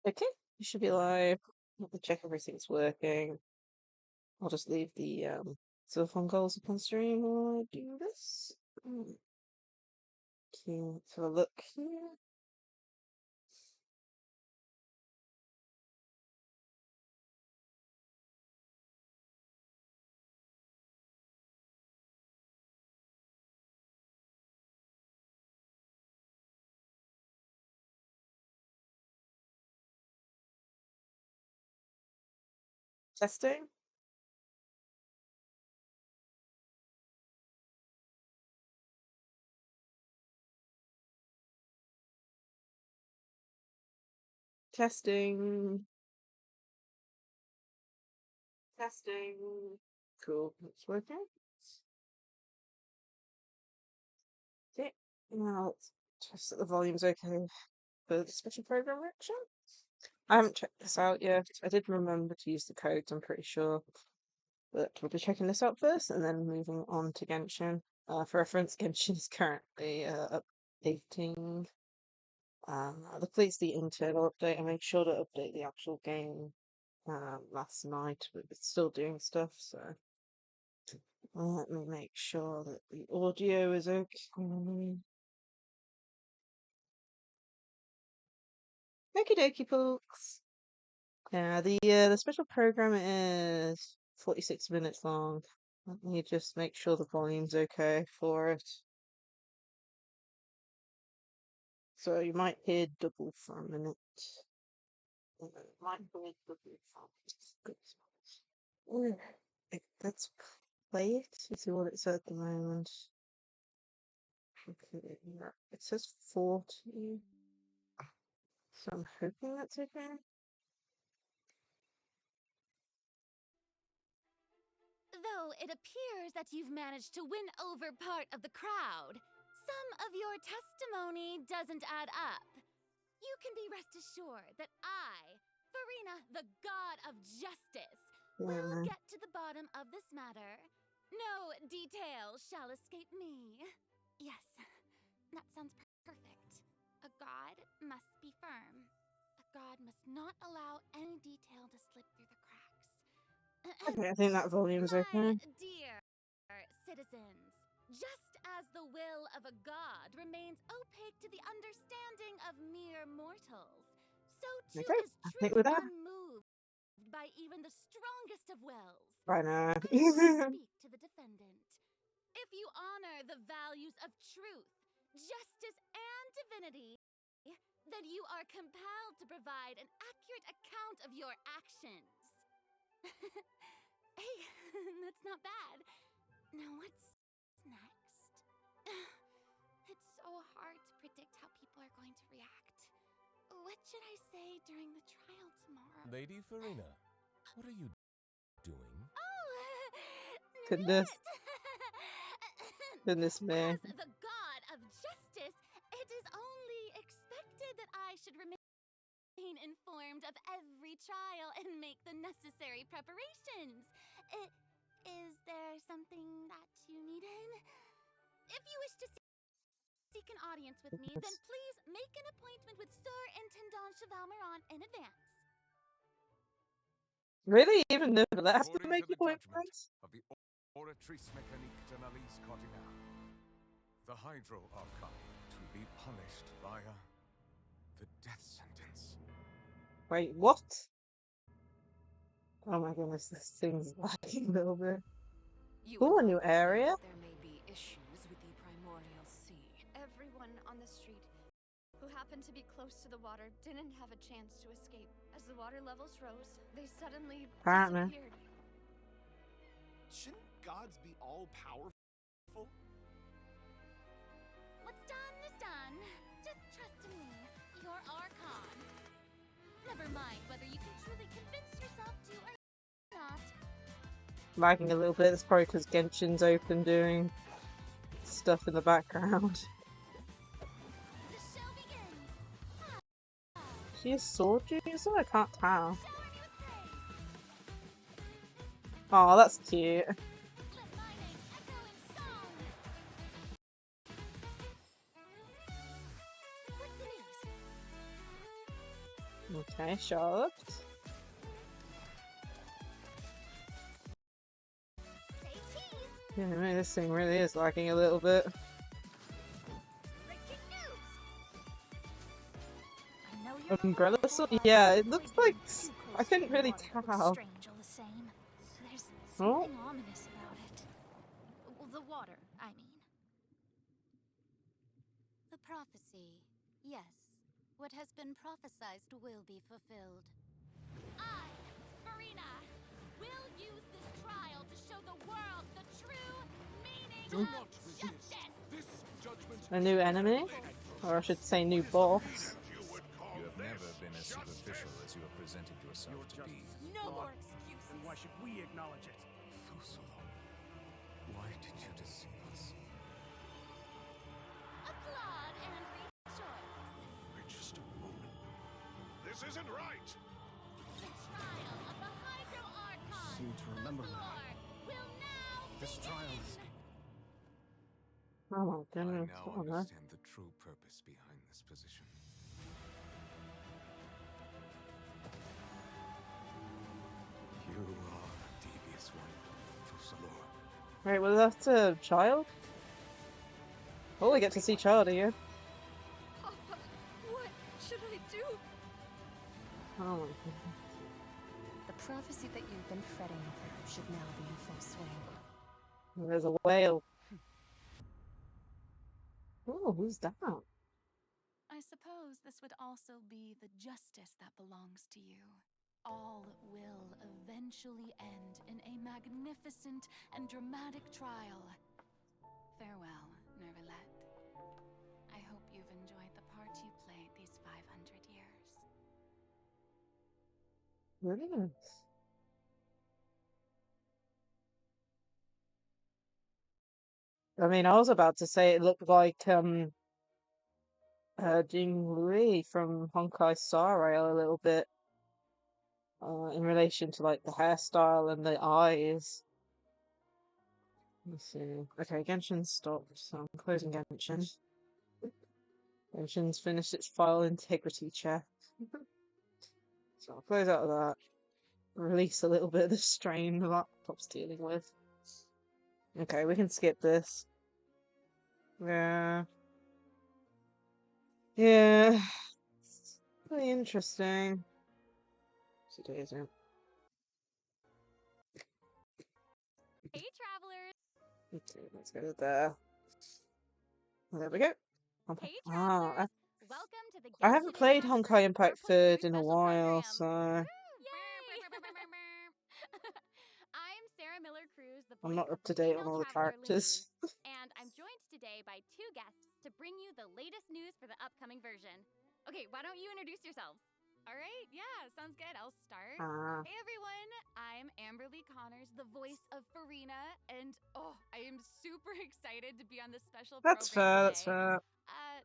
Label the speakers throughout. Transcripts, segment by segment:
Speaker 1: Okay, you should be live. Let me check everything's working. I'll just leave the Subathon goals up on stream while I do this. Okay, let's have a look here. Testing. Testing. Testing. Cool, it's working. Okay, now let's test that the volume's okay for the special program reaction. I haven't checked this out yet. I did remember to use the codes, I'm pretty sure. But we'll be checking this out first and then moving on to Genshin. For reference, Genshin is currently updating. I completed the internal update. I made sure to update the actual game last night, but it's still doing stuff, so let me make sure that the audio is okay. Okie dokie, folks. Yeah, the special program is 46 minutes long. Let me just make sure the volume's okay for it. So you might hear double for a minute. Might hear double for a minute. Let's play it. See what it says at the moment. Okay, it says 40. So I'm hoping that's okay.
Speaker 2: Though it appears that you've managed to win over part of the crowd, some of your testimony doesn't add up. You can be rest assured that I, Farina, the god of justice, will get to the bottom of this matter. No detail shall escape me. Yes, that sounds perfect. A god must be firm. A god must not allow any detail to slip through the cracks.
Speaker 1: Okay, I think that volume's
Speaker 2: My
Speaker 1: okay.
Speaker 2: dear citizens, just as the will of a god remains opaque to the understanding of mere mortals, so too
Speaker 1: Okay,
Speaker 2: is
Speaker 1: I think
Speaker 2: truth
Speaker 1: with that.
Speaker 2: unmoved by even the strongest of wills.
Speaker 1: Right now.
Speaker 2: I shall speak to the defendant. If you honor the values of truth, justice, and divinity, then you are compelled to provide an accurate account of your actions. Hey, that's not bad. Now what's next? It's so hard to predict how people are going to react. What should I say during the trial tomorrow?
Speaker 3: Lady Farina, what are you doing?
Speaker 2: Oh,
Speaker 1: Goodness. Goodness me.
Speaker 2: As the god of justice, it is only expected that I should remain informed of every trial and make the necessary preparations. Is there something that you needed? If you wish to seek an audience with me, then please make an appointment with Sir Intendant Chevalmeron in advance.
Speaker 1: Really? Even though that has to
Speaker 4: According
Speaker 1: make
Speaker 4: to the
Speaker 1: appointments?
Speaker 4: judgment of the Oratrice Mécanique de la Lacie-Chan, the Hydro Archon to be punished via the death sentence.
Speaker 1: Wait, what? Oh my goodness, this thing's lagging a little bit. Ooh, a new area?
Speaker 5: There may be issues with the primordial sea.
Speaker 6: Everyone on the street who happened to be close to the water didn't have a chance to escape. As the water levels rose, they suddenly disappeared.
Speaker 7: Shouldn't gods be all-powerful?
Speaker 2: What's done is done. Just trust in me, your Archon. Never mind whether you can truly convince yourself to or not.
Speaker 1: Lagging a little bit, that's probably because Genshin's open doing stuff in the background.
Speaker 2: The show begins.
Speaker 1: Is she a sword user? I can't tell. Oh, that's cute.
Speaker 2: Let my name echo in song. What's the news?
Speaker 1: Okay, Charlotte.
Speaker 2: Say cheese.
Speaker 1: Yeah, maybe this thing really is lagging a little bit.
Speaker 2: Breaking news. I know you're
Speaker 1: Umbrella
Speaker 2: local,
Speaker 1: sword?
Speaker 2: but
Speaker 1: Yeah, it
Speaker 2: we're
Speaker 1: looks
Speaker 2: getting
Speaker 1: like
Speaker 2: too
Speaker 1: I
Speaker 2: close to
Speaker 1: couldn't
Speaker 2: the
Speaker 1: really
Speaker 2: water that looks
Speaker 1: tell.
Speaker 2: strange all the same. There's
Speaker 1: Oh,
Speaker 2: something ominous about it. Well, the water, I mean.
Speaker 8: The prophecy. Yes. What has been prophesized will be fulfilled.
Speaker 2: I, Marina, will use this trial to show the world the true meaning
Speaker 7: Do
Speaker 2: of
Speaker 7: not resist.
Speaker 2: justice.
Speaker 7: This judgment
Speaker 1: a new enemy, or I should say, new boss.
Speaker 3: You have never been as superficial as you have presented yourself to be.
Speaker 8: No more excuses.
Speaker 7: And why should we acknowledge it?
Speaker 4: Fusolo, why did you deceive us?
Speaker 2: Applaud and rejoice.
Speaker 7: We're just a moment. This isn't right.
Speaker 2: The trial of the Hydro Archon.
Speaker 7: Seem to remember
Speaker 2: the
Speaker 7: that.
Speaker 2: floor will now
Speaker 7: This trial is.
Speaker 1: Oh my
Speaker 4: I
Speaker 1: goodness,
Speaker 4: now
Speaker 1: what on earth?
Speaker 4: understand the true purpose behind this position. You are a devious one, Fusalo.
Speaker 1: Wait, was that a child? Oh, we get to see child again.
Speaker 6: Papa, what should I do?
Speaker 1: Oh my goodness.
Speaker 8: The prophecy that you've been fretting over should now be in full swing.
Speaker 1: There's a whale. Oh, who's that?
Speaker 5: I suppose this would also be the justice that belongs to you. All will eventually end in a magnificent and dramatic trial. Farewell, Nervalette. I hope you've enjoyed the part you played these 500 years.
Speaker 1: Brilliant. I mean, I was about to say it looked like Jing Lee from Honkai Star Rail a little bit, in relation to like the hairstyle and the eyes. Let's see. Okay, Genshin stopped, so I'm closing Genshin. Genshin's finished its file integrity check. So I'll close out of that. Release a little bit of the strain the laptop's dealing with. Okay, we can skip this. Yeah. Yeah. It's really interesting. Today isn't.
Speaker 2: Hey, travelers.
Speaker 1: Okay, let's go there. There we go.
Speaker 2: Hey,
Speaker 1: Ah,
Speaker 2: travelers. Welcome to the
Speaker 1: I haven't
Speaker 2: Genshin
Speaker 1: played
Speaker 2: Impact
Speaker 1: Honkai Impact
Speaker 2: 4.2
Speaker 1: Third in a
Speaker 2: special
Speaker 1: while,
Speaker 2: program.
Speaker 1: so
Speaker 2: Yay! I'm Sarah Miller Cruz, the
Speaker 1: I'm
Speaker 2: voice
Speaker 1: not
Speaker 2: of
Speaker 1: up to
Speaker 2: the
Speaker 1: date on
Speaker 2: female
Speaker 1: all the
Speaker 2: traveler
Speaker 1: characters.
Speaker 2: Limboon, and I'm joined today by two guests to bring you the latest news for the upcoming version. Okay, why don't you introduce yourselves?
Speaker 5: All right, yeah, sounds good. I'll start.
Speaker 1: Ah,
Speaker 5: Hey everyone, I'm Amberly Connors, the voice of Farina, and I am super excited to be on this special
Speaker 1: that's
Speaker 5: program
Speaker 1: fair,
Speaker 5: today.
Speaker 1: that's fair.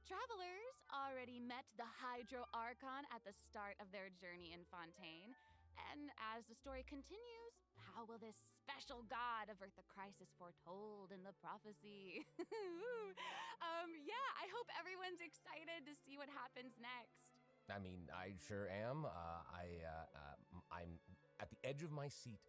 Speaker 5: Travelers already met the Hydro Archon at the start of their journey in Fontaine. And as the story continues, how will this special god avert the crisis foretold in the prophecy? Yeah, I hope everyone's excited to see what happens next.
Speaker 3: I mean, I sure am. I'm at the edge of my seat.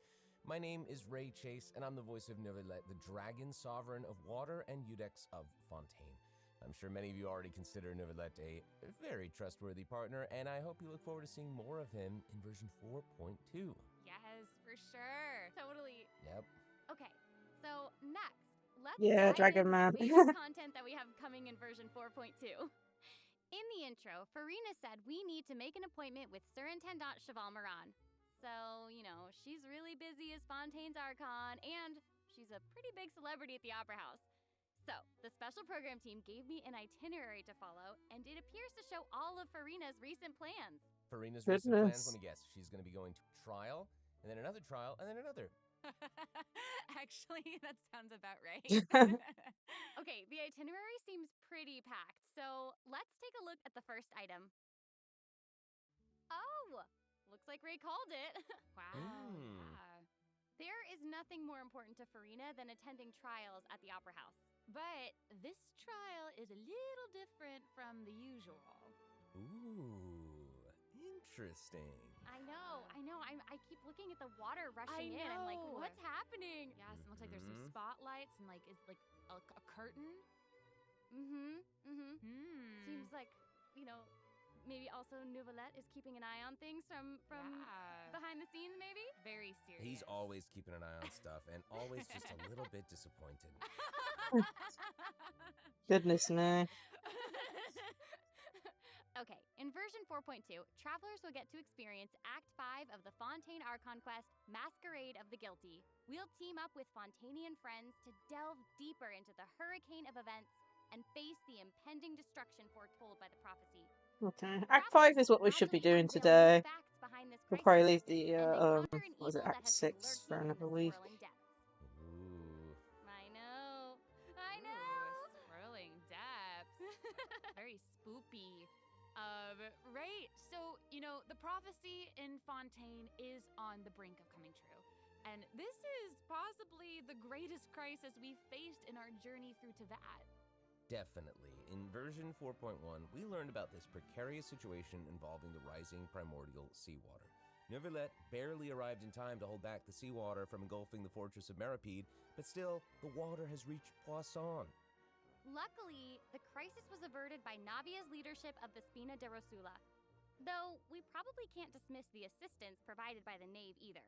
Speaker 3: My name is Ray Chase, and I'm the voice of Neuvillette, the Dragon Sovereign of Water and Udex of Fontaine. I'm sure many of you already consider Neuvillette a very trustworthy partner, and I hope you look forward to seeing more of him in version 4.2.
Speaker 2: Yes, for sure. Totally.
Speaker 3: Yep.
Speaker 2: Okay, so next, let's
Speaker 1: Yeah,
Speaker 2: dive
Speaker 1: Dragon
Speaker 2: into
Speaker 1: Man.
Speaker 2: the latest content that we have coming in version 4.2. In the intro, Farina said we need to make an appointment with Surintendant Cheval Moran. So, she's really busy as Fontaine's Archon, and she's a pretty big celebrity at the Opera House. So, the special program team gave me an itinerary to follow, and it appears to show all of Farina's recent plans.
Speaker 3: Farina's recent plans,
Speaker 1: Goodness.
Speaker 3: let me guess. She's going to be going to trial, and then another trial, and then another.
Speaker 5: Actually, that sounds about right.
Speaker 2: Okay, the itinerary seems pretty packed, so let's take a look at the first item. Oh, looks like Ray called it.
Speaker 5: Wow,
Speaker 3: Mm.
Speaker 5: yeah.
Speaker 2: There is nothing more important to Farina than attending trials at the Opera House.
Speaker 5: But this trial is a little different from the usual.
Speaker 3: Ooh, Interesting.
Speaker 9: I know. I keep looking at the water
Speaker 5: I
Speaker 9: rushing in. I'm like,
Speaker 5: know.
Speaker 9: what's happening?
Speaker 5: Yes, it looks like there's some spotlights and like it's like a curtain.
Speaker 9: Seems like, maybe also Nouvellette is keeping an eye on things from
Speaker 5: Yeah.
Speaker 9: behind the scenes, maybe?
Speaker 5: Very serious.
Speaker 3: He's always keeping an eye on stuff and always just a little bit disappointed.
Speaker 1: Goodness me.
Speaker 9: Okay, in version 4.2, travelers will get to experience Act 5 of the Fontaine Archon quest, Masquerade of the Guilty. We'll team up with Fontainian friends to delve deeper into the hurricane of events and face the impending destruction foretold by the prophecy.
Speaker 1: Okay. Act 5 is what we should be doing today. We'll probably leave the, what was it, Act 6 for another week.
Speaker 3: Ooh.
Speaker 9: I know.
Speaker 5: Ooh, swirling depths. Very spoopy. Right. So, the prophecy in Fontaine is on the brink of coming true. And this is possibly the greatest crisis we've faced in our journey through Teyvat.
Speaker 3: Definitely. In version 4.1, we learned about this precarious situation involving the rising primordial seawater. Nouvellette barely arrived in time to hold back the seawater from engulfing the fortress of Meripede, but still, the water has reached Poisson.
Speaker 9: Luckily, the crisis was averted by Navia's leadership of the Spina de Rosula. Though, we probably can't dismiss the assistance provided by the Knave either.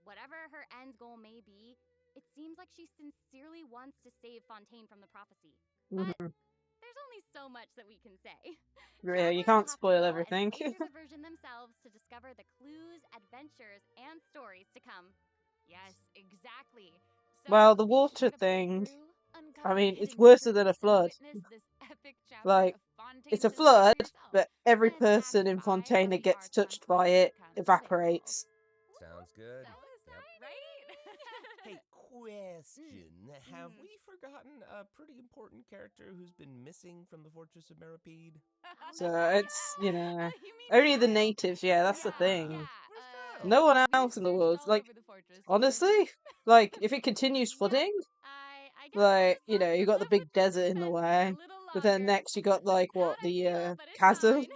Speaker 9: Whatever her end goal may be, it seems like she sincerely wants to save Fontaine from the prophecy. But there's only so much that we can say.
Speaker 1: Yeah, you
Speaker 9: Travelers
Speaker 1: can't
Speaker 9: will have to
Speaker 1: spoil
Speaker 9: go
Speaker 1: everything.
Speaker 9: and play through the version themselves to discover the clues, adventures, and stories to come.
Speaker 5: Yes, exactly. So
Speaker 1: Well, the
Speaker 5: be sure
Speaker 1: water
Speaker 5: to play
Speaker 1: thing,
Speaker 5: through,
Speaker 1: I
Speaker 5: uncover
Speaker 1: mean, it's
Speaker 5: hidden
Speaker 1: worse than a
Speaker 5: truths, and
Speaker 1: flood.
Speaker 5: witness this epic chapter
Speaker 1: Like,
Speaker 5: of Fontaine's
Speaker 1: it's a
Speaker 5: history for
Speaker 1: flood,
Speaker 5: yourself.
Speaker 1: but every
Speaker 5: When
Speaker 1: person
Speaker 5: Act
Speaker 1: in
Speaker 5: 5 of
Speaker 1: Fontaine that
Speaker 5: the
Speaker 1: gets
Speaker 5: Archon
Speaker 1: touched by
Speaker 5: quest
Speaker 1: it
Speaker 5: becomes
Speaker 1: evaporates.
Speaker 3: Sounds good.
Speaker 5: So
Speaker 3: Yep.
Speaker 5: right?
Speaker 3: Hey, question. Have we forgotten a pretty important character who's been missing from the Fortress of Meripede?
Speaker 1: So it's,
Speaker 5: You mean
Speaker 1: only the
Speaker 5: Giles?
Speaker 1: natives, yeah, that's the
Speaker 5: Yeah,
Speaker 1: thing.
Speaker 3: Where's Giles?
Speaker 1: No one
Speaker 5: We've
Speaker 1: else in the
Speaker 5: searched
Speaker 1: world.
Speaker 5: all
Speaker 1: Like,
Speaker 5: over the fortress to
Speaker 1: honestly,
Speaker 5: find
Speaker 1: if it continues flooding,
Speaker 9: I guess
Speaker 1: like,
Speaker 9: we'll just have
Speaker 1: you
Speaker 9: to
Speaker 1: got the
Speaker 9: live
Speaker 1: big
Speaker 9: with the
Speaker 1: desert in the
Speaker 9: suspense for a
Speaker 1: way.
Speaker 9: little
Speaker 1: But then
Speaker 9: longer.
Speaker 1: next you got, like, what,
Speaker 9: Not ideal,
Speaker 1: the
Speaker 9: but it's
Speaker 1: chasm
Speaker 9: fine.
Speaker 5: is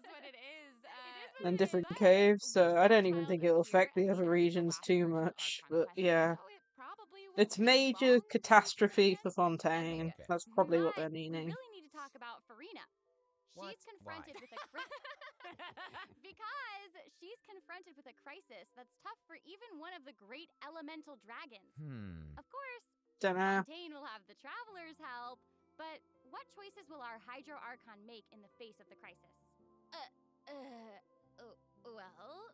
Speaker 5: what it is.
Speaker 1: and different
Speaker 5: But
Speaker 1: caves,
Speaker 5: we
Speaker 1: so I
Speaker 5: saw
Speaker 1: don't even
Speaker 5: Child
Speaker 1: think it'll
Speaker 5: appear
Speaker 1: affect the
Speaker 5: at the
Speaker 1: other
Speaker 5: end of the
Speaker 1: regions
Speaker 5: last
Speaker 1: too
Speaker 5: version of
Speaker 1: much.
Speaker 5: Archon
Speaker 1: But
Speaker 5: quest,
Speaker 1: yeah,
Speaker 5: so it probably won't
Speaker 1: it's
Speaker 5: be
Speaker 1: major
Speaker 5: long till we see her
Speaker 1: catastrophe
Speaker 5: again.
Speaker 1: for Fontaine.
Speaker 3: Okay.
Speaker 1: That's probably what
Speaker 9: But
Speaker 1: they're
Speaker 9: we
Speaker 1: meaning.
Speaker 9: really need to talk about Farina.
Speaker 3: What?
Speaker 9: She's confronted
Speaker 3: Why?
Speaker 9: with a because she's confronted with a crisis that's tough for even one of the great elemental dragons. Of course,
Speaker 1: Dunno.
Speaker 9: Fontaine will have the travelers help, but what choices will our Hydro Archon make in the face of the crisis?
Speaker 2: Well,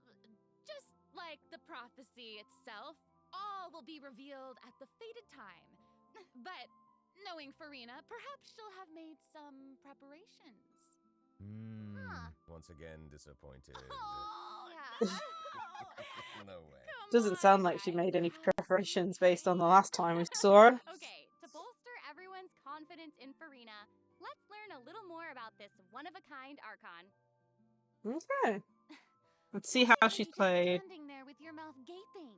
Speaker 2: just like the prophecy itself, all will be revealed at the fated time. But knowing Farina, perhaps she'll have made some preparations.
Speaker 3: Once again, disappointed.
Speaker 2: Yeah.
Speaker 3: No way.
Speaker 1: Doesn't sound like she made any preparations based on the last time we saw her.
Speaker 9: Okay, to bolster everyone's confidence in Farina, let's learn a little more about this one-of-a-kind Archon.
Speaker 1: Okay. Let's see
Speaker 2: Why
Speaker 1: how
Speaker 2: are
Speaker 1: she's
Speaker 2: you just
Speaker 1: played.
Speaker 2: standing there with your mouth gaping?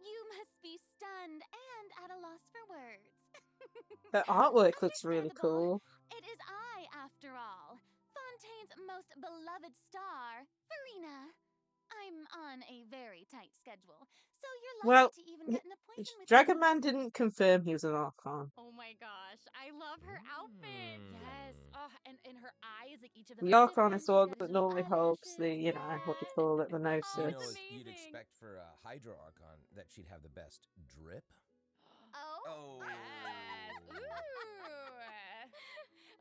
Speaker 2: You must be stunned and at a loss for words.
Speaker 1: Her artwork looks really
Speaker 2: Understandable.
Speaker 1: cool.
Speaker 2: It is I, after all, Fontaine's most beloved star, Farina. I'm on a very tight schedule, so you're
Speaker 1: Well,
Speaker 2: lucky to even get an appointment with
Speaker 1: Dragon
Speaker 2: me.
Speaker 1: Man didn't confirm he was an Archon.
Speaker 9: Oh my gosh, I love her outfit.
Speaker 5: Yes. Oh, and her eyes, like each of them
Speaker 1: The
Speaker 5: are
Speaker 1: Archon
Speaker 5: different.
Speaker 1: is the one
Speaker 5: She's got
Speaker 1: that
Speaker 5: little
Speaker 1: normally holds the,
Speaker 2: Eyelashes,
Speaker 1: what do you
Speaker 2: yes.
Speaker 1: call it, the
Speaker 3: You
Speaker 1: gnosis.
Speaker 3: know,
Speaker 9: It's
Speaker 3: you'd
Speaker 9: amazing.
Speaker 3: expect for a Hydro Archon that she'd have the best drip.
Speaker 2: Oh,
Speaker 5: Yes. Ooh.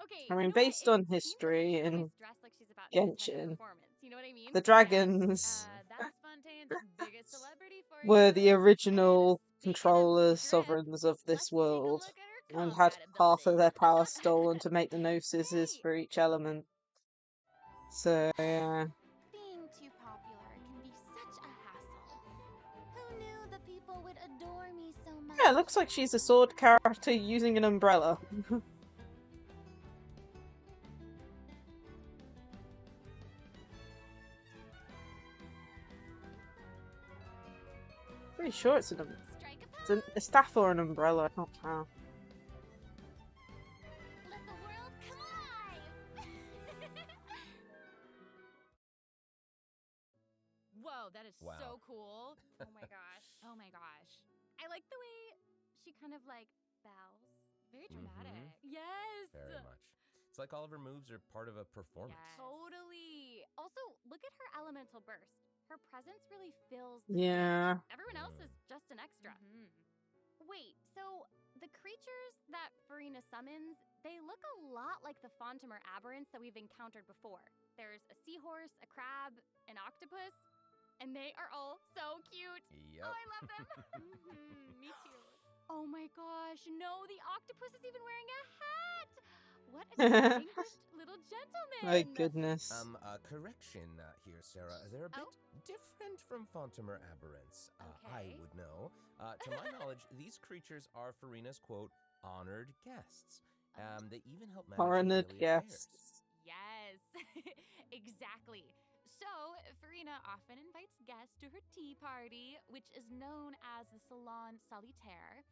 Speaker 9: Okay,
Speaker 1: I mean,
Speaker 9: you know
Speaker 1: based
Speaker 9: what?
Speaker 1: on
Speaker 9: It seems
Speaker 1: history
Speaker 9: like she's
Speaker 1: in
Speaker 9: always dressed like she's about to attend a
Speaker 1: Genshin,
Speaker 9: performance. You know what I mean?
Speaker 1: the dragons
Speaker 5: That's Fontaine's biggest celebrity for
Speaker 1: were
Speaker 5: you.
Speaker 1: the original
Speaker 9: Speaking of
Speaker 1: controllers,
Speaker 9: drip,
Speaker 1: sovereigns of this
Speaker 9: let's take a
Speaker 1: world,
Speaker 9: look at her
Speaker 1: and had
Speaker 9: combat
Speaker 1: half of their
Speaker 9: abilities.
Speaker 1: power stolen to make the gnosis
Speaker 9: Hey!
Speaker 1: for each element. So, yeah.
Speaker 2: being too popular can be such a hassle. Who knew the people would adore me so much?
Speaker 1: Yeah, it looks like she's a sword character using an umbrella. Pretty sure it's
Speaker 2: Strike a
Speaker 1: it's
Speaker 2: pose.
Speaker 1: a staff or an umbrella, I can't tell.
Speaker 2: Let the world come alive.
Speaker 5: Wow, that is
Speaker 3: Wow.
Speaker 5: so cool.
Speaker 9: Oh my gosh.
Speaker 5: Oh my gosh.
Speaker 9: I like the way she kind of like bows.
Speaker 5: Very
Speaker 3: Mhm.
Speaker 5: dramatic.
Speaker 9: Yes.
Speaker 3: Very much. It's like all of her moves are part of a performance.
Speaker 5: Yes.
Speaker 9: Totally. Also, look at her elemental burst. Her presence really fills the
Speaker 1: Yeah.
Speaker 9: stage. Everyone else is just an extra.
Speaker 5: Mhm.
Speaker 9: Wait, so the creatures that Farina summons, they look a lot like the Fontaine aberrants that we've encountered before. There's a seahorse, a crab, an octopus, and they are all so cute.
Speaker 3: Yep.
Speaker 9: Oh, I love them.
Speaker 5: Me too.
Speaker 9: Oh my gosh, no, the octopus is even wearing a hat. What a distinguished little gentleman.
Speaker 1: My goodness.
Speaker 3: Correction here, Sarah. They're a bit different from Fontaine aberrants. I
Speaker 9: Okay.
Speaker 3: would know. To my knowledge, these creatures are Farina's, quote, honored guests. They even help manage her
Speaker 1: Honored
Speaker 3: daily affairs.
Speaker 1: guests.
Speaker 9: Yes, exactly. So, Farina often invites guests to her tea party, which is known as the Salon Solitaire.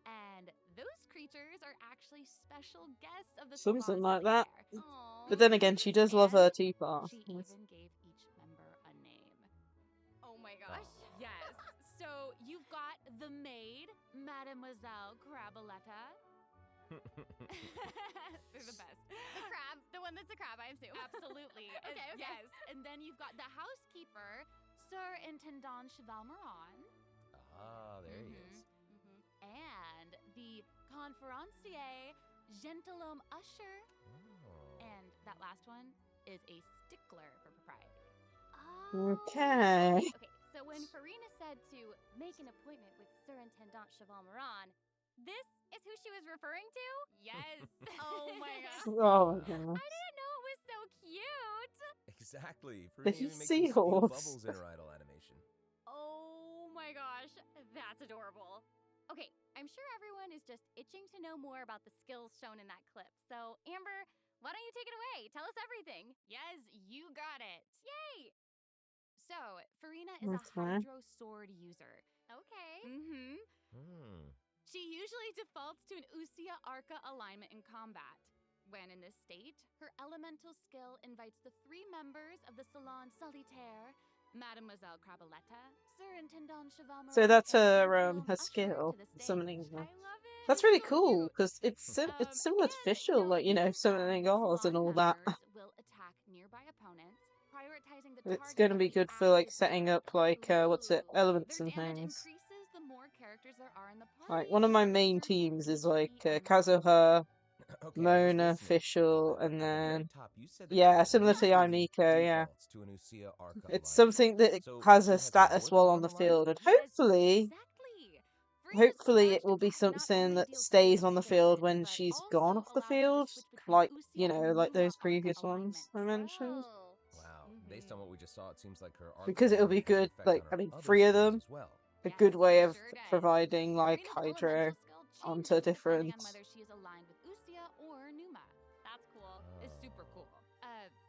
Speaker 9: And those creatures are actually special guests of the
Speaker 1: Something
Speaker 9: Salon
Speaker 1: like that.
Speaker 9: Solitaire. Aw.
Speaker 1: But then again, she does love her
Speaker 9: And
Speaker 1: tea parties.
Speaker 9: she even gave each member a name. Oh my gosh.
Speaker 5: Yes. So you've got the maid, Mademoiselle Crabaletta. They're the best.
Speaker 9: The crab, the one that's a crab, I assume.
Speaker 5: Absolutely.
Speaker 9: Okay, okay.
Speaker 5: Yes. And then you've got the housekeeper, Sir Intendant Cheval Moran.
Speaker 3: Ah, there he is.
Speaker 5: And the conférencier, Gentilhomme Usher.
Speaker 3: Oh.
Speaker 5: And that last one is a stickler for propriety.
Speaker 9: Oh.
Speaker 1: Okay.
Speaker 9: Okay, so when Farina said to make an appointment with Sir Intendant Cheval Moran, this is who she was referring to?
Speaker 5: Yes.
Speaker 9: Oh my gosh.
Speaker 1: Oh my goodness.
Speaker 9: I didn't know it was so cute.
Speaker 3: Exactly.
Speaker 1: The
Speaker 3: Farina even makes some speed
Speaker 1: seahorse.
Speaker 3: bubbles in her idle animation.
Speaker 9: Oh my gosh, that's adorable. Okay, I'm sure everyone is just itching to know more about the skills shown in that clip. So, Amber, why don't you take it away? Tell us everything.
Speaker 5: Yes, you got it.
Speaker 9: Yay!
Speaker 5: So, Farina is
Speaker 1: That's
Speaker 5: a
Speaker 1: fine.
Speaker 5: hydro sword user.
Speaker 9: Okay.
Speaker 5: Mm-hmm.
Speaker 3: Hmm.
Speaker 5: She usually defaults to an Usia Arca alignment in combat. When in this state, her elemental skill invites the 3 members of the Salon Solitaire, Mademoiselle Crabaletta, Sir Intendant Cheval Moran,
Speaker 1: So that's
Speaker 5: and
Speaker 1: her
Speaker 5: Gentilhomme
Speaker 1: her
Speaker 5: Usher
Speaker 1: skill,
Speaker 5: to the stage.
Speaker 1: summoning them.
Speaker 9: I love it.
Speaker 1: That's really
Speaker 5: So
Speaker 1: cool
Speaker 5: cute.
Speaker 1: because it's similar to
Speaker 5: And,
Speaker 1: Fischl, like
Speaker 5: these
Speaker 1: summoning ours and
Speaker 5: salon
Speaker 1: all that.
Speaker 5: members will attack nearby opponents, prioritizing the
Speaker 1: It's
Speaker 5: target
Speaker 1: gonna
Speaker 5: of
Speaker 1: be
Speaker 5: the
Speaker 1: good for like
Speaker 5: active
Speaker 1: setting
Speaker 5: card.
Speaker 1: up like what's it,
Speaker 5: Ooh.
Speaker 1: elements
Speaker 5: Their
Speaker 1: and
Speaker 5: damage
Speaker 1: things.
Speaker 5: increases the more characters there are in the party.
Speaker 1: Like one of my
Speaker 5: at a
Speaker 1: main
Speaker 5: certain
Speaker 1: teams is
Speaker 5: HP
Speaker 1: like
Speaker 5: amount.
Speaker 1: Kazuha,
Speaker 3: Okay, I was
Speaker 1: Mona,
Speaker 3: listening.
Speaker 1: Fischl,
Speaker 3: But
Speaker 1: and
Speaker 3: at the very
Speaker 1: then
Speaker 3: top, you said that
Speaker 1: yeah,
Speaker 3: she
Speaker 1: similar to
Speaker 3: usually
Speaker 1: Yamika, yeah.
Speaker 3: defaults to an Usia Arca
Speaker 1: It's
Speaker 3: alignment.
Speaker 1: something that
Speaker 3: So
Speaker 1: has
Speaker 3: she
Speaker 1: a
Speaker 3: has
Speaker 1: status
Speaker 3: more than
Speaker 1: while on
Speaker 3: one
Speaker 1: the
Speaker 3: alignment?
Speaker 1: field, and
Speaker 5: Yes,
Speaker 1: hopefully
Speaker 5: exactly.
Speaker 1: it will be
Speaker 5: Farina's charged attack not
Speaker 1: something
Speaker 5: only
Speaker 1: that
Speaker 5: deals
Speaker 1: stays on the
Speaker 5: physical
Speaker 1: field
Speaker 5: damage,
Speaker 1: when
Speaker 5: but
Speaker 1: she's
Speaker 5: also
Speaker 1: gone off the
Speaker 5: allows her to
Speaker 1: field,
Speaker 5: switch between
Speaker 1: like
Speaker 5: Usia and
Speaker 1: like
Speaker 5: Numa
Speaker 1: those
Speaker 5: Arca
Speaker 1: previous ones
Speaker 5: alignments.
Speaker 1: I mentioned.
Speaker 9: Oh.
Speaker 3: Wow. Based on what we just saw, it seems like her Arca
Speaker 1: Because it'll be
Speaker 3: alignment has an
Speaker 1: good,
Speaker 3: effect
Speaker 1: like
Speaker 3: on
Speaker 1: I
Speaker 3: her
Speaker 1: mean,
Speaker 3: other
Speaker 1: 3 of
Speaker 3: skills
Speaker 1: them,
Speaker 3: as well.
Speaker 1: a
Speaker 5: Yes,
Speaker 1: good way of
Speaker 5: sure does.
Speaker 1: providing like
Speaker 5: Farina's
Speaker 1: Hydro
Speaker 5: elemental skill
Speaker 1: onto
Speaker 5: changes
Speaker 1: different.
Speaker 5: depending on whether she is aligned with Usia or Numa.
Speaker 9: That's cool.
Speaker 5: It's super cool.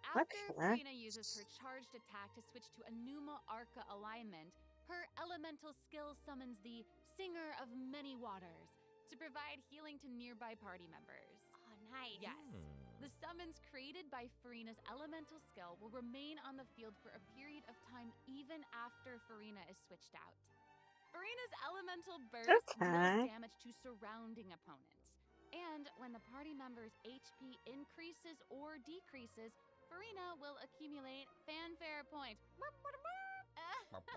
Speaker 9: After
Speaker 1: Okay.
Speaker 9: Farina uses her charged attack to switch to a Numa Arca alignment,
Speaker 5: Her elemental skill summons the Singer of Many Waters to provide healing to nearby party members.
Speaker 9: oh, nice.
Speaker 5: Yes.
Speaker 3: Hmm.
Speaker 5: The summons created by Farina's elemental skill will remain on the field for a period of time even after Farina is switched out. Farina's elemental burst
Speaker 1: Okay.
Speaker 5: deals damage to surrounding opponents. And when the party member's HP increases or decreases, Farina will accumulate fanfare points.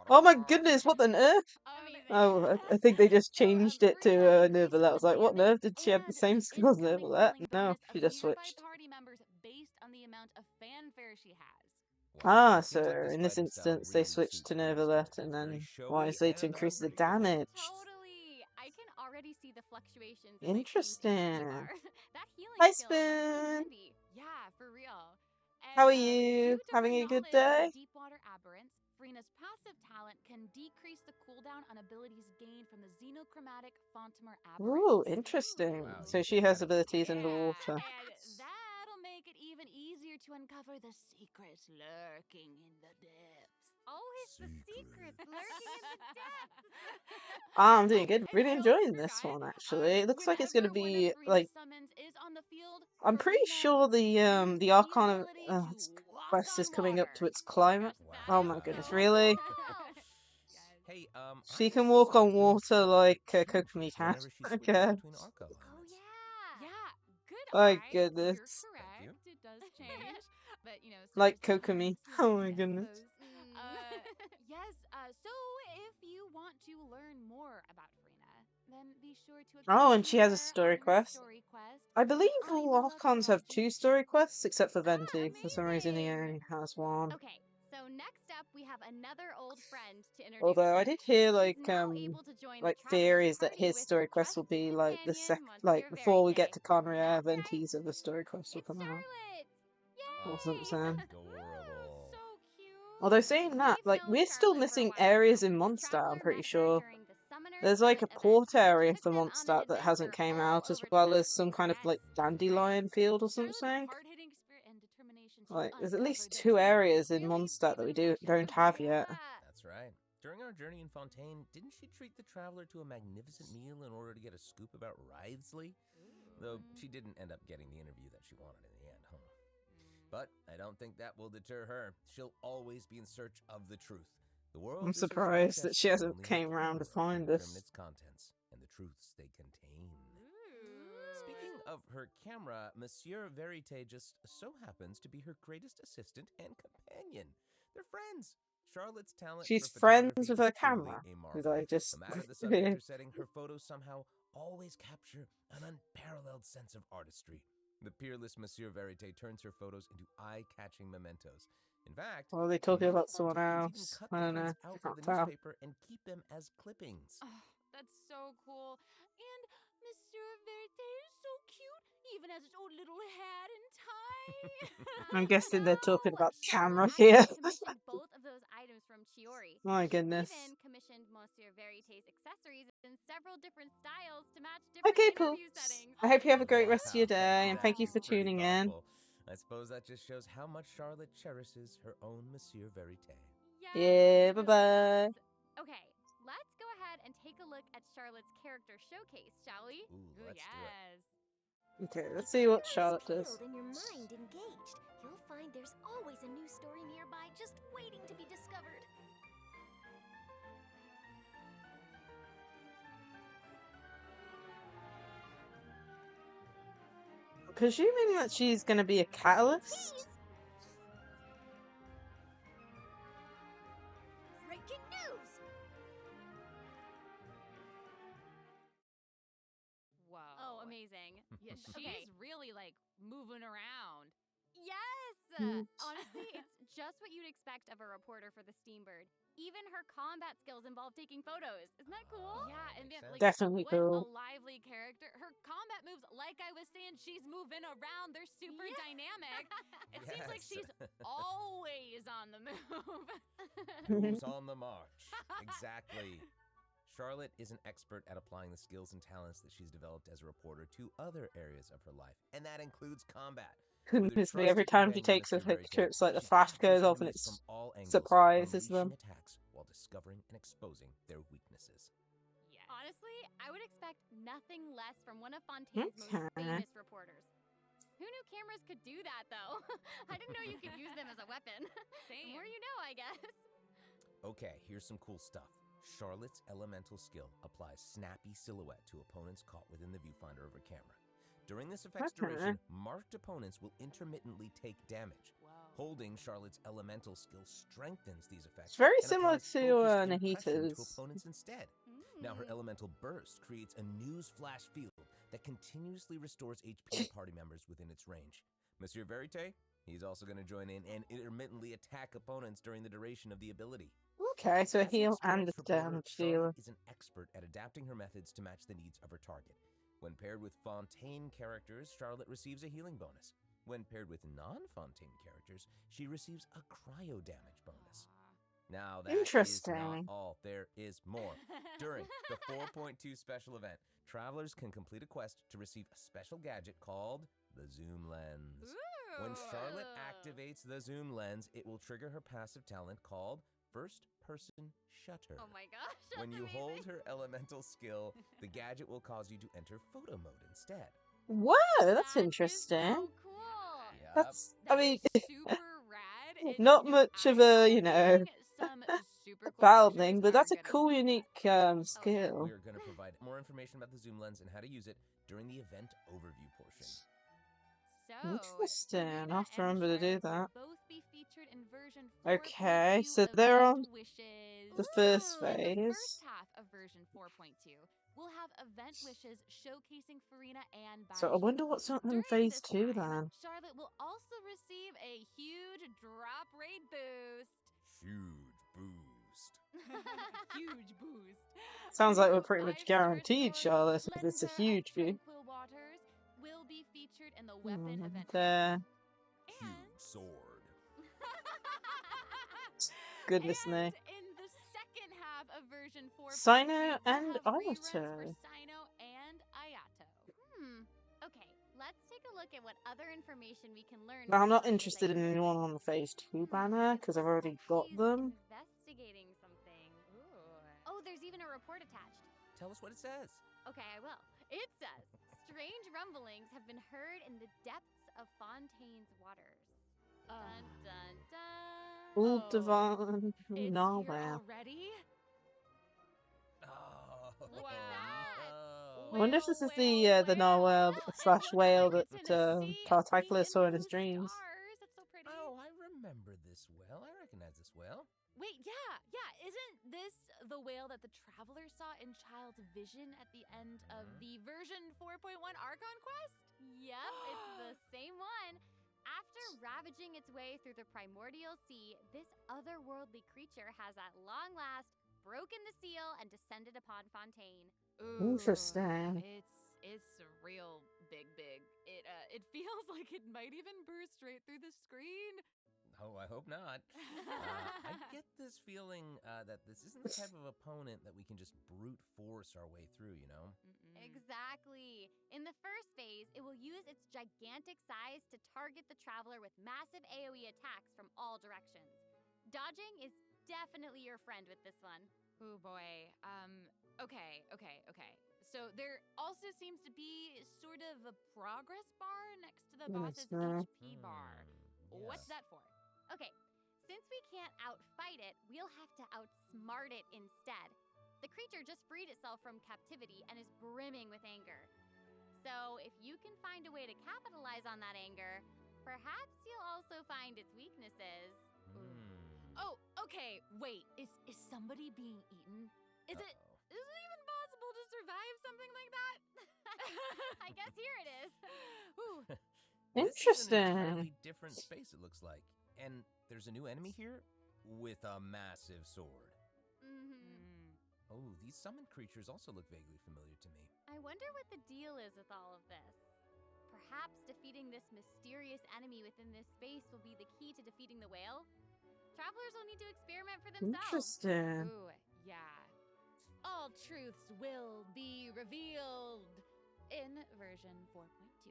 Speaker 1: Oh my goodness, what on earth?
Speaker 5: Amazing.
Speaker 1: Oh, I think they just
Speaker 5: So,
Speaker 1: changed it to
Speaker 5: Farina increases
Speaker 1: Nervalette. I was
Speaker 5: the
Speaker 1: like, what
Speaker 5: damage
Speaker 1: nerve did she have the
Speaker 5: and
Speaker 1: same
Speaker 5: the
Speaker 1: skills as
Speaker 5: incoming
Speaker 1: Nervalette?
Speaker 5: healing
Speaker 1: No,
Speaker 5: bonus
Speaker 1: she
Speaker 5: of
Speaker 1: just
Speaker 5: nearby
Speaker 1: switched.
Speaker 5: party members based on the amount of fanfare she has.
Speaker 3: Wow.
Speaker 1: Ah,
Speaker 3: It seems
Speaker 1: so
Speaker 3: like this
Speaker 1: in this
Speaker 3: fighting style
Speaker 1: instance, they
Speaker 3: really
Speaker 1: switched
Speaker 3: suits
Speaker 1: to
Speaker 3: Farina's
Speaker 1: Nervalette
Speaker 3: character.
Speaker 1: and
Speaker 3: It's very
Speaker 1: then
Speaker 3: showy
Speaker 1: wisely to
Speaker 3: and
Speaker 1: increase the
Speaker 3: predictable.
Speaker 1: damage.
Speaker 9: Totally. I can already see the fluctuations in my team's
Speaker 1: Interesting.
Speaker 9: HP bar. That healing
Speaker 1: Hi,
Speaker 9: skill might come in
Speaker 1: Spoon.
Speaker 9: handy.
Speaker 5: Yeah, for real. And,
Speaker 1: How are
Speaker 5: due
Speaker 1: you?
Speaker 5: to
Speaker 1: Having
Speaker 5: her
Speaker 1: a good
Speaker 5: knowledge of
Speaker 1: day?
Speaker 5: the Deepwater Aberrants, Farina's passive talent can decrease the cooldown on abilities gained from the xenochromatic Fontaine Aberrants.
Speaker 1: Ooh, interesting.
Speaker 3: Wow,
Speaker 1: So
Speaker 3: you
Speaker 1: she
Speaker 3: can
Speaker 1: has
Speaker 3: add a
Speaker 1: abilities
Speaker 3: bit.
Speaker 1: underwater.
Speaker 5: And that'll make it even easier to uncover the secrets lurking in the depths.
Speaker 9: Always the secrets lurking in the depths.
Speaker 1: Ah, I'm doing good.
Speaker 5: And
Speaker 1: Really
Speaker 5: I
Speaker 1: enjoying
Speaker 5: almost
Speaker 1: this
Speaker 5: forgot,
Speaker 1: one, actually. It looks like it's
Speaker 5: whenever
Speaker 1: gonna
Speaker 5: one of
Speaker 1: be
Speaker 5: Farina's
Speaker 1: like
Speaker 5: summons is on the field,
Speaker 1: I'm pretty
Speaker 5: Farina
Speaker 1: sure
Speaker 5: gains
Speaker 1: the
Speaker 5: the
Speaker 1: Archon
Speaker 5: ability to walk
Speaker 1: quest is
Speaker 5: on
Speaker 1: coming up
Speaker 5: water.
Speaker 1: to its
Speaker 9: Oh my
Speaker 1: climax.
Speaker 9: gosh, that
Speaker 1: Oh
Speaker 9: is
Speaker 1: my goodness,
Speaker 9: so
Speaker 1: really?
Speaker 9: cool.
Speaker 3: Hey,
Speaker 1: She
Speaker 3: I
Speaker 1: can
Speaker 3: also
Speaker 1: walk
Speaker 3: saw a
Speaker 1: on
Speaker 3: famous
Speaker 1: water
Speaker 3: photo
Speaker 1: like
Speaker 3: take huge
Speaker 1: Kokomi
Speaker 3: risks
Speaker 1: can.
Speaker 3: whenever she switches
Speaker 1: Okay.
Speaker 3: between Arco
Speaker 9: Oh,
Speaker 3: elements.
Speaker 9: yeah.
Speaker 5: Yeah, good
Speaker 1: My
Speaker 5: eye.
Speaker 1: goodness.
Speaker 5: You're correct.
Speaker 3: you.
Speaker 5: It does change. But, you know,
Speaker 1: Like
Speaker 5: stars
Speaker 1: Kokomi.
Speaker 5: sometimes
Speaker 1: Oh my
Speaker 5: I
Speaker 1: goodness.
Speaker 5: suppose. Yes, so if you want to learn more about Frina, then be sure to
Speaker 1: Oh, and
Speaker 5: accompany
Speaker 1: she has a
Speaker 5: her
Speaker 1: story
Speaker 5: on her
Speaker 1: quest.
Speaker 5: story quest.
Speaker 1: I believe
Speaker 5: I
Speaker 1: all
Speaker 5: will
Speaker 1: Archons have 2
Speaker 5: accompany
Speaker 1: story quests, except for
Speaker 5: Ah,
Speaker 1: Venti. For some reason, he
Speaker 9: amazing!
Speaker 1: only has 1.
Speaker 9: Okay, so next up we have another old friend to introduce.
Speaker 1: Although I did hear
Speaker 9: She's now able to join the
Speaker 1: like
Speaker 9: traveler's
Speaker 1: theories that
Speaker 9: party
Speaker 1: his
Speaker 9: with
Speaker 1: story quest will
Speaker 9: trusted
Speaker 1: be like the
Speaker 9: companion,
Speaker 1: like
Speaker 9: Monsieur
Speaker 1: before we get
Speaker 9: Verite.
Speaker 1: to Conria,
Speaker 9: That's right,
Speaker 1: Venti's other story quest will
Speaker 9: it's
Speaker 1: come out
Speaker 9: Charlotte!
Speaker 1: or
Speaker 9: Yay!
Speaker 1: something.
Speaker 3: Adorable.
Speaker 9: So cute!
Speaker 1: Although saying that,
Speaker 9: We've
Speaker 1: like
Speaker 9: known
Speaker 1: we're still
Speaker 9: Charlotte for a
Speaker 1: missing
Speaker 9: while
Speaker 1: areas
Speaker 9: now.
Speaker 1: in
Speaker 9: The
Speaker 1: Mondstadt, I'm
Speaker 9: traveler
Speaker 1: pretty
Speaker 9: met her
Speaker 1: sure.
Speaker 9: during the Summoner's
Speaker 1: There's like a
Speaker 9: Summit event,
Speaker 1: port area
Speaker 9: which
Speaker 1: for
Speaker 9: took them on an
Speaker 1: Mondstadt that hasn't
Speaker 9: adventure
Speaker 1: came
Speaker 9: all
Speaker 1: out, as
Speaker 9: over the
Speaker 1: well
Speaker 9: map.
Speaker 1: as some kind of like
Speaker 9: Yes.
Speaker 1: dandelion field or
Speaker 5: Charlotte's
Speaker 1: something.
Speaker 5: hard-hitting spirit and determination to
Speaker 1: Like there's at
Speaker 5: uncover
Speaker 1: least
Speaker 5: the
Speaker 1: 2
Speaker 5: truth
Speaker 1: areas in
Speaker 5: really
Speaker 1: Mondstadt that we
Speaker 5: breathe
Speaker 1: don't
Speaker 5: life
Speaker 1: have
Speaker 5: into
Speaker 1: yet.
Speaker 3: That's right. During our journey in Fontaine, didn't she treat the traveler to a magnificent meal in order to get a scoop about Wriothesley? Though she didn't end up getting the interview that she wanted in the end, huh? But I don't think that will deter her. She'll always be in search of the truth. The world
Speaker 1: I'm
Speaker 3: is her treasure
Speaker 1: surprised that
Speaker 3: chest,
Speaker 1: she
Speaker 3: and
Speaker 1: hasn't
Speaker 3: only her
Speaker 1: came round to
Speaker 3: camera can
Speaker 1: find
Speaker 3: determine
Speaker 1: us.
Speaker 3: its contents and the truths they contain. Speaking of her camera, Monsieur Verite just so happens to be her greatest assistant and companion. They're friends. Charlotte's talent
Speaker 1: She's
Speaker 3: for
Speaker 1: friends
Speaker 3: photography
Speaker 1: with
Speaker 3: is
Speaker 1: her
Speaker 3: truly
Speaker 1: camera.
Speaker 3: a
Speaker 1: Did
Speaker 3: marvel.
Speaker 1: I just
Speaker 3: No matter the subject or setting, her photos somehow always capture an unparalleled sense of artistry. The peerless Monsieur Verite turns her photos into eye-catching mementos. In fact,
Speaker 1: Well, are they talking
Speaker 3: many
Speaker 1: about someone
Speaker 3: Fontaineans even
Speaker 1: else?
Speaker 3: cut
Speaker 1: I
Speaker 3: the
Speaker 1: don't know.
Speaker 3: prints
Speaker 1: I
Speaker 3: out of
Speaker 1: can't
Speaker 3: the
Speaker 1: tell.
Speaker 3: newspaper and keep them as clippings.
Speaker 5: Oh, that's so cool. And Monsieur Verite is so cute, even has his own little hat and tie.
Speaker 1: I'm guessing they're talking
Speaker 9: No!
Speaker 1: about camera
Speaker 9: Charlotte
Speaker 1: here.
Speaker 9: actually commissioned both of those items from Chiori.
Speaker 1: My
Speaker 9: She
Speaker 1: goodness.
Speaker 9: even commissioned Monsieur Verite's accessories in several different styles to match different
Speaker 1: Okay,
Speaker 9: interview
Speaker 1: Poops.
Speaker 9: settings.
Speaker 1: I hope you have a great rest of your
Speaker 3: Wow,
Speaker 1: day, and
Speaker 3: that
Speaker 1: thank you
Speaker 3: is
Speaker 1: for
Speaker 3: pretty
Speaker 1: tuning in.
Speaker 3: thoughtful. I suppose that just shows how much Charlotte cherishes her own Monsieur Verite.
Speaker 9: Yes,
Speaker 1: Yeah,
Speaker 9: it really
Speaker 1: bye-bye.
Speaker 9: does. Okay, let's go ahead and take a look at Charlotte's character showcase, shall we?
Speaker 3: Ooh, let's do it.
Speaker 1: Okay, let's
Speaker 8: Keep
Speaker 1: see what
Speaker 8: your eyes
Speaker 1: Charlotte does.
Speaker 8: peeled and your mind engaged. You'll find there's always a new story nearby just waiting to be discovered.
Speaker 1: Presuming that she's going to be a catalyst?
Speaker 8: Cheese! Breaking news!
Speaker 5: Whoa.
Speaker 9: Oh, amazing.
Speaker 5: Yeah, she's
Speaker 9: Okay.
Speaker 5: really like moving around.
Speaker 9: Yes!
Speaker 1: Mm.
Speaker 9: Honestly, it's just what you'd expect of a reporter for the Steambird. Even her combat skills involve taking photos. Isn't that cool?
Speaker 5: Yeah, and
Speaker 3: Makes
Speaker 5: then
Speaker 3: sense.
Speaker 5: like
Speaker 1: Definitely
Speaker 5: what
Speaker 1: cool.
Speaker 5: a lively character. Her combat moves, like I was saying, she's moving around. They're super
Speaker 9: Yeah.
Speaker 5: dynamic. It seems like
Speaker 3: Yes.
Speaker 5: she's always on the move.
Speaker 3: Who's on the march? Exactly. Charlotte is an expert at applying the skills and talents that she's developed as a reporter to other areas of her life, and that includes combat.
Speaker 1: Goodness me, every time she takes a picture, it's like the flash goes off and it surprises them.
Speaker 3: attacks while discovering and exposing their weaknesses.
Speaker 5: Yes.
Speaker 9: Honestly, I would expect nothing less from one of Fontaine's most
Speaker 1: Okay.
Speaker 9: famous reporters. Who knew cameras could do that, though? I didn't know you could use them as a weapon. The
Speaker 5: Same.
Speaker 9: more you know, I guess.
Speaker 3: Okay, here's some cool stuff. Charlotte's elemental skill applies snappy silhouette to opponents caught within the viewfinder of her camera. During this effect's
Speaker 1: Okay.
Speaker 3: duration, marked opponents will intermittently take damage.
Speaker 5: Whoa.
Speaker 3: Holding Charlotte's elemental skill strengthens these effects.
Speaker 1: It's very
Speaker 3: and
Speaker 1: similar
Speaker 3: applies
Speaker 1: to
Speaker 3: focused impression to
Speaker 1: Nahita's.
Speaker 3: opponents instead. Now her elemental burst creates a news flash field that continuously restores HP to party members within its range. Monsieur Verite, he's also going to join in and intermittently attack opponents during the duration of the ability.
Speaker 1: Okay, so a
Speaker 3: As an
Speaker 1: heal and a
Speaker 3: experienced reporter,
Speaker 1: damage dealer.
Speaker 3: Charlotte is an expert at adapting her methods to match the needs of her target. When paired with Fontaine characters, Charlotte receives a healing bonus. When paired with non-Fontaine characters, she receives a cryo damage bonus. Now that is not
Speaker 1: Interesting.
Speaker 3: all. There is more. During the 4.2 special event, travelers can complete a quest to receive a special gadget called the Zoom Lens. When Charlotte activates the Zoom Lens, it will trigger her passive talent called First Person Shutter.
Speaker 9: Oh my gosh. That's
Speaker 3: When you
Speaker 9: amazing.
Speaker 3: hold her elemental skill, the gadget will cause you to enter photo mode instead.
Speaker 1: Whoa, that's
Speaker 9: That is
Speaker 1: interesting.
Speaker 9: so cool.
Speaker 1: That's, I
Speaker 5: That
Speaker 1: mean,
Speaker 5: is super rad. And,
Speaker 1: not
Speaker 5: you know,
Speaker 1: much of
Speaker 5: I
Speaker 1: a,
Speaker 5: was
Speaker 1: you know.
Speaker 5: seeing some super cool
Speaker 1: battling,
Speaker 5: pictures
Speaker 1: but that's a
Speaker 5: are gonna
Speaker 1: cool,
Speaker 5: be
Speaker 1: unique
Speaker 5: that.
Speaker 1: skill.
Speaker 3: We're going to provide more information about the zoom lens and how to use it during the event overview portion.
Speaker 5: So,
Speaker 1: Interesting.
Speaker 5: Furina
Speaker 1: I'll have to
Speaker 5: and
Speaker 1: remember to do
Speaker 5: Charlotte will
Speaker 1: that.
Speaker 5: both be featured in version
Speaker 1: Okay,
Speaker 5: 4.2
Speaker 1: so they're
Speaker 5: Event
Speaker 1: on
Speaker 5: Wishes.
Speaker 1: the first
Speaker 5: In the
Speaker 1: phase.
Speaker 5: first half of version 4.2, we'll have Event Wishes showcasing Furina and Baiju.
Speaker 1: So I wonder what's on in
Speaker 5: During
Speaker 1: phase
Speaker 5: this
Speaker 1: 2
Speaker 5: time,
Speaker 1: then.
Speaker 5: Charlotte will also receive a huge drop rate boost.
Speaker 3: Huge boost.
Speaker 5: Huge boost.
Speaker 1: Sounds
Speaker 5: A
Speaker 1: like
Speaker 5: new
Speaker 1: we're pretty much
Speaker 5: 5-star
Speaker 1: guaranteed,
Speaker 5: sword,
Speaker 1: Charlotte, if it's a
Speaker 5: Splendor of
Speaker 1: huge view.
Speaker 5: Tranquil Waters, will be featured in the weapon event.
Speaker 1: There.
Speaker 3: Huge sword.
Speaker 1: Goodness me.
Speaker 5: And in the second half of version 4.2,
Speaker 1: Sino
Speaker 5: we'll
Speaker 1: and
Speaker 5: have reruns for
Speaker 1: Ayato.
Speaker 5: Sino and Ayato.
Speaker 9: Okay, let's take a look at what other information we can learn.
Speaker 1: But I'm
Speaker 9: from
Speaker 1: not
Speaker 9: Furina's
Speaker 1: interested in
Speaker 9: itinerary.
Speaker 1: anyone on the phase 2 banner,
Speaker 9: It
Speaker 1: because I've
Speaker 9: looks
Speaker 1: already
Speaker 9: like
Speaker 1: got
Speaker 9: she's
Speaker 1: them.
Speaker 9: investigating something.
Speaker 5: Ooh.
Speaker 9: Oh, there's even a report attached.
Speaker 3: Tell us what it says.
Speaker 9: Okay, I will. It says, strange rumblings have been heard in the depths of Fontaine's waters. Dun dun dun.
Speaker 1: All
Speaker 5: Oh,
Speaker 1: divine
Speaker 5: It's here
Speaker 1: Narwhal.
Speaker 5: already?
Speaker 3: Oh,
Speaker 9: Look at that.
Speaker 1: I wonder if this is the
Speaker 5: Well,
Speaker 1: narwhal
Speaker 5: it
Speaker 1: slash
Speaker 5: looks
Speaker 1: whale
Speaker 5: like
Speaker 1: that
Speaker 5: it's in a sea of
Speaker 1: Tartaglia
Speaker 5: pink
Speaker 1: saw in
Speaker 5: and
Speaker 1: his
Speaker 5: blue
Speaker 1: dreams.
Speaker 5: stars. It's so pretty.
Speaker 3: Oh, I remember this well. I recognize this well.
Speaker 5: Wait, yeah. Isn't this the whale that the traveler saw in Child's vision at the end of the version 4.1 Archon quest?
Speaker 9: Yep, it's the same one. After ravaging its way through the primordial sea, this otherworldly creature has at long last broken the seal and descended upon Fontaine.
Speaker 5: Ooh,
Speaker 1: Interesting.
Speaker 5: It's real big. It feels like it might even burst straight through the screen.
Speaker 3: Oh, I hope not. I get this feeling that this isn't the type of opponent that we can just brute force our way through, you know?
Speaker 9: Exactly. In the first phase, it will use its gigantic size to target the traveler with massive AoE attacks from all directions. Dodging is definitely your friend with this one.
Speaker 5: Oh boy. Okay. So there also seems to be sort of a progress bar next to the boss's HP bar. What's that for?
Speaker 9: Okay, since we can't outfight it, we'll have to outsmart it instead. The creature just freed itself from captivity and is brimming with anger. So if you can find a way to capitalize on that anger, perhaps you'll also find its weaknesses.
Speaker 5: Oh, okay. Wait, is somebody being eaten? Is it even possible to survive something like that?
Speaker 9: I guess here it is.
Speaker 5: Ooh.
Speaker 3: This is an
Speaker 1: Interesting.
Speaker 3: entirely different space, it looks like. And there's a new enemy here with a massive sword. Oh, these summoned creatures also look vaguely familiar to me.
Speaker 9: I wonder what the deal is with all of this. Perhaps defeating this mysterious enemy within this space will be the key to defeating the whale? Travelers will need to experiment for themselves.
Speaker 1: Interesting.
Speaker 5: Ooh, yeah. All truths will be revealed in version 4.2.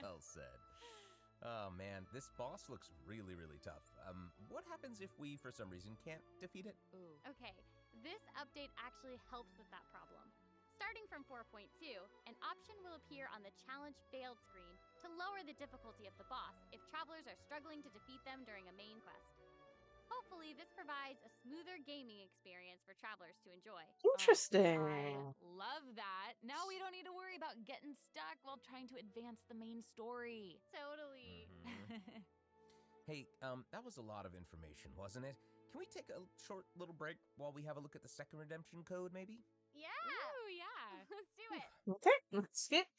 Speaker 3: Well said. Oh man, this boss looks really, really tough. What happens if we, for some reason, can't defeat it?
Speaker 5: Ooh.
Speaker 9: Okay, this update actually helps with that problem. Starting from 4.2, an option will appear on the Challenge Failed screen to lower the difficulty of the boss if travelers are struggling to defeat them during a main quest. Hopefully, this provides a smoother gaming experience for travelers to enjoy.
Speaker 1: Interesting.
Speaker 5: I love that. Now we don't need to worry about getting stuck while trying to advance the main story.
Speaker 9: Totally.
Speaker 3: Hey, that was a lot of information, wasn't it? Can we take a short little break while we have a look at the second redemption code, maybe?
Speaker 9: Yeah.
Speaker 5: Ooh, yeah.
Speaker 9: Let's do it.
Speaker 1: Okay, let's skip.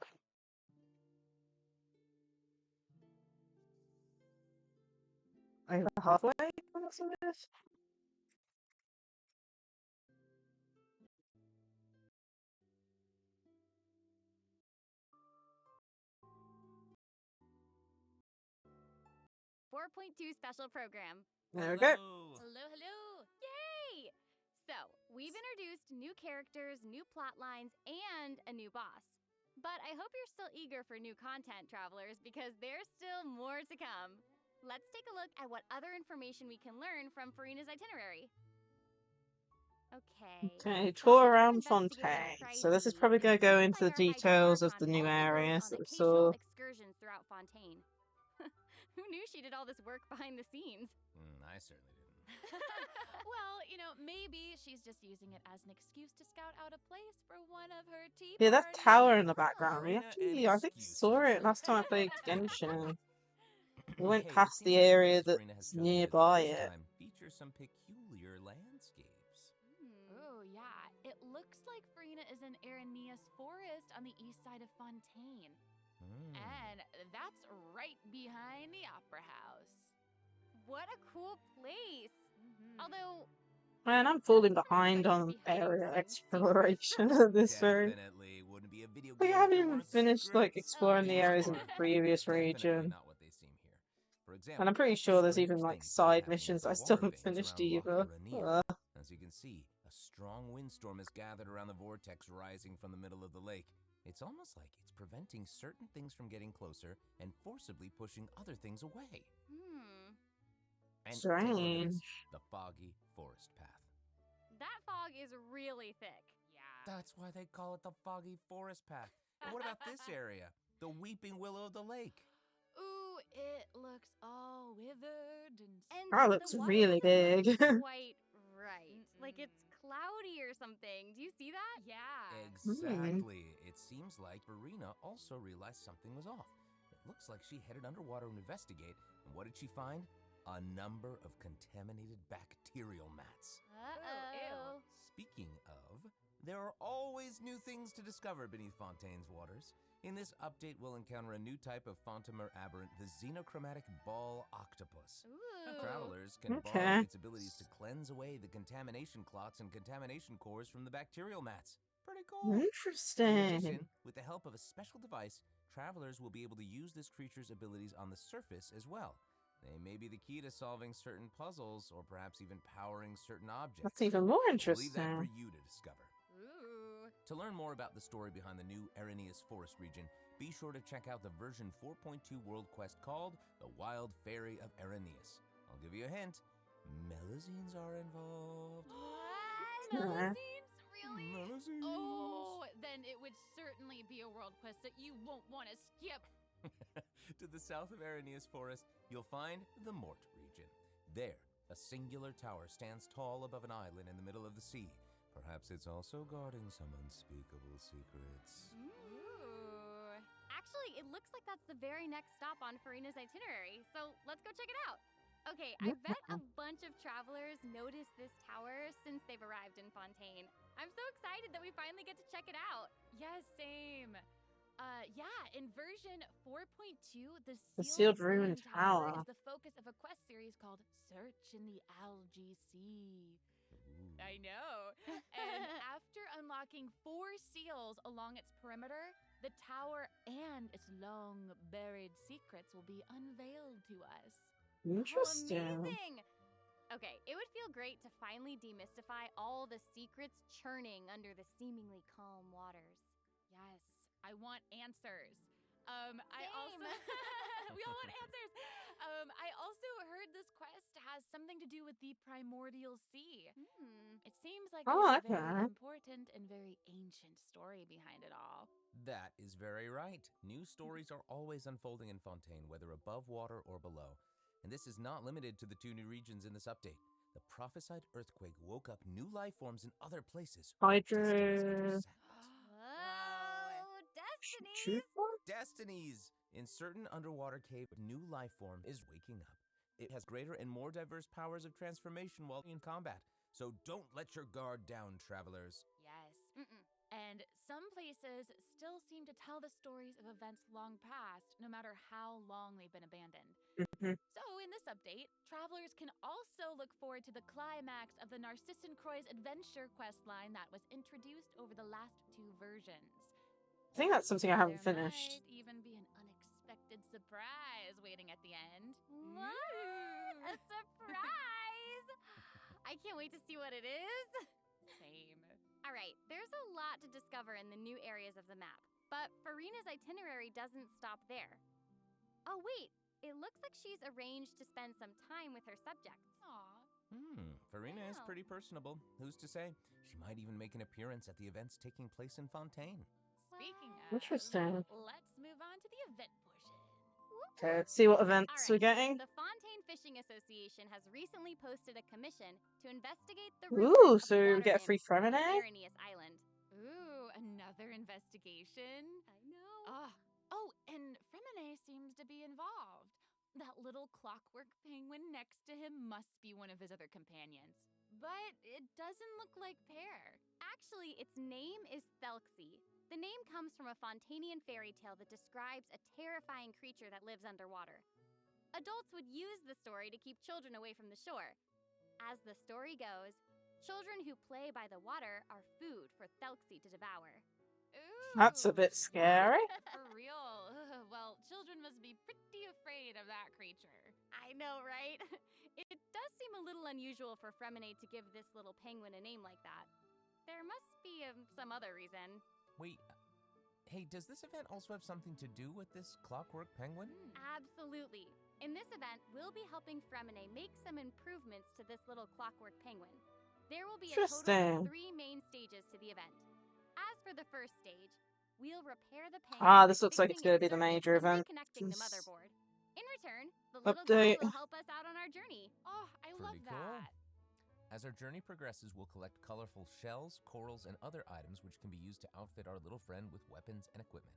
Speaker 1: Over halfway. What's this?
Speaker 9: 4.2 special program.
Speaker 1: There we go.
Speaker 9: Hello. Yay! So, we've introduced new characters, new plot lines, and a new boss. But I hope you're still eager for new content, travelers, because there's still more to come. Let's take a look at what other information we can learn from Furina's itinerary.
Speaker 1: Okay,
Speaker 9: aside
Speaker 1: tour
Speaker 9: from
Speaker 1: around
Speaker 9: investigating
Speaker 1: Fontaine. So this is
Speaker 9: crises,
Speaker 1: probably
Speaker 9: it
Speaker 1: going to go
Speaker 9: seems
Speaker 1: into
Speaker 9: like
Speaker 1: the
Speaker 9: our Hydro
Speaker 1: details of
Speaker 9: Archon
Speaker 1: the new
Speaker 9: also goes
Speaker 1: areas
Speaker 9: on
Speaker 1: that we
Speaker 9: occasional
Speaker 1: saw.
Speaker 9: excursions throughout Fontaine. Who knew she did all this work behind the scenes?
Speaker 3: I certainly didn't.
Speaker 5: Well, maybe she's just using it as an excuse to scout out a place for one of her tea
Speaker 1: Yeah, that
Speaker 5: parties.
Speaker 1: tower in the background. We
Speaker 3: Farina and
Speaker 1: actually, I think, saw
Speaker 3: excuses.
Speaker 1: it last time I played Genshin. We went
Speaker 3: Hey, it
Speaker 1: past
Speaker 3: seems
Speaker 1: the
Speaker 3: like the
Speaker 1: area
Speaker 3: places Farina has
Speaker 1: that's
Speaker 3: chosen to visit
Speaker 1: nearby
Speaker 3: this
Speaker 1: it.
Speaker 3: time feature some peculiar landscapes.
Speaker 5: Oh, yeah. It looks like Farina is in Aranea's forest on the east side of Fontaine. And that's right behind the Opera House.
Speaker 9: What a cool place. Although,
Speaker 1: Man, I'm
Speaker 9: it
Speaker 1: falling
Speaker 9: does feel
Speaker 1: behind
Speaker 9: like you'd
Speaker 1: on
Speaker 9: be hiding
Speaker 1: area
Speaker 9: some
Speaker 1: exploration
Speaker 9: secrets.
Speaker 1: at this rate.
Speaker 3: Definitely wouldn't be a video
Speaker 1: We
Speaker 3: game if
Speaker 1: haven't
Speaker 3: there
Speaker 1: even
Speaker 3: weren't
Speaker 1: finished like
Speaker 3: secrets.
Speaker 1: exploring the
Speaker 3: These
Speaker 1: areas in
Speaker 3: are
Speaker 1: the previous
Speaker 3: definitely
Speaker 1: region.
Speaker 3: not what they seem here. For
Speaker 1: And
Speaker 3: example,
Speaker 1: I'm pretty sure there's even
Speaker 3: strange
Speaker 1: like
Speaker 3: things have been
Speaker 1: side
Speaker 3: happening
Speaker 1: missions
Speaker 3: at the
Speaker 1: I still
Speaker 3: water
Speaker 1: haven't
Speaker 3: veins
Speaker 1: finished
Speaker 3: around Loch
Speaker 1: either.
Speaker 3: Arania. As you can see, a strong windstorm has gathered around the vortex rising from the middle of the lake. It's almost like it's preventing certain things from getting closer and forcibly pushing other things away. And take a look at
Speaker 1: Strange.
Speaker 3: this, the foggy forest path.
Speaker 9: That fog is really thick.
Speaker 5: Yeah.
Speaker 3: That's why they call it the foggy forest path. And what about this area? The weeping willow of the lake.
Speaker 5: Ooh, it looks all withered and
Speaker 1: That
Speaker 9: And
Speaker 1: looks
Speaker 9: the water
Speaker 1: really
Speaker 9: doesn't
Speaker 1: big.
Speaker 9: look quite right. Like it's cloudy or something. Do you see that?
Speaker 5: yeah.
Speaker 3: Exactly. It seems like Farina also realized something was off. It looks like she headed underwater to investigate. And what did she find? A number of contaminated bacterial mats.
Speaker 9: Uh-oh.
Speaker 3: Speaking of, there are always new things to discover beneath Fontaine's waters. In this update, we'll encounter a new type of Fontamer aberrant, the xenochromatic ball octopus.
Speaker 9: Ooh.
Speaker 3: Travelers can
Speaker 1: Okay.
Speaker 3: borrow its abilities to cleanse away the contamination clots and contamination cores from the bacterial mats. Pretty cool. In
Speaker 1: Interesting.
Speaker 3: addition, with the help of a special device, travelers will be able to use this creature's abilities on the surface as well. They may be the key to solving certain puzzles or perhaps even powering certain objects.
Speaker 1: That's even more
Speaker 3: We'll leave that for
Speaker 1: interesting.
Speaker 3: you to discover.
Speaker 9: Ooh.
Speaker 3: To learn more about the story behind the new Aranea's Forest region, be sure to check out the version 4.2 world quest called The Wild Fairy of Araneas. I'll give you a hint. Melazines are involved.
Speaker 5: What?
Speaker 1: Yeah.
Speaker 5: Melazines? Really?
Speaker 3: Melazines.
Speaker 5: Oh, then it would certainly be a world quest that you won't want to skip.
Speaker 3: To the south of Aranea's Forest, you'll find the Mort region. There, a singular tower stands tall above an island in the middle of the sea. Perhaps it's also guarding some unspeakable secrets.
Speaker 9: Ooh. Actually, it looks like that's the very next stop on Farina's itinerary. So let's go check it out. Okay, I bet a bunch of travelers noticed this tower since they've arrived in Fontaine. I'm so excited that we finally get to check it out.
Speaker 5: Yes, same. Yeah, in version 4.2, the
Speaker 1: The
Speaker 5: Sealed
Speaker 1: Sealed Ruin Tower.
Speaker 5: is the focus of a quest series called Search in the Algae Sea. I know. And after unlocking 4 seals along its perimeter, the tower and its long buried secrets will be unveiled to us.
Speaker 1: Interesting.
Speaker 9: Oh, amazing! Okay, it would feel great to finally demystify all the secrets churning under the seemingly calm waters.
Speaker 5: Yes, I want answers.
Speaker 9: Same.
Speaker 5: We all want answers. I also heard this quest has something to do with the primordial sea. It seems like
Speaker 1: Oh,
Speaker 5: there's a very
Speaker 1: okay.
Speaker 5: important and very ancient story behind it all.
Speaker 3: That is very right. New stories are always unfolding in Fontaine, whether above water or below. And this is not limited to the 2 new regions in this update. The prophesied earthquake woke up new life forms in other places. where destinies
Speaker 1: Hydra.
Speaker 3: intersect.
Speaker 9: Whoa,
Speaker 1: Shoot
Speaker 9: destinies!
Speaker 1: one?
Speaker 3: Destinies! In certain underwater cave, a new life form is waking up. It has greater and more diverse powers of transformation while in combat. So don't let your guard down, travelers.
Speaker 5: Yes. And some places still seem to tell the stories of events long past, no matter how long they've been abandoned.
Speaker 1: Mhm.
Speaker 5: So, in this update, travelers can also look forward to the climax of the Narcissan Croy's adventure questline that was introduced over the last 2 versions.
Speaker 1: I think that's something I haven't
Speaker 5: There
Speaker 1: finished.
Speaker 5: might even be an unexpected surprise waiting at the end.
Speaker 9: What? A surprise! I can't wait to see what it is.
Speaker 5: Same.
Speaker 9: All right, there's a lot to discover in the new areas of the map, but Farina's itinerary doesn't stop there. Oh, wait, it looks like she's arranged to spend some time with her subjects.
Speaker 5: Aw.
Speaker 3: Farina is
Speaker 9: Wow.
Speaker 3: pretty personable. Who's to say? She might even make an appearance at the events taking place in Fontaine.
Speaker 5: Speaking of,
Speaker 1: Interesting.
Speaker 5: let's move on to the event portion.
Speaker 1: Okay, let's see what
Speaker 9: All
Speaker 1: events
Speaker 9: right,
Speaker 1: we're getting.
Speaker 9: the Fontaine Fishing Association has recently posted a commission to investigate the
Speaker 1: Ooh,
Speaker 9: rumors of
Speaker 1: so we
Speaker 9: water
Speaker 1: get a free
Speaker 9: nymphs on
Speaker 1: Fremine?
Speaker 9: Aranius Island.
Speaker 5: Ooh, another investigation?
Speaker 9: I know.
Speaker 5: Oh, and Fremine seems to be involved. That little clockwork penguin next to him must be one of his other companions. But it doesn't look like Pear.
Speaker 9: Actually, its name is Thelxie. The name comes from a Fontainian fairy tale that describes a terrifying creature that lives underwater. Adults would use the story to keep children away from the shore. As the story goes, children who play by the water are food for Thelxie to devour.
Speaker 1: That's a
Speaker 5: Ooh,
Speaker 1: bit scary.
Speaker 5: for real. Well, children must be pretty afraid of that creature.
Speaker 9: I know, right? It does seem a little unusual for Fremine to give this little penguin a name like that. There must be some other reason.
Speaker 3: Wait, hey, does this event also have something to do with this clockwork penguin?
Speaker 9: Absolutely. In this event, we'll be helping Fremine make some improvements to this little clockwork penguin. There will be a total of 3 main stages to the event. As for the first stage, we'll repair the penguin.
Speaker 1: Ah, this looks like it's
Speaker 9: fixing
Speaker 1: going to
Speaker 9: its
Speaker 1: be the
Speaker 9: circuits
Speaker 1: major
Speaker 9: and
Speaker 1: event.
Speaker 9: reconnecting the motherboard. In return, the little guy
Speaker 1: Update.
Speaker 9: will help us out on our journey.
Speaker 5: Oh, I love
Speaker 3: Pretty cool.
Speaker 5: that.
Speaker 3: As our journey progresses, we'll collect colorful shells, corals, and other items which can be used to outfit our little friend with weapons and equipment.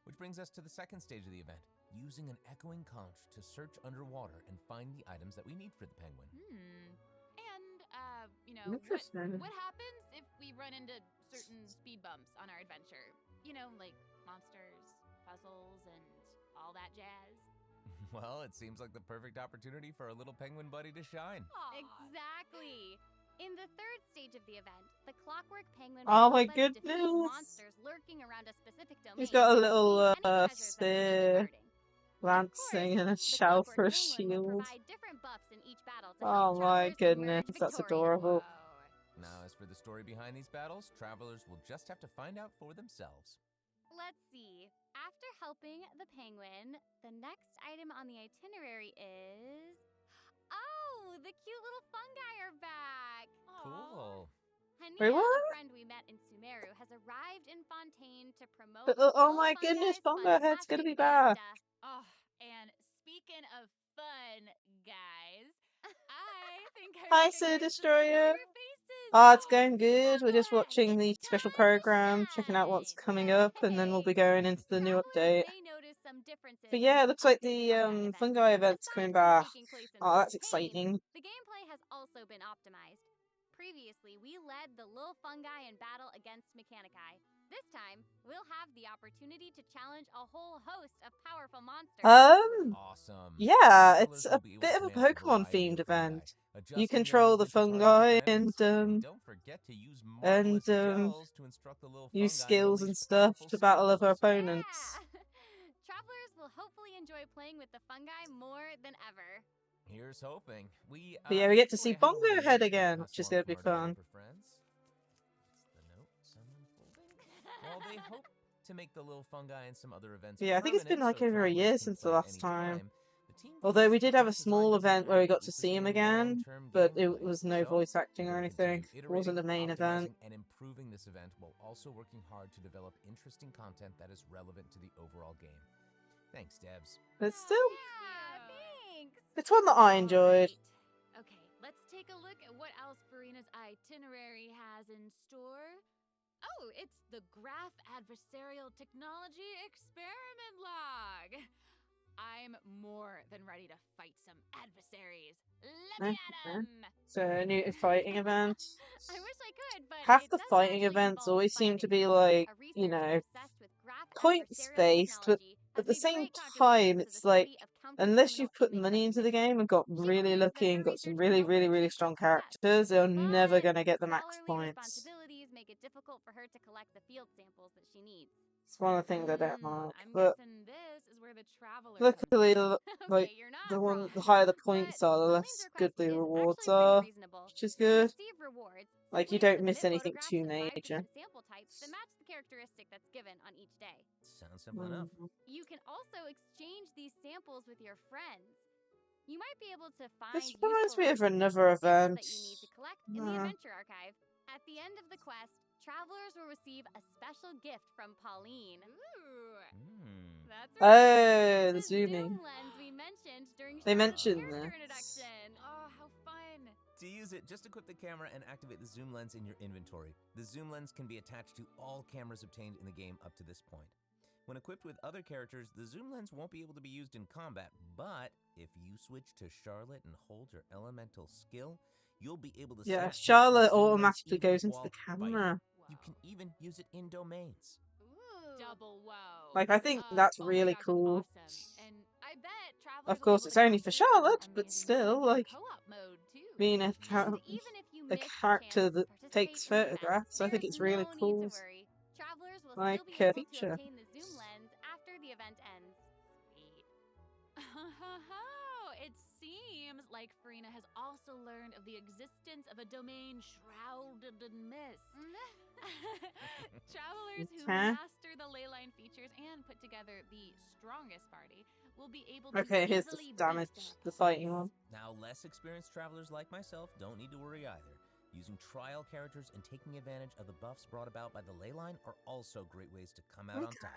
Speaker 3: Which brings us to the second stage of the event, using an echoing conch to search underwater and find the items that we need for the penguin.
Speaker 5: And,
Speaker 1: Interesting.
Speaker 5: what happens if we run into certain speed bumps on our adventure? You know, like monsters, puzzles, and all that jazz.
Speaker 3: Well, it seems like the perfect opportunity for our little penguin buddy to shine.
Speaker 5: Aww.
Speaker 9: Exactly. In the third stage of the event, the clockwork penguin
Speaker 1: Oh
Speaker 9: will
Speaker 1: my
Speaker 9: help us defeat
Speaker 1: goodness.
Speaker 9: monsters lurking around a specific domain.
Speaker 1: He's got a
Speaker 9: and
Speaker 1: little
Speaker 9: obtain any treasures that they may be
Speaker 1: spear,
Speaker 9: guarding.
Speaker 1: lancing, and a
Speaker 9: The
Speaker 1: shell
Speaker 9: clockwork
Speaker 1: for a
Speaker 9: penguin will
Speaker 1: shield.
Speaker 9: provide different buffs in each battle to
Speaker 1: Oh
Speaker 9: help
Speaker 1: my
Speaker 9: travelers
Speaker 1: goodness,
Speaker 9: emerge
Speaker 1: that's
Speaker 9: victorious.
Speaker 1: adorable.
Speaker 3: Now, as for the story behind these battles, travelers will just have to find out for themselves.
Speaker 9: Let's see. After helping the penguin, the next item on the itinerary is... Oh, the cute little fungi are back!
Speaker 3: Cool.
Speaker 1: Wait,
Speaker 9: Hania,
Speaker 1: what?
Speaker 9: a friend we met in Sumeru, has arrived in Fontaine to promote
Speaker 1: Oh
Speaker 9: Little
Speaker 1: my goodness,
Speaker 9: Fungi's
Speaker 1: Bongo Head's gonna be
Speaker 9: fantastic
Speaker 1: back.
Speaker 9: fiesta.
Speaker 5: Oh, and speaking of fun, guys, I think I
Speaker 1: Hi,
Speaker 5: recognize
Speaker 1: Sir
Speaker 5: some
Speaker 1: Destroyer.
Speaker 5: familiar faces.
Speaker 1: Oh, it's going good. We're just
Speaker 5: Bongo
Speaker 1: watching
Speaker 5: Head,
Speaker 1: the
Speaker 5: it's
Speaker 1: special
Speaker 5: time to
Speaker 1: program, checking out what's
Speaker 5: shine.
Speaker 1: coming up, and then we'll be going into the new
Speaker 9: Travelers
Speaker 1: update.
Speaker 9: may notice some differences
Speaker 1: But
Speaker 9: in
Speaker 1: yeah, it
Speaker 9: this
Speaker 1: looks like
Speaker 9: updated
Speaker 1: the
Speaker 9: fungi event.
Speaker 1: fungi event's
Speaker 9: Aside
Speaker 1: coming
Speaker 9: from
Speaker 1: back.
Speaker 9: taking place in
Speaker 1: Oh, that's
Speaker 9: Fontaine,
Speaker 1: exciting.
Speaker 9: the gameplay has also been optimized. Previously, we led the little fungi in battle against Mechanici. This time, we'll have the opportunity to challenge a whole host of powerful monsters.
Speaker 3: Awesome.
Speaker 1: Yeah, it's
Speaker 3: Travelers
Speaker 1: a
Speaker 3: will be able
Speaker 1: bit
Speaker 3: to
Speaker 1: of a
Speaker 3: command a
Speaker 1: Pokemon
Speaker 3: variety
Speaker 1: themed
Speaker 3: of fungi,
Speaker 1: event. You
Speaker 3: adjusting their
Speaker 1: control the
Speaker 3: movement to target
Speaker 1: fungi
Speaker 3: different enemies. And don't forget to use marvelous gels to instruct the little
Speaker 1: use
Speaker 3: fungi
Speaker 1: skills and
Speaker 3: unleash
Speaker 1: stuff
Speaker 3: powerful
Speaker 1: to battle
Speaker 3: skills.
Speaker 1: other opponents.
Speaker 9: Yeah! Travelers will hopefully enjoy playing with the fungi more than ever.
Speaker 3: Here's hoping. We
Speaker 1: But yeah, we get to
Speaker 3: actually
Speaker 1: see
Speaker 3: have a little
Speaker 1: Bongo Head
Speaker 3: note here to
Speaker 1: again,
Speaker 3: pass
Speaker 1: which is
Speaker 3: along
Speaker 1: gonna be
Speaker 3: from our
Speaker 1: fun.
Speaker 3: developer friends. It's the note someone folding. Well, they hope to make the little fungi and some other events
Speaker 1: Yeah, I think it's been
Speaker 3: permanent
Speaker 1: like
Speaker 3: so
Speaker 1: over a
Speaker 3: travelers
Speaker 1: year
Speaker 3: can
Speaker 1: since the
Speaker 3: play
Speaker 1: last time.
Speaker 3: anytime. The team
Speaker 1: Although
Speaker 3: thinks
Speaker 1: we
Speaker 3: the
Speaker 1: did have a
Speaker 3: current
Speaker 1: small
Speaker 3: design doesn't
Speaker 1: event where we got
Speaker 3: adequately
Speaker 1: to see him
Speaker 3: sustain
Speaker 1: again,
Speaker 3: long-term
Speaker 1: but it
Speaker 3: gameplay.
Speaker 1: was no
Speaker 3: So,
Speaker 1: voice acting or
Speaker 3: we're gonna
Speaker 1: anything.
Speaker 3: continue
Speaker 1: It wasn't the main
Speaker 3: iterating,
Speaker 1: event.
Speaker 3: optimizing, and improving this event while also working hard to develop interesting content that is relevant to the overall game. Thanks, devs.
Speaker 1: But still,
Speaker 9: Yeah, thanks!
Speaker 1: it's one that I enjoyed.
Speaker 5: Alright. Okay, let's take a look at what else Farina's itinerary has in store. Oh, it's the Graph Adversarial Technology Experiment Log. I'm more than ready to fight some adversaries. Let me at 'em!
Speaker 1: So, a new fighting event.
Speaker 9: I wish I could, but
Speaker 1: Half
Speaker 9: it
Speaker 1: the
Speaker 9: doesn't
Speaker 1: fighting
Speaker 9: actually
Speaker 1: events
Speaker 9: involve
Speaker 1: always seem to
Speaker 9: fighting.
Speaker 1: be like,
Speaker 9: A
Speaker 1: you
Speaker 9: researcher
Speaker 1: know,
Speaker 9: obsessed with graph
Speaker 1: points
Speaker 9: adversarial
Speaker 1: based, but
Speaker 9: technology
Speaker 1: at
Speaker 9: has
Speaker 1: the
Speaker 9: made
Speaker 1: same
Speaker 9: great
Speaker 1: time,
Speaker 9: contributions to
Speaker 1: it's
Speaker 9: the
Speaker 1: like,
Speaker 9: study of
Speaker 1: unless you've
Speaker 9: counter-criminal
Speaker 1: put
Speaker 9: image
Speaker 1: money into the
Speaker 9: recognition.
Speaker 1: game and got
Speaker 9: She
Speaker 1: really
Speaker 9: believes that
Speaker 1: lucky
Speaker 9: her
Speaker 1: and got some
Speaker 9: research
Speaker 1: really,
Speaker 9: will
Speaker 1: really,
Speaker 9: help
Speaker 1: really
Speaker 9: achieve
Speaker 1: strong
Speaker 9: success.
Speaker 1: characters, they're never
Speaker 9: But
Speaker 1: gonna get the max
Speaker 9: scholarly
Speaker 1: points.
Speaker 9: responsibilities make it difficult for her to collect the field samples that she needs.
Speaker 1: It's one of the things I don't like.
Speaker 5: I'm
Speaker 1: But
Speaker 5: guessing this is where the traveler
Speaker 1: luckily,
Speaker 5: comes
Speaker 1: like,
Speaker 9: Okay, you're not
Speaker 1: the
Speaker 9: wrong.
Speaker 1: higher the
Speaker 9: But
Speaker 1: points are, the
Speaker 9: Colleen's
Speaker 1: less good
Speaker 9: request
Speaker 1: the
Speaker 9: is
Speaker 1: rewards
Speaker 9: actually pretty
Speaker 1: are,
Speaker 9: reasonable.
Speaker 1: which is
Speaker 9: To
Speaker 1: good.
Speaker 9: receive rewards,
Speaker 1: Like, you
Speaker 9: simply
Speaker 1: don't miss
Speaker 9: submit
Speaker 1: anything
Speaker 9: photographs
Speaker 1: too
Speaker 9: of 5
Speaker 1: major.
Speaker 9: different sample types that match the characteristic that's given on each day.
Speaker 3: Sounds simple enough.
Speaker 9: You can also exchange these samples with your friends. You might be able to find
Speaker 1: This reminds
Speaker 9: useful
Speaker 1: me of
Speaker 9: references
Speaker 1: another
Speaker 9: to samples
Speaker 1: event.
Speaker 9: that you need to collect in the Adventure Archive. At the end of the quest, travelers will receive a special gift from Pauline.
Speaker 5: Ooh,
Speaker 3: Mm.
Speaker 9: That's right.
Speaker 1: Oh, the
Speaker 9: It's the
Speaker 1: zooming.
Speaker 9: zoom lens we mentioned
Speaker 2: moment during
Speaker 1: They
Speaker 2: Charlotte's
Speaker 1: mentioned
Speaker 2: character
Speaker 1: this.
Speaker 2: introduction.
Speaker 5: Oh, how fun!
Speaker 3: To use it, just equip the camera and activate the zoom lens in your inventory. The zoom lens can be attached to all cameras obtained in the game up to this point. When equipped with other characters, the zoom lens won't be able to be used in combat, but if you switch to Charlotte and hold your elemental skill, you'll be able to
Speaker 1: Yeah,
Speaker 3: snap pics with
Speaker 1: Charlotte
Speaker 3: zoom lens
Speaker 1: automatically
Speaker 3: even
Speaker 1: goes into the
Speaker 3: while fighting.
Speaker 1: camera.
Speaker 3: You can even use it in domains.
Speaker 2: Ooh.
Speaker 5: Double wow.
Speaker 1: Like, I think that's
Speaker 5: Oh my
Speaker 1: really
Speaker 5: gosh,
Speaker 1: cool.
Speaker 5: that's awesome. And I bet
Speaker 1: Of
Speaker 5: travelers will be
Speaker 1: course,
Speaker 5: able
Speaker 1: it's
Speaker 5: to
Speaker 1: only for
Speaker 5: capture some
Speaker 1: Charlotte, but
Speaker 5: amazing
Speaker 1: still,
Speaker 5: moments in
Speaker 1: like,
Speaker 5: co-op mode too.
Speaker 1: being
Speaker 2: And even if you
Speaker 1: a
Speaker 2: miss the
Speaker 1: character
Speaker 2: chance
Speaker 1: that
Speaker 2: to participate
Speaker 1: takes
Speaker 2: in the event,
Speaker 1: photographs, I think
Speaker 2: there's
Speaker 1: it's really
Speaker 2: no need
Speaker 1: cool.
Speaker 2: to worry. Travelers will
Speaker 1: Like,
Speaker 2: still be
Speaker 1: a
Speaker 2: able to
Speaker 1: feature.
Speaker 2: obtain the zoom lens after the event ends. Sweet.
Speaker 5: It seems like Farina has also learned of the existence of a domain shrouded in mist. Travelers who
Speaker 1: Okay.
Speaker 5: master the ley line features and put together the strongest party will be able to
Speaker 1: Okay, here's the
Speaker 5: easily
Speaker 1: damage,
Speaker 5: beat
Speaker 1: the
Speaker 5: their
Speaker 1: fighting
Speaker 5: opponents.
Speaker 1: one.
Speaker 3: Now, less experienced travelers like myself don't need to worry either. Using trial characters and taking advantage of the buffs brought about by the ley line are also great ways to come out on top.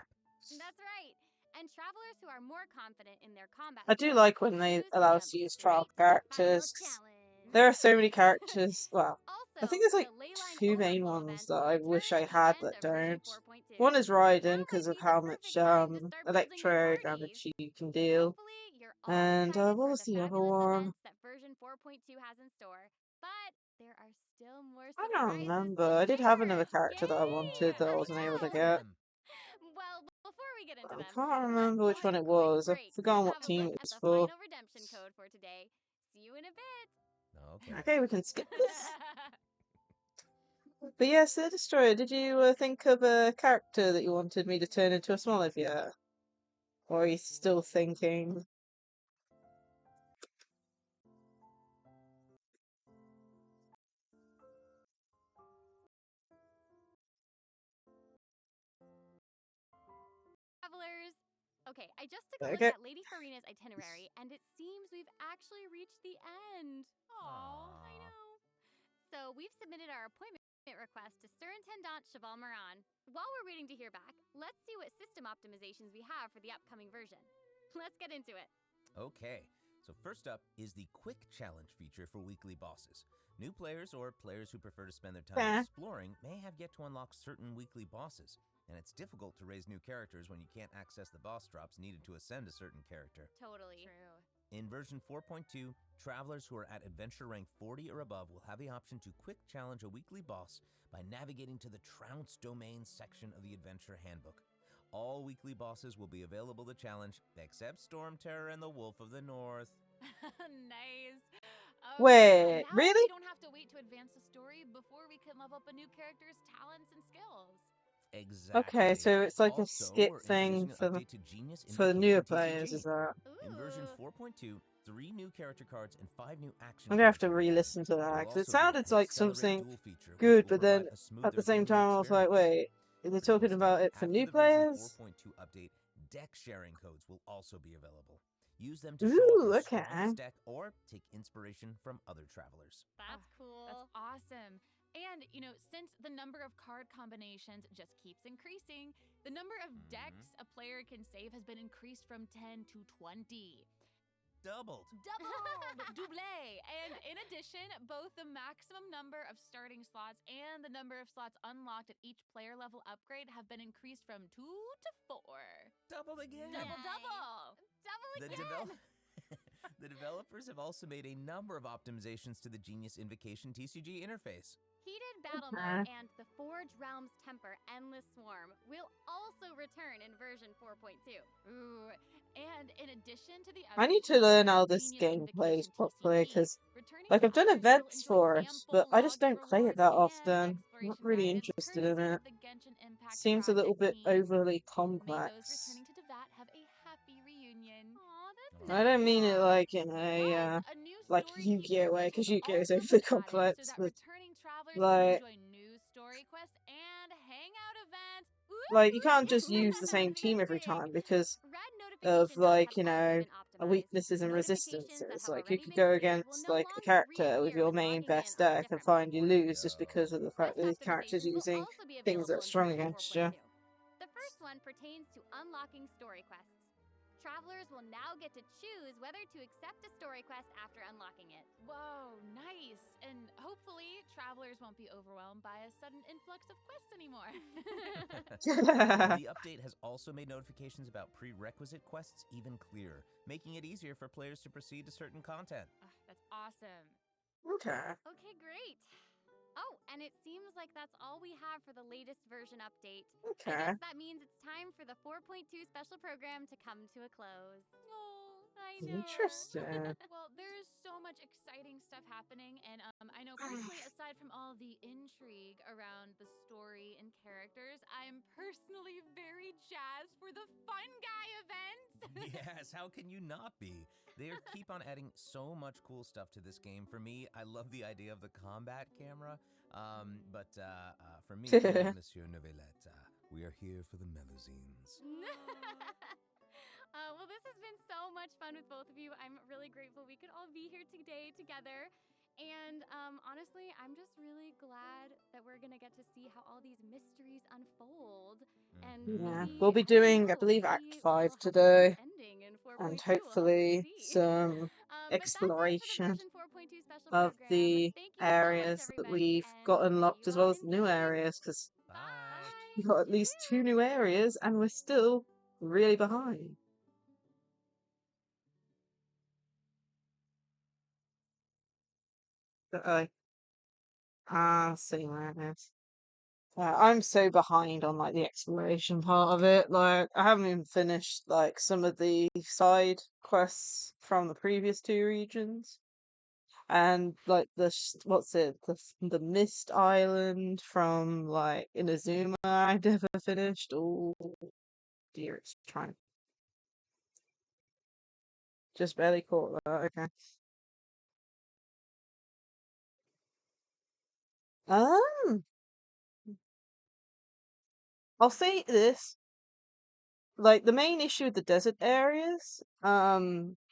Speaker 2: That's right. And travelers who are more confident in their combat
Speaker 1: I do
Speaker 2: skills
Speaker 1: like
Speaker 2: can
Speaker 1: when they
Speaker 2: choose to
Speaker 1: allow us
Speaker 2: jump
Speaker 1: to use
Speaker 2: straight
Speaker 1: trial
Speaker 2: to the final
Speaker 1: characters.
Speaker 2: challenge.
Speaker 1: There are so many characters. Well, I think
Speaker 2: Also,
Speaker 1: there's like
Speaker 2: the Leyline
Speaker 1: 2 main
Speaker 2: Overflow
Speaker 1: ones
Speaker 2: event
Speaker 1: that
Speaker 2: will
Speaker 1: I
Speaker 2: return
Speaker 1: wish I
Speaker 2: at the
Speaker 1: had
Speaker 2: end
Speaker 1: that
Speaker 2: of version
Speaker 1: don't.
Speaker 2: 4.2.
Speaker 1: One is Raiden
Speaker 2: Now
Speaker 1: because
Speaker 2: might
Speaker 1: of
Speaker 2: be
Speaker 1: how
Speaker 2: the
Speaker 1: much
Speaker 2: perfect time to start building your
Speaker 1: electro
Speaker 2: party.
Speaker 1: damage he can deal.
Speaker 2: Hopefully, you're all
Speaker 1: And
Speaker 2: excited
Speaker 1: what
Speaker 2: for
Speaker 1: was
Speaker 2: the
Speaker 1: the other
Speaker 2: fabulous
Speaker 1: one?
Speaker 2: events that version 4.2 has in store. But there are still more
Speaker 1: I don't
Speaker 2: surprises
Speaker 1: remember.
Speaker 2: to
Speaker 1: I did have another
Speaker 2: share.
Speaker 1: character that I wanted that I wasn't able to
Speaker 3: Tell
Speaker 1: get.
Speaker 3: them.
Speaker 2: Well, before we get into
Speaker 1: I
Speaker 2: them,
Speaker 1: can't
Speaker 2: let's
Speaker 1: remember which
Speaker 2: take
Speaker 1: one
Speaker 2: a
Speaker 1: it
Speaker 2: quick
Speaker 1: was. I've
Speaker 2: break to
Speaker 1: forgotten what
Speaker 2: have a
Speaker 1: team
Speaker 2: look
Speaker 1: it
Speaker 2: at
Speaker 1: was
Speaker 2: the
Speaker 1: for.
Speaker 2: final redemption code for today. See you in a bit.
Speaker 3: Okay.
Speaker 1: Okay, we can skip this. But yes, the Destroyer, did you think of a character that you wanted me to turn into a Smoliv yet? Or are you still thinking?
Speaker 2: Travelers. Okay, I just took a look
Speaker 1: Okay.
Speaker 2: at Lady Farina's itinerary, and it seems we've actually reached the end.
Speaker 5: Aw, I know.
Speaker 2: So we've submitted our appointment request to Surintendant Cheval Moran. While we're waiting to hear back, let's see what system optimizations we have for the upcoming version. Let's get into it.
Speaker 3: Okay, so first up is the Quick Challenge feature for weekly bosses. New players or players who prefer to spend their time
Speaker 1: Yeah.
Speaker 3: exploring may have yet to unlock certain weekly bosses, and it's difficult to raise new characters when you can't access the boss drops needed to ascend a certain character.
Speaker 2: Totally.
Speaker 5: True.
Speaker 3: In version 4.2, travelers who are at adventure rank 40 or above will have the option to quick challenge a weekly boss by navigating to the Trounce Domain section of the Adventure Handbook. All weekly bosses will be available to challenge, except Storm Terror and the Wolf of the North.
Speaker 5: Nice.
Speaker 1: Wait,
Speaker 5: now
Speaker 1: really?
Speaker 5: we don't have to wait to advance the story before we can level up a new character's talents and skills.
Speaker 3: Exactly.
Speaker 1: Okay, so it's like a
Speaker 3: Also,
Speaker 1: skip
Speaker 3: we're
Speaker 1: thing
Speaker 3: introducing an update to Genius
Speaker 1: for newer
Speaker 3: Invocation
Speaker 1: players,
Speaker 3: TCG.
Speaker 1: is that?
Speaker 3: In version
Speaker 2: Ooh.
Speaker 3: 4.2, 3 new character cards and 5 new action
Speaker 1: I'm gonna have
Speaker 3: cards
Speaker 1: to
Speaker 3: will be added.
Speaker 1: re-listen to that,
Speaker 3: There will
Speaker 1: because it
Speaker 3: also be
Speaker 1: sounded
Speaker 3: an
Speaker 1: like
Speaker 3: Accelerate
Speaker 1: something
Speaker 3: Duel feature, which
Speaker 1: good,
Speaker 3: will
Speaker 1: but then
Speaker 3: provide a
Speaker 1: at
Speaker 3: smoother
Speaker 1: the same
Speaker 3: daily
Speaker 1: time I was like,
Speaker 3: experience.
Speaker 1: wait, are they
Speaker 3: Great
Speaker 1: talking
Speaker 3: stuff.
Speaker 1: about it for
Speaker 3: After
Speaker 1: new
Speaker 3: the version
Speaker 1: players?
Speaker 3: 4.2 update, deck sharing codes will also be available. Use them to show off
Speaker 1: Ooh,
Speaker 3: your
Speaker 1: okay.
Speaker 3: strongest deck or take inspiration from other travelers.
Speaker 2: That's cool.
Speaker 5: That's awesome. And, since the number of card combinations just keeps increasing, the number of decks a player can save has been increased from 10 to 20.
Speaker 3: Doubled.
Speaker 5: Double! And in addition, both the maximum number of starting slots and the number of slots unlocked at each player level upgrade have been increased from 2 to 4.
Speaker 3: Doubled again.
Speaker 5: Double,
Speaker 2: Nice.
Speaker 5: double!
Speaker 2: Double
Speaker 3: The,
Speaker 2: again.
Speaker 3: the developers have also made a number of optimizations to the Genius Invocation TCG interface.
Speaker 2: Heated battle
Speaker 1: Okay.
Speaker 2: mode and the Forge Realms Temper Endless Swarm will also return in version 4.2.
Speaker 5: Ooh, and in addition to the
Speaker 1: I need
Speaker 5: updates
Speaker 1: to learn
Speaker 5: the
Speaker 1: how this
Speaker 5: Genius
Speaker 1: game plays
Speaker 5: Invocation
Speaker 1: properly,
Speaker 5: TCG,
Speaker 1: because
Speaker 5: returning
Speaker 1: like I've done
Speaker 5: travelers will
Speaker 1: events
Speaker 5: enjoy
Speaker 1: for it, but
Speaker 5: ample
Speaker 1: I just
Speaker 5: logs,
Speaker 1: don't play it
Speaker 5: rewards,
Speaker 1: that
Speaker 5: and
Speaker 1: often. I'm not
Speaker 5: exploration
Speaker 1: really
Speaker 5: guidance
Speaker 1: interested in
Speaker 5: courtesy
Speaker 1: it.
Speaker 5: of the Genshin Impact
Speaker 1: Seems a little bit
Speaker 5: project team.
Speaker 1: overly
Speaker 5: May
Speaker 1: complex.
Speaker 5: those returning to Devat have a happy reunion.
Speaker 2: Aw, that's
Speaker 1: I don't mean it
Speaker 2: nice.
Speaker 1: like in
Speaker 5: Plus,
Speaker 1: a
Speaker 5: a new
Speaker 1: like
Speaker 5: story key
Speaker 1: Yu-Gi-Oh way,
Speaker 5: privilege
Speaker 1: because
Speaker 5: has
Speaker 1: Yu-Gi-Oh is
Speaker 5: also
Speaker 1: overly
Speaker 5: been added
Speaker 1: complex,
Speaker 5: so that
Speaker 1: but
Speaker 5: returning travelers
Speaker 1: like
Speaker 5: can enjoy new story quests and hangout events.
Speaker 1: you can't just use the same team every time because
Speaker 2: Red
Speaker 1: of
Speaker 2: notification
Speaker 1: like,
Speaker 2: bells have also been optimized.
Speaker 1: weaknesses and
Speaker 2: Notifications that
Speaker 1: resistances.
Speaker 2: have
Speaker 1: Like you
Speaker 2: already
Speaker 1: could
Speaker 2: been
Speaker 1: go
Speaker 2: cleared will
Speaker 1: against
Speaker 2: no
Speaker 1: like a
Speaker 2: longer
Speaker 1: character with
Speaker 2: reappear
Speaker 1: your
Speaker 2: when
Speaker 1: main
Speaker 2: logging in
Speaker 1: best
Speaker 2: on a
Speaker 1: deck and
Speaker 2: different
Speaker 1: find you
Speaker 2: platform.
Speaker 1: lose just because of the fact
Speaker 2: Quest
Speaker 1: that these characters
Speaker 2: optimizations will
Speaker 1: using
Speaker 2: also be
Speaker 1: things that
Speaker 2: available
Speaker 1: are
Speaker 2: in
Speaker 1: strong
Speaker 2: version
Speaker 1: against you.
Speaker 2: 4.2. The first one pertains to unlocking story quests.
Speaker 9: travelers will now get to choose whether to accept a story quest after unlocking it.
Speaker 5: Whoa, nice. And hopefully, travelers won't be overwhelmed by a sudden influx of quests anymore.
Speaker 10: The update has also made notifications about prerequisite quests even clearer, making it easier for players to proceed to certain content.
Speaker 5: That's awesome.
Speaker 1: Okay.
Speaker 9: Okay, great. Oh, and it seems like that's all we have for the latest version update. I
Speaker 1: Okay.
Speaker 9: guess that means it's time for the 4.2 special program to come to a close.
Speaker 5: Oh, I know.
Speaker 1: Interesting.
Speaker 5: Well, there's so much exciting stuff happening, and I know personally, aside from all the intrigue around the story and characters, I'm personally very jazzed for the Fun Guy event.
Speaker 10: Yes, how can you not be? They keep on adding so much cool stuff to this game. For me, I love the idea of the combat camera. But for me, Monsieur Novelette, we are here for the Melusines.
Speaker 9: Well, this has been so much fun with both of you. I'm really grateful we could all be here today together. And honestly, I'm just really glad that we're going to get to see how all these mysteries unfold. And
Speaker 1: Yeah,
Speaker 9: maybe,
Speaker 1: we'll be
Speaker 9: I don't
Speaker 1: doing, I
Speaker 9: know,
Speaker 1: believe,
Speaker 9: maybe
Speaker 1: Act
Speaker 9: we'll
Speaker 1: 5
Speaker 9: have a nice
Speaker 1: today,
Speaker 9: ending in 4.2.
Speaker 1: and
Speaker 9: We'll have to
Speaker 1: hopefully
Speaker 9: see.
Speaker 1: some
Speaker 9: But that's it for the
Speaker 1: exploration
Speaker 9: version 4.2 special
Speaker 1: of
Speaker 9: program.
Speaker 1: the
Speaker 9: Thank you so much,
Speaker 1: areas that
Speaker 9: everybody,
Speaker 1: we've
Speaker 9: and
Speaker 1: got
Speaker 9: we'll see
Speaker 1: unlocked,
Speaker 9: you
Speaker 1: as
Speaker 9: all
Speaker 1: well as
Speaker 9: in
Speaker 1: new
Speaker 9: game.
Speaker 1: areas, because
Speaker 9: Bye.
Speaker 1: we've got at least 2 new areas, and we're still really behind. See where it is. I'm so behind on like the exploration part of it. Like I haven't even finished like some of the side quests from the previous 2 regions, and like what's it, the Mist Island from like Inazuma. I never finished. Oh dear, it's trying. Just barely caught that. Okay. Um, I'll say this. Like the main issue with the desert areas,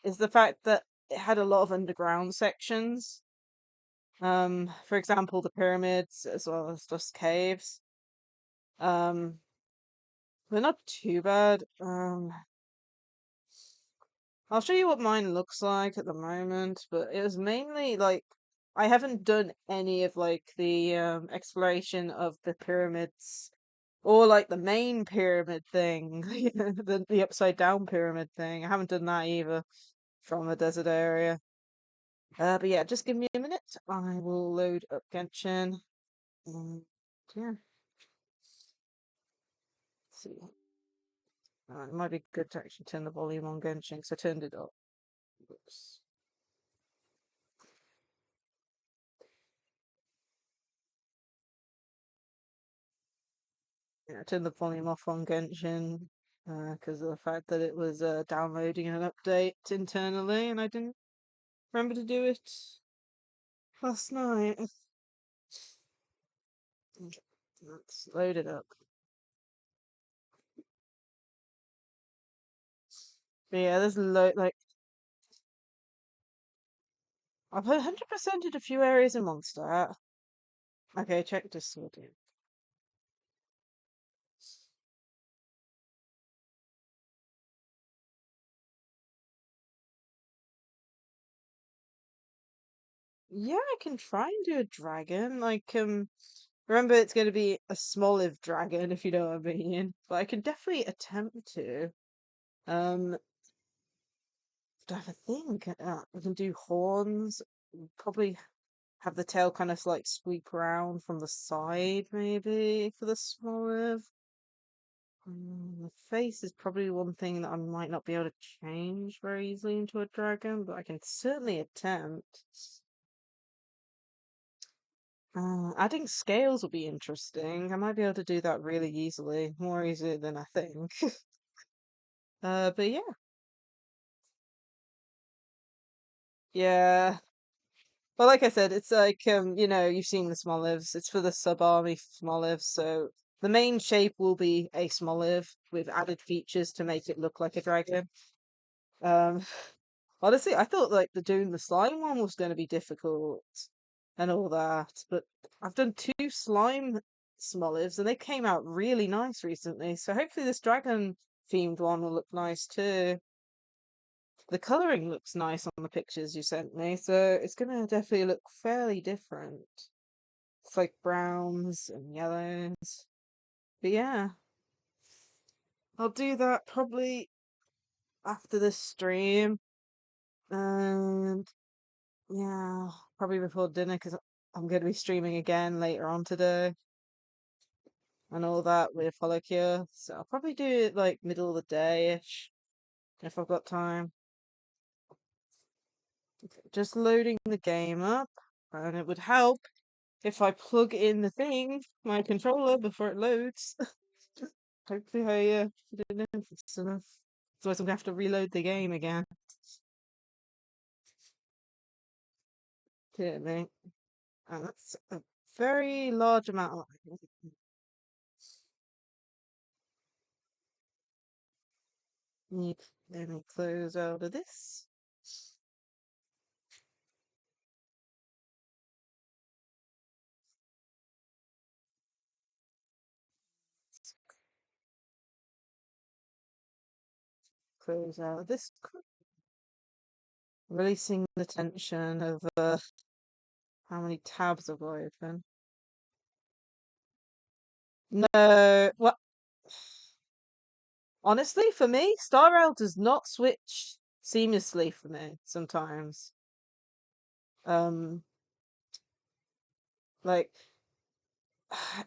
Speaker 1: is the fact that it had a lot of underground sections. For example, the pyramids as well as just caves. Um, they're not too bad. I'll show you what mine looks like at the moment, but it was mainly like I haven't done any of like the exploration of the pyramids or like the main pyramid thing, the upside down pyramid thing. I haven't done that either from the desert area. But yeah, just give me a minute. I will load up Genshin. And yeah, let's see. It might be good to actually turn the volume on Genshin because I turned it up. Oops. Yeah, I turned the volume off on Genshin because of the fact that it was downloading an update internally, and I didn't remember to do it last night. Okay, let's load it up. But yeah, there's like I've 100%ed a few areas in Monster. Okay, check this sorting. Yeah, I can try and do a dragon. Like, remember it's going to be a smoliv dragon, if you know what I mean. But I can definitely attempt to. Do I have a think? I can do horns. Probably have the tail kind of like sweep around from the side, maybe for the smoliv. The face is probably one thing that I might not be able to change very easily into a dragon, but I can certainly attempt. Adding scales will be interesting. I might be able to do that really easily, more easily than I think. But yeah, yeah. Well, like I said, it's like you've seen the smolivs. It's for the sub-army smolivs, so the main shape will be a smoliv with added features to make it look like a dragon. Um, Honestly, I thought like doing the slime one was going to be difficult and all that, but I've done 2 slime smolives and they came out really nice recently. So hopefully this dragon themed one will look nice too. the colouring looks nice on the pictures you sent me, so it's gonna definitely look fairly different. It's like browns and yellows. But yeah, I'll do that probably after this stream. And yeah, probably before dinner because I'm going to be streaming again later on today and all that with Follow-Cure. So I'll probably do it like middle of the day-ish if I've got time. Just loading the game up, and it would help if I plug in the thing, my controller, before it loads. Hopefully I didn't know it's enough. Otherwise I'm gonna have to reload the game again. Dear me. And that's a very large amount of need. Let me close out of this. Close out of this. Releasing the tension of how many tabs have I opened? No, well, honestly, for me, Star Rail does not switch seamlessly for me sometimes. Like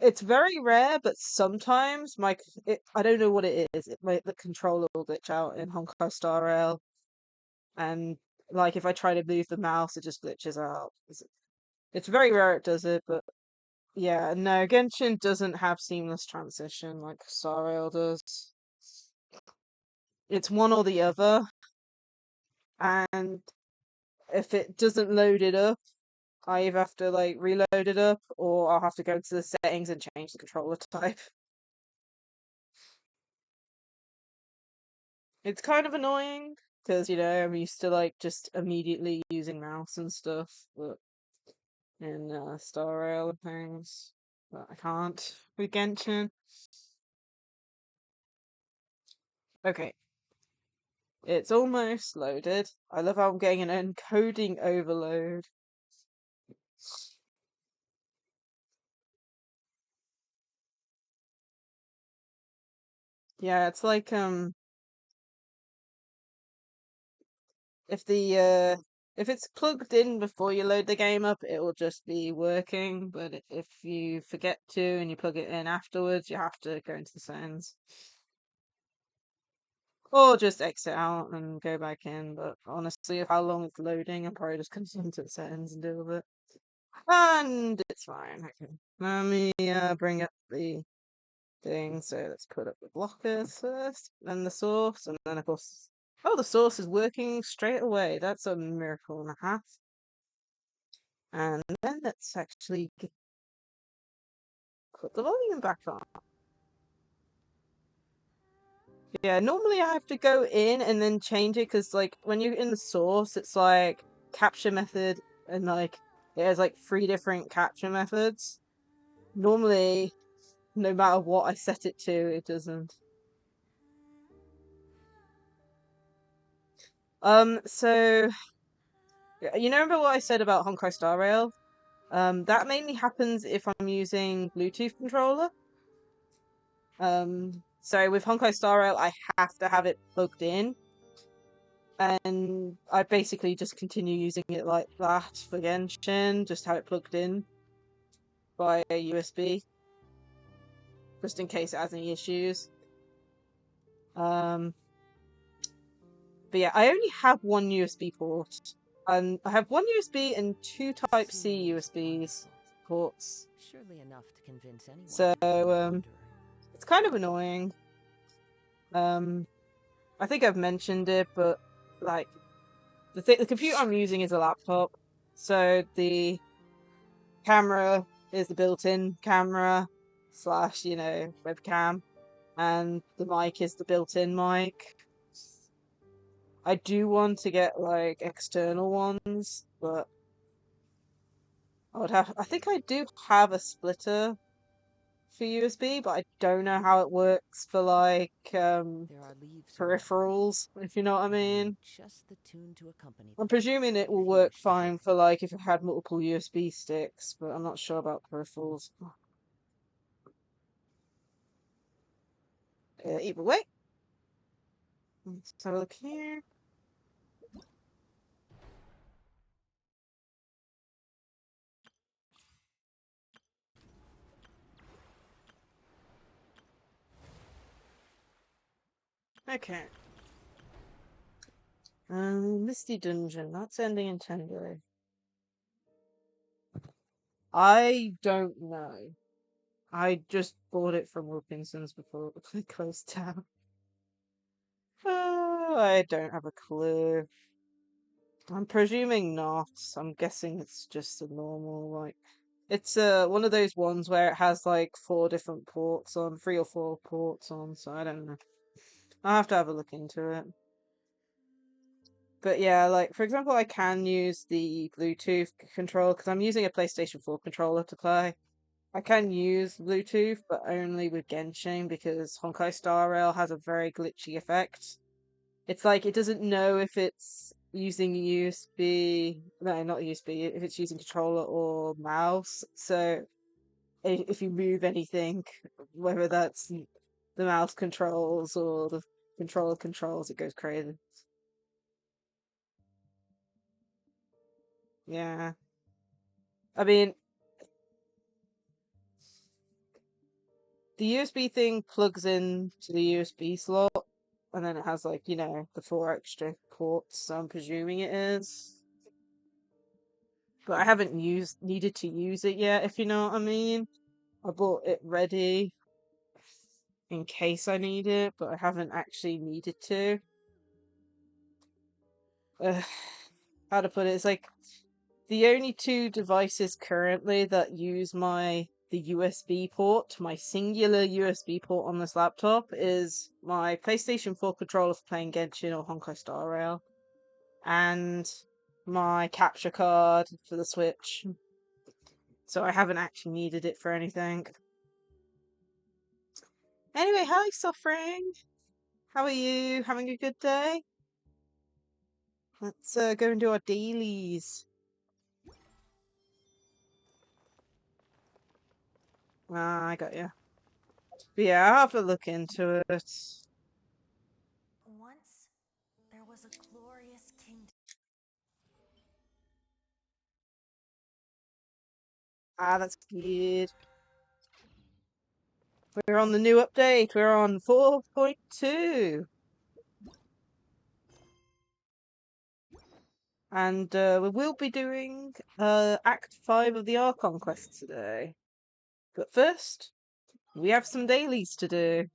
Speaker 1: it's very rare, but sometimes I don't know what it is. The controller will glitch out in Honkai Star Rail, and like if I try to move the mouse, it just glitches out. It's very rare it does it, but yeah, no, Genshin doesn't have seamless transition like Star Rail does. It's one or the other, and if it doesn't load it up, I either have to like reload it up, or I'll have to go to the settings and change the controller type. It's kind of annoying because I'm used to like just immediately using mouse and stuff, but in Star Rail and things, but I can't with Genshin. Okay, it's almost loaded. I love how I'm getting an encoding overload. Yeah, it's like if it's plugged in before you load the game up, it will just be working. But if you forget to and you plug it in afterwards, you have to go into the settings. Or just exit out and go back in. But honestly, how long it's loading, I'm probably just going into the settings and deal with it. And it's fine. Okay. Let me bring up the thing. So let's put up the blockers first, then the source, and then of course. Oh, the source is working straight away. That's a miracle and a half. And then let's actually put the volume back on. Yeah, normally I have to go in and then change it because, like, when you're in the source, it's like capture method and like it has like 3 different capture methods. Normally, no matter what I set it to, it doesn't. So you remember what I said about Honkai Star Rail? That mainly happens if I'm using Bluetooth controller. So with Honkai Star Rail, I have to have it plugged in. And I basically just continue using it like that for Genshin, just have it plugged in by a USB, just in case it has any issues. But yeah, I only have one USB port, and I have one USB and 2 Type-C USBs ports.
Speaker 11: Surely enough to convince anyone.
Speaker 1: So it's kind of annoying. I think I've mentioned it, but like the computer I'm using is a laptop, so the camera is the built-in camera / webcam, and the mic is the built-in mic. I do want to get like external ones, but I think I do have a splitter for USB, but I don't know how it works for like
Speaker 11: There are leaves around,
Speaker 1: peripherals, if you know what I
Speaker 11: but they
Speaker 1: mean.
Speaker 11: need just the tune to accompany
Speaker 1: I'm
Speaker 11: them.
Speaker 1: presuming it
Speaker 11: If
Speaker 1: will
Speaker 11: you
Speaker 1: work
Speaker 11: wish to hear
Speaker 1: fine for like if it had multiple USB sticks, but I'm not sure about peripherals. Either way, let's have a look here. Okay. Misty Dungeon, that's ending in 10 days. I don't know. I just bought it from Wilkinson's before it closed down. I don't have a clue. I'm presuming not. I'm guessing it's just a normal, like... It's one of those ones where it has like 4 different ports on, 3 or 4 ports on, so I don't know. I'll have a look into it. But yeah, like, for example, I can use the Bluetooth controller because I'm using a PlayStation 4 controller to play. I can use Bluetooth, but only with Genshin because Honkai Star Rail has a very glitchy effect. It's like it doesn't know if it's using USB, no, not USB, if it's using controller or mouse. So if you move anything, whether that's the mouse controls or the controller controls, it goes crazy. Yeah. I mean, the USB thing plugs in to the USB slot, and then it has like, you know, the 4 extra ports, so I'm presuming it is. But I haven't needed to use it yet, if you know what I mean. I bought it ready in case I need it, but I haven't actually needed to. How to put it? It's like the only 2 devices currently that use the USB port, my singular USB port on this laptop, is my PlayStation 4 controller for playing Genshin or Honkai Star Rail, and my capture card for the Switch. So I haven't actually needed it for anything. Anyway, hi, Suffering. How are you? Having a good day? Let's go and do our dailies. Ah, I got you. But yeah, I'll have a look into it.
Speaker 8: Once there was a glorious kingdom.
Speaker 1: Ah, that's good. We're on the new update. We're on 4.2. And we will be doing Act 5 of the Archon quest today. But first, we have some dailies to do.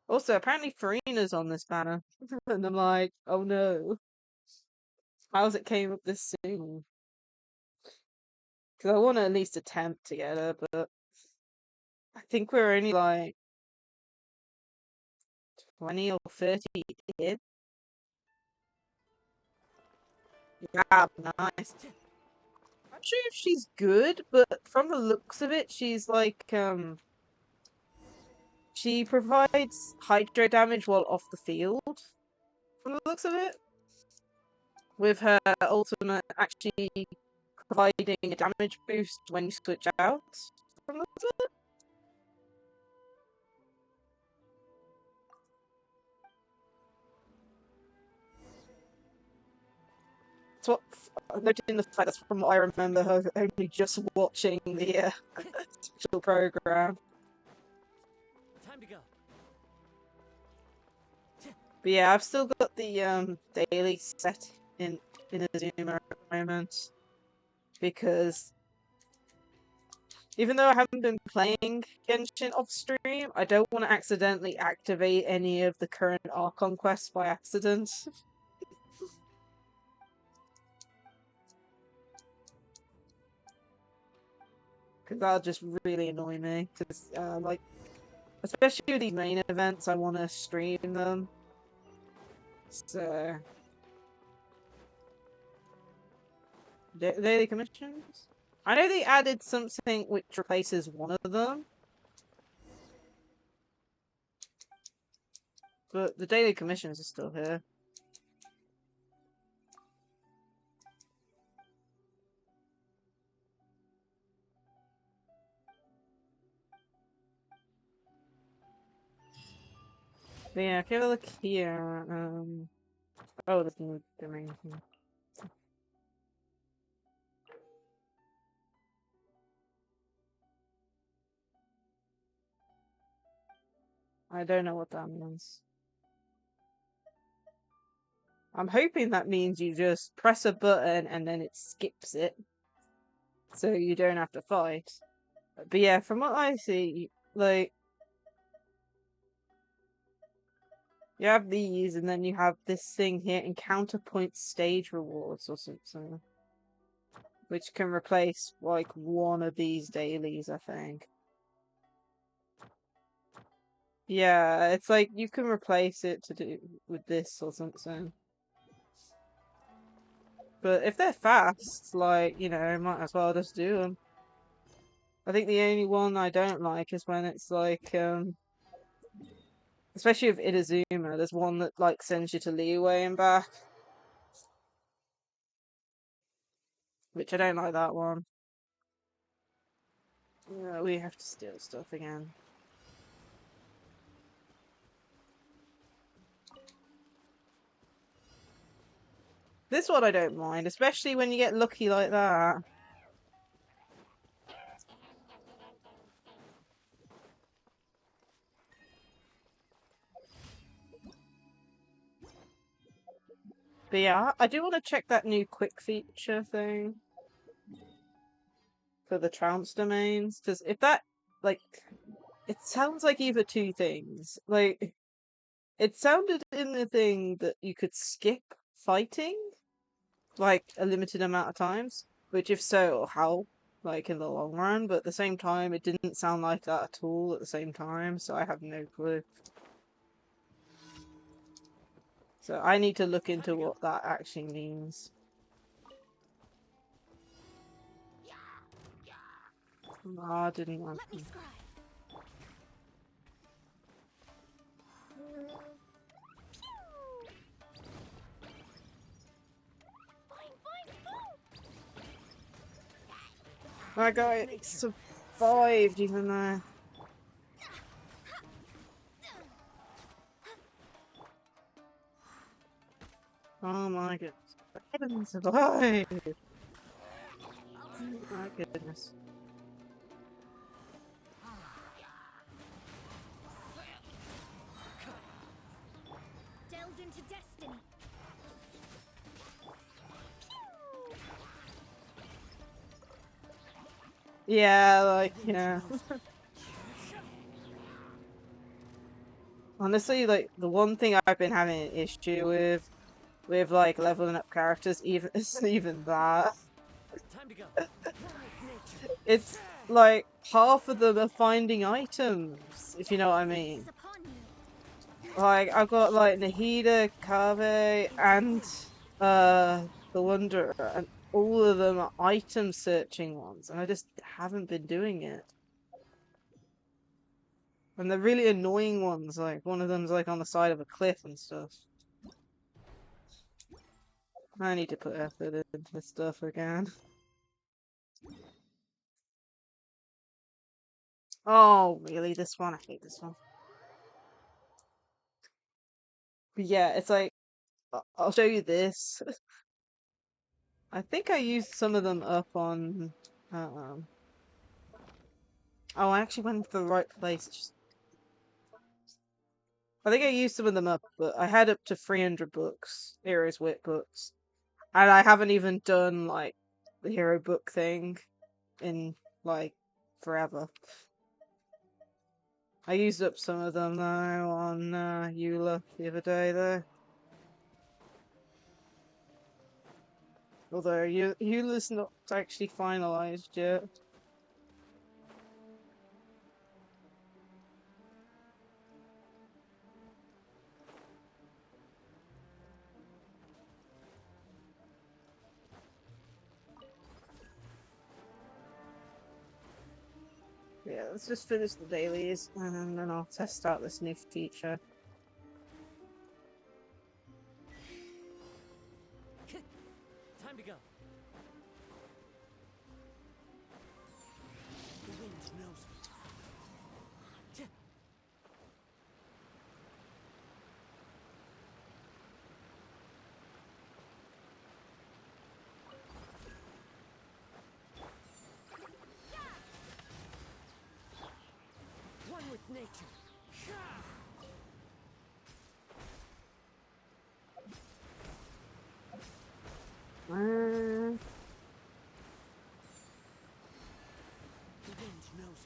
Speaker 1: Also, apparently Farina's on this banner. And I'm like, oh no. How's it came up this soon? Because I want to at least attempt to get her, but I think we're only like 20 or 30 in. Yeah, nice. I'm not sure if she's good, but from the looks of it, she's like, she provides hydro damage while off the field, from the looks of it. With her ultimate actually providing a damage boost when you switch out, from the looks of it. That's what, noting the fact that's from what I remember her only just watching the special program.
Speaker 12: Time to go.
Speaker 1: But yeah, I've still got the daily set in Azuma at the moment because even though I haven't been playing Genshin off stream, I don't want to accidentally activate any of the current Archon quests by accident. Because that'll just really annoy me. Because, like, especially with these main events, I want to stream them. So... Daily commissions? I know they added something which replaces one of them. But the daily commissions are still here. But yeah, if you have a look here, oh, there's no domain here. I don't know what that means. I'm hoping that means you just press a button and then it skips it. So you don't have to fight. But yeah, from what I see, like, you have these and then you have this thing here, encounter point stage rewards or something. Which can replace, like, one of these dailies, I think. Yeah, it's like you can replace it to do with this or something. But if they're fast, like, you know, might as well just do them. I think the only one I don't like is when it's like, especially with Itazuma, there's one that, like, sends you to Leeway and back. Which I don't like that one. Yeah, we have to steal stuff again. This one I don't mind, especially when you get lucky like that. But yeah, I do want to check that new quick feature thing for the trounce domains, because if that, like, it sounds like either two things. Like, it sounded in the thing that you could skip fighting, like, a limited amount of times, which if so, how, like, in the long run, but at the same time, it didn't sound like that at all at the same time, so I have no clue. So I need to look into what that actually means. Ah, didn't want to. My guy survived even though. Oh my goodness. I didn't survive! Oh my goodness.
Speaker 2: Delve into destiny.
Speaker 1: Yeah, like, yeah. Honestly, like, the one thing I've been having an issue with like leveling up characters, even isn't even that.
Speaker 12: Time to go.
Speaker 1: It's like half of them are finding items, if you know what I mean. Like, I've got like Nahida, Kave, and the Wanderer, and all of them are item searching ones, and I just haven't been doing it. And they're really annoying ones, like one of them's like on the side of a cliff and stuff. I need to put effort into this stuff again. Oh, really? This one? I hate this one. But yeah, it's like, I'll show you this. I think I used some of them up on, oh, I actually went to the right place. I think I used some of them up, but I had up to 300 books, Heroes Wit books. And I haven't even done, like, the hero book thing in, like, forever. I used up some of them, though, on Eula the other day, though. Although, Eula's not actually finalized yet. let's just finish the dailies and then I'll test out this new feature.
Speaker 12: Time to go. The wind knows me. One with nature.
Speaker 1: Uh,
Speaker 12: The wind knows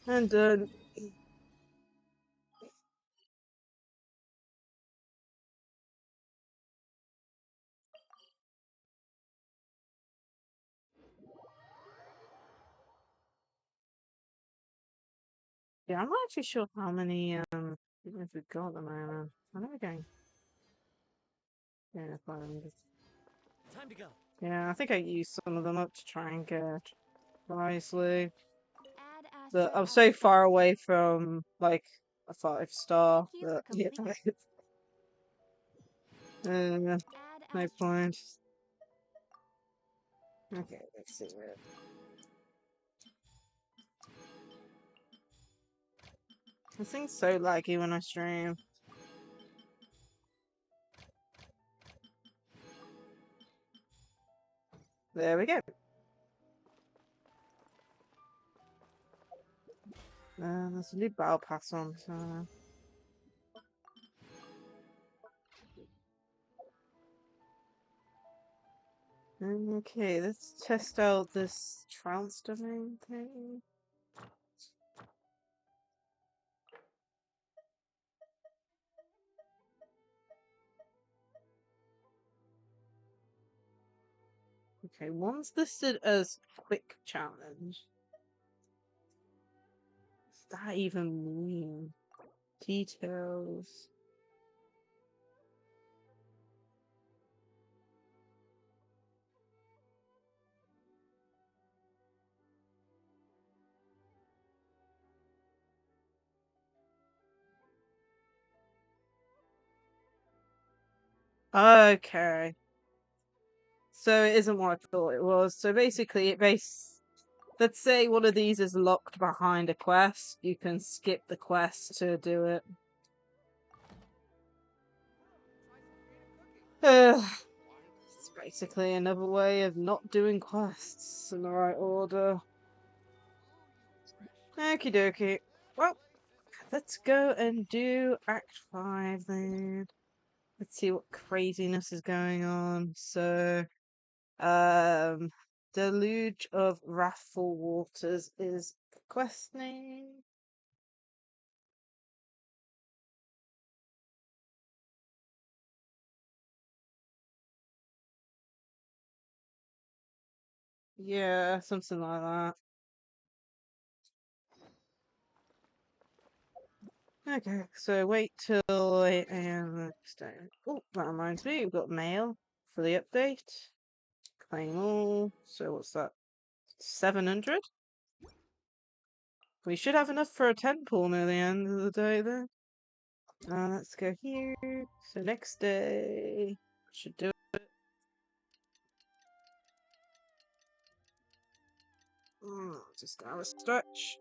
Speaker 12: me.
Speaker 1: and done. Yeah, I'm not actually sure how many even if we've got at the moment. I know we're going. Yeah, 500.
Speaker 12: Time to go.
Speaker 1: Yeah, I think I used some of them up to try and get wisely.
Speaker 2: Add
Speaker 1: But
Speaker 2: Astra
Speaker 1: I'm
Speaker 2: as
Speaker 1: so
Speaker 2: a
Speaker 1: far
Speaker 2: sponsor.
Speaker 1: away from like a 5-star
Speaker 2: Thank you
Speaker 1: that
Speaker 2: for
Speaker 1: yeah,
Speaker 2: completing.
Speaker 1: no
Speaker 2: Add Astra.
Speaker 1: point. Okay, let's see it. This thing's so laggy when I stream. There we go. There's a new battle pass on, so. Okay, let's test out this trance domain thing. Okay, one's listed as quick challenge. What does that even mean? Details. Okay. So it isn't what I thought it was. So basically, let's say one of these is locked behind a quest. You can skip the quest to do it. It's basically another way of not doing quests in the right order. Okie dokie. Well, let's go and do Act 5 then. Let's see what craziness is going on. So, Deluge of Wrathful Waters is the quest name. Yeah, something like that. Okay, so wait till 8 AM the next day. Oh, that reminds me, we've got mail for the update. Claim all. So what's that? 700? We should have enough for a 10 pool near the end of the day then. Let's go here. So next day should do it. Just have a stretch.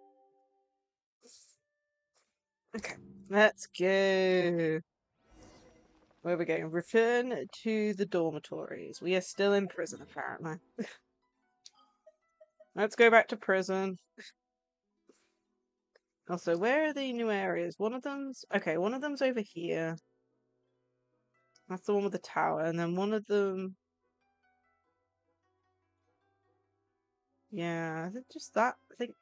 Speaker 1: Okay, let's go. Where are we going? Return to the dormitories. We are still in prison, apparently. Let's go back to prison. Also, where are the new areas? One of them's over here. That's the one with the tower, and then one of them. Yeah, is it just that? I think.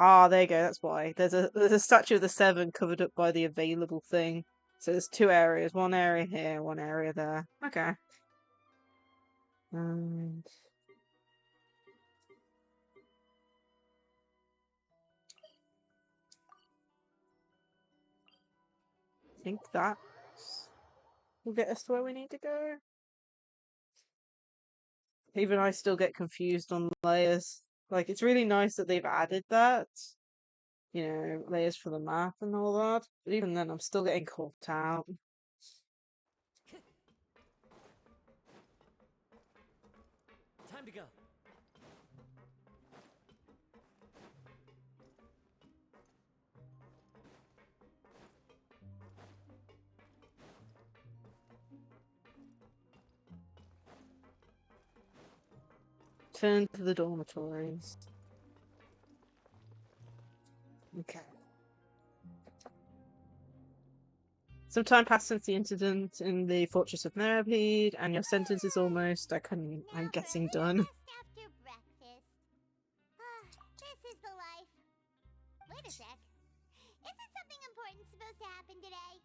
Speaker 1: Ah, there you go. That's why. There's a statue of the Seven covered up by the available thing. So there's two areas. One area here, one area there. Okay. And think that will get us to where we need to go. Even I still get confused on layers. Like, it's really nice that they've added that. You know, layers for the map and all that. But even then, I'm still getting caught out.
Speaker 12: Time to go.
Speaker 1: Turn to the dormitories. Okay. Some time passed since the incident in the Fortress of Meripede, and your sentence is almost, I'm guessing, done.
Speaker 9: After breakfast. This is the life. Wait a sec. Isn't something important supposed to happen today?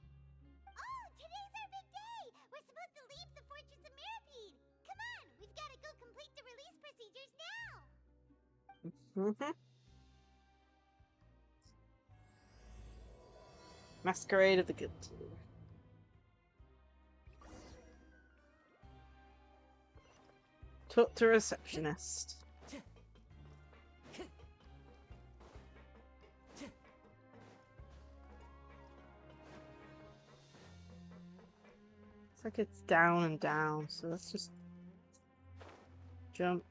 Speaker 9: Oh, today's our big day! We're supposed to leave the Fortress of Meripede! Come on, we've got to go complete the release procedures now!
Speaker 1: Masquerade of the Guilty. Talk to receptionist. It's like it's down and down, so let's just jump.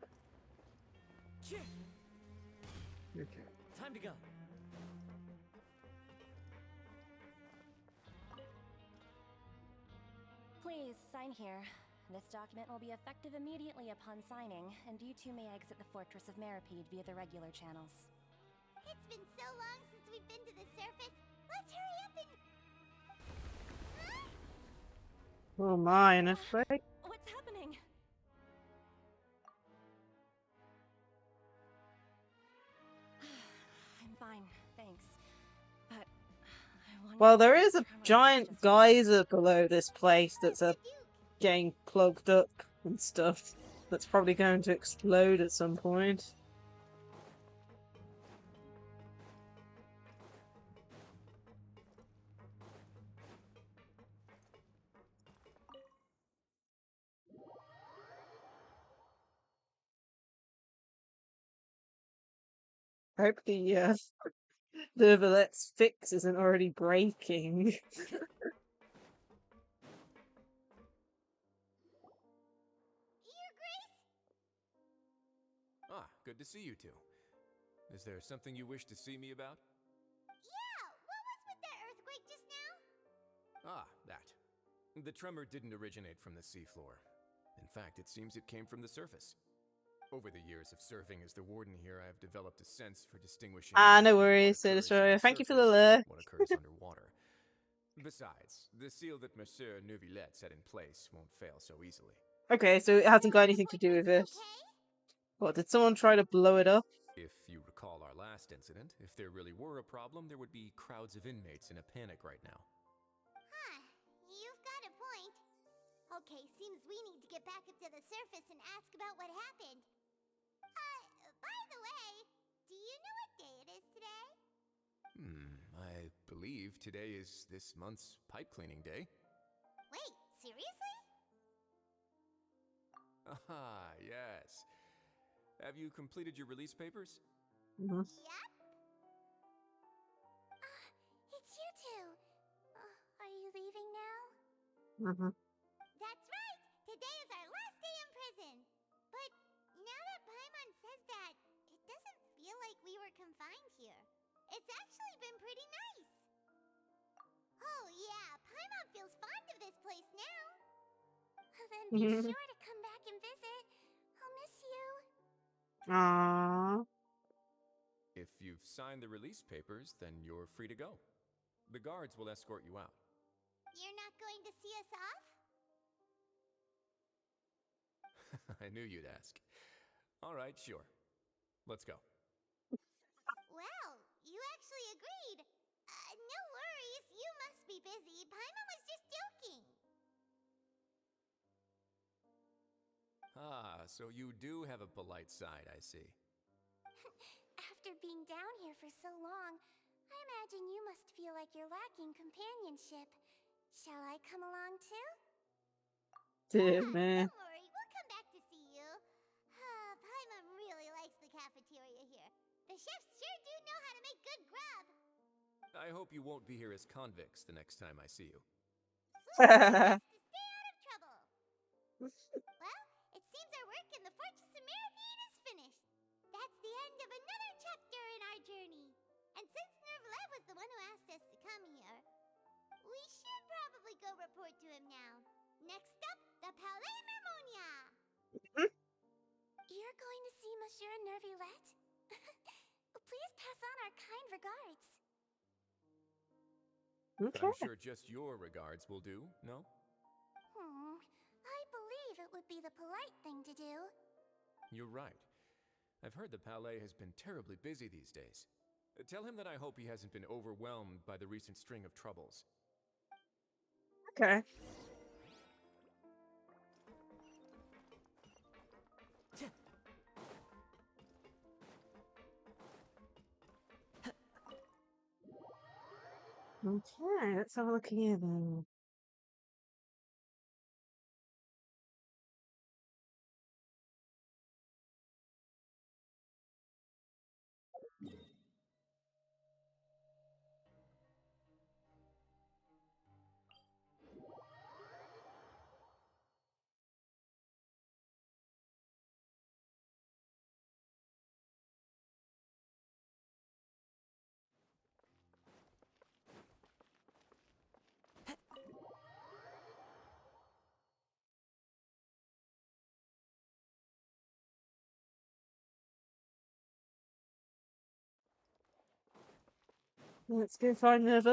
Speaker 1: Okay.
Speaker 12: Time to go.
Speaker 8: Please sign here. This document will be effective immediately upon signing, and you two may exit the Fortress of Meripede via the regular channels.
Speaker 9: It's been so long since we've been to the surface. Let's hurry up and...
Speaker 1: Oh my, and it's like...
Speaker 8: What's happening? I'm fine, thanks. But I wonder...
Speaker 1: Well, there is a giant geyser below this place that's getting plugged up and stuff. That's probably going to explode at some point. I hope the Let's Fix isn't already breaking.
Speaker 13: Ah, good to see you two. Is there something you wish to see me about?
Speaker 9: Yeah, what was with that earthquake just now?
Speaker 13: Ah, that. The tremor didn't originate from the seafloor. In fact, it seems it came from the surface. Over the years of serving as the warden here, I have developed a sense for distinguishing
Speaker 1: No
Speaker 13: between
Speaker 1: worries,
Speaker 13: what occurs
Speaker 1: Destroyer.
Speaker 13: on the
Speaker 1: Thank you for the
Speaker 13: surface
Speaker 1: lure.
Speaker 13: and what occurs underwater. Besides, the seal that Monsieur Neuvillette set in place won't fail so easily.
Speaker 1: Okay, so it hasn't got anything to do with it. What, did someone try to blow it up?
Speaker 13: If you recall our last incident, if there really were a problem, there would be crowds of inmates in a panic right now.
Speaker 9: Huh, you've got a point. Okay, seems we need to get back up to the surface and ask about what happened. By the way, do you know what day it is today?
Speaker 13: I believe today is this month's pipe cleaning day.
Speaker 9: Wait, seriously?
Speaker 13: Ah, yes. Have you completed your release papers?
Speaker 9: Yep. It's you two. Are you leaving now? That's right! Today is our last day in prison! But now that Paimon says that, it doesn't feel like we were confined here. It's actually been pretty nice! Oh yeah, Paimon feels fond of this place now! Then be sure to come back and visit. I'll miss you.
Speaker 1: Aww.
Speaker 13: If you've signed the release papers, then you're free to go. The guards will escort you out.
Speaker 9: You're not going to see us off?
Speaker 13: I knew you'd ask. All right, sure. Let's go.
Speaker 9: Well, you actually agreed. No worries, you must be busy. Paimon was just joking.
Speaker 13: Ah, so you do have a polite side, I see.
Speaker 9: After being down here for so long, I imagine you must feel like you're lacking companionship. Shall I come along too?
Speaker 1: Dear me.
Speaker 9: Don't worry, we'll come back to see you. Paimon really likes the cafeteria here. The chefs sure do know how to make good grub.
Speaker 13: I hope you won't be here as convicts the next time I see you.
Speaker 9: We'll do our best to stay out of trouble. Well, it seems our work in the Fortress of Mirapede is finished. That's the end of another chapter in our journey. And since Nervalet was the one who asked us to come here, we should probably go report to him now. Next up, the Palais Mermonia. You're going to see Monsieur Nervalet? Please pass on our kind regards.
Speaker 1: Okay.
Speaker 13: I'm sure just your regards will do, no?
Speaker 9: I believe it would be the polite thing to do.
Speaker 13: You're right. I've heard the Palais has been terribly busy these days. Tell him that I hope he hasn't been overwhelmed by the recent string of troubles.
Speaker 1: Okay. Okay, let's have a look here then. Let's go find Nervalet.
Speaker 9: The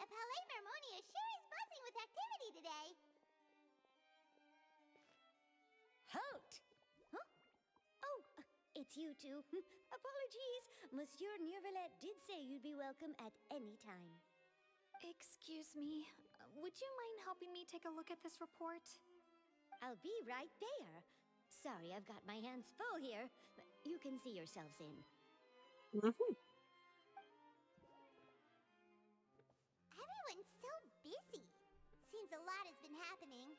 Speaker 9: Palais Mermonia sure is buzzing with activity today. Halt! Huh? Oh, it's you two. Apologies. Monsieur Nervalet did say you'd be welcome at any time.
Speaker 6: Excuse me, would you mind helping me take a look at this report?
Speaker 9: I'll be right there. Sorry, I've got my hands full here. You can see yourselves in. Everyone's so busy. Seems a lot has been happening.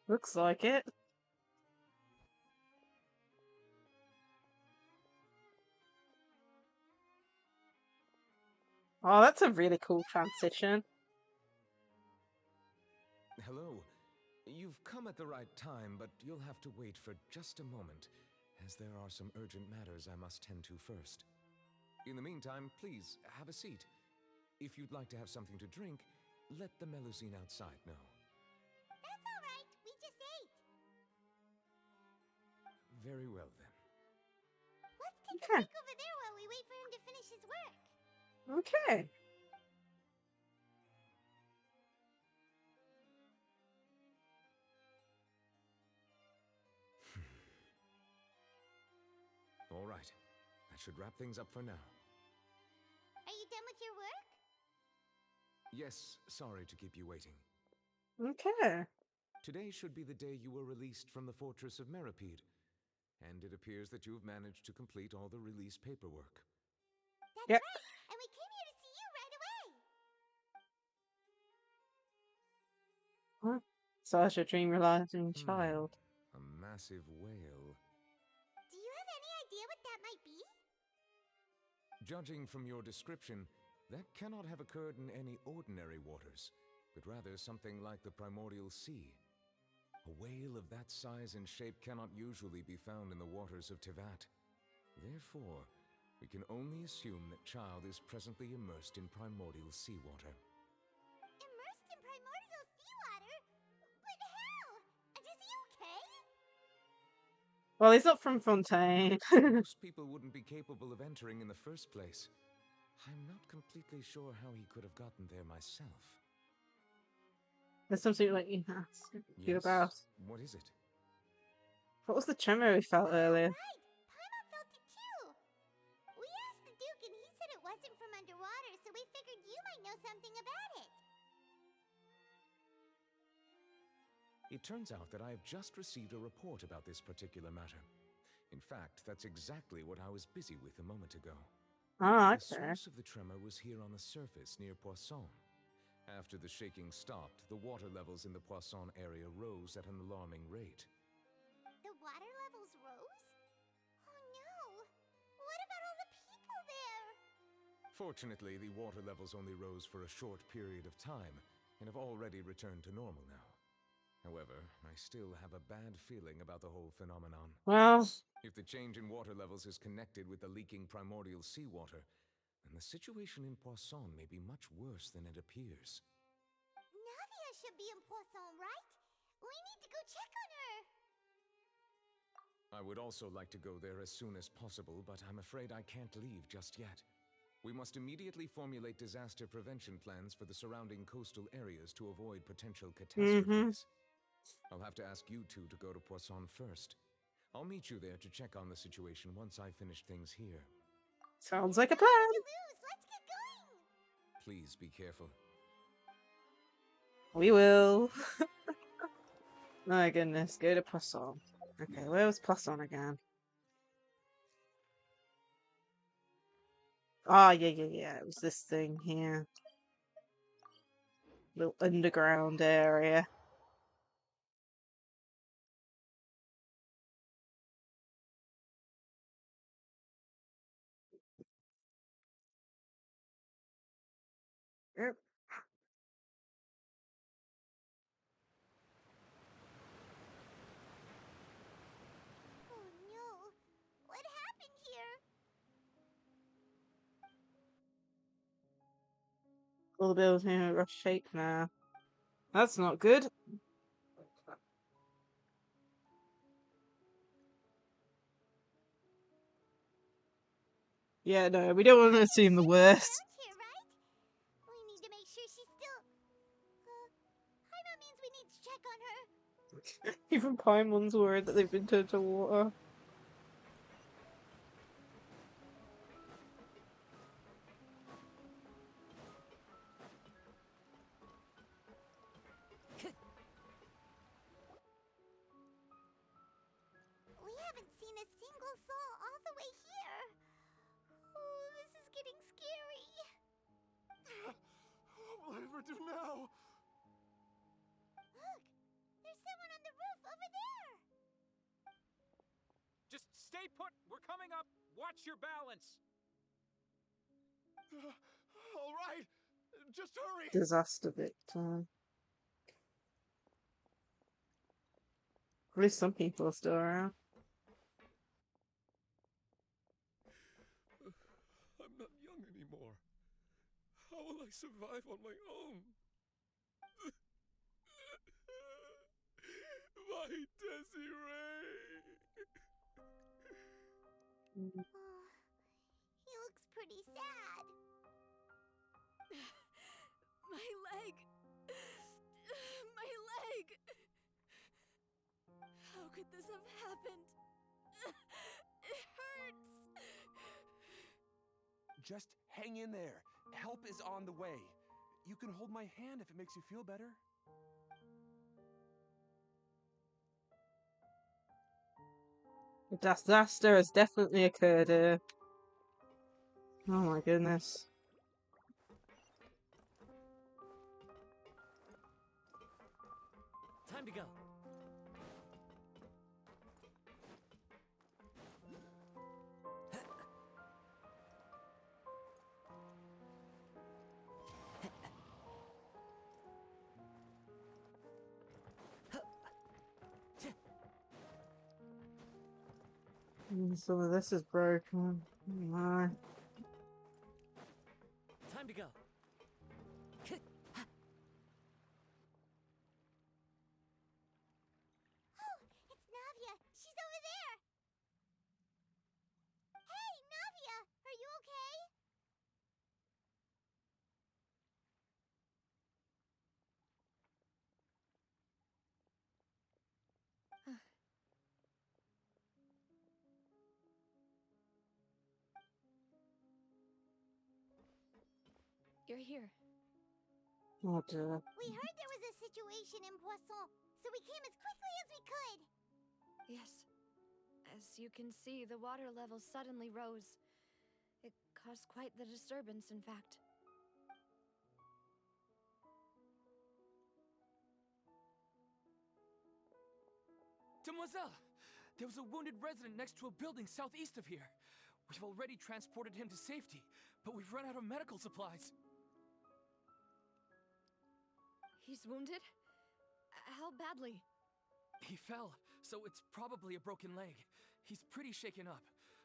Speaker 1: Looks like it. Oh, that's a really cool transition.
Speaker 4: Hello. You've come at the right time, but you'll have to wait for just a moment, as there are some urgent matters I must tend to first. In the meantime, please, have a seat. If you'd like to have something to drink, let the Melusine outside know.
Speaker 9: That's all right. We just ate.
Speaker 4: Very well, then.
Speaker 9: Let's take a break over there while we wait for him to finish his work.
Speaker 1: Okay.
Speaker 4: All right. That should wrap things up for now.
Speaker 9: Are you done with your work?
Speaker 4: Yes, sorry to keep you waiting.
Speaker 1: Okay.
Speaker 4: Today should be the day you were released from the Fortress of Mirapede, and it appears that you've managed to complete all the release paperwork.
Speaker 9: That's right, and we came here to see you right away.
Speaker 1: Huh? Such a dream realizing child.
Speaker 4: A massive whale.
Speaker 9: Do you have any idea what that might be?
Speaker 4: Judging from your description, that cannot have occurred in any ordinary waters, but rather something like the primordial sea. A whale of that size and shape cannot usually be found in the waters of Tevat. Therefore, we can only assume that Child is presently immersed in primordial seawater.
Speaker 9: Immersed in primordial seawater? But how? And is he okay?
Speaker 1: Well, he's not from Fontaine.
Speaker 4: Most people wouldn't be capable of entering in the first place. I'm not completely sure how he could have gotten there myself.
Speaker 1: There's something like you ask you about.
Speaker 4: What is it?
Speaker 1: What was the tremor we felt earlier?
Speaker 9: Right! Paimon felt it too! We asked the Duke and he said it wasn't from underwater, so we figured you might know something about it.
Speaker 4: It turns out that I have just received a report about this particular matter. In fact, that's exactly what I was busy with a moment ago.
Speaker 1: Oh,
Speaker 4: The
Speaker 1: okay.
Speaker 4: source of the tremor was here on the surface near Poisson. After the shaking stopped, the water levels in the Poisson area rose at an alarming rate.
Speaker 9: The water levels rose? Oh no! What about all the people there?
Speaker 4: Fortunately, the water levels only rose for a short period of time and have already returned to normal now. However, I still have a bad feeling about the whole phenomenon.
Speaker 1: Well,
Speaker 4: If the change in water levels is connected with the leaking primordial seawater, then the situation in Poisson may be much worse than it appears.
Speaker 9: Navia should be in Poisson, right? We need to go check on her!
Speaker 4: I would also like to go there as soon as possible, but I'm afraid I can't leave just yet. We must immediately formulate disaster prevention plans for the surrounding coastal areas to avoid potential catastrophes. I'll have to ask you two to go to Poisson first. I'll meet you there to check on the situation once I finish things here.
Speaker 1: sounds like a plan.
Speaker 9: Let's get going!
Speaker 4: Please be careful.
Speaker 1: We will. My goodness, go to Poisson. Okay, where was Poisson again? Ah, yeah. It was this thing here. Little underground area. Yep.
Speaker 9: Oh no! What happened here?
Speaker 1: All the buildings in a rough shape now. That's not good. Yeah, no, we don't want to assume the worst.
Speaker 9: Here, right? We need to make sure she's still... Paimon means we need to check on her.
Speaker 1: Even Paimon's worried that they've been turned to water.
Speaker 9: We haven't seen a single soul all the way here. Oh, this is getting scary.
Speaker 7: What will I ever do now?
Speaker 9: Look! There's someone on the roof over there!
Speaker 14: Just stay put. We're coming up. Watch your balance.
Speaker 7: All right, just hurry.
Speaker 1: Disaster victim. At least some people are still around.
Speaker 7: I'm not young anymore. How will I survive on my own? My Desiree!
Speaker 9: Oh, he looks pretty sad.
Speaker 5: My leg! My leg! How could this have happened? It hurts!
Speaker 15: Just hang in there. Help is on the way. You can hold my hand if it makes you feel better.
Speaker 1: A disaster has definitely occurred here. Oh my goodness.
Speaker 12: Time to go.
Speaker 1: Some of this is broken. Oh my.
Speaker 12: Time to go.
Speaker 9: Oh, it's Navia. She's over there. Hey, Navia, are you okay?
Speaker 5: You're here.
Speaker 1: Oh dear.
Speaker 9: We heard there was a situation in Poisson, so we came as quickly as we could.
Speaker 5: Yes.
Speaker 6: As you can see, the water level suddenly rose. It caused quite the disturbance, in fact.
Speaker 12: Demoiselle! There was a wounded resident next to a building southeast of here. We've already transported him to safety, but we've run out of medical supplies.
Speaker 6: He's wounded? How badly?
Speaker 12: He fell, so it's probably a broken leg. He's pretty shaken up.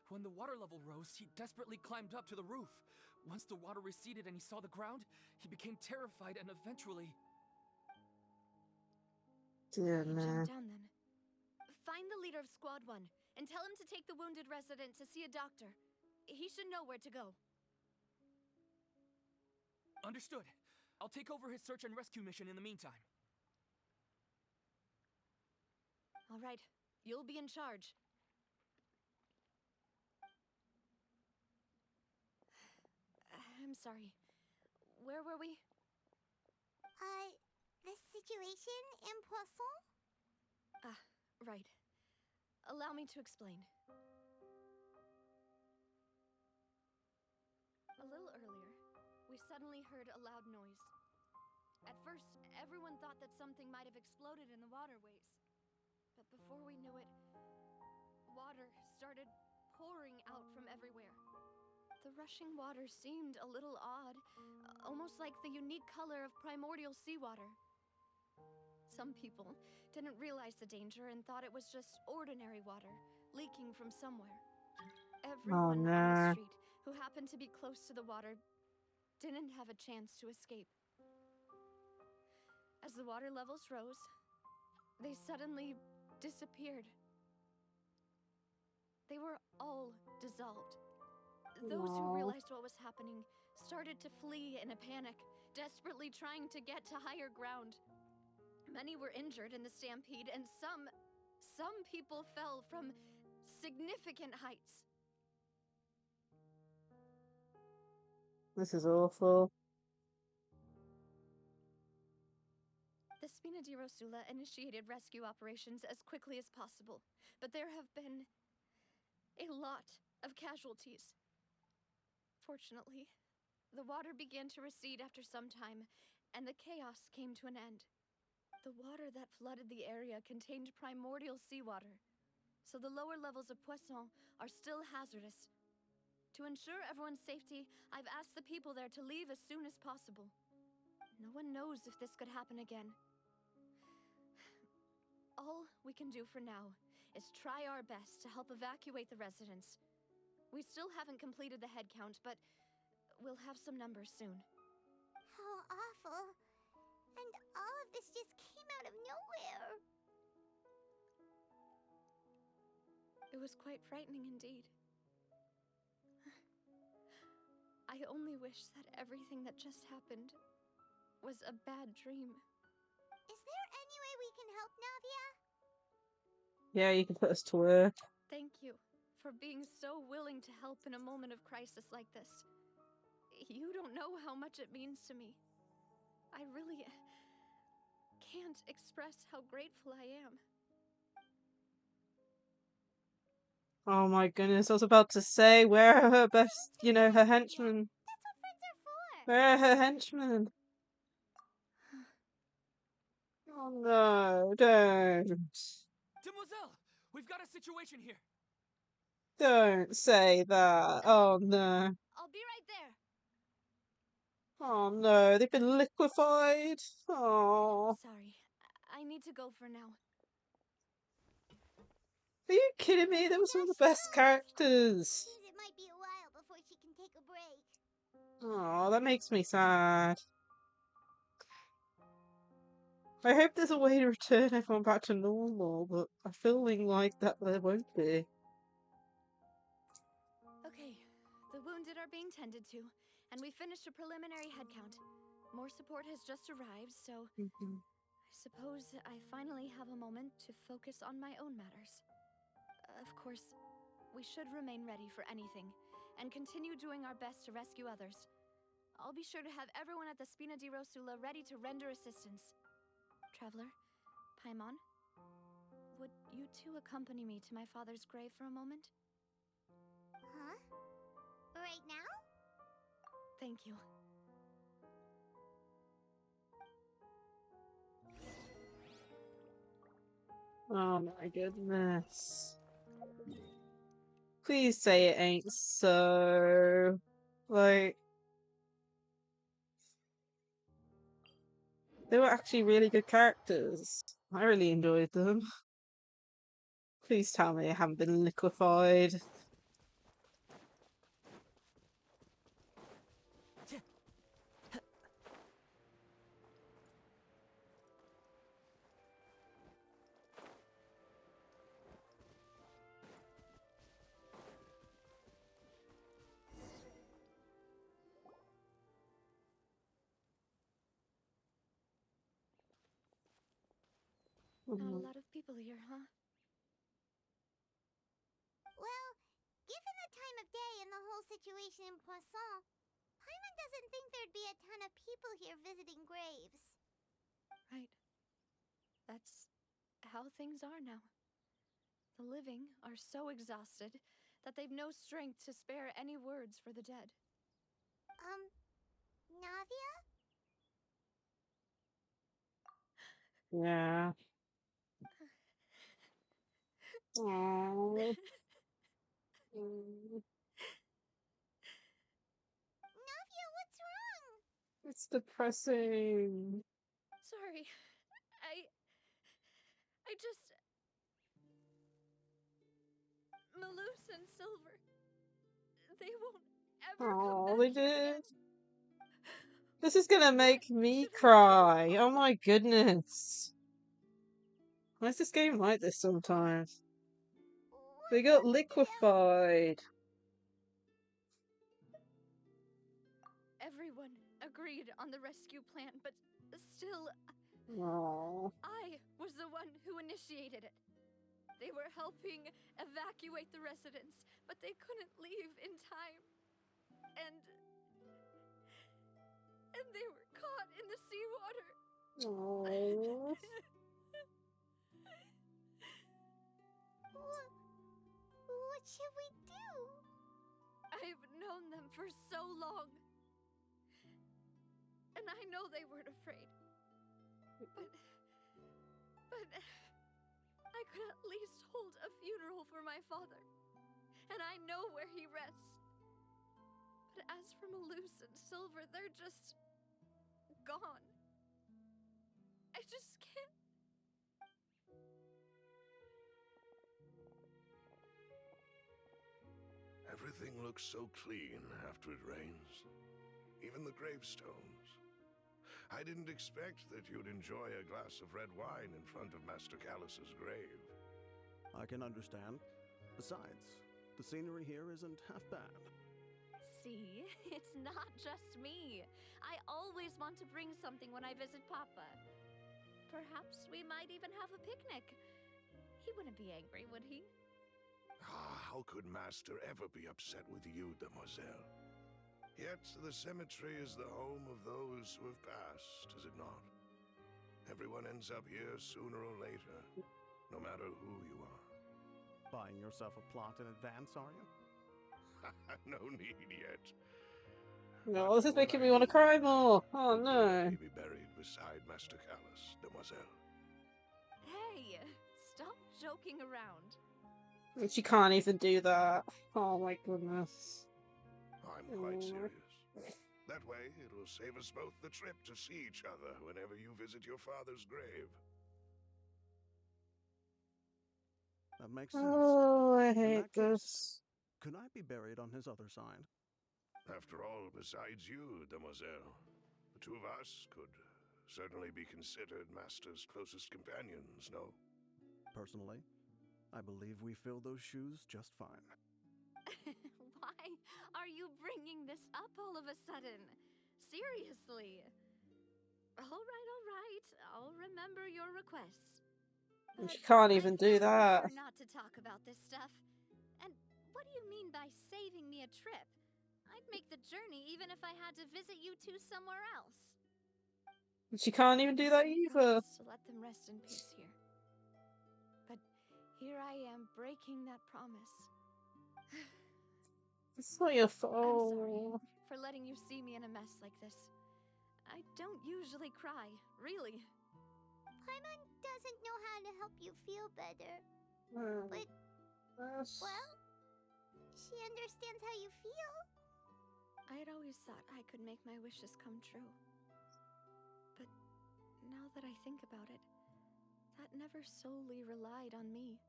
Speaker 12: When the water level rose, he desperately climbed up to the roof. Once the water receded and he saw the ground, he became terrified and eventually...
Speaker 1: Dear
Speaker 6: He
Speaker 1: man.
Speaker 6: jumped down then. Find the leader of Squad 1 and tell him to take the wounded resident to see a doctor. He should know where to go.
Speaker 12: Understood. I'll take over his search and rescue mission in the meantime.
Speaker 6: All right, you'll be in charge. I'm sorry. Where were we?
Speaker 16: The situation in Poisson?
Speaker 6: Ah, right. Allow me to explain. A little earlier, we suddenly heard a loud noise. At first, everyone thought that something might have exploded in the waterways. But before we knew it, water started pouring out from everywhere. The rushing water seemed a little odd, almost like the unique color of primordial seawater. Some people didn't realize the danger and thought it was just ordinary water leaking from somewhere. Everyone on the street who happened to be close to the water didn't have a chance to escape. As the water levels rose, they suddenly disappeared. They were all dissolved. Those who realized what was happening started to flee in a panic, desperately trying to get to higher ground. Many were injured in the stampede, and some people fell from significant heights.
Speaker 1: This is awful.
Speaker 6: The Spina di Rosula initiated rescue operations as quickly as possible, but there have been a lot of casualties. Fortunately, the water began to recede after some time, and the chaos came to an end. The water that flooded the area contained primordial seawater, so the lower levels of Poisson are still hazardous. To ensure everyone's safety, I've asked the people there to leave as soon as possible. No one knows if this could happen again. All we can do for now is try our best to help evacuate the residents. We still haven't completed the head count, but we'll have some numbers soon.
Speaker 16: How awful. And all of this just came out of nowhere.
Speaker 6: It was quite frightening indeed. I only wish that everything that just happened was a bad dream.
Speaker 16: Is there any way we can help, Navia?
Speaker 1: Yeah, you can put us to work.
Speaker 6: Thank you for being so willing to help in a moment of crisis like this. You don't know how much it means to me. I really can't express how grateful I am.
Speaker 1: Oh my goodness, I was about to say, where are her best, her henchmen?
Speaker 16: That's what friends are for!
Speaker 1: Where are her henchmen? Oh no, don't.
Speaker 12: Demoiselle! We've got a situation here!
Speaker 1: Don't say that. Oh no.
Speaker 6: I'll be right there.
Speaker 1: Oh no, they've been liquefied. Oh.
Speaker 6: Sorry, I need to go for now.
Speaker 1: Are you kidding me? They were some of the best characters.
Speaker 16: Seems it might be a while before she can take a break.
Speaker 1: Oh, that makes me sad. I hope there's a way to return everyone back to normal, but I'm feeling like that there won't be.
Speaker 6: Okay, the wounded are being tended to, and we finished a preliminary head count. More support has just arrived, so I suppose I finally have a moment to focus on my own matters. Of course, we should remain ready for anything, and continue doing our best to rescue others. I'll be sure to have everyone at the Spina di Rosula ready to render assistance. Traveler, Paimon, would you two accompany me to my father's grave for a moment?
Speaker 16: Huh? Right now?
Speaker 6: Thank you.
Speaker 1: Oh my goodness. Please say it ain't so. Like, they were actually really good characters. I really enjoyed them. Please tell me they haven't been liquefied.
Speaker 6: Not a lot of people here, huh?
Speaker 16: Well, given the time of day and the whole situation in Poisson, Paimon doesn't think there'd be a ton of people here visiting graves.
Speaker 6: Right. That's how things are now. The living are so exhausted that they've no strength to spare any words for the dead.
Speaker 16: Navia?
Speaker 1: Yeah. Aww.
Speaker 16: Navia, what's wrong?
Speaker 1: It's depressing.
Speaker 6: Sorry. I just... Malus and Silver... They won't ever come
Speaker 1: Oh,
Speaker 6: back
Speaker 1: they
Speaker 6: here
Speaker 1: did.
Speaker 6: again.
Speaker 1: This is gonna make me cry. Oh my goodness. Why is this game like this sometimes? They got liquefied.
Speaker 6: Everyone agreed on the rescue plan, but still...
Speaker 1: Aww.
Speaker 6: I was the one who initiated it. They were helping evacuate the residents, but they couldn't leave in time. And they were caught in the seawater.
Speaker 1: Aww.
Speaker 16: What should we do?
Speaker 6: I've known them for so long. And I know they weren't afraid. But I could at least hold a funeral for my father. And I know where he rests. But as for Malus and Silver, they're just gone. I just can't.
Speaker 17: Everything looks so clean after it rains. Even the gravestones. I didn't expect that you'd enjoy a glass of red wine in front of Master Callus's grave.
Speaker 18: I can understand. Besides, the scenery here isn't half bad.
Speaker 9: See, it's not just me. I always want to bring something when I visit Papa. Perhaps we might even have a picnic. He wouldn't be angry, would he?
Speaker 17: Ah, how could Master ever be upset with you, Demoiselle? Yet the cemetery is the home of those who have passed, is it not? Everyone ends up here sooner or later, no matter who you are.
Speaker 18: Buying yourself a plot in advance, are you?
Speaker 17: No need yet.
Speaker 1: No, this is making me want to cry more. Oh no.
Speaker 17: Be buried beside Master Callus, Demoiselle.
Speaker 6: Hey, stop joking around.
Speaker 1: She can't even do that. Oh my goodness.
Speaker 17: I'm quite serious. That way, it'll save us both the trip to see each other whenever you visit your father's grave.
Speaker 18: That makes sense.
Speaker 1: Oh, I
Speaker 18: In
Speaker 1: hate
Speaker 18: that case,
Speaker 1: this.
Speaker 18: could I be buried on his other side?
Speaker 17: After all, besides you, Demoiselle, the two of us could certainly be considered Master's closest companions, no?
Speaker 18: Personally, I believe we fill those shoes just fine.
Speaker 9: Why are you bringing this up all of a sudden? Seriously. All right. I'll remember your requests.
Speaker 1: She can't even do
Speaker 9: I
Speaker 1: that.
Speaker 9: prefer not to talk about this stuff. And what do you mean by saving me a trip? I'd make the journey even if I had to visit you two somewhere else.
Speaker 1: She can't even do that either.
Speaker 6: To let them rest in peace here. But here I am breaking that promise.
Speaker 1: It's not your
Speaker 6: I'm sorry
Speaker 1: fault.
Speaker 6: for letting you see me in a mess like this. I don't usually cry, really.
Speaker 16: Paimon doesn't know how to help you feel better. But, well, she understands how you feel.
Speaker 6: I had always thought I could make my wishes come true. But now that I think about it, that never solely relied on me.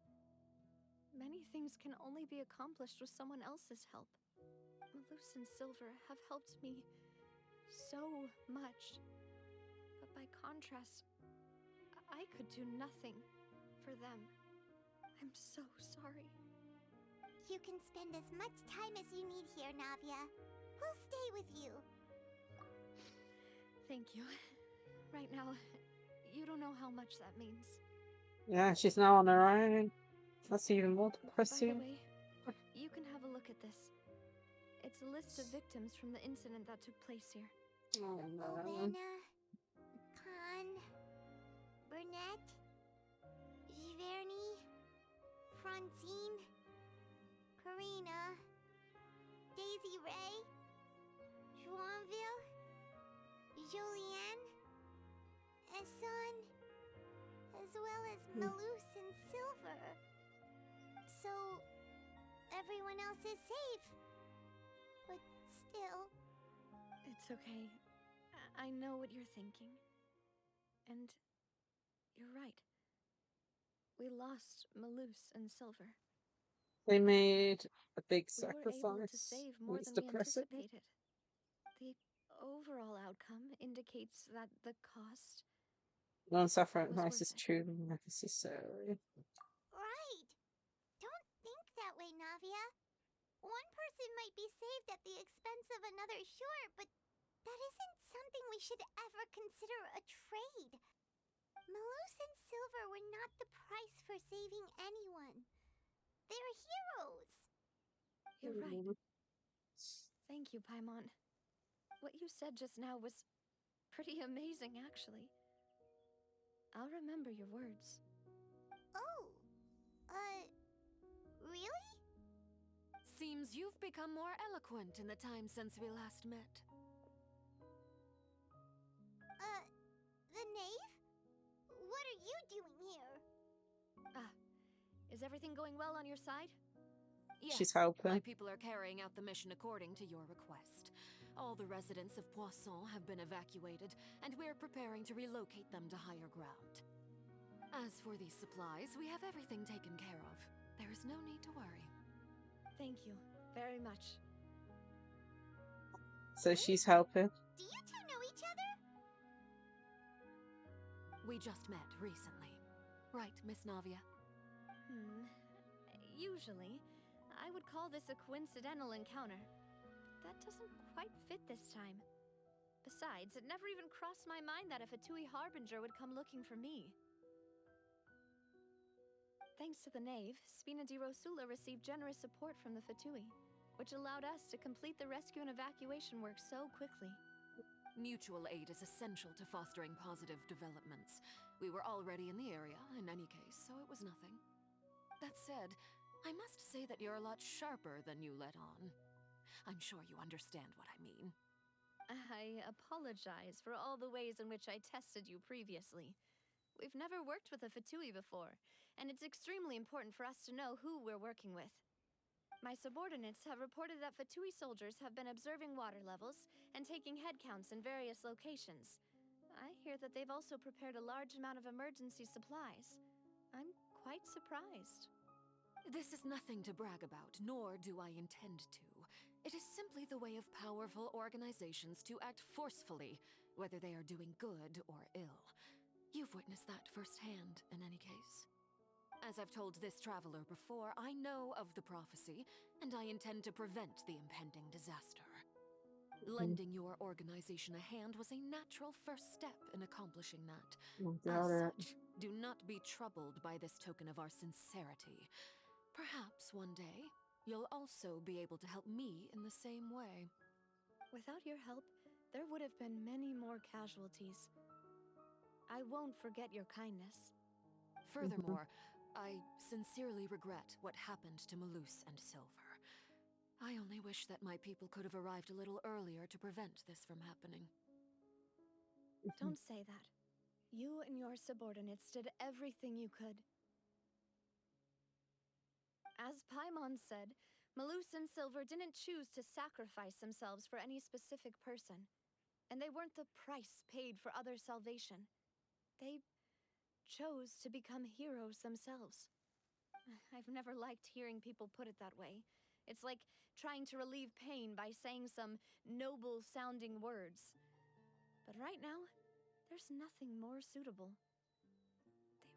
Speaker 6: Many things can only be accomplished with someone else's help. Malus and Silver have helped me so much. But by contrast, I could do nothing for them. I'm so sorry.
Speaker 16: You can spend as much time as you need here, Navia. We'll stay with you.
Speaker 6: Thank you. Right now, you don't know how much that means.
Speaker 1: Yeah, she's now on her own. That's even more
Speaker 6: By the
Speaker 1: depressing.
Speaker 6: way, you can have a look at this. It's a list of victims from the incident that took place here.
Speaker 1: Oh no.
Speaker 16: Obena, Khan, Burnett, Giverny, Francine, Karina, Daisy Ray, Joinville, Julianne, Esson, as well as Malus and Silver. So, everyone else is safe. But still...
Speaker 6: It's okay. I know what you're thinking. And you're right. We lost Malus and Silver.
Speaker 1: They made a big
Speaker 6: We were able to
Speaker 1: sacrifice.
Speaker 6: save more
Speaker 1: It's
Speaker 6: than we
Speaker 1: depressing.
Speaker 6: anticipated. The overall outcome indicates that the cost
Speaker 1: Non-sacrifice
Speaker 6: was
Speaker 1: is
Speaker 6: worth it.
Speaker 1: truly necessary.
Speaker 16: Right! Don't think that way, Navia. One person might be saved at the expense of another, sure, but that isn't something we should ever consider a trade. Malus and Silver were not the price for saving anyone. They're heroes.
Speaker 6: You're right. Thank you, Paimon. What you said just now was pretty amazing, actually. I'll remember your words.
Speaker 16: Oh, really?
Speaker 19: Seems you've become more eloquent in the time since we last met.
Speaker 16: The knave? What are you doing here?
Speaker 6: Is everything going well on your side?
Speaker 19: Yes,
Speaker 1: She's helping.
Speaker 19: my people are carrying out the mission according to your request. All the residents of Poisson have been evacuated, and we're preparing to relocate them to higher ground. As for these supplies, we have everything taken care of. There is no need to worry.
Speaker 6: Thank you very much.
Speaker 1: So she's helping.
Speaker 16: Do you two know each other?
Speaker 19: We just met recently. Right, Miss Navia?
Speaker 6: Usually, I would call this a coincidental encounter. That doesn't quite fit this time. Besides, it never even crossed my mind that a Fatui Harbinger would come looking for me. Thanks to the Knave, Spina di Rosula received generous support from the Fatui, which allowed us to complete the rescue and evacuation work so quickly.
Speaker 19: Mutual aid is essential to fostering positive developments. We were already in the area, in any case, so it was nothing. That said, I must say that you're a lot sharper than you let on. I'm sure you understand what I mean.
Speaker 6: I apologize for all the ways in which I tested you previously. We've never worked with a Fatui before, and it's extremely important for us to know who we're working with. My subordinates have reported that Fatui soldiers have been observing water levels and taking head counts in various locations. I hear that they've also prepared a large amount of emergency supplies. I'm quite surprised.
Speaker 19: This is nothing to brag about, nor do I intend to. It is simply the way of powerful organizations to act forcefully, whether they are doing good or ill. You've witnessed that firsthand, in any case. As I've told this traveler before, I know of the prophecy, and I intend to prevent the impending disaster. Lending your organization a hand was a natural first step in accomplishing that. As such, do not be troubled by this token of our sincerity. Perhaps one day, you'll also be able to help me in the same way.
Speaker 6: Without your help, there would have been many more casualties. I won't forget your kindness.
Speaker 19: Furthermore, I sincerely regret what happened to Malus and Silver. I only wish that my people could have arrived a little earlier to prevent this from happening.
Speaker 6: Don't say that. You and your subordinates did everything you could. As Paimon said, Malus and Silver didn't choose to sacrifice themselves for any specific person. And they weren't the price paid for other salvation. They chose to become heroes themselves. I've never liked hearing people put it that way. It's like trying to relieve pain by saying some noble-sounding words. But right now, there's nothing more suitable.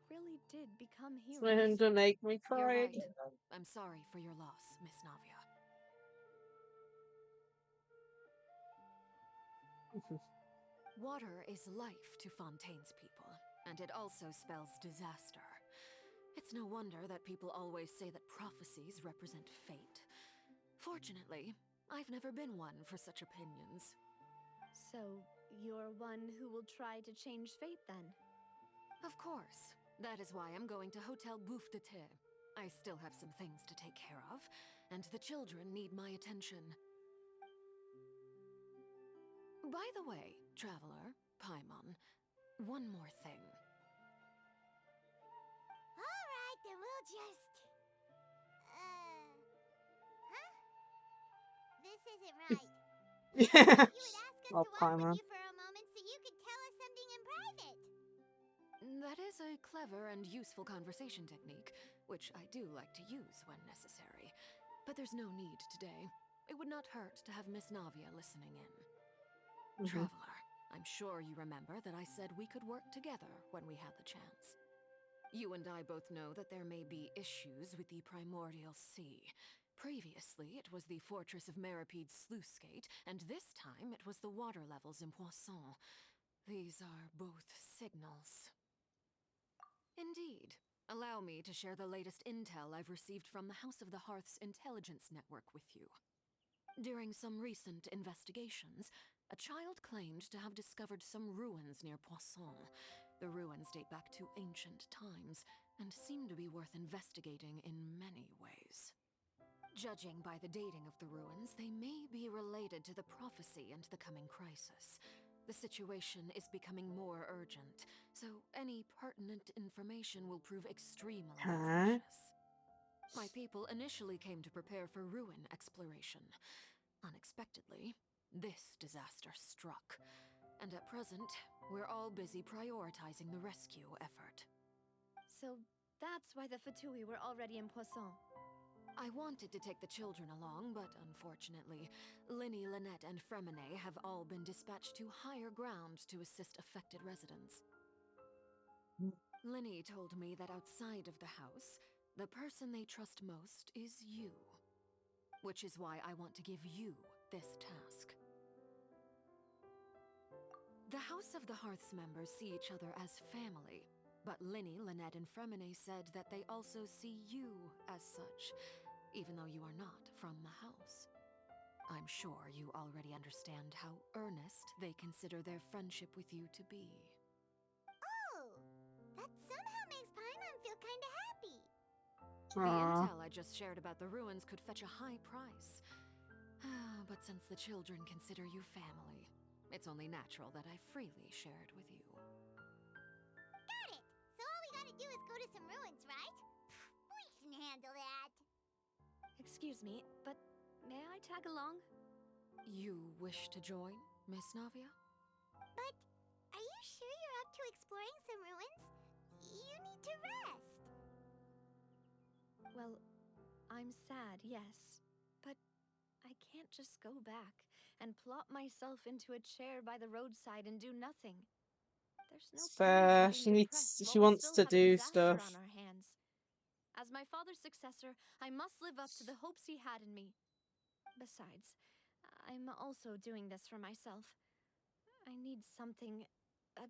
Speaker 6: They really did become heroes.
Speaker 1: Don't make me
Speaker 19: You're
Speaker 1: cry
Speaker 19: right.
Speaker 1: again.
Speaker 19: I'm sorry for your loss, Miss Navia. Water is life to Fontaine's people, and it also spells disaster. It's no wonder that people always say that prophecies represent fate. Fortunately, I've never been one for such opinions.
Speaker 6: So, you're one who will try to change fate then?
Speaker 19: Of course. That is why I'm going to Hotel Bouffe de Thé. I still have some things to take care of, and the children need my attention. By the way, Traveler, Paimon, one more thing.
Speaker 16: Alright, then we'll just... Huh? This isn't right.
Speaker 1: Yeah.
Speaker 16: You would ask us
Speaker 1: Oh,
Speaker 16: to walk
Speaker 1: Paimon.
Speaker 16: with you for a moment so you could tell us something in private.
Speaker 19: That is a clever and useful conversation technique, which I do like to use when necessary. But there's no need today. It would not hurt to have Miss Navia listening in. Traveler, I'm sure you remember that I said we could work together when we had the chance. You and I both know that there may be issues with the Primordial Sea. Previously, it was the Fortress of Meripede's sluice gate, and this time it was the water levels in Poisson. These are both signals. Indeed. Allow me to share the latest intel I've received from the House of the Hearth's intelligence network with you. During some recent investigations, a child claimed to have discovered some ruins near Poisson. The ruins date back to ancient times, and seem to be worth investigating in many ways. Judging by the dating of the ruins, they may be related to the prophecy and the coming crisis. The situation is becoming more urgent, so any pertinent information will prove extremely precious. My people initially came to prepare for ruin exploration. Unexpectedly, this disaster struck, and at present, we're all busy prioritizing the rescue effort.
Speaker 6: So that's why the Fatui were already in Poisson.
Speaker 19: I wanted to take the children along, but unfortunately, Linny, Lynette, and Fremine have all been dispatched to higher ground to assist affected residents. Linny told me that outside of the house, the person they trust most is you. Which is why I want to give you this task. The House of the Hearth's members see each other as family, but Linny, Lynette, and Fremine said that they also see you as such, even though you are not from the house. I'm sure you already understand how earnest they consider their friendship with you to be.
Speaker 16: Oh, that somehow makes Paimon feel kinda happy.
Speaker 19: The intel I just shared about the ruins could fetch a high price. But since the children consider you family, it's only natural that I freely share it with you.
Speaker 16: Got it! So all we gotta do is go to some ruins, right? We can handle that.
Speaker 6: Excuse me, but may I tag along?
Speaker 19: You wish to join, Miss Navia?
Speaker 16: But are you sure you're up to exploring some ruins? You need to rest.
Speaker 6: Well, I'm sad, yes. But I can't just go back and plop myself into a chair by the roadside and do nothing. There's no
Speaker 1: Fair.
Speaker 6: point in being depressed
Speaker 1: She
Speaker 6: while we
Speaker 1: wants
Speaker 6: still
Speaker 1: to
Speaker 6: have a
Speaker 1: do
Speaker 6: disaster
Speaker 1: stuff.
Speaker 6: on our hands. As my father's successor, I must live up to the hopes he had in me. Besides, I'm also doing this for myself. I need something, a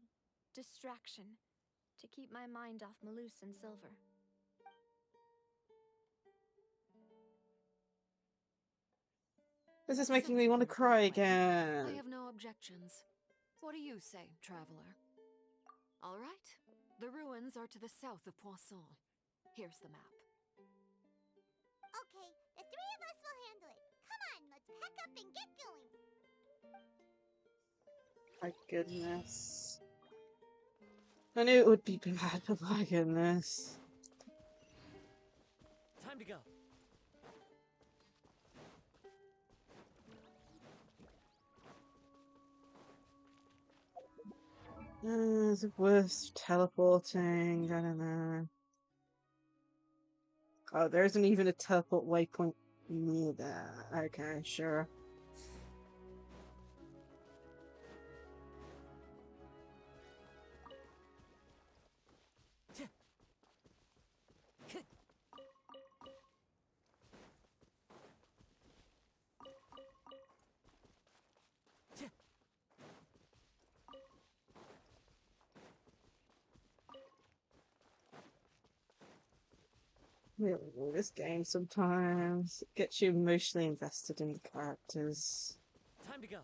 Speaker 6: distraction, to keep my mind off Malus and Silver.
Speaker 1: This is making me want to cry again.
Speaker 19: I have no objections. What do you say, traveler? All right. The ruins are to the south of Poisson. Here's the map.
Speaker 16: Okay, the three of us will handle it. Come on, let's pack up and get going.
Speaker 1: My goodness. I knew it would be bad, but my goodness.
Speaker 12: Time to go.
Speaker 1: Is it worth teleporting? I don't know. Oh, there isn't even a teleport waypoint near there. Okay, sure. Really, this game sometimes gets you emotionally invested in the characters.
Speaker 12: Time to go.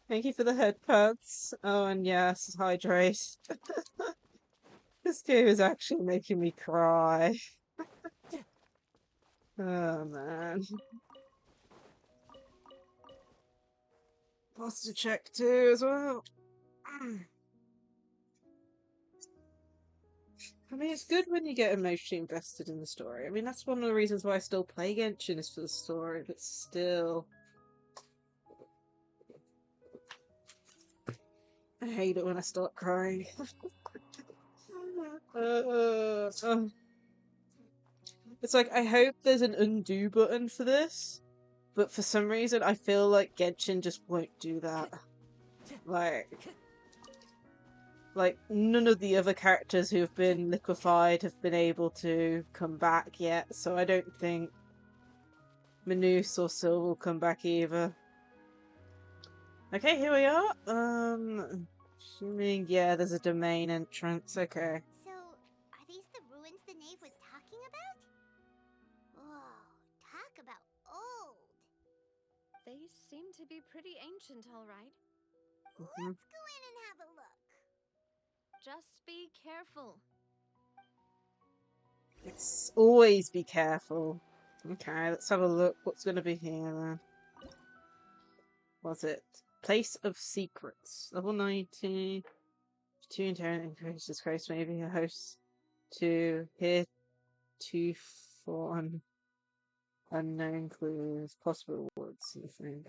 Speaker 1: Thank you for the head pats. Oh, and yes, hydrate. This game is actually making me cry. Oh, man. Posture check too, as well. I mean, it's good when you get emotionally invested in the story. I mean, that's one of the reasons why I still play Genshin is for the story, but still. I hate it when I start crying. It's like, I hope there's an undo button for this, but for some reason I feel like Genshin just won't do that. Like none of the other characters who have been liquefied have been able to come back yet, so I don't think Manus or Syl will come back either. Okay, here we are. Assuming, yeah, there's a domain entrance. Okay.
Speaker 16: So, are these the ruins the knave was talking about? Whoa, talk about old.
Speaker 6: They seem to be pretty ancient, all right.
Speaker 16: Let's go in and have a look.
Speaker 6: Just be careful.
Speaker 1: Let's always be careful. Okay, let's have a look. What's going to be here then? What's it? Place of Secrets. Level 90. 2 internet increases Christ maybe a host to here 2 for unknown clues, possible rewards, I think.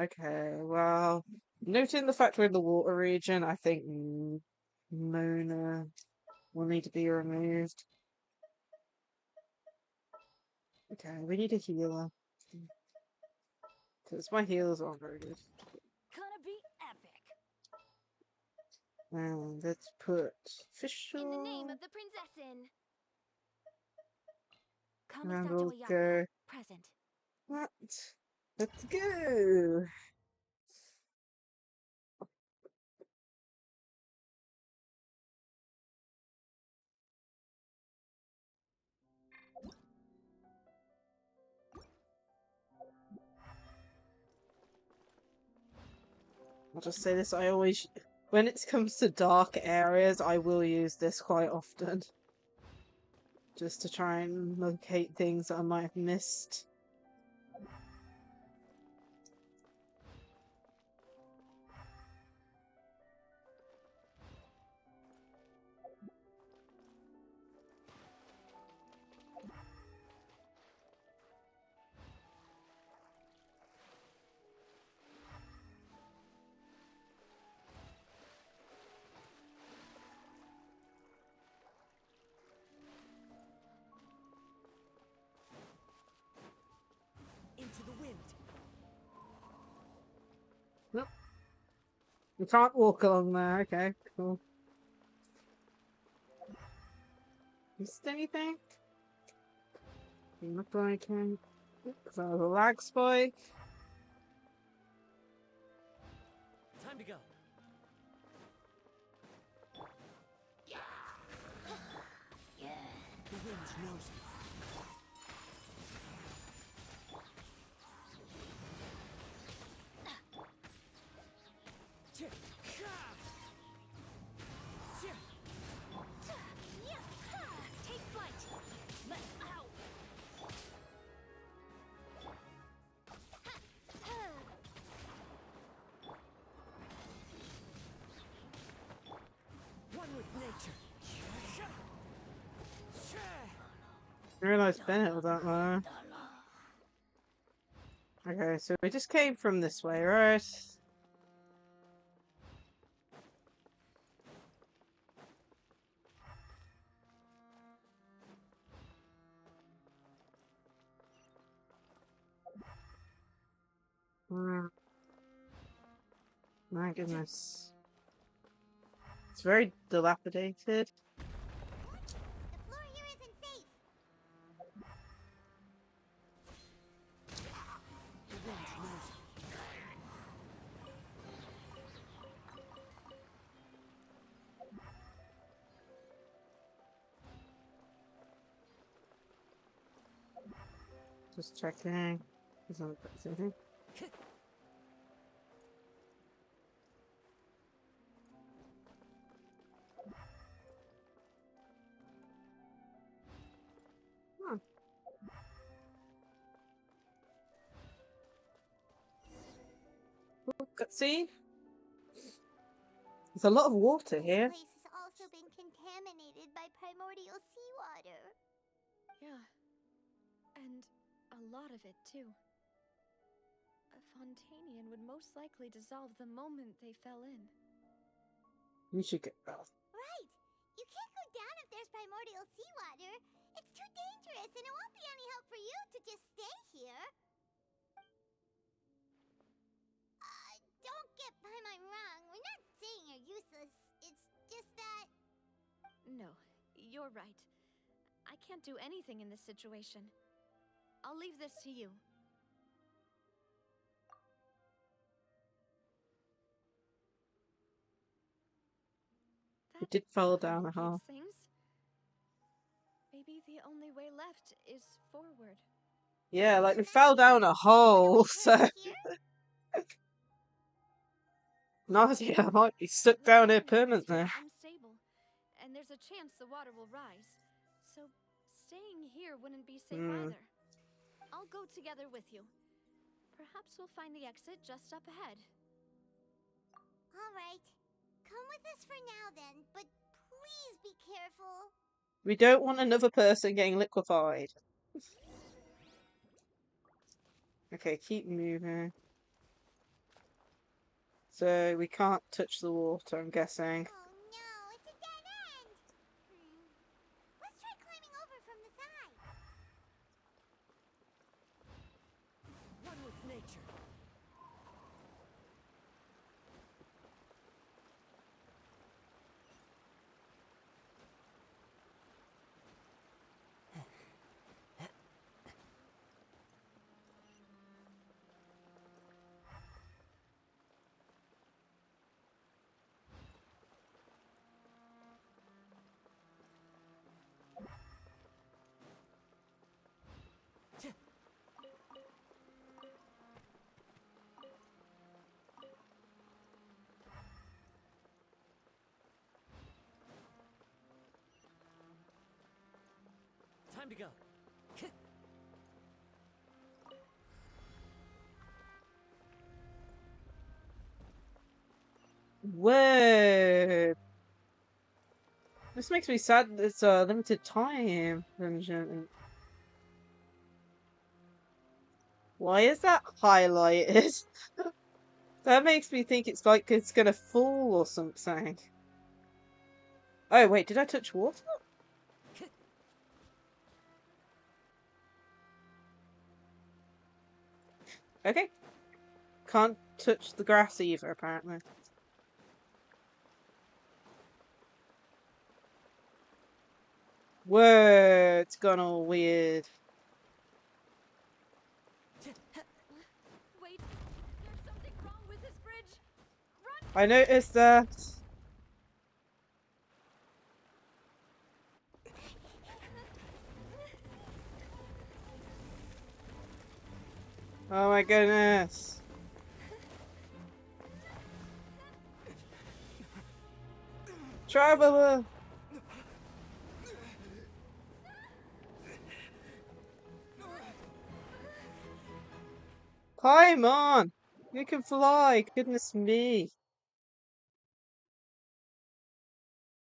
Speaker 1: Okay, well, noting the fact we're in the water region, I think Mona will need to be removed. Okay, we need a healer. Because my healers aren't very good.
Speaker 5: Gonna be epic.
Speaker 1: And let's put official.
Speaker 9: In the name of the Prinzessin.
Speaker 1: And we'll go.
Speaker 5: Present.
Speaker 1: What? Let's go. I'll just say this, I always, when it comes to dark areas, I will use this quite often. Just to try and locate things that I might have missed.
Speaker 11: Into the wind.
Speaker 1: Nope. You can't walk along there. Okay, cool. Missed anything? Look like I because I was a lag spike.
Speaker 12: Time to go.
Speaker 11: The wind knows me.
Speaker 1: I realised Bennett was out there. Okay, so we just came from this way, right? Hmm. My goodness. It's very dilapidated. Just checking. There's not anything. Hmm. See? There's a lot of water here.
Speaker 16: This place has also been contaminated by primordial seawater.
Speaker 6: Yeah. And a lot of it, too. A Fontainian would most likely dissolve the moment they fell in.
Speaker 1: You should get out.
Speaker 16: Right! You can't go down if there's primordial seawater. It's too dangerous, and it won't be any help for you to just stay here. Don't get by my wrong. We're not saying you're useless. It's just that...
Speaker 6: No, you're right. I can't do anything in this situation. I'll leave this to you.
Speaker 1: It did fall down a hole.
Speaker 6: Things. Maybe the only way left is forward.
Speaker 1: Yeah, like we fell down a hole, so... Nausea might be stuck down here permanently.
Speaker 6: Unstable, and there's a chance the water will rise. So staying here wouldn't be safe either. I'll go together with you. Perhaps we'll find the exit just up ahead.
Speaker 16: All right. Come with us for now then, but please be careful.
Speaker 1: We don't want another person getting liquefied. Okay, keep moving. So we can't touch the water, I'm guessing.
Speaker 16: Oh no, it's a dead end! Let's try climbing over from the side.
Speaker 11: One with nature. Time to go.
Speaker 1: Whoa! This makes me sad that it's a limited time dungeon. Why is that highlighted? That makes me think it's like it's gonna fall or something. Oh wait, did I touch water? Okay. Can't touch the grass either, apparently. Whoa, it's gone all weird.
Speaker 6: Wait, there's something wrong with this bridge. Run!
Speaker 1: I noticed that. Oh my goodness. Traveler! Climb on! You can fly! Goodness me.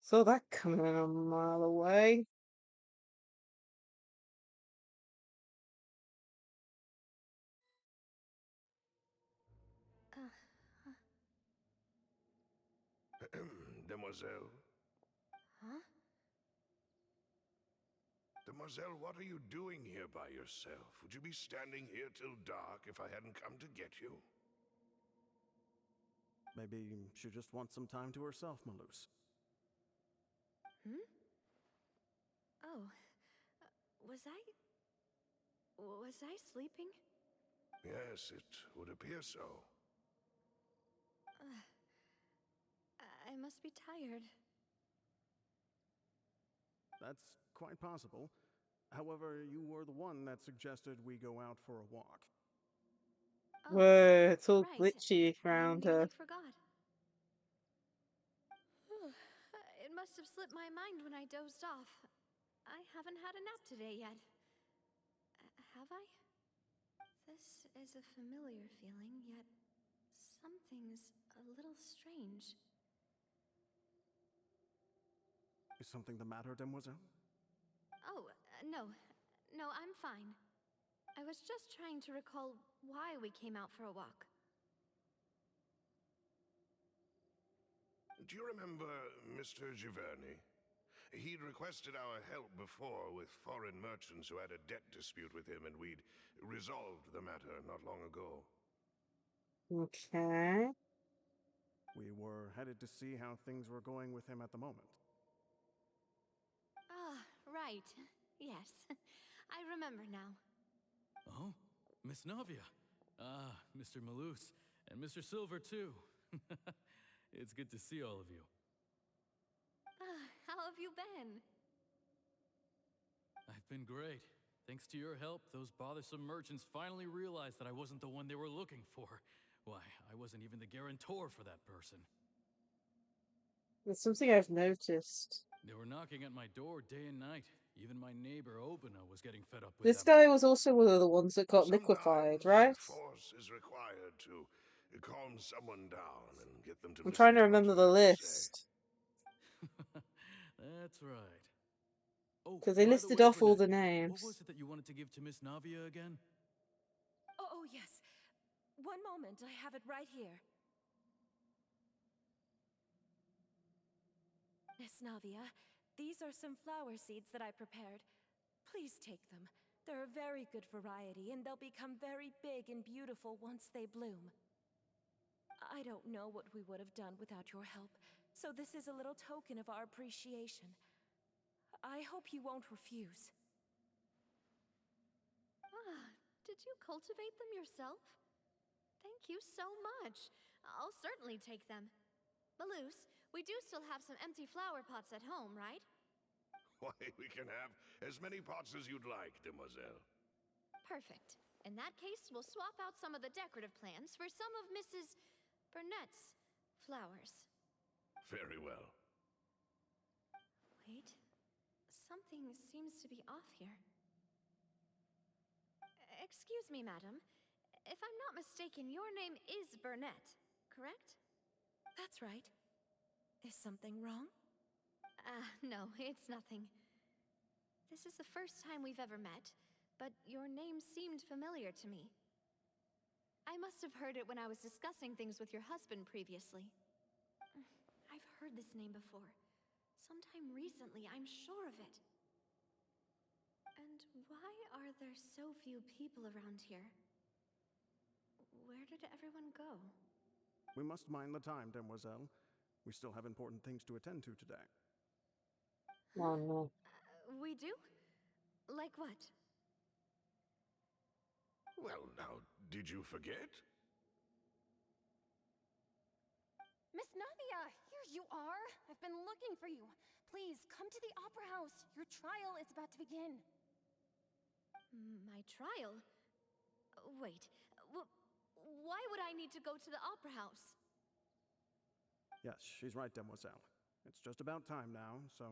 Speaker 1: Saw that coming a mile away.
Speaker 17: Demoiselle?
Speaker 6: Huh?
Speaker 17: Demoiselle, what are you doing here by yourself? Would you be standing here till dark if I hadn't come to get you?
Speaker 18: Maybe she just wants some time to herself, Malus.
Speaker 6: Hmm? Oh. Was I sleeping?
Speaker 17: Yes, it would appear so.
Speaker 6: I must be tired.
Speaker 18: That's quite possible. However, you were the one that suggested we go out for a walk.
Speaker 1: Whoa, it's all
Speaker 6: right.
Speaker 1: glitchy
Speaker 6: I
Speaker 1: around
Speaker 6: nearly
Speaker 1: her.
Speaker 6: forgot. It must have slipped my mind when I dozed off. I haven't had a nap today yet. Have I? This is a familiar feeling, yet something's a little strange.
Speaker 18: Is something the matter, Demoiselle?
Speaker 6: Oh, no. No, I'm fine. I was just trying to recall why we came out for a walk.
Speaker 17: Do you remember Mr. Giverny? He'd requested our help before with foreign merchants who had a debt dispute with him, and we'd resolved the matter not long ago.
Speaker 1: Okay.
Speaker 18: We were headed to see how things were going with him at the moment.
Speaker 6: Ah, right. Yes. I remember now.
Speaker 12: Oh, Miss Navia. Ah, Mr. Malus. And Mr. Silver, too. It's good to see all of you.
Speaker 6: How have you been?
Speaker 12: I've been great. Thanks to your help, those bothersome merchants finally realized that I wasn't the one they were looking for. Why, I wasn't even the guarantor for that person.
Speaker 1: There's something I've noticed.
Speaker 12: They were knocking at my door day and night. Even my neighbor Obina was getting fed up with
Speaker 1: This
Speaker 12: them.
Speaker 1: guy was also one of the ones that got liquefied, right?
Speaker 17: Force is required to calm someone down and get them to
Speaker 1: I'm
Speaker 17: listen
Speaker 1: trying to
Speaker 17: to what
Speaker 1: remember
Speaker 17: you
Speaker 1: the
Speaker 17: have to say.
Speaker 1: list.
Speaker 12: That's right. Oh,
Speaker 1: Because they
Speaker 12: by the
Speaker 1: listed
Speaker 12: way,
Speaker 1: off all
Speaker 12: Burnett,
Speaker 1: the names.
Speaker 12: what was it that you wanted to give to Miss Navia again?
Speaker 19: Oh, yes. One moment, I have it right here. Miss Navia, these are some flower seeds that I prepared. Please take them. They're a very good variety, and they'll become very big and beautiful once they bloom. I don't know what we would have done without your help, so this is a little token of our appreciation. I hope you won't refuse.
Speaker 6: Did you cultivate them yourself? Thank you so much. I'll certainly take them. Malus, we do still have some empty flower pots at home, right?
Speaker 17: Why, we can have as many pots as you'd like, demoiselle.
Speaker 6: Perfect. In that case, we'll swap out some of the decorative plants for some of Mrs. Burnett's flowers.
Speaker 17: Very well.
Speaker 6: Wait. Something seems to be off here. Excuse me, madam. If I'm not mistaken, your name is Burnett, correct?
Speaker 19: That's right. Is something wrong?
Speaker 6: No, it's nothing. This is the first time we've ever met, but your name seemed familiar to me. I must have heard it when I was discussing things with your husband previously. I've heard this name before. Sometime recently, I'm sure of it. And why are there so few people around here? Where did everyone go?
Speaker 18: We must mind the time, Demoiselle. We still have important things to attend to today.
Speaker 1: Oh no.
Speaker 6: We do? Like what?
Speaker 17: Well, now, did you forget?
Speaker 9: Miss Navia, here you are. I've been looking for you. Please, come to the Opera House. Your trial is about to begin.
Speaker 6: My trial? Wait, why would I need to go to the Opera House?
Speaker 18: Yes, she's right, Demoiselle. It's just about time now, so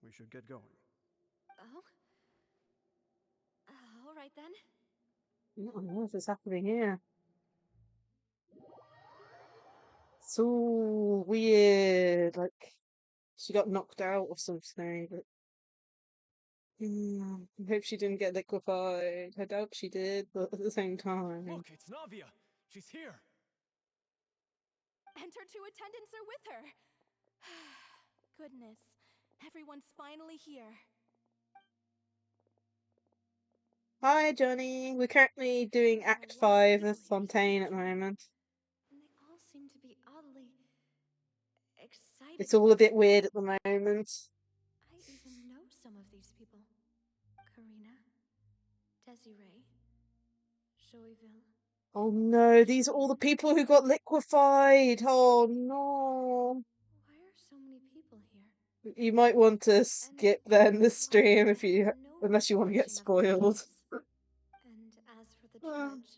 Speaker 18: we should get going.
Speaker 6: Oh? All right then.
Speaker 1: What on earth is happening here? It's all weird. Like, she got knocked out or something, but I hope she didn't get liquefied. I doubt she did, but at the same time.
Speaker 12: Look, it's Navia. She's here.
Speaker 5: And her two attendants are with her. goodness. Everyone's finally here.
Speaker 1: Hi, Johnny. We're currently doing Act 5 of Fontaine at the moment.
Speaker 6: And they all seem to be oddly excited.
Speaker 1: It's all a bit weird at the moment.
Speaker 6: I even know some of these people. Karina, Desiree, Joyville.
Speaker 1: Oh no, these are all the people who got liquefied. Oh no.
Speaker 6: Why are so many people here?
Speaker 1: You might want to skip then the stream if you, unless you want to get spoiled.
Speaker 6: And as for the judge...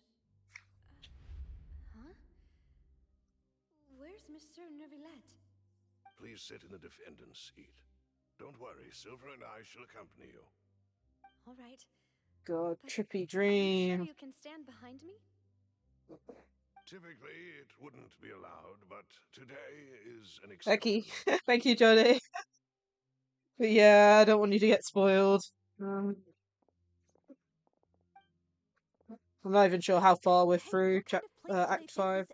Speaker 6: huh? Where's Monsieur Neuvillette?
Speaker 17: Please sit in the defendant's seat. Don't worry, Silver and I shall accompany you.
Speaker 6: All right.
Speaker 1: God, trippy
Speaker 6: Are
Speaker 1: dream.
Speaker 6: you sure you can stand behind me?
Speaker 17: Typically, it wouldn't be allowed, but today is an
Speaker 1: Thank
Speaker 17: exception.
Speaker 1: you. Thank you, Johnny. But yeah, I don't want you to get spoiled. I'm not even sure how far we're through Act 5.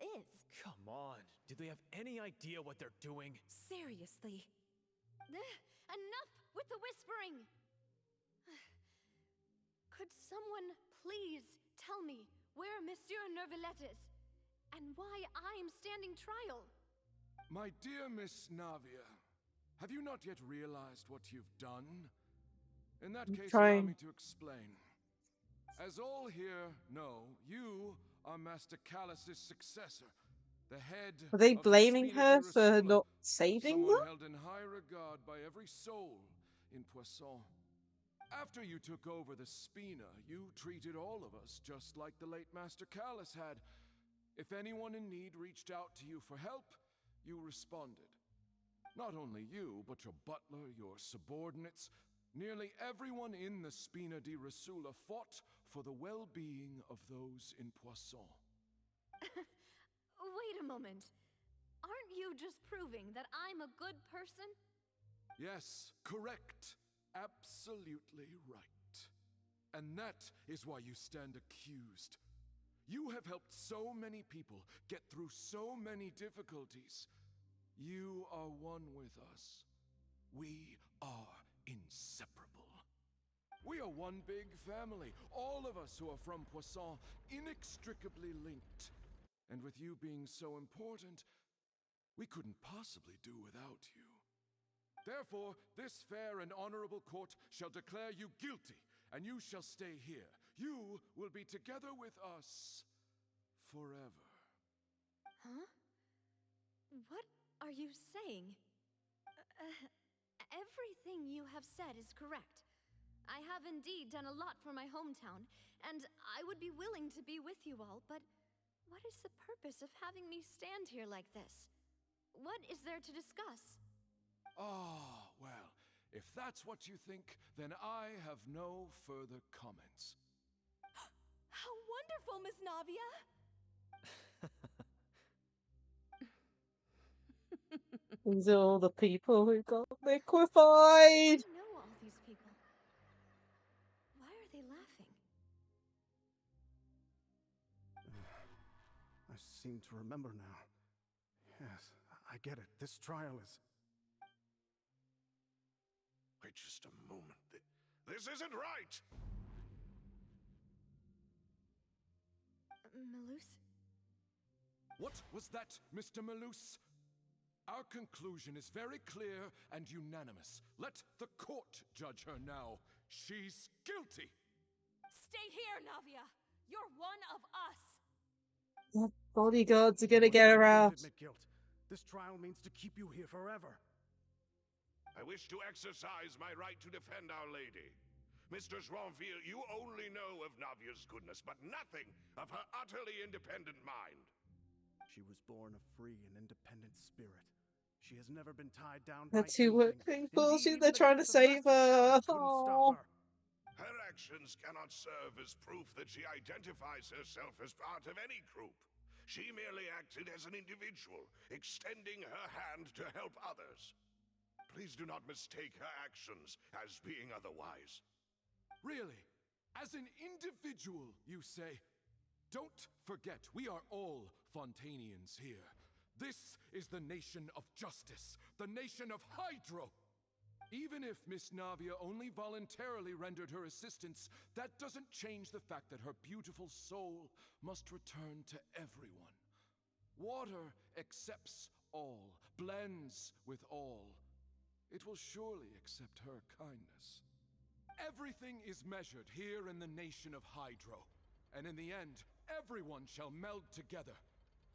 Speaker 14: Come on. Do they have any idea what they're doing?
Speaker 5: Seriously.
Speaker 6: Enough with the whispering! Could someone please tell me where Monsieur Neuvillette is? And why I'm standing trial?
Speaker 7: My dear Miss Navia, have you not yet realized what you've done? In that case, allow me to explain. As all here know, you are Master Callus's successor, the head
Speaker 1: Are they
Speaker 7: of the
Speaker 1: blaming
Speaker 7: Spina
Speaker 1: her for
Speaker 7: Dirasula,
Speaker 1: not saving
Speaker 7: someone
Speaker 1: them?
Speaker 7: held in high regard by every soul in Poisson. After you took over the Spina, you treated all of us just like the late Master Callus had. If anyone in need reached out to you for help, you responded. Not only you, but your butler, your subordinates, nearly everyone in the Spina di Rasula fought for the well-being of those in Poisson.
Speaker 6: Wait a moment. Aren't you just proving that I'm a good person?
Speaker 7: Yes, correct. Absolutely right. And that is why you stand accused. You have helped so many people get through so many difficulties. You are one with us. We are inseparable. We are one big family, all of us who are from Poisson, inextricably linked. And with you being so important, we couldn't possibly do without you. Therefore, this fair and honorable court shall declare you guilty, and you shall stay here. You will be together with us forever.
Speaker 6: Huh? What are you saying? Everything you have said is correct. I have indeed done a lot for my hometown, and I would be willing to be with you all, but what is the purpose of having me stand here like this? What is there to discuss?
Speaker 7: Ah, well, if that's what you think, then I have no further comments.
Speaker 5: How wonderful, Miss Navia!
Speaker 1: These are all the people who got liquefied.
Speaker 6: I know all these people. Why are they laughing?
Speaker 18: I seem to remember now. Yes, I get it. This trial is...
Speaker 17: Wait just a moment. This isn't right!
Speaker 6: Malus?
Speaker 7: What was that, Mr. Malus? Our conclusion is very clear and unanimous. Let the court judge her now. She's guilty!
Speaker 5: Stay here, Navia! You're one of us!
Speaker 1: The bodyguards are gonna get her out.
Speaker 18: Don't admit guilt. This trial means to keep you here forever.
Speaker 17: I wish to exercise my right to defend Our Lady. Mr. Joinville, you only know of Navia's goodness, but nothing of her utterly independent mind.
Speaker 18: She was born a free and independent spirit. She has never been tied down
Speaker 1: Her
Speaker 18: by
Speaker 1: two
Speaker 18: anything.
Speaker 1: working
Speaker 18: Indeed,
Speaker 1: they're trying to save her.
Speaker 18: couldn't
Speaker 1: Oh.
Speaker 18: stop her.
Speaker 17: Her actions cannot serve as proof that she identifies herself as part of any group. She merely acted as an individual, extending her hand to help others. Please do not mistake her actions as being otherwise.
Speaker 7: Really? As an individual, you say? Don't forget, we are all Fontainians here. This is the nation of justice, the nation of Hydro. Even if Miss Navia only voluntarily rendered her assistance, that doesn't change the fact that her beautiful soul must return to everyone. Water accepts all, blends with all. It will surely accept her kindness. Everything is measured here in the nation of Hydro, and in the end, everyone shall meld together.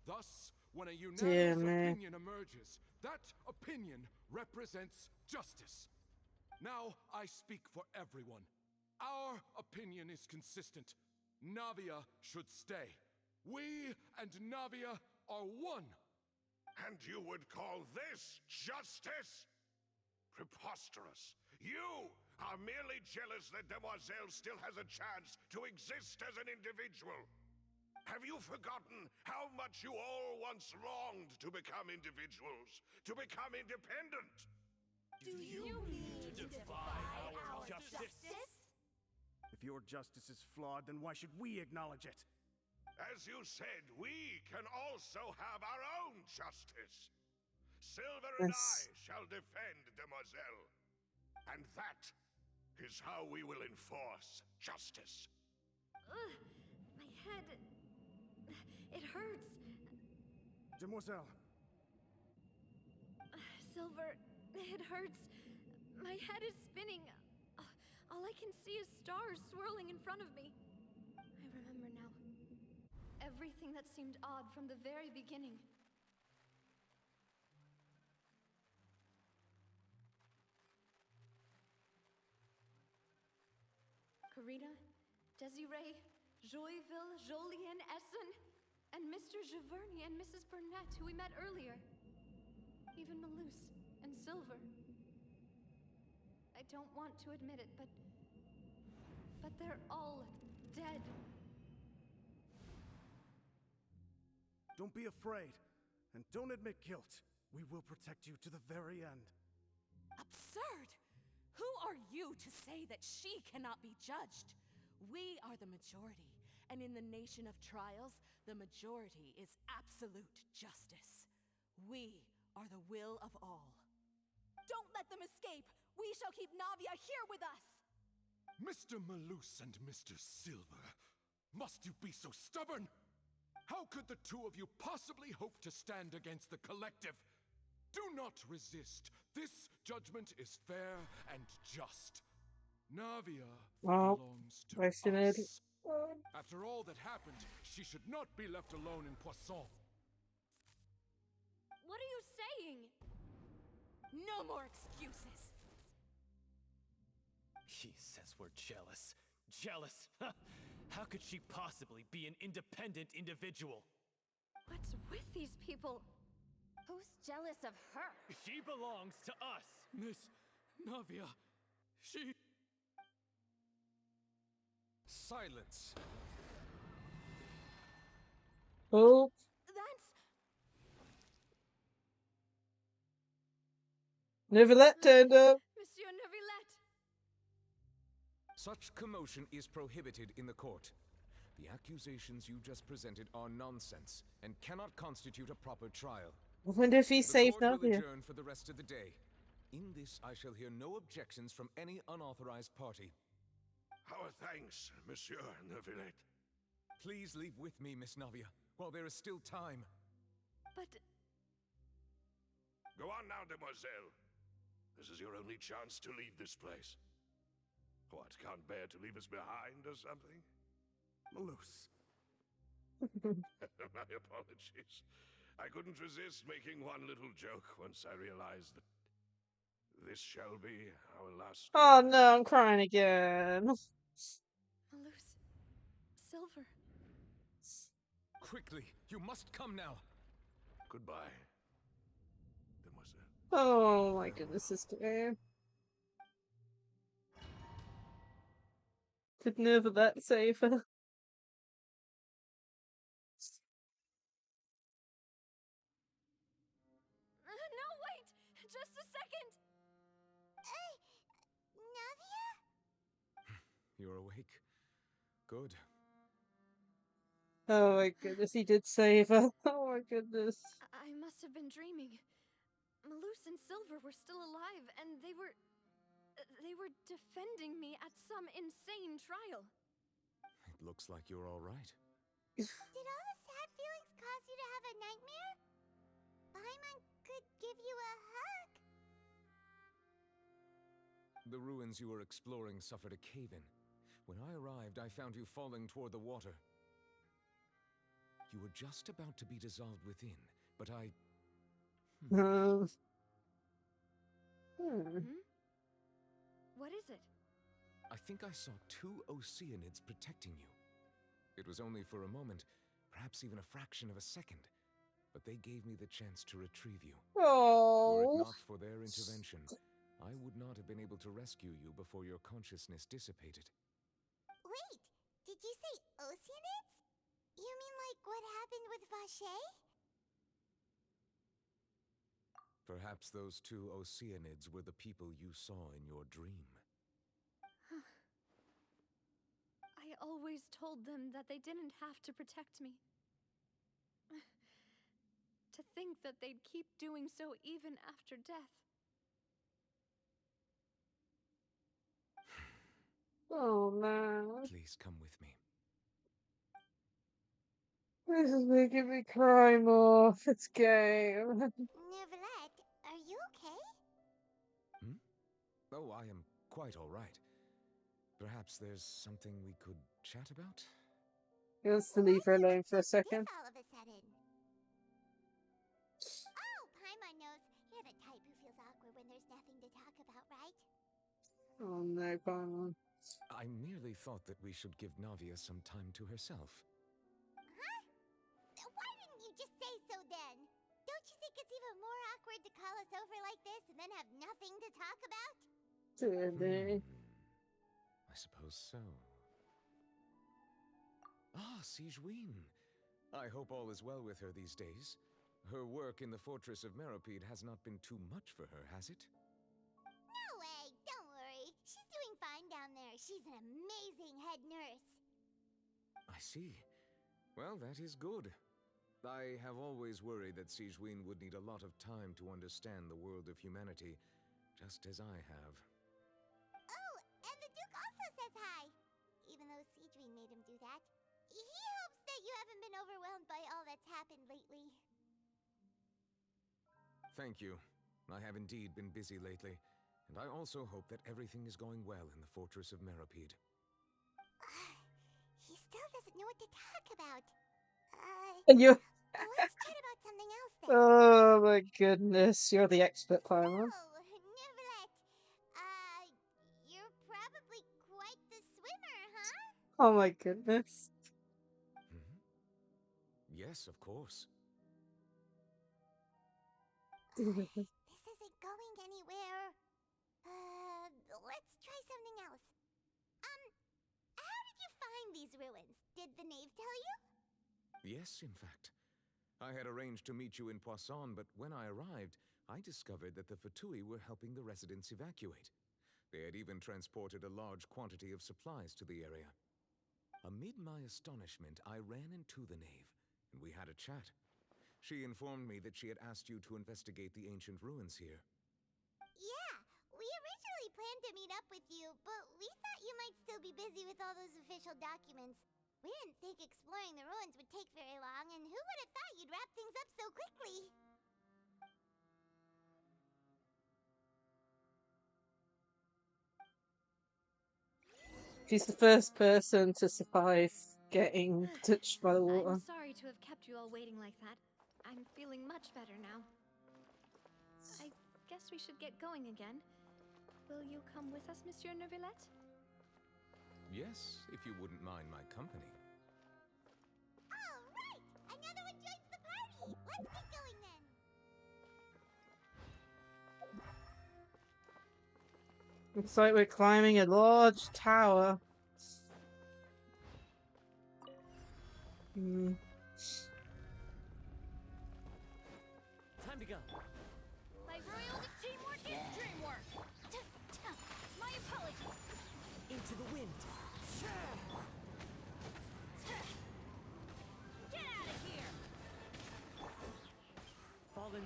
Speaker 7: Thus, when a unanimous opinion emerges, that opinion represents justice. Now I speak for everyone. Our opinion is consistent. Navia should stay. We and Navia are one.
Speaker 17: And you would call this justice? Preposterous. You are merely jealous that Demoiselle still has a chance to exist as an individual. Have you forgotten how much you all once longed to become individuals, to become independent?
Speaker 11: Do you mean to defy our justice?
Speaker 18: If your justice is flawed, then why should we acknowledge it?
Speaker 17: As you said, we can also have our own justice. Silver and I shall defend Demoiselle. And that is how we will enforce justice.
Speaker 6: My head... it hurts.
Speaker 18: Demoiselle.
Speaker 6: Silver, it hurts. My head is spinning. All I can see is stars swirling in front of me. I remember now. Everything that seemed odd from the very beginning. Karina, Desiree, Joyville, Jolien, Essen, and Mr. Giverny and Mrs. Burnett, who we met earlier. Even Malus and Silver. I don't want to admit it, but they're all dead.
Speaker 18: Don't be afraid, and don't admit guilt. We will protect you to the very end.
Speaker 20: Absurd! Who are you to say that she cannot be judged? We are the majority, and in the nation of trials, the majority is absolute justice. We are the will of all.
Speaker 19: Don't let them escape! We shall keep Navia here with us!
Speaker 7: Mr. Malus and Mr. Silver, must you be so stubborn? How could the two of you possibly hope to stand against the collective? Do not resist. This judgment is fair and just. Navia belongs to us. After all that happened, she should not be left alone in Poisson.
Speaker 6: What are you saying?
Speaker 20: No more excuses.
Speaker 12: She says we're jealous. Jealous? How could she possibly be an independent individual?
Speaker 6: What's with these people?
Speaker 9: Who's jealous of her?
Speaker 12: She belongs to us! Miss Navia, she...
Speaker 3: Silence!
Speaker 1: Oh.
Speaker 6: That's...
Speaker 1: Neuvillette turned up.
Speaker 6: Monsieur Neuvillette!
Speaker 4: Such commotion is prohibited in the court. The accusations you just presented are nonsense and cannot constitute a proper trial.
Speaker 1: I wonder if he saved
Speaker 4: The court will
Speaker 1: Navia.
Speaker 4: adjourn for the rest of the day. In this, I shall hear no objections from any unauthorized party.
Speaker 17: Our thanks, Monsieur Neuvillette.
Speaker 4: Please leave with me, Miss Navia, while there is still time.
Speaker 6: But...
Speaker 17: Go on now, Demoiselle. This is your only chance to leave this place. What, can't bear to leave us behind or something?
Speaker 18: Malus.
Speaker 17: My apologies. I couldn't resist making one little joke once I realized that this shall be our last...
Speaker 1: Oh no, I'm crying again.
Speaker 6: Malus. Silver.
Speaker 4: Quickly, you must come now.
Speaker 17: Goodbye, Demoiselle.
Speaker 1: Oh my goodness, this game. Did Neuvillette save her?
Speaker 6: No, wait! Just a second!
Speaker 16: Navia?
Speaker 4: You're awake. Good.
Speaker 1: Oh my goodness, he did save her. Oh my goodness.
Speaker 6: I must must have been dreaming. Malus and Silver were still alive, and they were defending me at some insane trial.
Speaker 4: It looks like you're all right.
Speaker 16: Did all the sad feelings cause you to have a nightmare? Paimon could give you a hug.
Speaker 4: The ruins you were exploring suffered a cave-in. When I arrived, I found you falling toward the water. You were just about to be dissolved within, but I...
Speaker 6: What is it?
Speaker 4: I think I saw 2 Oceanids protecting you. It was only for a moment, perhaps even a fraction of a second, but they gave me the chance to retrieve you. Were it not for their intervention, I would not have been able to rescue you before your consciousness dissipated.
Speaker 16: Wait, did you say Oceanids? You mean like what happened with Vache?
Speaker 4: Perhaps those 2 Oceanids were the people you saw in your dream.
Speaker 6: I always told them that they didn't have to protect me. To think that they'd keep doing so even after death.
Speaker 1: Oh man.
Speaker 4: Please come with me.
Speaker 1: This is making me cry more. This game.
Speaker 16: Neverlet, are you okay?
Speaker 4: Oh, I am quite all right. Perhaps there's something we could chat about?
Speaker 1: He wants to leave her alone for a second.
Speaker 16: All of a sudden. Oh, Paimon knows. You're the type who feels awkward when there's nothing to talk about, right?
Speaker 1: Oh no, Paimon.
Speaker 4: I merely thought that we should give Navia some time to herself.
Speaker 16: Huh? Why didn't you just say so then? Don't you think it's even more awkward to call us over like this and then have nothing to talk about?
Speaker 4: I suppose so. Ah, Sigewinne. I hope all is well with her these days. Her work in the fortress of Meropide has not been too much for her, has it?
Speaker 16: No way, don't worry. She's doing fine down there. She's an amazing head nurse.
Speaker 4: I see. Well, that is good. I have always worried that Sigewinne would need a lot of time to understand the world of humanity, just as I have.
Speaker 16: Oh, and the Duke also says hi. Even though Sigewinne made him do that. He hopes that you haven't been overwhelmed by all that's happened lately.
Speaker 4: Thank you. I have indeed been busy lately, and I also hope that everything is going well in the fortress of Meropide.
Speaker 16: He still doesn't know what to talk about.
Speaker 1: And you.
Speaker 16: Let's chat about something else then.
Speaker 1: Oh my goodness, you're the expert, Paimon.
Speaker 16: Neverlet, you're probably quite the swimmer, huh?
Speaker 1: Oh my goodness.
Speaker 4: Yes, of course.
Speaker 16: This isn't going anywhere. Let's try something else. How did you find these ruins? Did the knave tell you?
Speaker 4: Yes, in fact. I had arranged to meet you in Poisson, but when I arrived, I discovered that the Fatui were helping the residents evacuate. They had even transported a large quantity of supplies to the area. Amid my astonishment, I ran into the knave, and we had a chat. She informed me that she had asked you to investigate the ancient ruins here.
Speaker 16: Yeah, we originally planned to meet up with you, but we thought you might still be busy with all those official documents. We didn't think exploring the ruins would take very long, and who would have thought you'd wrap things up so quickly?
Speaker 1: She's the first person to survive getting touched by the water.
Speaker 6: I'm sorry to have kept you all waiting like that. I'm feeling much better now. I guess we should get going again. Will you come with us, Monsieur Neuvillette?
Speaker 4: Yes, if you wouldn't mind my company.
Speaker 16: All right! Another one joins the party! Let's get going then!
Speaker 1: Looks like we're climbing a large tower.
Speaker 12: Time to go.
Speaker 20: My royal teamwork is dreamwork. My apologies.
Speaker 12: Into the wind.
Speaker 20: Get out of here!
Speaker 12: Fallen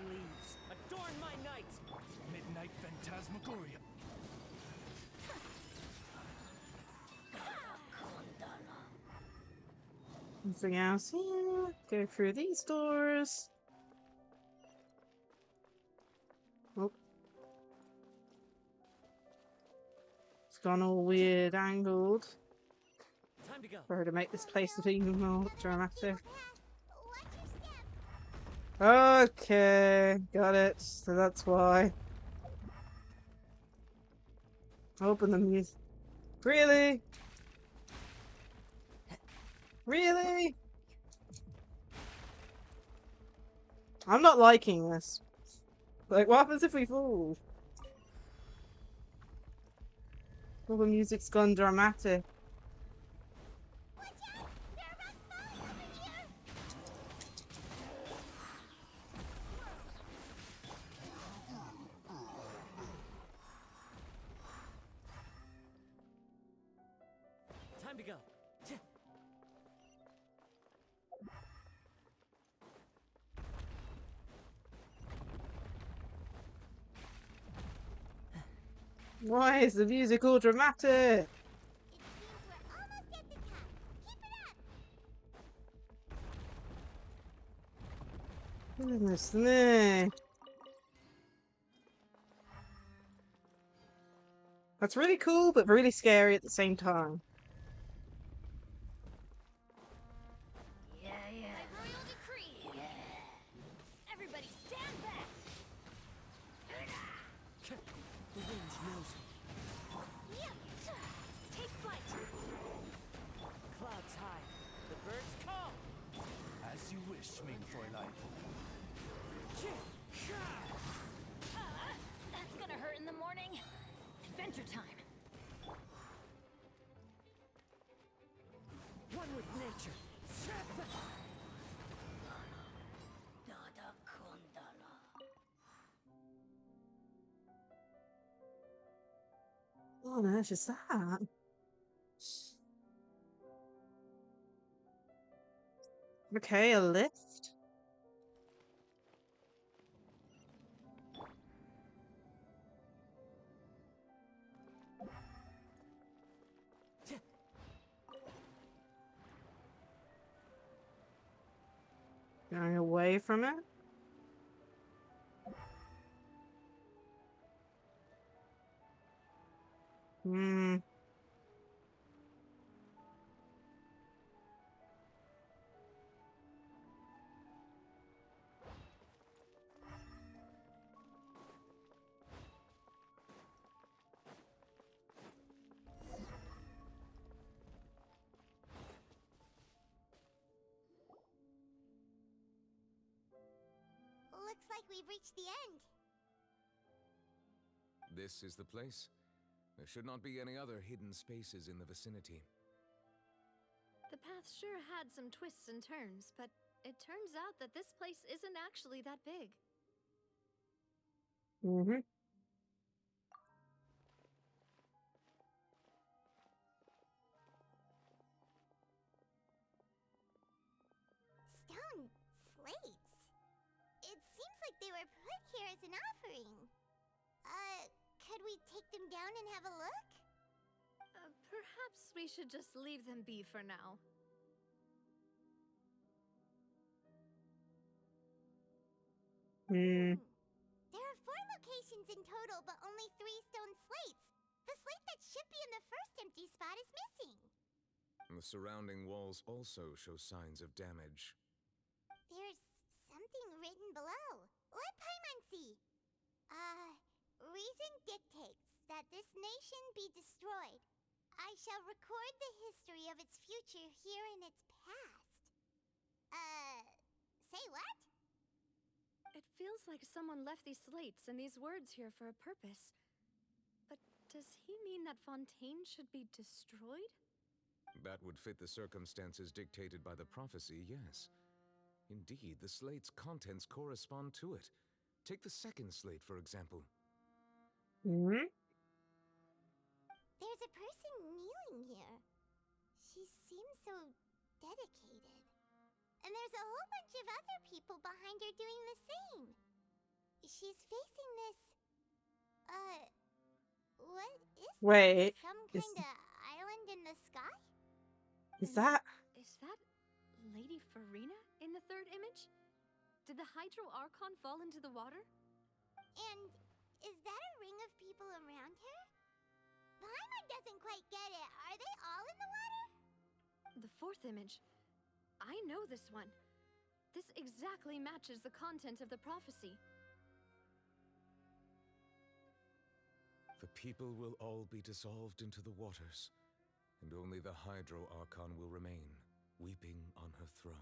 Speaker 1: Anything else here? Go through these doors. Oh. It's gone all weird angled.
Speaker 11: Time to go.
Speaker 1: For her to make this place look even more dramatic. Okay, got it. So that's why. Open the music. Really? Really? I'm not liking this. Like, what happens if we fall? All the music's gone dramatic.
Speaker 11: Time to go.
Speaker 1: Why is the music all dramatic? Goodness me. That's really cool, but really scary at the same time.
Speaker 2: Yeah. By royal decree. Yeah. Everybody stand back.
Speaker 11: The wind knows me.
Speaker 2: Take flight.
Speaker 11: Clouds high. The birds call. As you wish, mein Fräulein.
Speaker 2: That's gonna hurt in the morning. Adventure time.
Speaker 11: One with nature.
Speaker 1: What on earth is that? Okay, a lift. Going away from it. Hmm.
Speaker 16: Looks like we've reached the end.
Speaker 4: This is the place? There should not be any other hidden spaces in the vicinity.
Speaker 6: The path sure had some twists and turns, but it turns out that this place isn't actually that big.
Speaker 1: Mm-hmm.
Speaker 16: Stone slates. It seems like they were put here as an offering. Could we take them down and have a look?
Speaker 6: Perhaps we should just leave them be for now.
Speaker 1: Hmm.
Speaker 16: There are 4 locations in total, but only 3 stone slates. The slate that should be in the first empty spot is missing.
Speaker 4: The surrounding walls also show signs of damage.
Speaker 16: There's something written below. Let Paimon see. Reason dictates that this nation be destroyed. I shall record the history of its future here in its past. Say what?
Speaker 6: It feels like someone left these slates and these words here for a purpose. But does he mean that Fontaine should be destroyed?
Speaker 4: That would fit the circumstances dictated by the prophecy, yes. Indeed, the slate's contents correspond to it. Take the second slate, for example.
Speaker 1: Mm-hmm.
Speaker 16: There's a person kneeling here. She seems so dedicated. And there's a whole bunch of other people behind her doing the same. She's facing this... what is
Speaker 1: Wait,
Speaker 16: this? Some kind of island in the sky?
Speaker 1: is that...
Speaker 6: Is that Farina in the third image? Did the Hydro Archon fall into the water?
Speaker 16: And is that a ring of people around her? Paimon doesn't quite get it. Are they all in the water?
Speaker 6: The fourth image. I know this one. This exactly matches the content of the prophecy.
Speaker 4: The people will all be dissolved into the waters, and only the Hydro Archon will remain, weeping on her throne.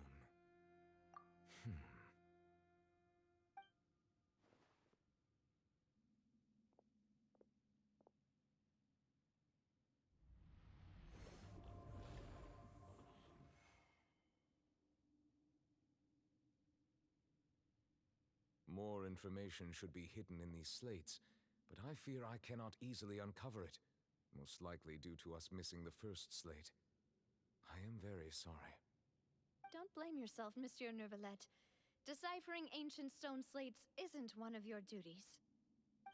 Speaker 4: More information should be hidden in these slates, but I fear I cannot easily uncover it, most likely due to us missing the first slate. I am very sorry.
Speaker 6: Don't blame yourself, Monsieur Neuvillette. Deciphering ancient stone slates isn't one of your duties.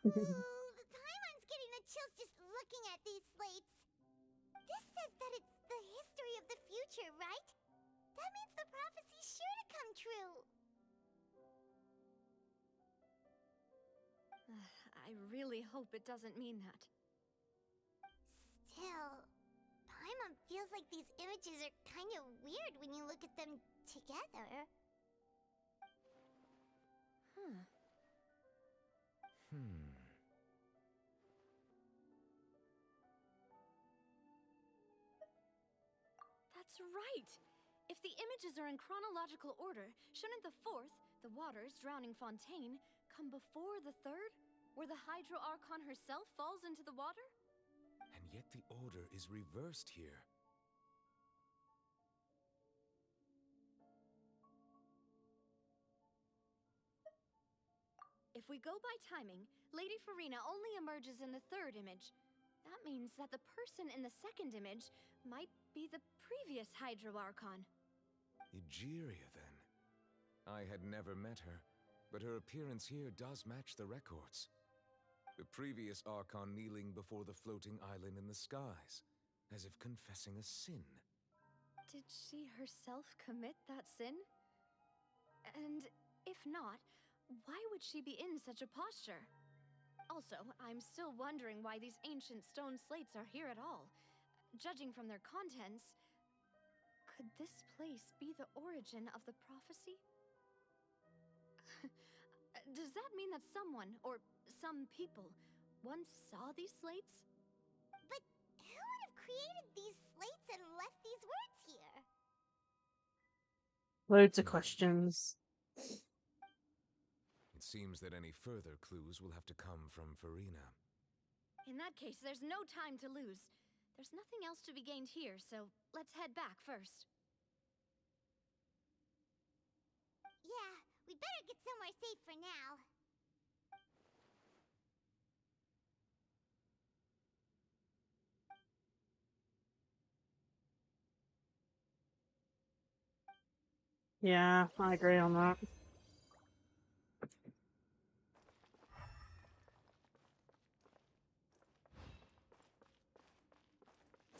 Speaker 16: Ooh, Paimon's getting the chills just looking at these slates. This says that it's the history of the future, right? That means the prophecy's sure to come true.
Speaker 6: I really hope it doesn't mean that.
Speaker 16: Still, Paimon feels like these images are kind of weird when you look at them together.
Speaker 6: That's right! If the images are in chronological order, shouldn't the fourth, the waters drowning Fontaine, come before the third, where the Hydro Archon herself falls into the water?
Speaker 4: And yet the order is reversed here.
Speaker 6: If we go by timing, Lady Farina only emerges in the third image. That means that the person in the second image might be the previous Hydro Archon.
Speaker 4: Egeria, then. I had never met her, but her appearance here does match the records. The previous Archon kneeling before the floating island in the skies, as if confessing a sin.
Speaker 6: Did she herself commit that sin? And if not, why would she be in such a posture? Also, I'm still wondering why these ancient stone slates are here at all. Judging from their contents, could this place be the origin of the prophecy? Does that mean that someone, or some people, once saw these slates?
Speaker 16: But who would have created these slates and left these words here?
Speaker 1: Loads of questions.
Speaker 4: It seems that any further clues will have to come from Farina.
Speaker 6: In that case, there's no time to lose. There's nothing else to be gained here, so let's head back first.
Speaker 16: Yeah, we'd better get somewhere safe for now.
Speaker 1: Yeah, I agree on that.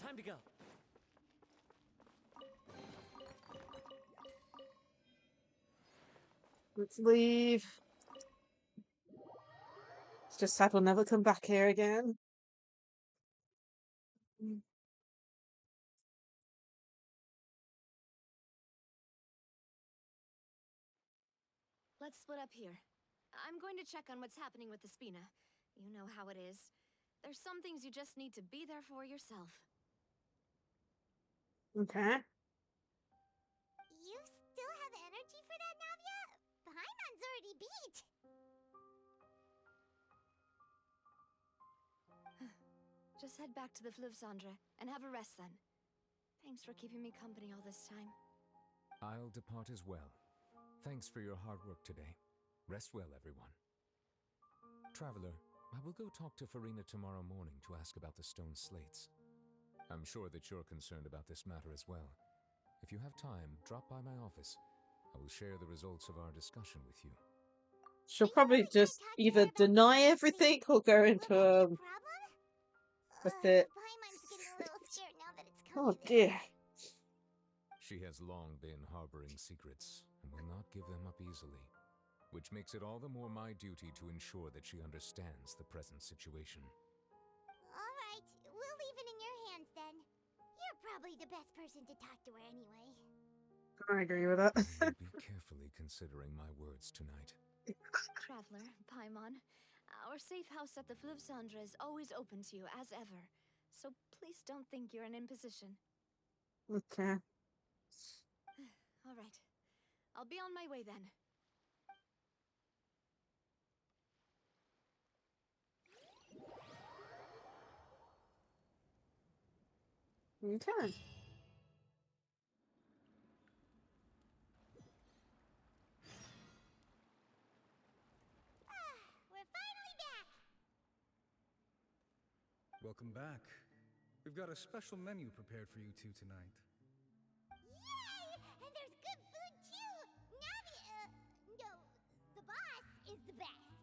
Speaker 21: Time to go.
Speaker 1: Let's leave. It's just sad we'll never come back here again.
Speaker 6: Let's split up here. I'm going to check on what's happening with the Spina. You know how it is. There's some things you just need to be there for yourself.
Speaker 1: Okay.
Speaker 16: You still have energy for that, Navia? Paimon's already beat.
Speaker 6: Just head back to the Fleuve Cendre and have a rest then. Thanks for keeping me company all this time.
Speaker 4: I'll depart as well. Thanks for your hard work today. Rest well, everyone. Traveler, I will go talk to Farina tomorrow morning to ask about the stone slates. I'm sure that you're concerned about this matter as well. If you have time, drop by my office. I will share the results of our discussion with you.
Speaker 1: She'll probably just either deny everything or go into a fit.
Speaker 16: Paimon's getting a little scared now that it's come
Speaker 1: Oh
Speaker 16: to this.
Speaker 1: dear.
Speaker 4: She has long been harboring secrets and will not give them up easily, which makes it all the more my duty to ensure that she understands the present situation.
Speaker 16: Alright, we'll leave it in your hands then. You're probably the best person to talk to her anyway.
Speaker 1: I agree with that.
Speaker 4: I will be carefully considering my words tonight.
Speaker 6: Traveler, Paimon, our safe house at the Fleuve Cendre is always open to you, as ever. So please don't think you're an imposition.
Speaker 1: Okay.
Speaker 6: Alright. I'll be on my way then.
Speaker 1: Okay.
Speaker 16: We're finally back!
Speaker 21: Welcome back. We've got a special menu prepared for you two tonight.
Speaker 16: Yay! And there's good food too! No, the boss is the best.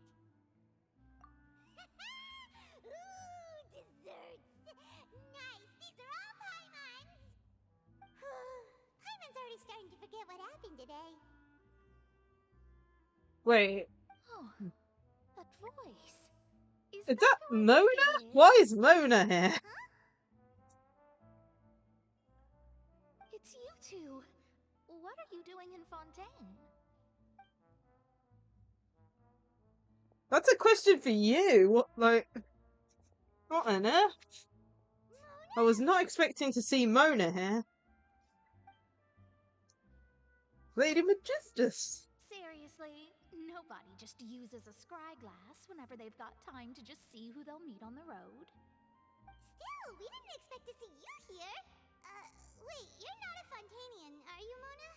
Speaker 16: Ooh, desserts! Nice! These are all Paimon's! Paimon's already starting to forget what happened today.
Speaker 1: Wait.
Speaker 2: Oh, that voice.
Speaker 1: Is that Mona? Why is Mona here?
Speaker 2: It's you two. What are you doing in Fontaine?
Speaker 1: That's a question for you. What on earth? I was not expecting to see Mona here. Lady Magistus.
Speaker 2: Seriously, nobody just uses a scry glass whenever they've got time to just see who they'll meet on the road.
Speaker 16: Still, we didn't expect to see you here. Wait, you're not a Fontainian, are you, Mona?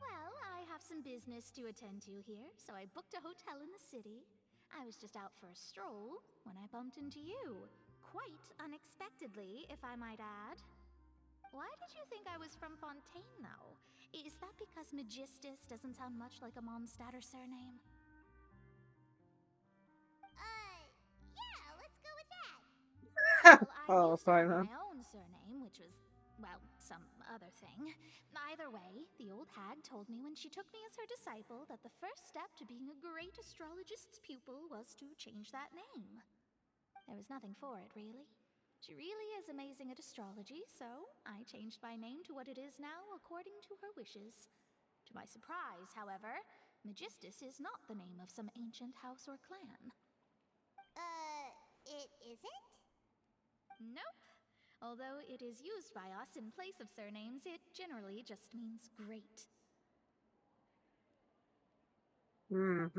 Speaker 2: Well, I have some business to attend to here, so I booked a hotel in the city. I was just out for a stroll when I bumped into you. Quite unexpectedly, if I might add. Why did you think I was from Fontaine, though? Is that because Magistus doesn't sound much like a Mondstadter surname?
Speaker 16: Yeah, let's go with that.
Speaker 1: Oh, fine, huh?
Speaker 2: My own surname, which was, well, some other thing. Either way, the old hag told me when she took me as her disciple that the first step to being a great astrologist's pupil was to change that name. There was nothing for it, really. She really is amazing at astrology, so I changed my name to what it is now according to her wishes. To my surprise, however, Magistus is not the name of some ancient house or clan.
Speaker 16: It isn't?
Speaker 2: Nope. Although it is used by us in place of surnames, it generally just means great.
Speaker 16: Wow!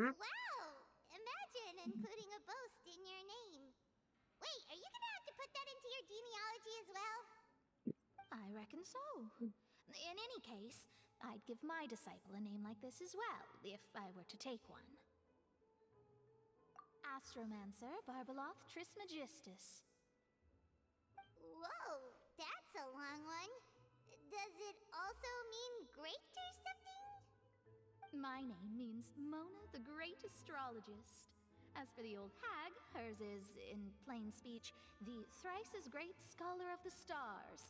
Speaker 16: Imagine including a boast in your name. Wait, are you gonna have to put that into your genealogy as well?
Speaker 2: I reckon so. In any case, I'd give my disciple a name like this as well, if I were to take one. Astromancer Barbeloth Trismegistus.
Speaker 16: Whoa, that's a long one. Does it also mean great or something?
Speaker 2: My name means Mona the Great Astrologist. As for the old hag, hers is, in plain speech, the thrice-as-great Scholar of the Stars.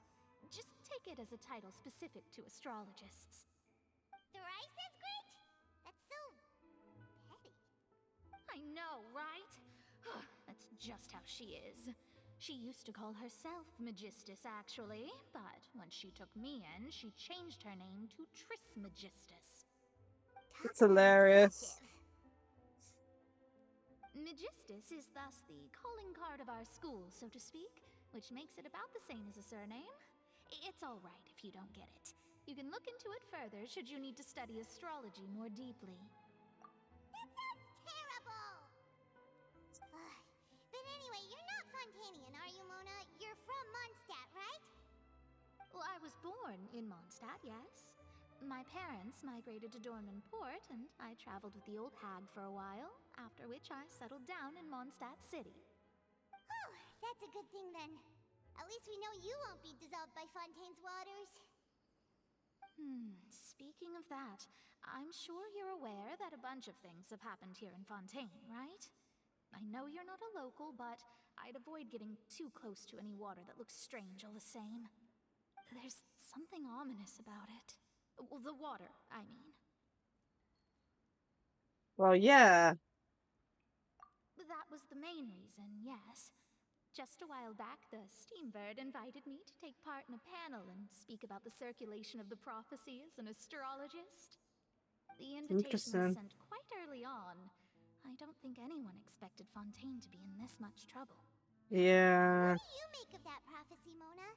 Speaker 2: Just take it as a title specific to astrologists.
Speaker 16: Thrice as great? That's so petty.
Speaker 2: I know, right? That's just how she is. She used to call herself Magistus, actually, but when she took me in, she changed her name to Trismegistus.
Speaker 1: It's hilarious.
Speaker 2: Magistus is thus the calling card of our school, so to speak, which makes it about the same as a surname. It's all right if you don't get it. You can look into it further should you need to study astrology more deeply.
Speaker 16: That sounds terrible! But anyway, you're not Fontainian, are you, Mona? You're from Mondstadt, right?
Speaker 2: Well, I was born in Mondstadt, yes. My parents migrated to Dornman Port, and I traveled with the old hag for a while, after which I settled down in Mondstadt City.
Speaker 16: Oh, that's a good thing then. At least we know you won't be dissolved by Fontaine's waters.
Speaker 2: Speaking of that, I'm sure you're aware that a bunch of things have happened here in Fontaine, right? I know you're not a local, but I'd avoid getting too close to any water that looks strange all the same. There's something ominous about it. Well, the water, I mean.
Speaker 1: Well, yeah.
Speaker 2: That was the main reason, yes. Just a while back, the Steambird invited me to take part in a panel and speak about the circulation of the prophecy as an astrologist. The invitation was
Speaker 1: Interesting.
Speaker 2: sent quite early on. I don't think anyone expected Fontaine to be in this much trouble.
Speaker 1: Yeah.
Speaker 16: What do you make of that prophecy, Mona?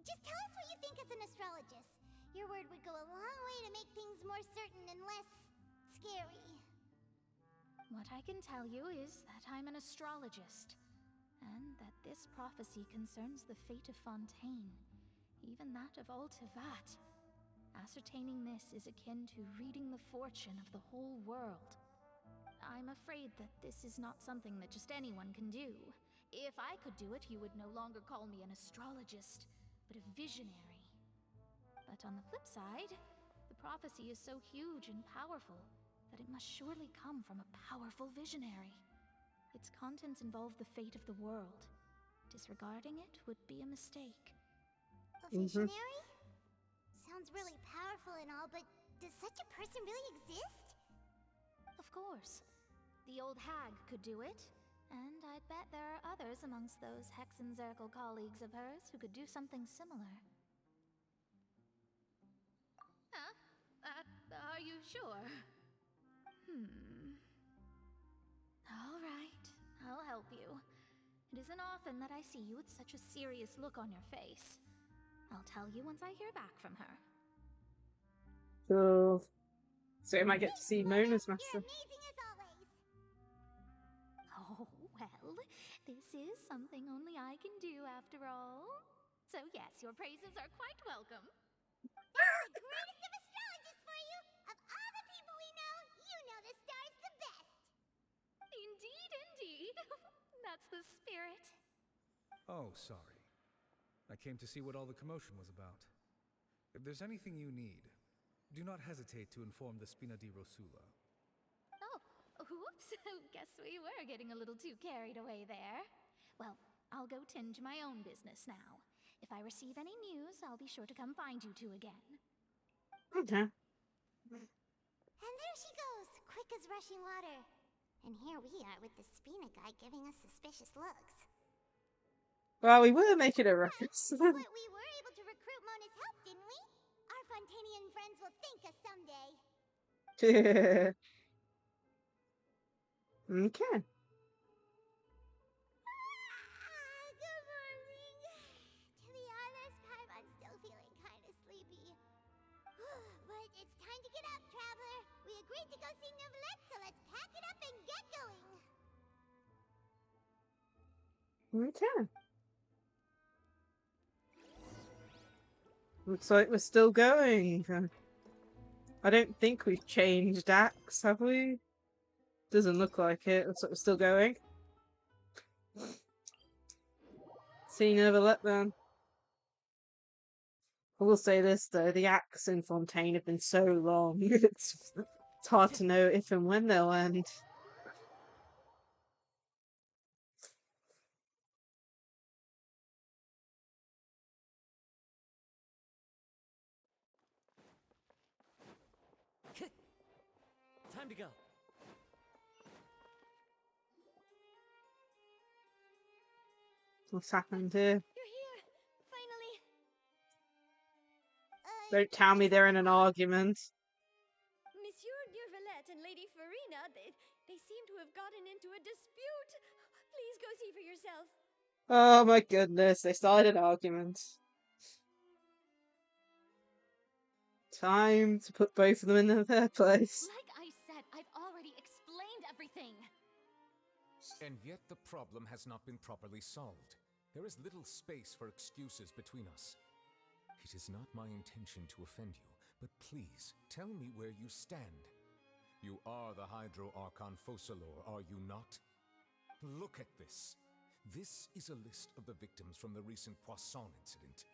Speaker 16: Just tell us what you think as an astrologist. Your word would go a long way to make things more certain and less scary.
Speaker 2: What I can tell you is that I'm an astrologist, and that this prophecy concerns the fate of Fontaine, even that of Ultivat. Ascertaining this is akin to reading the fortune of the whole world. I'm afraid that this is not something that just anyone can do. If I could do it, you would no longer call me an astrologist, but a visionary. But on the flip side, the prophecy is so huge and powerful that it must surely come from a powerful visionary. Its contents involve the fate of the world. Disregarding it would be a mistake.
Speaker 16: A visionary? Sounds really powerful and all, but does such a person really exist?
Speaker 2: Of course. The old hag could do it, and I'd bet there are others amongst those Hexenzirkel colleagues of hers who could do something similar. Huh? Are you sure? All right, I'll help you. It isn't often that I see you with such a serious look on your face. I'll tell you once I hear back from her.
Speaker 1: Cool. So I might get to see Mona's master.
Speaker 16: You're amazing as always.
Speaker 2: Oh, well, this is something only I can do after all. So yes, your praises are quite welcome.
Speaker 16: The greatest of astrologists for you! Of all the people we know, you know the star's the best!
Speaker 2: Indeed, indeed. That's the spirit.
Speaker 21: Oh, sorry. I came to see what all the commotion was about. If there's anything you need, do not hesitate to inform the Spina di Rosula.
Speaker 2: Oh, oops. Guess we were getting a little too carried away there. Well, I'll go tend to my own business now. If I receive any news, I'll be sure to come find you two again.
Speaker 1: Okay.
Speaker 16: And there she goes, quick as rushing water. And here we are with the Spina guy giving us suspicious looks.
Speaker 1: Well, we were making a reference.
Speaker 16: But we were able to recruit Mona's help, didn't we? Our Fontainian friends will thank us someday.
Speaker 1: Okay.
Speaker 16: Good morning. To be honest, I'm still feeling kind of sleepy. But it's time to get up, traveler. We agreed to go see Neuvillette, so let's pack it up and get going.
Speaker 1: Okay. Looks like we're still going. I don't think we've changed acts, have we? Doesn't look like it. Looks like we're still going. See Neuvillette then. I will say this though, the acts in Fontaine have been so long. It's hard to know if and when they'll end.
Speaker 10: Time to go.
Speaker 1: What's happened here?
Speaker 16: You're here, finally.
Speaker 1: Don't tell me they're in an argument.
Speaker 22: Monsieur Neuvillette and Lady Farina, they seem to have gotten into a dispute. Please go see for yourself.
Speaker 1: Oh my goodness, they started an argument. Time to put both of them in their place.
Speaker 2: Like I said, I've already explained everything.
Speaker 3: And yet the problem has not been properly solved. There is little space for excuses between us. It is not my intention to offend you, but please tell me where you stand. You are the Hydro Archon Focalor, are you not? Look at this. This is a list of the victims from the recent Poisson incident.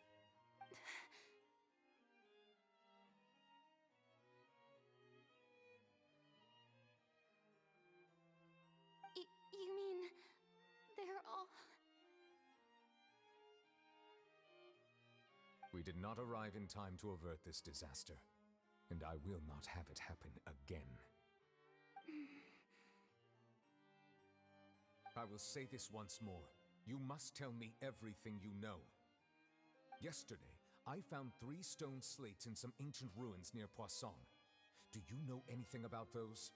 Speaker 2: You mean they're all...
Speaker 4: We did not arrive in time to avert this disaster, and I will not have it happen again. I will say this once more. You must tell me everything you know. Yesterday, I found 3 stone slates in some ancient ruins near Poisson. Do you know anything about those?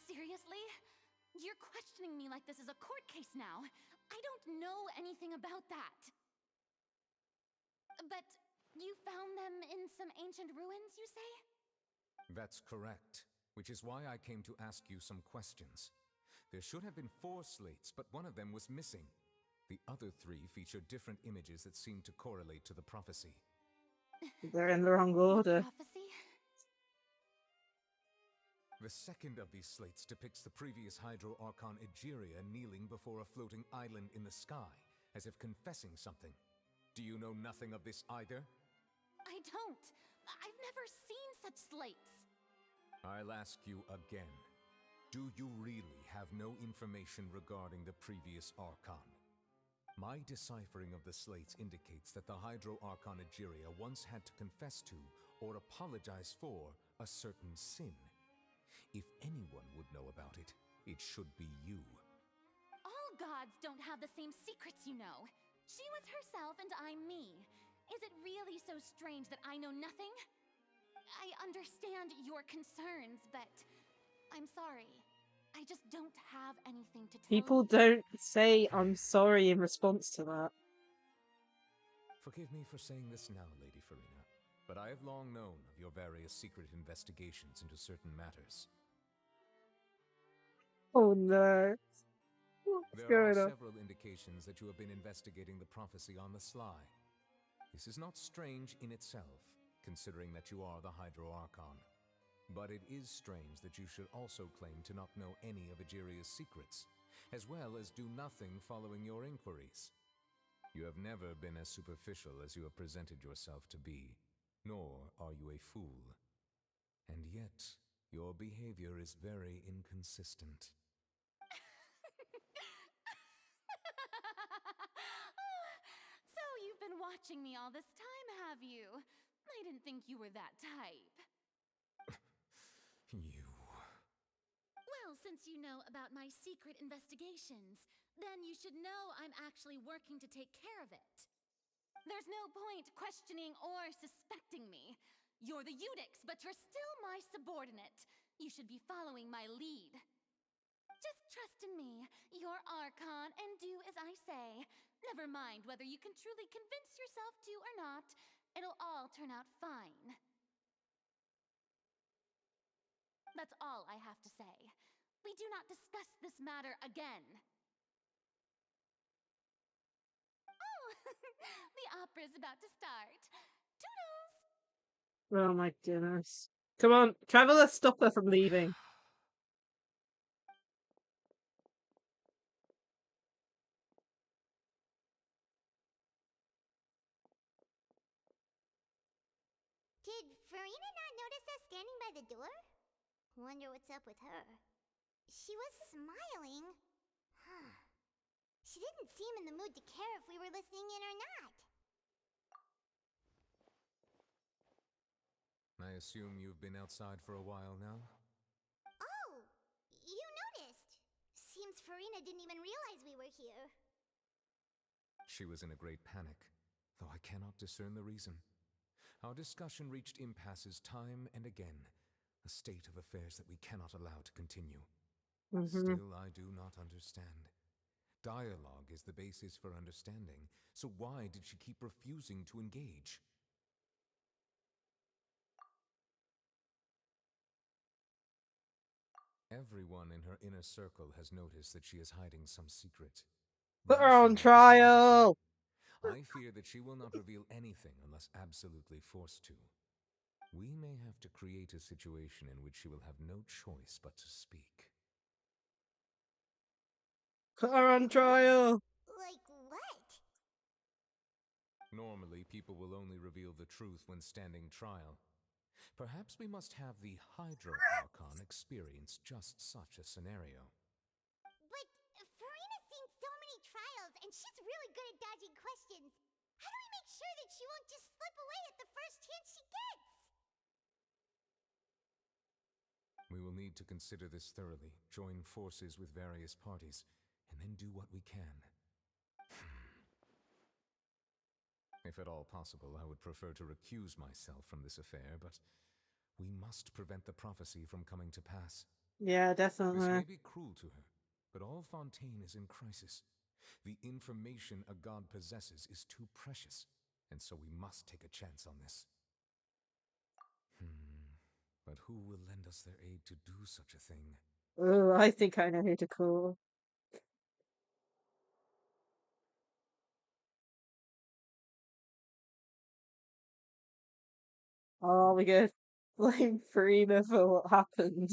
Speaker 2: Seriously? You're questioning me like this is a court case now. I don't know anything about that. But you found them in some ancient ruins, you say?
Speaker 4: That's correct, which is why I came to ask you some questions. There should have been 4 slates, but one of them was missing. The other 3 feature different images that seem to correlate to the prophecy.
Speaker 1: They're in the wrong order.
Speaker 2: Prophecy?
Speaker 4: The second of these slates depicts the previous Hydro Archon Egeria kneeling before a floating island in the sky, as if confessing something. Do you know nothing of this either?
Speaker 2: I don't. I've never seen such slates.
Speaker 4: I'll ask you again. Do you really have no information regarding the previous Archon? My deciphering of the slates indicates that the Hydro Archon Egeria once had to confess to, or apologize for, a certain sin. If anyone would know about it, it should be you.
Speaker 2: All gods don't have the same secrets, you know. She was herself and I'm me. Is it really so strange that I know nothing? I understand your concerns, but I'm sorry. I just don't have anything to tell
Speaker 1: People
Speaker 2: you.
Speaker 1: don't say I'm sorry in response to that.
Speaker 4: Forgive me for saying this now, Lady Farina, but I have long known of your various secret investigations into certain matters.
Speaker 1: Oh no. What's
Speaker 4: There are
Speaker 1: going on?
Speaker 4: several indications that you have been investigating the prophecy on the sly. This is not strange in itself, considering that you are the Hydro Archon. But it is strange that you should also claim to not know any of Egeria's secrets, as well as do nothing following your inquiries. You have never been as superficial as you have presented yourself to be, nor are you a fool. And yet, your behavior is very inconsistent.
Speaker 2: So you've been watching me all this time, have you? I didn't think you were that type.
Speaker 4: You...
Speaker 2: Well, since you know about my secret investigations, then you should know I'm actually working to take care of it. There's no point questioning or suspecting me. You're the Eudix, but you're still my subordinate. You should be following my lead. Just trust in me, you're Archon, and do as I say. Never mind whether you can truly convince yourself to or not. It'll all turn out fine. That's all I have to say. We do not discuss this matter again. Oh, the opera's about to start. Toodles!
Speaker 1: Oh my goodness. Come on, Traveler, stop her from leaving.
Speaker 16: Did Farina not notice us standing by the door? Wonder what's up with her. She was smiling. Huh. She didn't seem in the mood to care if we were listening in or not.
Speaker 4: I assume you've been outside for a while now?
Speaker 16: Oh, you noticed. Seems Farina didn't even realize we were here.
Speaker 4: She was in a great panic, though I cannot discern the reason. Our discussion reached impasses time and again, a state of affairs that we cannot allow to continue. Still, I do not understand. Dialogue is the basis for understanding, so why did she keep refusing to engage? Everyone in her inner circle has noticed that she is hiding some secret.
Speaker 1: Put her on trial!
Speaker 4: I fear that she will not reveal anything unless absolutely forced to. We may have to create a situation in which she will have no choice but to speak.
Speaker 1: Put her on trial!
Speaker 16: Like what?
Speaker 4: Normally, people will only reveal the truth when standing trial. Perhaps we must have the Hydro Archon experience just such a scenario.
Speaker 16: But Farina's seen so many trials, and and she's really good at dodging questions. How do we make sure that she won't just slip away at the first chance she gets?
Speaker 4: We will need to consider this thoroughly, join forces with various parties, and then do what we can. If at all possible, I would prefer to recuse myself from this affair, but we must prevent the prophecy from coming to pass.
Speaker 1: Yeah,
Speaker 4: This
Speaker 1: definitely.
Speaker 4: may be cruel to her, but all Fontaine is in crisis. The information a god possesses is too precious, and so we must take a chance on this. But who will lend us their aid to do such a thing?
Speaker 1: Oh, I think I know who to call. Oh, we go blame Farina for what happened.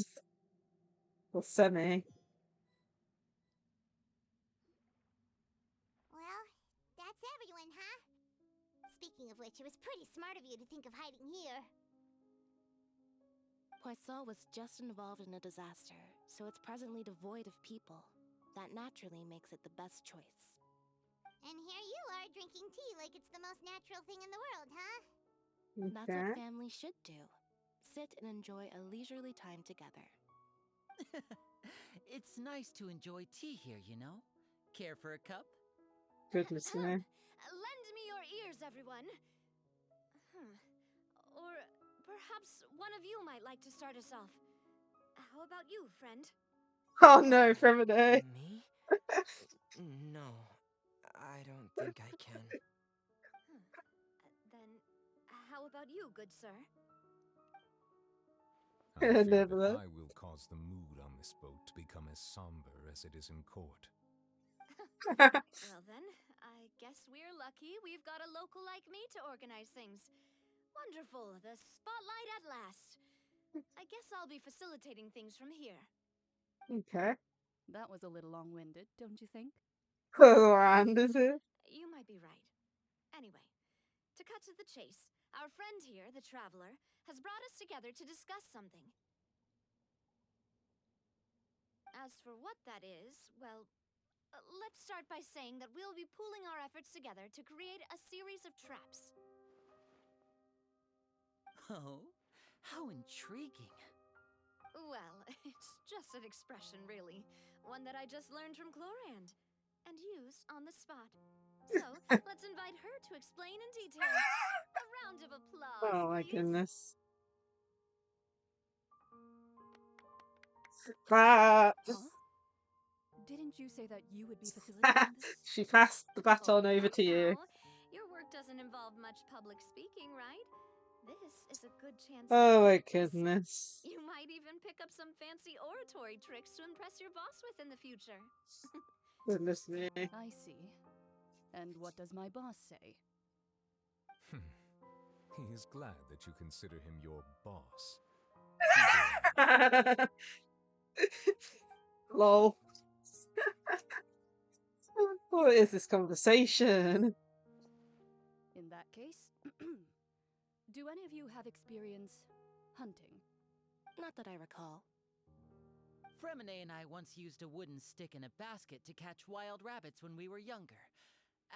Speaker 1: Or Semi.
Speaker 16: Well, that's everyone, huh? Speaking of which, it was pretty smart of you to think of hiding here.
Speaker 8: Poisson was just involved in a disaster, so it's presently devoid of people. That naturally makes it the best choice.
Speaker 16: And here you are drinking tea like it's the most natural thing in the world, huh?
Speaker 8: That's what family should do. Sit and enjoy a leisurely time together.
Speaker 10: It's nice to enjoy tea here, you know? Care for a cup?
Speaker 1: Goodness me.
Speaker 22: Lend me your ears, everyone. Or perhaps one of you might like to start us off. How about you, friend?
Speaker 1: Oh no, Femine.
Speaker 13: Me? No, I don't think I can.
Speaker 22: Then, how about you, good sir?
Speaker 4: I fear that
Speaker 1: Never.
Speaker 4: I will cause the mood on this boat to become as somber as it is in court.
Speaker 22: Well then, I guess we're lucky we've got a local like me to organize things. Wonderful, the spotlight at last. I guess I'll be facilitating things from here.
Speaker 1: Okay.
Speaker 5: That was a little long-winded, don't you think?
Speaker 1: Around, is it?
Speaker 22: You might be right. Anyway, to cut to the chase, our friend here, the Traveler, has brought us together to discuss something. As for what that is, well, let's start by saying that we'll be pooling our efforts together to create a series of traps.
Speaker 10: Oh, how intriguing.
Speaker 22: Well, it's just an expression, really. One that I just learned from Chlorand and used on the spot. So, let's invite her to explain in detail. A round of applause,
Speaker 1: Oh my
Speaker 22: please.
Speaker 1: goodness. But
Speaker 5: Didn't you say that you would be facilitating this?
Speaker 1: she passed the baton over to you.
Speaker 22: Now, your work doesn't involve much public speaking, right? This is a good chance
Speaker 1: Oh
Speaker 22: to
Speaker 1: my
Speaker 22: practice.
Speaker 1: goodness.
Speaker 22: You might even pick up some fancy oratory tricks to impress your boss with in the future.
Speaker 1: Goodness me.
Speaker 5: I see. And what does my boss say?
Speaker 4: He is glad that you consider him your boss.
Speaker 1: Lol. What is this conversation?
Speaker 5: In that case, do any of you have experience hunting?
Speaker 8: Not that I recall.
Speaker 10: Fremine and I once used a wooden stick in a basket to catch wild rabbits when we were younger.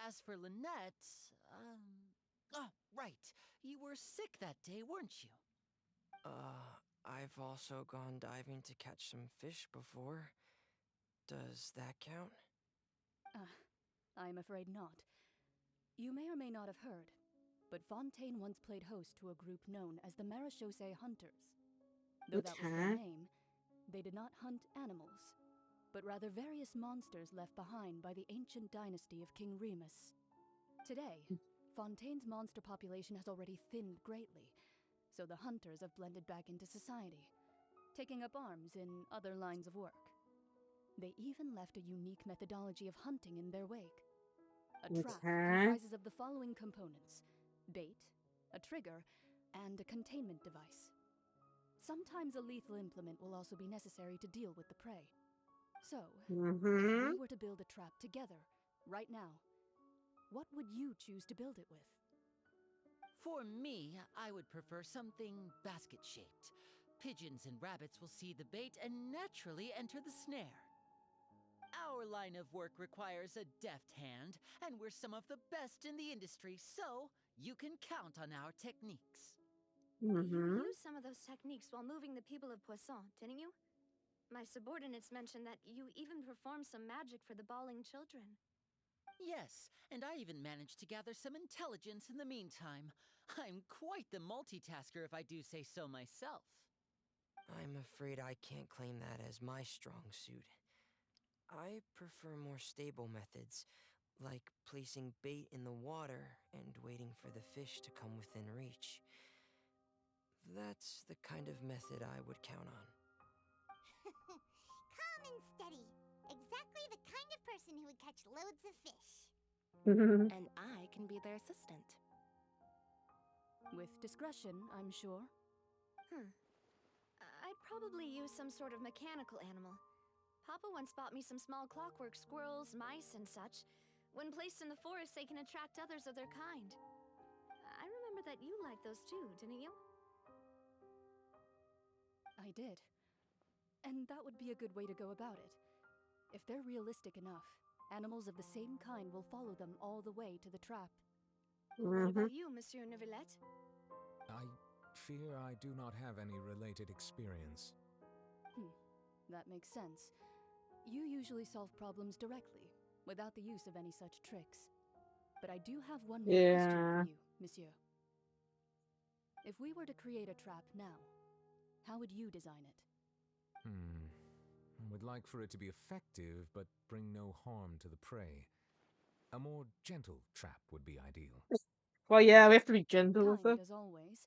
Speaker 10: As for Lynette, oh, right. You were sick that day, weren't you?
Speaker 13: I've also gone diving to catch some fish before. Does that count?
Speaker 5: I'm afraid not. You may or may not have heard, but Fontaine once played host to a group known as the Marechaussee Hunters. Though that was their name, they did not hunt animals, but rather various monsters left behind by the ancient dynasty of King Remus. Today, Fontaine's monster population has already thinned greatly, so the hunters have blended back into society, taking up arms in other lines of work. They even left a unique methodology of hunting in their wake. A trap comprises of the following components: bait, a trigger, and a containment device. Sometimes a lethal implement will also be necessary to deal with the prey. So, if we were to build a trap together, right now, what would you choose to build it with?
Speaker 10: For me, I would prefer something basket-shaped. Pigeons and rabbits will see the bait and naturally enter the snare. Our line of work requires a deft hand, and we're some of the best in the industry, so you can count on our techniques.
Speaker 6: You used some of those techniques while moving the people of Poisson, didn't you? My subordinates mentioned that you even performed some magic for the bawling children.
Speaker 10: Yes, and I even managed to gather some intelligence in the meantime. I'm quite the multitasker if I do say so myself.
Speaker 13: I'm afraid I can't claim that as my strong suit. I prefer more stable methods, like placing bait in the water and waiting for the fish to come within reach. That's the kind of method I would count on.
Speaker 16: Calm and steady. Exactly the kind of person who would catch loads of fish.
Speaker 8: And I can be their assistant.
Speaker 14: With discretion, I'm sure.
Speaker 6: I'd probably use some sort of mechanical animal. Papa once bought me some small clockwork squirrels, mice, and such. When placed in the forest, they can attract others of their kind. I remember that you liked those too, didn't you?
Speaker 14: I did. And that would be a good way to go about it. If they're realistic enough, animals of the same kind will follow them all the way to the trap.
Speaker 6: What about you, Monsieur Neuvillette?
Speaker 4: I fear I do not have any related experience.
Speaker 14: That makes sense. You usually solve problems directly, without the use of any such tricks. But I do have one more question for you, Monsieur. If we were to create a trap now, how would you design it?
Speaker 4: Would like for it to be effective, but bring no harm to the prey. A more gentle trap would be ideal.
Speaker 1: Well, yeah, we have to be gentle with
Speaker 14: Kind,
Speaker 1: it.
Speaker 14: as always.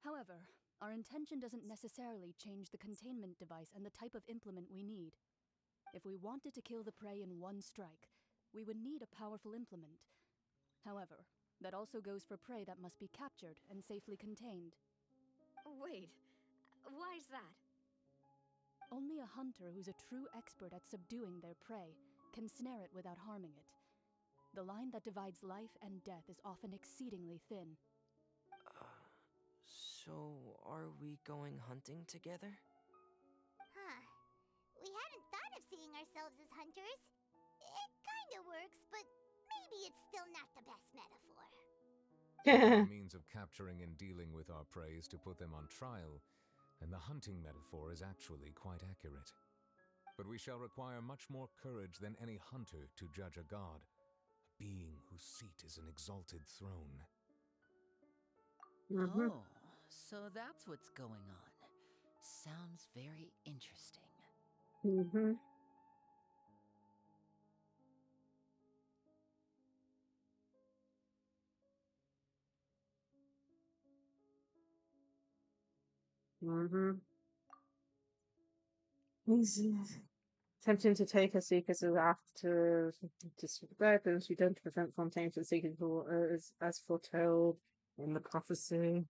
Speaker 14: However, our intention doesn't necessarily change the containment device and the type of implement we need. If we wanted to kill the prey in one strike, we would need a powerful implement. However, that also goes for prey that must be captured and safely contained.
Speaker 6: Wait, why's that?
Speaker 14: Only a hunter who's a true expert at subduing their prey can snare it without harming it. The line that divides life and death is often exceedingly thin.
Speaker 13: So are we going hunting together?
Speaker 16: We hadn't thought of seeing ourselves as hunters. It kinda works, but maybe it's still not the best metaphor.
Speaker 4: Our means of capturing and dealing with our prey is to put them on trial, and the hunting metaphor is actually quite accurate. But we shall require much more courage than any hunter to judge a god, a being whose seat is an exalted throne.
Speaker 10: Oh, so that's what's going on. Sounds very interesting.
Speaker 1: He's attempting to take her seekers after to survive those who don't prevent Fontaine from seeking the waters as foretold in the prophecy.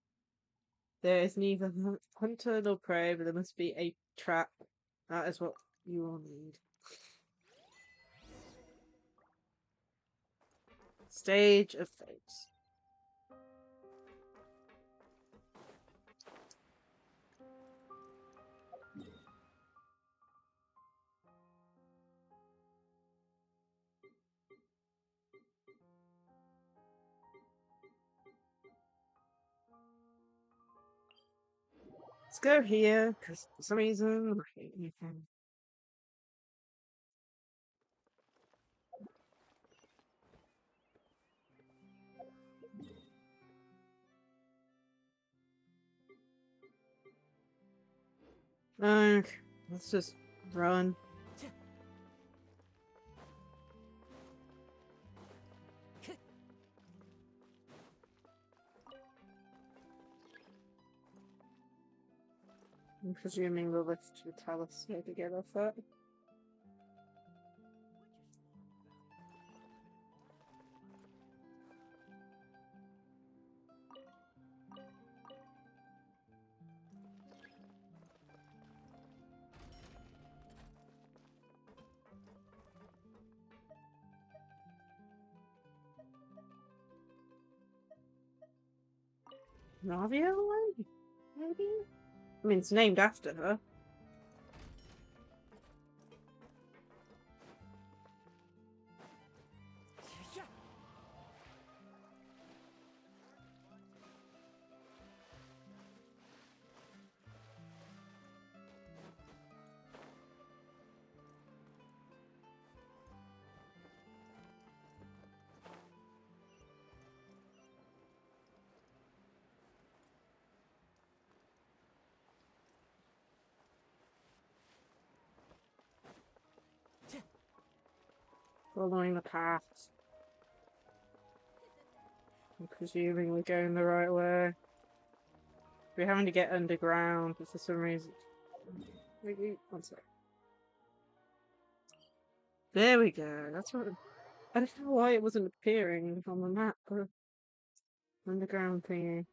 Speaker 1: There is neither hunter nor prey, but there must be a trap. That is what you will need. Stage of Fate. Let's go here, because for some reason you can. Okay, let's just run. I'm presuming the lift will tell us how to get off that. Navia Way? Maybe? I mean, it's named after her. Following the path. I'm presuming we're going the right way. We're having to get underground for some reason. Wait, one sec. There we go. That's what. I don't know why it wasn't appearing on the map. The underground thingy.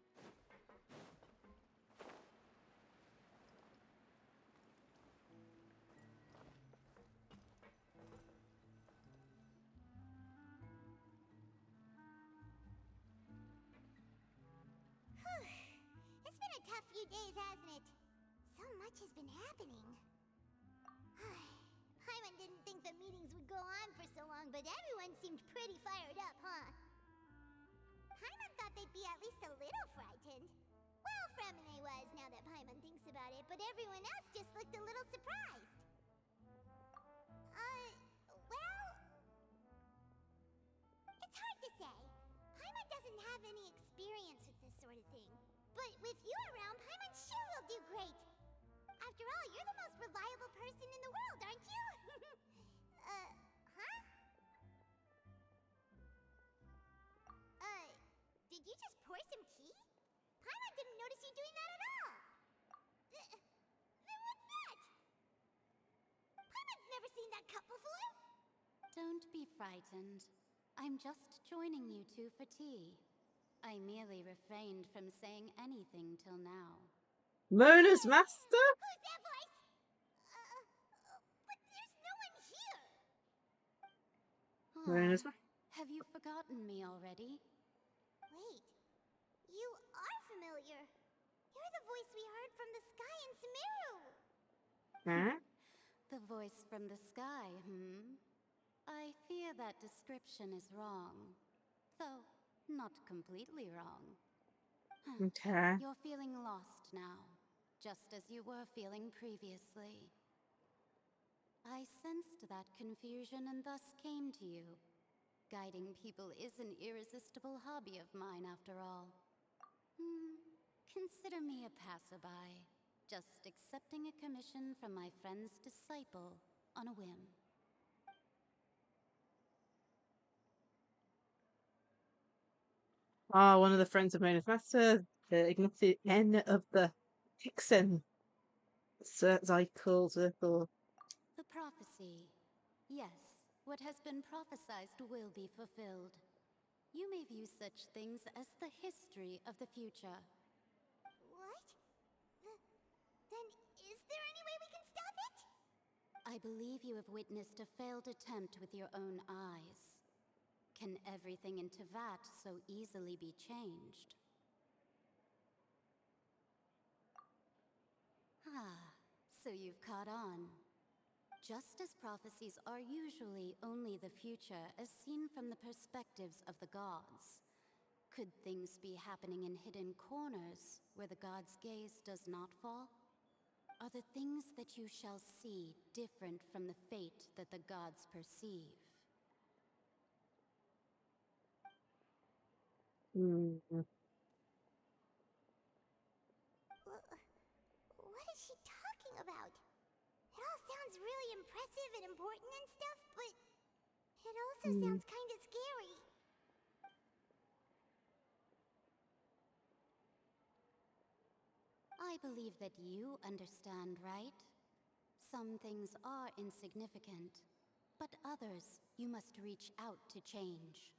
Speaker 16: It's been a tough few days, hasn't it? So much has been happening. Paimon didn't think the meetings would go on for so long, but everyone seemed pretty fired up, huh? Paimon thought they'd be at least a little frightened. Well, Fremine was, now that Paimon thinks about it, but everyone else just looked a little surprised. Well... It's hard to say. Paimon doesn't have any experience with this sort of thing. But with you around, Paimon sure will do great. After all, you're the most reliable person in the world, aren't you? Huh? Did you just pour some tea? Paimon didn't notice you doing that at all. Then what's that? Paimon's never seen that cup before.
Speaker 2: Don't be frightened. I'm just joining you two for tea. I merely refrained from saying anything till now.
Speaker 1: Mona's master?
Speaker 16: Who's that voice? But there's no one here.
Speaker 1: Mona's master.
Speaker 2: Have you forgotten me already?
Speaker 16: Wait, you are familiar. You're the voice we heard from the sky in Sumeru.
Speaker 1: Huh?
Speaker 2: The voice from the sky, I fear that description is wrong. Though, not completely wrong.
Speaker 1: Okay.
Speaker 2: You're feeling lost now, just as you were feeling previously. I sensed that confusion and thus came to you. Guiding people is an irresistible hobby of mine, after all. Consider me a passerby, just accepting a commission from my friend's disciple on a whim.
Speaker 1: One of the friends of Mona's master, the ignited N of the Hixen cycle circle.
Speaker 2: The prophecy. Yes, what has been prophesized will be fulfilled. You may view such things as the history of the future.
Speaker 16: What? Then is there any way we can stop it?
Speaker 2: I believe you have witnessed a failed attempt with your own eyes. Can everything in Teyvat so easily be changed? So you've caught on. Just as prophecies are usually only the future as seen from the perspectives of the gods, could things be happening in hidden corners where the gods' gaze does not fall? Are the things that you shall see different from the fate that the gods perceive?
Speaker 16: What is she talking about? It all sounds really impressive and important and stuff, but it also sounds kind of scary.
Speaker 2: I believe that you understand, right? Some things are insignificant, but others you must reach out to change.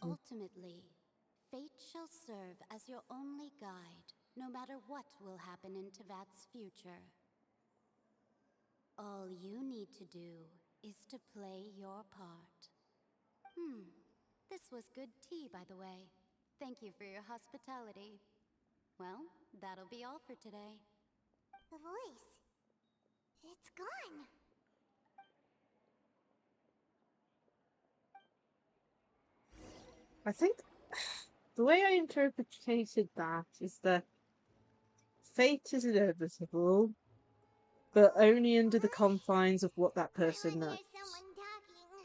Speaker 2: Ultimately, fate shall serve as your only guide, no matter what will happen in Teyvat's future. All you need to do is to play your part. This was good tea, by the way. Thank you for your hospitality. Well, that'll be all for today.
Speaker 16: The voice. It's gone.
Speaker 1: I think the way I interpreted that is that fate is inevitable, but only under the confines of what that person knows.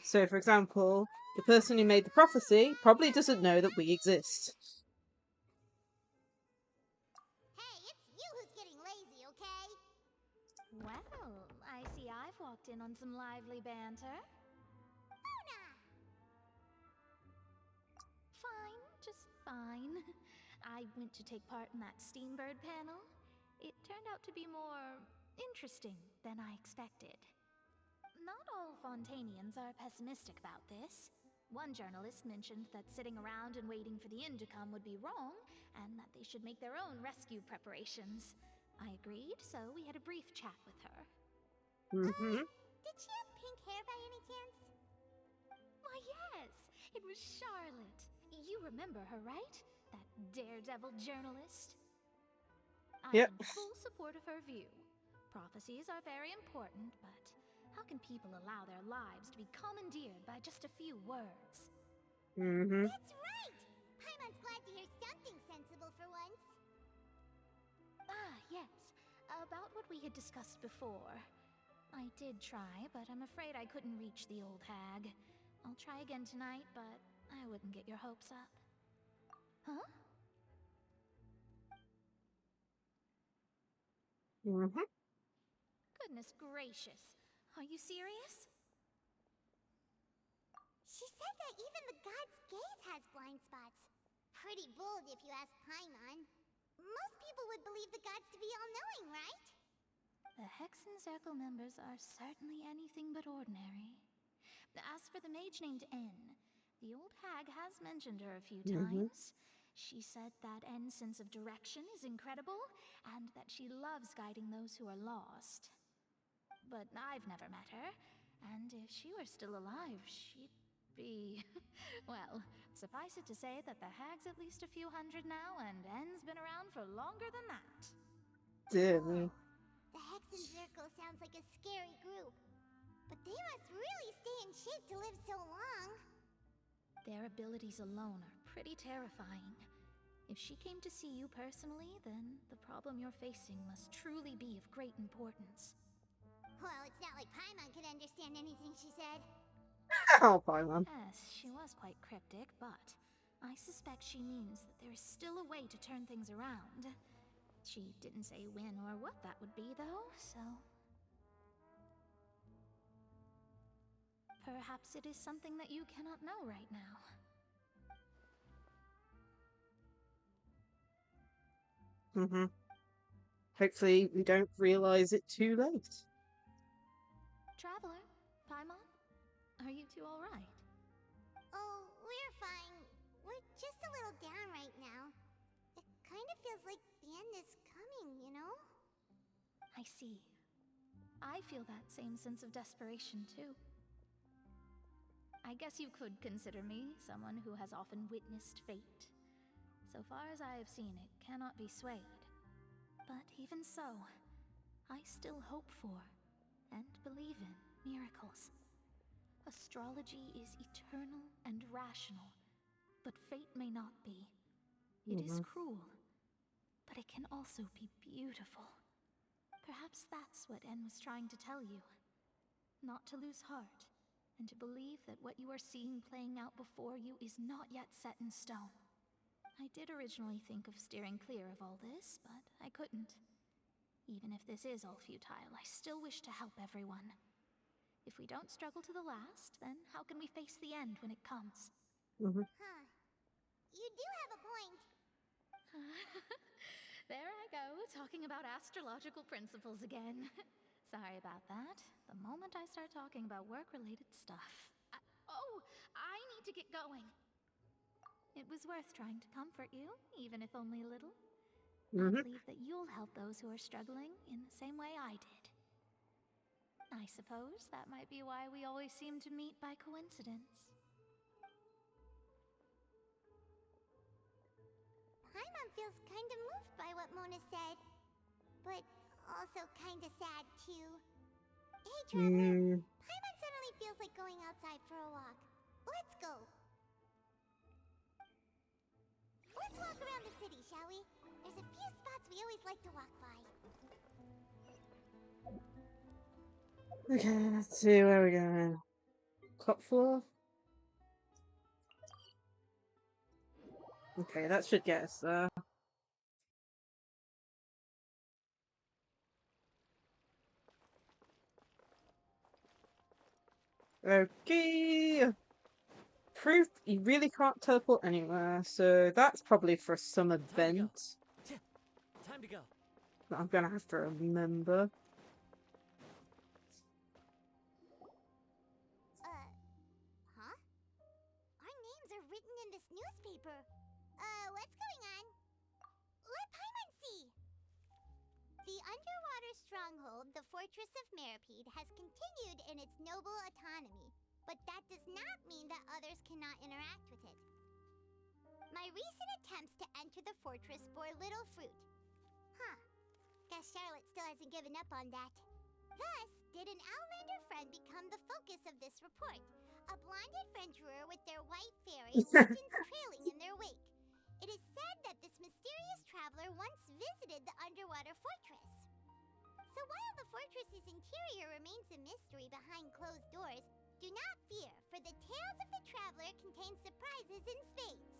Speaker 1: So, for example, the person who made the prophecy probably doesn't know that we exist.
Speaker 16: Hey, it's you who's getting lazy, okay?
Speaker 6: Well, I see I've walked in on some lively banter.
Speaker 16: Oh, now
Speaker 15: fine. I went to take part in that Steambird panel. It turned out to be more interesting than I expected. Not all Fontainians are pessimistic about this. One journalist mentioned that sitting around and waiting for the end to come would be wrong, and that they should make their own rescue preparations. I agreed, so we had a brief chat with her.
Speaker 16: Did she have pink hair by any chance?
Speaker 15: Why, yes! It was Charlotte. You remember her, right? That daredevil journalist? I'm
Speaker 1: Yep.
Speaker 15: in full support of her view. Prophecies are very important, but how can people allow their lives to be commandeered by just a few words?
Speaker 16: That's right! Paimon's glad to hear something sensible for once.
Speaker 15: Ah, yes. About what we had discussed before. I did try, but I'm afraid I couldn't reach the old hag. I'll try again tonight, but I wouldn't get your hopes up. Huh? Goodness gracious. Are you serious?
Speaker 16: She said that even the god's gaze has blind spots. Pretty bold if you ask Paimon. Most people would believe the gods to be all-knowing, right?
Speaker 15: The Hexen Circle members are certainly anything but ordinary. As for the mage named N, the old hag has mentioned her a few times. She said that N's sense of direction is incredible, and that she loves guiding those who are lost. But I've never met her, and if she were still alive, she'd be... well, suffice it to say that the hag's at least a few hundred now, and N's been around for longer than that.
Speaker 1: Dear me.
Speaker 16: The Hexen Circle sounds like a scary group. But they must really stay in shape to live so long.
Speaker 15: Their abilities alone are pretty terrifying. If she came to see you personally, then the problem you're facing must truly be of great importance.
Speaker 16: Well, it's not like Paimon could understand anything she said.
Speaker 1: Oh, Paimon.
Speaker 15: Yes, she was quite cryptic, but I suspect she means that there is still a way to turn things around. She didn't say when or what that would be, though, so... perhaps it is something that you cannot know right now.
Speaker 1: Hopefully we don't realize it too late.
Speaker 15: Traveler, Paimon, are you two alright?
Speaker 16: Oh, we're fine. We're just a little down right now. It kind of feels like the end is coming, you know?
Speaker 15: I see. I feel that same sense of desperation, too. I guess you could consider me someone who has often witnessed fate. So far as I have seen, it cannot be swayed. But even so, I still hope for and believe in miracles. Astrology is eternal and rational, but fate may not be. It is cruel, but it can also be beautiful. Perhaps that's what En was trying to tell you. Not to lose heart, and to believe that what you are seeing playing out before you is not yet set in stone. I did originally think of steering clear of all this, but I couldn't. Even if this is all futile, I still wish to help everyone. If we don't struggle to the last, then how can we face the end when it comes?
Speaker 16: Huh. You do have a point.
Speaker 15: There I go, talking about astrological principles again. Sorry about that. The moment I start talking about work-related stuff... I need to get going. It was worth trying to comfort you, even if only a little. I believe that you'll help those who are struggling in the same way I did. I suppose that might be why we always seem to meet by coincidence.
Speaker 16: Paimon feels kind of moved by what Mona said. But also kind of sad, too. Hey, Traveler. Paimon suddenly feels like going outside for a walk. Let's go. Let's walk around the city, shall we? There's a few spots we always like to walk by.
Speaker 1: Okay, let's see where we're going. Top floor? Okay, that should get us there. Okay. proved you really can't teleport anywhere, so that's probably for some event
Speaker 10: Time to go.
Speaker 1: that I'm gonna have to remember.
Speaker 16: Huh? Our names are written in this newspaper. What's going on? Let Paimon see! The underwater stronghold, the Fortress of Meripede, has continued in its noble autonomy, but that does not mean that others cannot interact with it. My recent attempts to enter the fortress bore little fruit. Huh. Guess Charlotte still hasn't given up on that. Thus, did an Outlander friend become the focus of this report? A blonde adventurer with their white fairy legends trailing in their wake. It is said that this mysterious traveler once visited the underwater fortress. So while the fortress's interior remains a mystery behind closed doors, do not fear, for the tales of the traveler contain surprises in spades.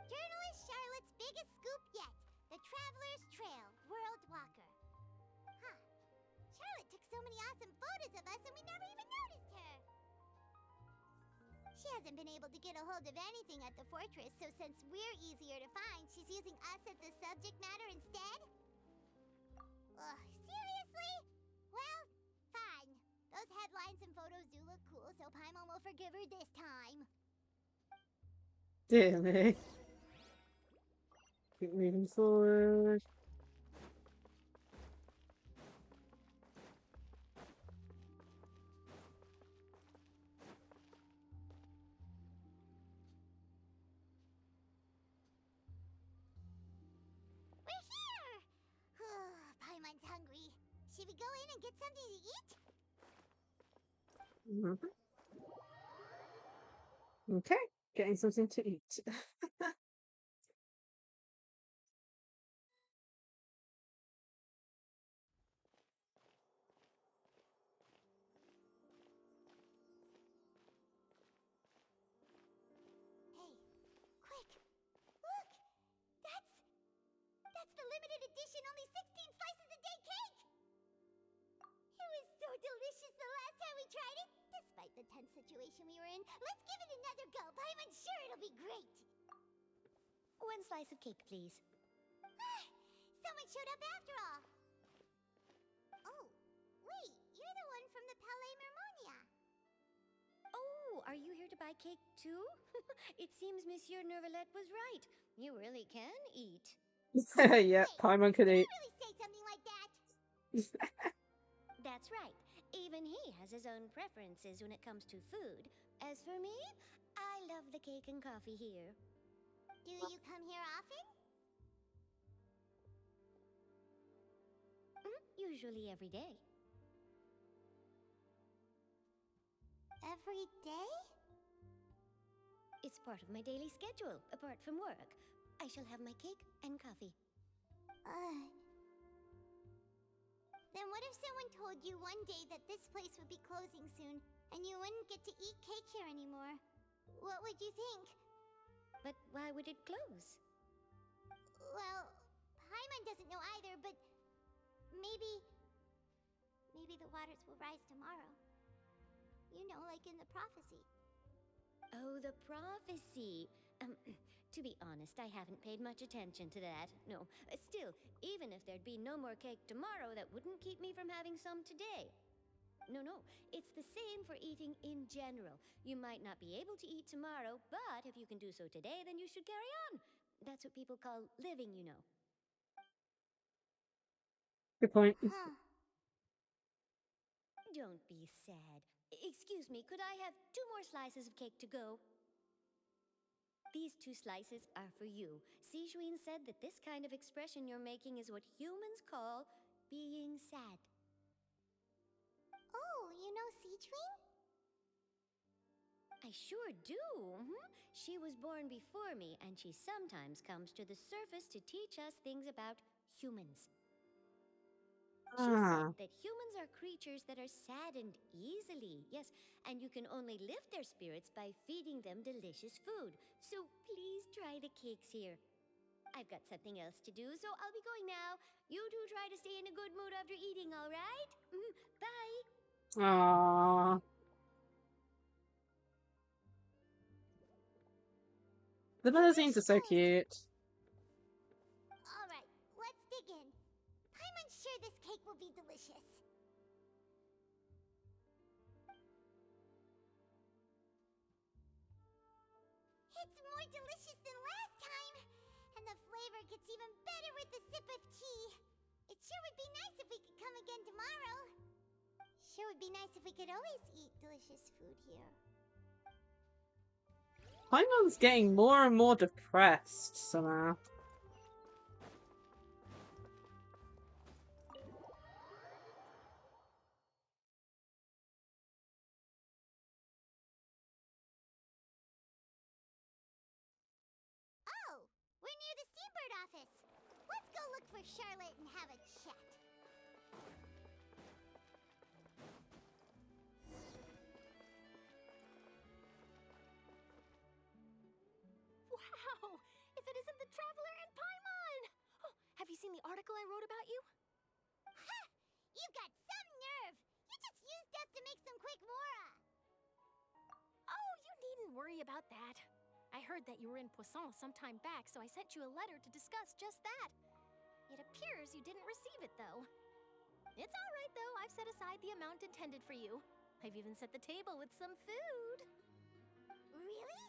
Speaker 16: Journalist Charlotte's biggest scoop yet, the Traveler's Trail, World Walker. Huh. Charlotte took so many awesome photos of us and we never even noticed her. She hasn't been able to get a hold of anything at the fortress, so since we're easier to find, she's using us as the subject matter instead? Ugh, seriously? Well, fine. Those headlines and photos do look cool, so Paimon will forgive her this time.
Speaker 1: Dear me. Keep moving forward.
Speaker 16: We're here! Paimon's hungry. Should we go in and get something to eat?
Speaker 1: Okay, getting something to eat.
Speaker 16: Hey, quick! Look! That's the limited edition only 16 slices a day cake! It was so delicious the last time we tried it! Despite the tense situation we were in, let's give it another go. Paimon's sure it'll be great!
Speaker 8: One slice of cake, please.
Speaker 16: Someone showed up after all! Oh, wait, you're the one from the Palais Mermonia.
Speaker 7: Oh, are you here to buy cake too? It seems Monsieur Nervalette was right. You really can eat.
Speaker 1: Yeah, Paimon could eat.
Speaker 16: Really say something like that?
Speaker 7: That's right. Even he has his own preferences when it comes to food. As for me, I love the cake and coffee here.
Speaker 16: Do you come here often?
Speaker 7: Usually every day.
Speaker 16: Every day?
Speaker 7: It's part of my daily schedule, apart from work. I shall have my cake and coffee.
Speaker 16: Then what if someone told you one day that this place would be closing soon, and you wouldn't get to eat cake here anymore? What would you think?
Speaker 7: But why would it close?
Speaker 16: Well, Paimon doesn't know either, but maybe the waters will rise tomorrow. You know, like in the prophecy.
Speaker 7: Oh, the prophecy. To be honest, I haven't paid much attention to that. No, still, even if there'd be no more cake tomorrow, that wouldn't keep me from having some today. No, it's the same for eating in general. You might not be able to eat tomorrow, but if you can do so today, then you should carry on. That's what people call living, you know.
Speaker 1: Good point.
Speaker 7: Don't be sad. Excuse me, could I have 2 more slices of cake to go? These 2 slices are for you. Sijuin said that this kind of expression you're making is what humans call being sad.
Speaker 16: Oh, you know Sijuin?
Speaker 7: I sure do. She was born before me, and she sometimes comes to the surface to teach us things about humans. She said that humans are creatures that are saddened easily, yes, and you can only lift their spirits by feeding them delicious food. So please try the cakes here. I've got something else to do, so I'll be going now. You two try to stay in a good mood after eating, all right? Bye.
Speaker 1: Aww. The magazines are so cute.
Speaker 16: Alright, let's dig in. I'm sure this cake will be delicious. It's more delicious than last time! And the flavor gets even better with a sip of tea. It sure would be nice if we could come again tomorrow. Sure would be nice if we could always eat delicious food here.
Speaker 1: Paimon's getting more and more depressed somehow.
Speaker 16: Oh, we're near the Steambird office. Let's go look for Charlotte and have a chat.
Speaker 8: Wow! If it isn't the Traveler and Paimon! Oh, have you seen the article I wrote about you?
Speaker 16: Ha! You've got some nerve! You just used us to make some quick mora!
Speaker 8: Oh, you needn't worry about that. I heard that you were in Poisson some time back, so I sent you a letter to discuss just that. It appears you didn't receive it, though. It's all right, though. I've set aside the amount intended for you. I've even set the table with some food.
Speaker 16: Really?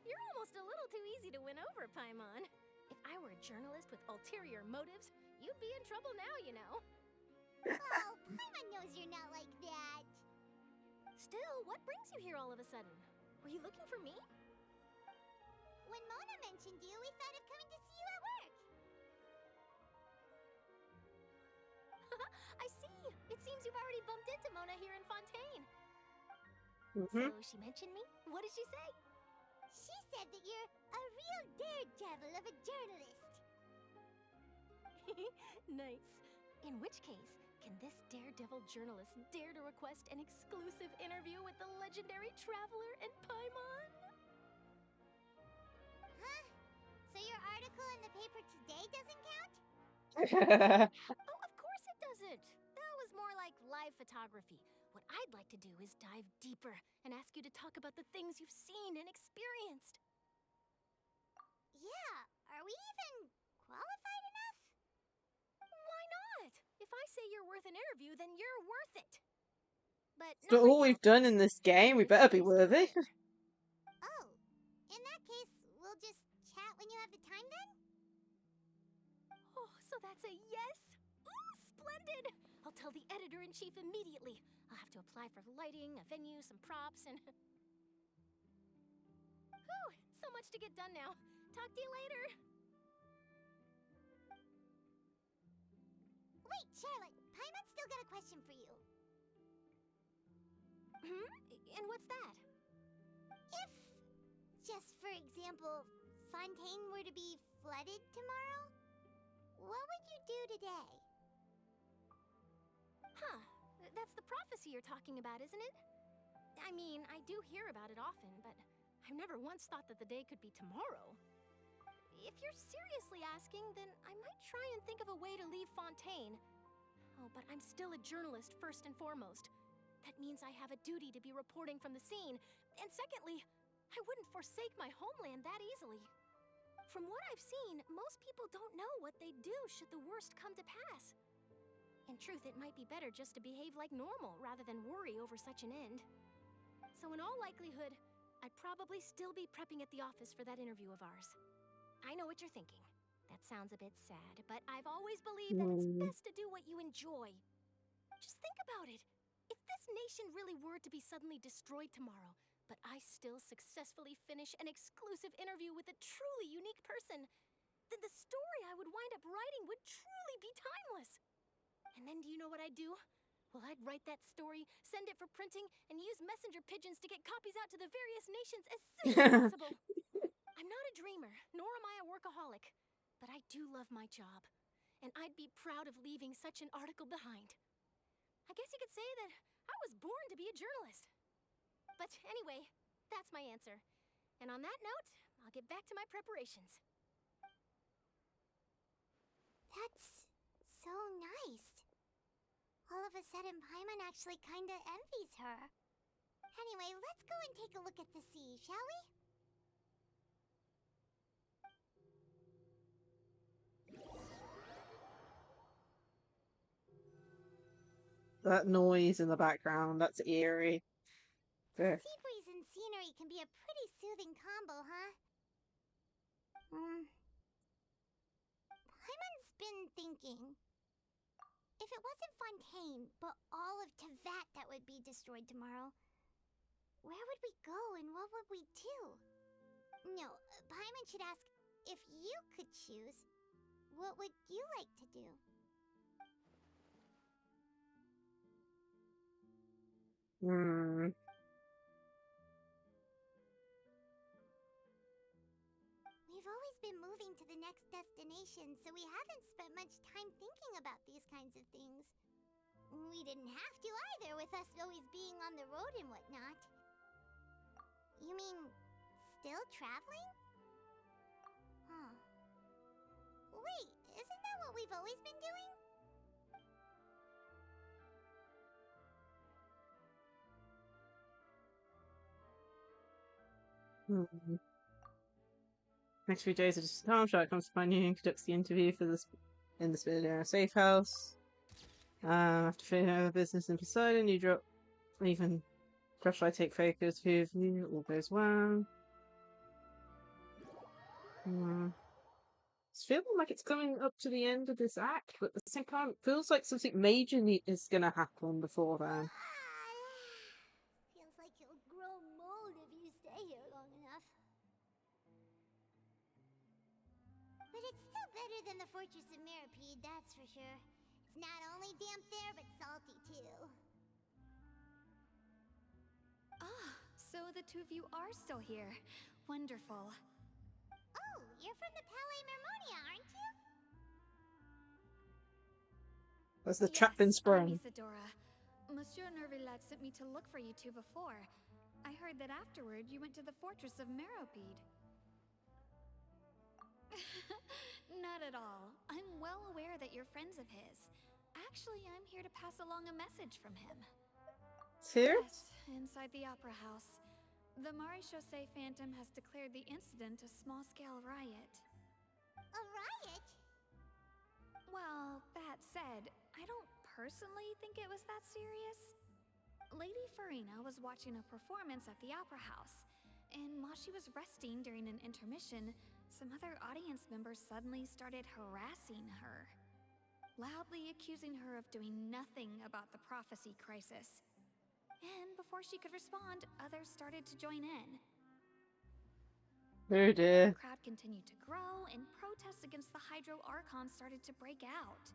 Speaker 8: You're almost a little too easy to win over, Paimon. If I were a journalist with ulterior motives, you'd be in trouble now, you know.
Speaker 16: Oh, Paimon knows you're not like that.
Speaker 8: Still, what brings you here all of a sudden? Were you looking for me?
Speaker 16: When Mona mentioned you, we thought of coming to see you at work.
Speaker 8: I see. It seems you've already bumped into Mona here in Fontaine.
Speaker 1: Mm-hmm.
Speaker 8: So she mentioned me? What did she say?
Speaker 16: She said that you're a real daredevil of a journalist.
Speaker 8: Nice. In which case, can this daredevil journalist dare to request an exclusive interview with the legendary Traveler and Paimon?
Speaker 16: Huh? So your article in the paper today doesn't count?
Speaker 8: Oh, of course it doesn't. That was more like live photography. What I'd like to do is dive deeper and ask you to talk about the things you've seen and experienced.
Speaker 16: Yeah, are we even qualified enough?
Speaker 8: Why not? If I say you're worth an interview, then you're worth it. But
Speaker 1: For
Speaker 8: not
Speaker 1: all
Speaker 8: right
Speaker 1: we've
Speaker 8: now,
Speaker 1: done in this game, we better be worthy.
Speaker 16: Oh, in that case, we'll just chat when you have the time then?
Speaker 8: Oh, so that's a yes? Ooh, splendid! I'll tell the editor-in-chief immediately. I'll have to apply for lighting, a venue, some props, and... Whew, so much to get done now. Talk to you later.
Speaker 16: Wait, Charlotte, Paimon's still got a question for you.
Speaker 8: Hmm? And what's that?
Speaker 16: If, just for example, Fontaine were to be flooded tomorrow, what would you do today?
Speaker 8: Huh. That's the prophecy you're talking about, isn't it? I mean, I do hear about it often, but I've never once thought that the day could be tomorrow. If you're seriously asking, then I might try and think of a way to leave Fontaine. Oh, but I'm still a journalist first and foremost. That means I have a duty to be reporting from the scene. And secondly, I wouldn't forsake my homeland that easily. From what I've seen, most people don't know what they'd do should the worst come to pass. In truth, it might be better just to behave like normal rather than worry over such an end. So in all likelihood, I'd probably still be prepping at the office for that interview of ours. I know what you're thinking. That sounds a bit sad, but I've always believed that it's best to do what you enjoy. Just think about it. If this nation really were to be suddenly destroyed tomorrow, but I still successfully finish an exclusive interview with a truly unique person, then the story I would wind up writing would truly be timeless. And then do you know what I'd do? Well, I'd write that story, send it for printing, and use messenger pigeons to get copies out to the various nations as soon as possible. I'm not a dreamer, nor am I a workaholic, but I do love my job, and I'd be proud of leaving such an article behind. I guess you could say that I was born to be a journalist. But anyway, that's my answer. And on that note, I'll get back to my preparations.
Speaker 16: That's so nice. All of a sudden, Paimon actually kinda envies her. Anyway, let's go and take a look at the sea, shall we?
Speaker 1: That noise in the background, that's eerie. There.
Speaker 16: Sea breeze and scenery can be a pretty soothing combo, huh? Paimon's been thinking. If it wasn't Fontaine, but all of Teyvat that would be destroyed tomorrow, where would we go and what would we do? No, Paimon should ask, if you could choose, what would you like to do? We've always been moving to the next destination, so we haven't spent much time thinking about these kinds of things. We didn't have to either, with us always being on the road and whatnot. You mean, still traveling? Huh. Wait, isn't that what we've always been doing?
Speaker 1: Next few days, it's just Tom Shot comes to find you and conducts the interview for this in the Spinner safe house. After finishing our business in Poseidon, you drop even Crush I take focus with you, all goes well. It's feeling like it's coming up to the end of this act, but at the same time, it feels like something major is gonna happen before then.
Speaker 16: Feels like you'll grow mold if you stay here long enough. But it's still better than the Fortress of Meropide, that's for sure. It's not only damp there, but salty too.
Speaker 15: Ah, so the two of you are still here. Wonderful.
Speaker 16: Oh, you're from the Palais Mermonia, aren't you?
Speaker 1: That's the trap in
Speaker 15: I'm
Speaker 1: spring.
Speaker 15: Isadora. Monsieur Nervillet sent me to look for you two before. I heard that afterward you went to the Fortress of Meropide. Not at all. I'm well aware that you're friends of his. Actually, I'm here to pass along a message from him.
Speaker 1: Here?
Speaker 15: Yes, inside the Opera House. The Maréchaussée Phantom has declared the incident a small-scale riot.
Speaker 16: A riot?
Speaker 15: Well, that said, I don't personally think it was that serious. Lady Farina was watching a performance at the Opera House, and while she was resting during an intermission, some other audience members suddenly started harassing her, loudly accusing her of doing nothing about the prophecy crisis. And before she could respond, others started to join in.
Speaker 1: Oh dear.
Speaker 15: The crowd continued to grow, and protests against the Hydro Archon started to break out.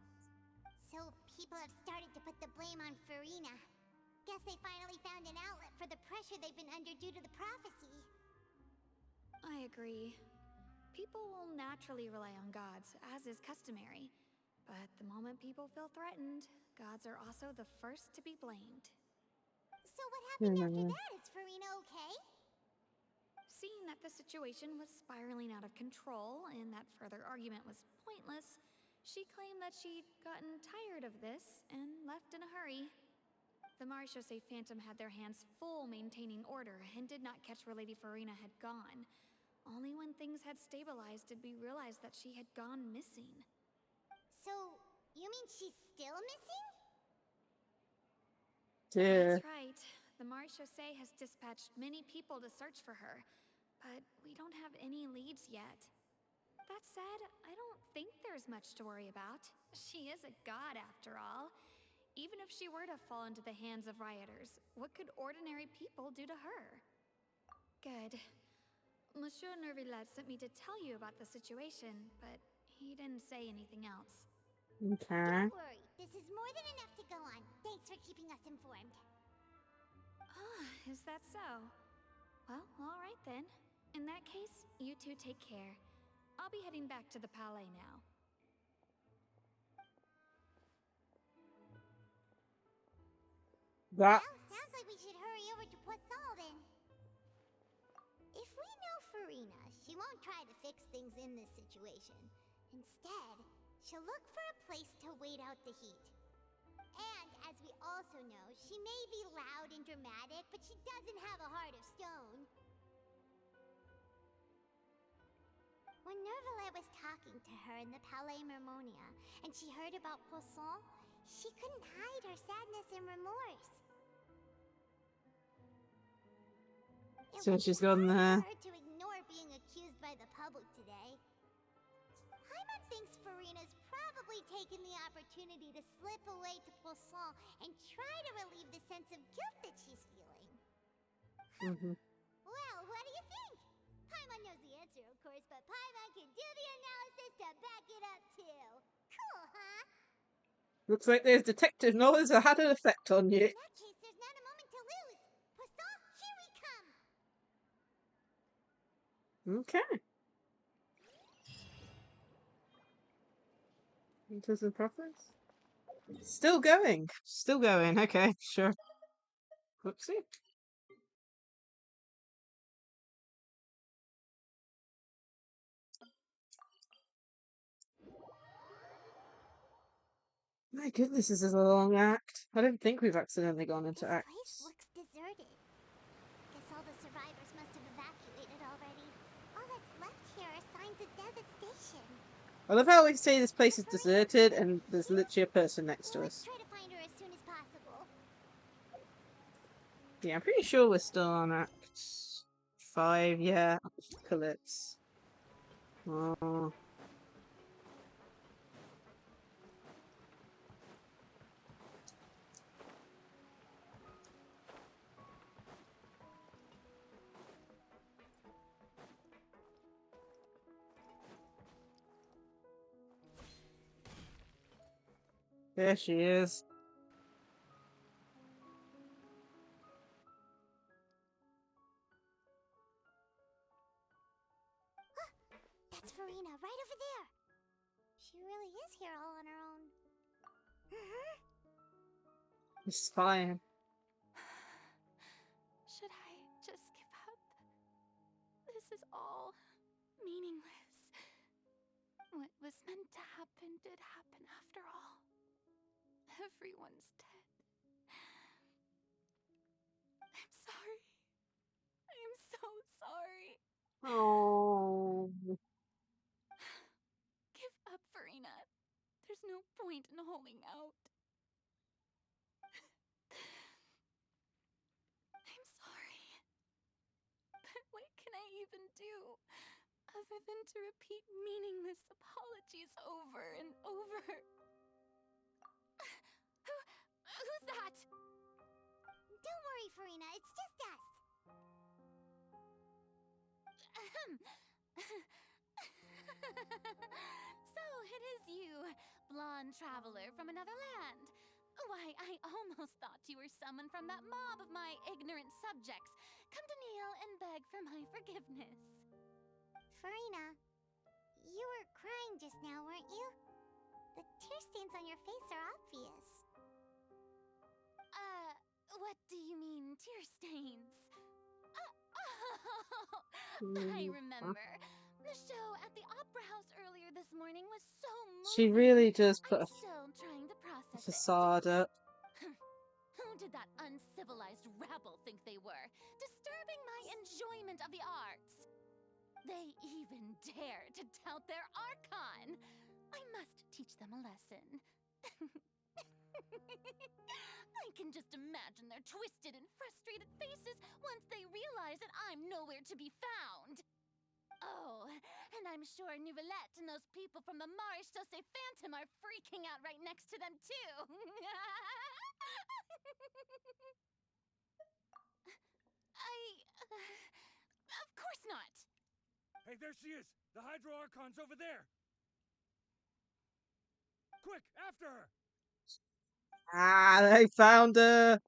Speaker 16: So people have started to put the blame on Farina. Guess they finally found an outlet for the pressure they've been under due to the prophecy.
Speaker 15: I agree. People will naturally rely on gods, as is customary. But the moment people feel threatened, gods are also the first to be blamed.
Speaker 16: So what happened after that? Is Farina okay?
Speaker 15: Seeing that the situation was spiraling out of control and that further argument was pointless, she claimed that she'd gotten tired of this and left in a hurry. The Maréchaussée Phantom had their hands full maintaining order and did not catch where Lady Farina had gone. Only when things had stabilized did we realize that she had gone missing.
Speaker 16: So, you mean she's still missing?
Speaker 15: That's right. The Maréchaussée has dispatched many people to search for her, but we don't have any leads yet. That said, I don't think there's much to worry about. She is a god after all. Even if she were to fall into the hands of rioters, what could ordinary people do to her? Good. Monsieur Nervillet sent me to tell you about the situation, but he didn't say anything else.
Speaker 1: Okay.
Speaker 16: Don't worry, this is more than enough to go on. Thanks for keeping us informed.
Speaker 15: Ah, is that so? Well, alright then. In that case, you two take care. I'll be heading back to the Palais now.
Speaker 1: That.
Speaker 16: Well, sounds like we should hurry over to Poisson then. If we know Farina, she won't try to fix things in this situation. Instead, she'll look for a place to wait out the heat. And as we also know, she may be loud and dramatic, but she doesn't have a heart of stone. When Nervalette was talking to her in the Palais Mermonia, and she heard about Poisson, she couldn't hide her sadness and remorse.
Speaker 1: So she's gone there.
Speaker 16: Her to ignore being accused by the public today. Paimon thinks Furina's probably taken the opportunity to slip away to Poisson and try to relieve the sense of guilt that she's feeling. Well, what do you think? Paimon knows the answer, of course, but Paimon can do the analysis to back it up too. Cool, huh?
Speaker 1: Looks like those detective knowledge have had an effect on you.
Speaker 16: In that case, there's not a moment to lose. Poisson, here we come!
Speaker 1: Okay. Enters in preference. Still going. Still going. Okay, sure. Whoopsie. My goodness, this is a long act. I don't think we've accidentally gone into
Speaker 16: This
Speaker 1: act.
Speaker 16: place looks deserted. Guess all the survivors must have evacuated already. All that's left here are signs of devastation.
Speaker 1: I love how we say this place is deserted and there's literally a person next to
Speaker 16: Let's
Speaker 1: us.
Speaker 16: try to find her as soon as possible.
Speaker 1: Yeah, I'm pretty sure we're still on Act 5. Yeah, Calypse. Oh. There she is.
Speaker 16: That's Furina, right over there. She really is here all on her own.
Speaker 1: It's fine.
Speaker 5: Should I just give up? This is all meaningless. What was meant to happen did happen after all. Everyone's dead. I'm sorry. I am so sorry.
Speaker 1: Oh.
Speaker 5: Give up, Furina. There's no point in holding out. I'm sorry. But what can I even do other than to repeat meaningless apologies over and over? Who's that?
Speaker 16: Don't worry, Furina, it's just us.
Speaker 2: So it is you, blonde traveler from another land. Why, I almost thought you were someone from that mob of my ignorant subjects, come to kneel and beg for my forgiveness.
Speaker 16: Furina, you were crying just now, weren't you? The tear stains on your face are obvious.
Speaker 2: What do you mean, tear stains? I remember. The show at the Opera House earlier this morning was so moving.
Speaker 1: She really does put
Speaker 2: I'm still trying to process it.
Speaker 1: facade up.
Speaker 2: Who did that uncivilized rabble think they were, disturbing my enjoyment of the arts? They even dare to tout their Archon. I must teach them a lesson. I can just imagine their twisted and frustrated faces once they realize that I'm nowhere to be found. Oh, and I'm sure Nouvellette and those people from the Marish Chaussee Phantom are freaking out right next to them, too. Of course not.
Speaker 21: Hey, there she is! The Hydro Archon's over there! Quick, after her!
Speaker 1: Ah, they found her!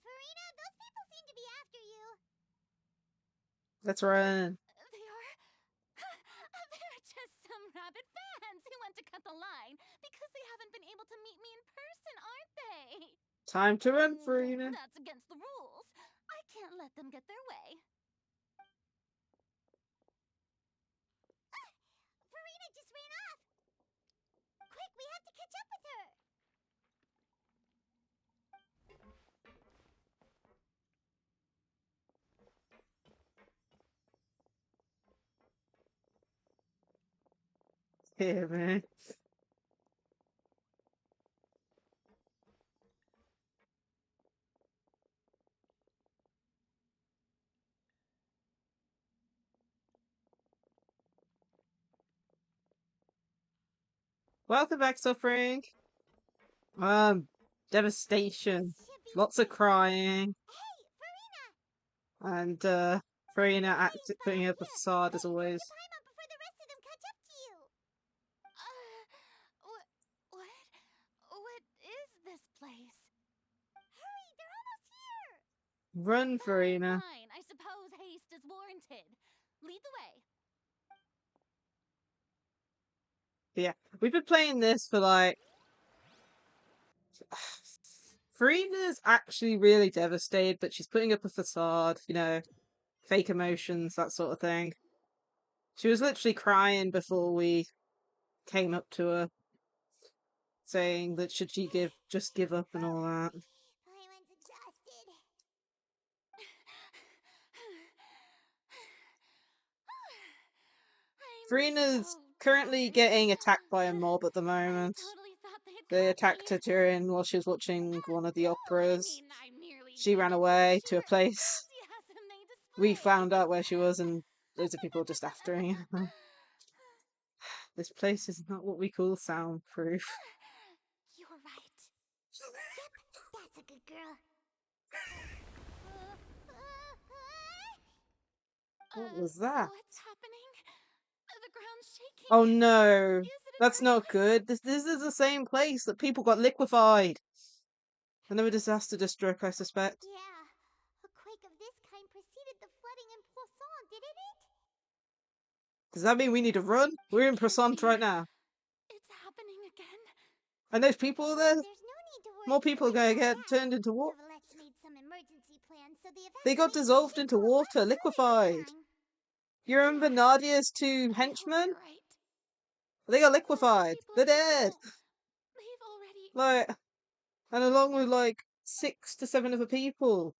Speaker 16: Furina, those people seem to be after you.
Speaker 1: Let's run.
Speaker 2: They're just some rabid fans who want to cut the line because they haven't been able to meet me in person, aren't they?
Speaker 1: Time to run, Furina.
Speaker 2: That's against the rules. I can't let them get their way.
Speaker 16: Furina just ran off. Quick, we have to catch up with her.
Speaker 1: Dear me. Welcome back, Suffering. Devastation. Lots of crying. And, Farina putting up a facade as always.
Speaker 2: What is this place?
Speaker 16: Hurry, they're almost here!
Speaker 1: Run, Farina.
Speaker 2: Fine, I suppose haste is warranted. Lead the way.
Speaker 1: But yeah, we've been playing this for like... Farina's actually really devastated, but she's putting up a facade, you know, fake emotions, that sort of thing. She was literally crying before we came up to her, saying that should she just give up and all that.
Speaker 16: Paimon's exhausted.
Speaker 1: Farina's currently getting attacked by a mob at the moment. They attacked her while she was watching one of the operas. She ran away to a place. We found out where she was, and loads of people were just after her. This place is not what we call soundproof.
Speaker 16: You're right. Yep, that's a good girl.
Speaker 1: What was that?
Speaker 2: What's happening? The ground's shaking.
Speaker 1: Oh no, that's not good. This is the same place that people got liquefied. Another disaster just struck, I suspect.
Speaker 16: Yeah, a quake of this kind preceded the flooding in Poisson, didn't it?
Speaker 1: Does that mean we need to run? We're in Prasant right now.
Speaker 2: It's happening again.
Speaker 1: And those people there?
Speaker 16: There's no need to worry.
Speaker 1: More people are going to get turned into water.
Speaker 16: Let's made some emergency plans so the
Speaker 1: They got dissolved into water, liquefied. You remember Nadia's two henchmen? They got liquefied. They're dead. Like, and along with like 6 to 7 other people.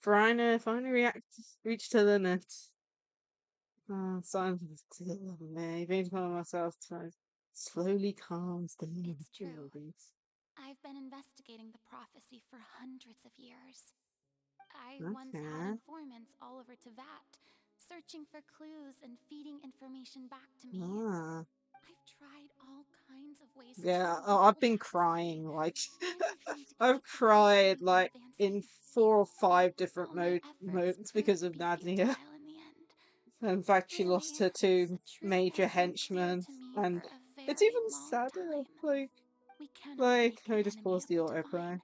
Speaker 1: Farina finally reached her limit. Signs of me. Being to myself slowly calms down.
Speaker 2: It's true. I've been investigating the prophecy for hundreds of years. I once had informants all over Tevat, searching for clues and feeding information back to me. I've tried all kinds of ways.
Speaker 1: Yeah, I've been crying, like, I've cried, like, in 4 or 5 different modes because of Nadia. In fact, she lost her 2 major henchmen, and it's even sadder, like, let me just pause the autoplay.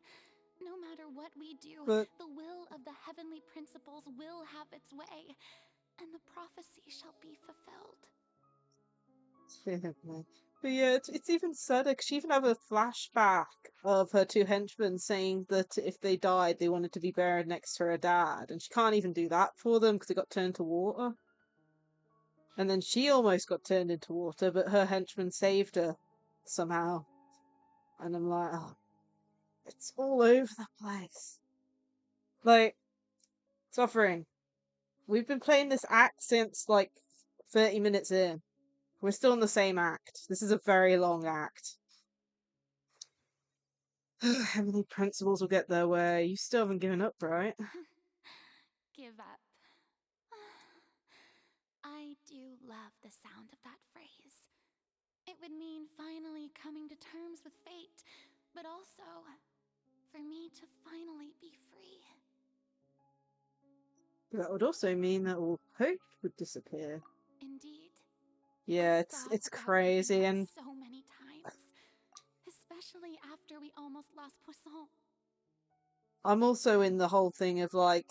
Speaker 2: No matter what we do,
Speaker 1: But
Speaker 2: the will of the heavenly principles will have its way, and the prophecy shall be fulfilled.
Speaker 1: But yeah, it's even sadder because she even have a flashback of her 2 henchmen saying that if they died, they wanted to be buried next to her dad, and she can't even do that for them because they got turned to water. And then she almost got turned into water, but her henchman saved her somehow. And I'm like, oh, it's all over the place. Like, Suffering. We've been playing this act since like 30 minutes in. We're still in the same act. This is a very long act. Heavenly principles will get their way. You still haven't given up, right?
Speaker 2: Give up. I do love the sound of that phrase. It would mean finally coming to terms with fate, but also for me to finally be free.
Speaker 1: That would also mean that all hope would disappear.
Speaker 2: Indeed.
Speaker 1: Yeah, it's crazy, and
Speaker 2: so many times, especially after we almost lost Poisson.
Speaker 1: I'm also in the whole thing of like,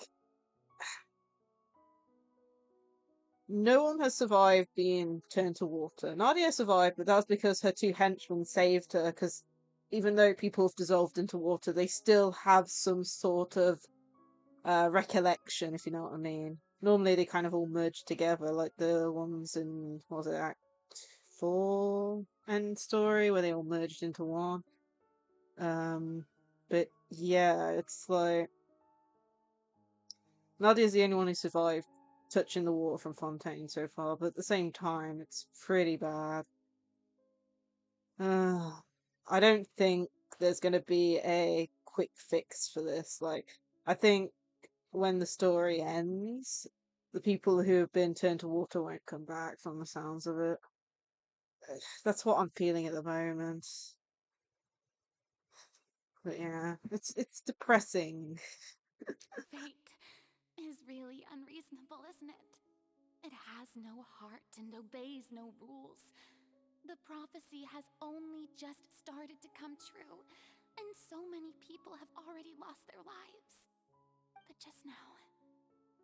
Speaker 1: no one has survived being turned to water. Nadia survived, but that was because her 2 henchmen saved her, because even though people have dissolved into water, they still have some sort of recollection, if you know what I mean. Normally they kind of all merge together, like the ones in, what was it, Act 4 end story, where they all merged into one. But yeah, it's like, Nadia's the only one who survived touching the water from Fontaine so far, but at the same time, it's pretty bad. I don't think there's going to be a quick fix for this. Like, I think when the story ends, the people who have been turned to water won't come back from the sounds of it. That's what I'm feeling at the moment. But yeah, it's depressing.
Speaker 2: Fate is really unreasonable, isn't it? It has no heart and obeys no rules. The prophecy has only just started to come true, and so many people have already lost their lives. But just now,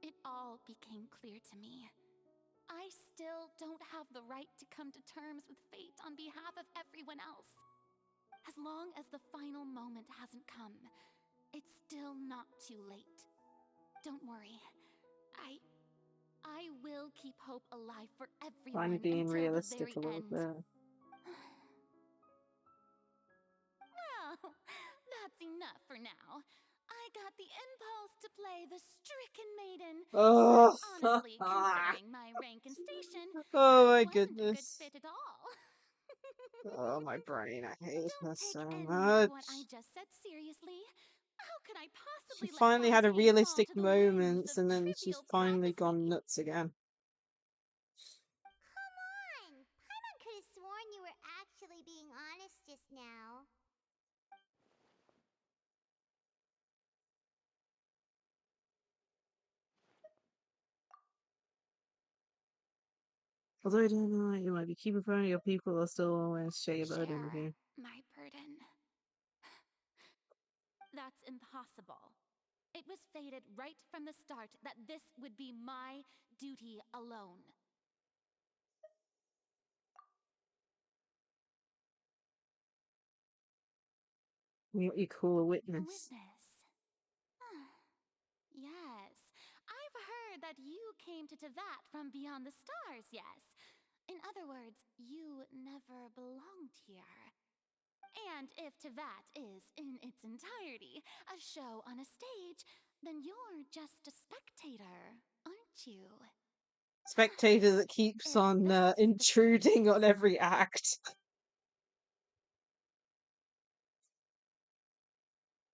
Speaker 2: it all became clear to me. I still don't have the right to come to terms with fate on behalf of everyone else. As long as the final moment hasn't come, it's still not too late. Don't worry. I will keep hope alive for everyone
Speaker 1: I'm being
Speaker 2: until the
Speaker 1: realistic
Speaker 2: very
Speaker 1: a little
Speaker 2: end.
Speaker 1: bit.
Speaker 2: Well, that's enough for now. I got the impulse to play the stricken maiden.
Speaker 1: Oh,
Speaker 2: But honestly, considering my rank and station,
Speaker 1: oh my
Speaker 2: that wasn't a good
Speaker 1: goodness.
Speaker 2: fit at all.
Speaker 1: Oh, my brain, I hate her
Speaker 2: Take
Speaker 1: so
Speaker 2: any
Speaker 1: much.
Speaker 2: of what I just said seriously. How could I
Speaker 1: She
Speaker 2: possibly let
Speaker 1: finally had a
Speaker 2: Fontaine fall
Speaker 1: realistic
Speaker 2: to the whims
Speaker 1: moment,
Speaker 2: of
Speaker 1: and then she's
Speaker 2: trivial
Speaker 1: finally
Speaker 2: prophecy?
Speaker 1: gone nuts again.
Speaker 16: Come on! Paimon could have sworn you were actually being honest just now.
Speaker 1: Although I don't know, you might be keeping phone, your people are still always share your burden with you.
Speaker 2: My burden. That's impossible. It was fated right from the start that this would be my duty alone.
Speaker 1: What you call a
Speaker 2: A
Speaker 1: witness.
Speaker 2: witness. Yes, I've heard that you came to Tevat from beyond the stars, yes. In other words, you never belonged here. And if Tevat is, in its entirety, a show on a stage, then you're just a spectator, aren't you?
Speaker 1: Spectator that keeps on intruding on every act.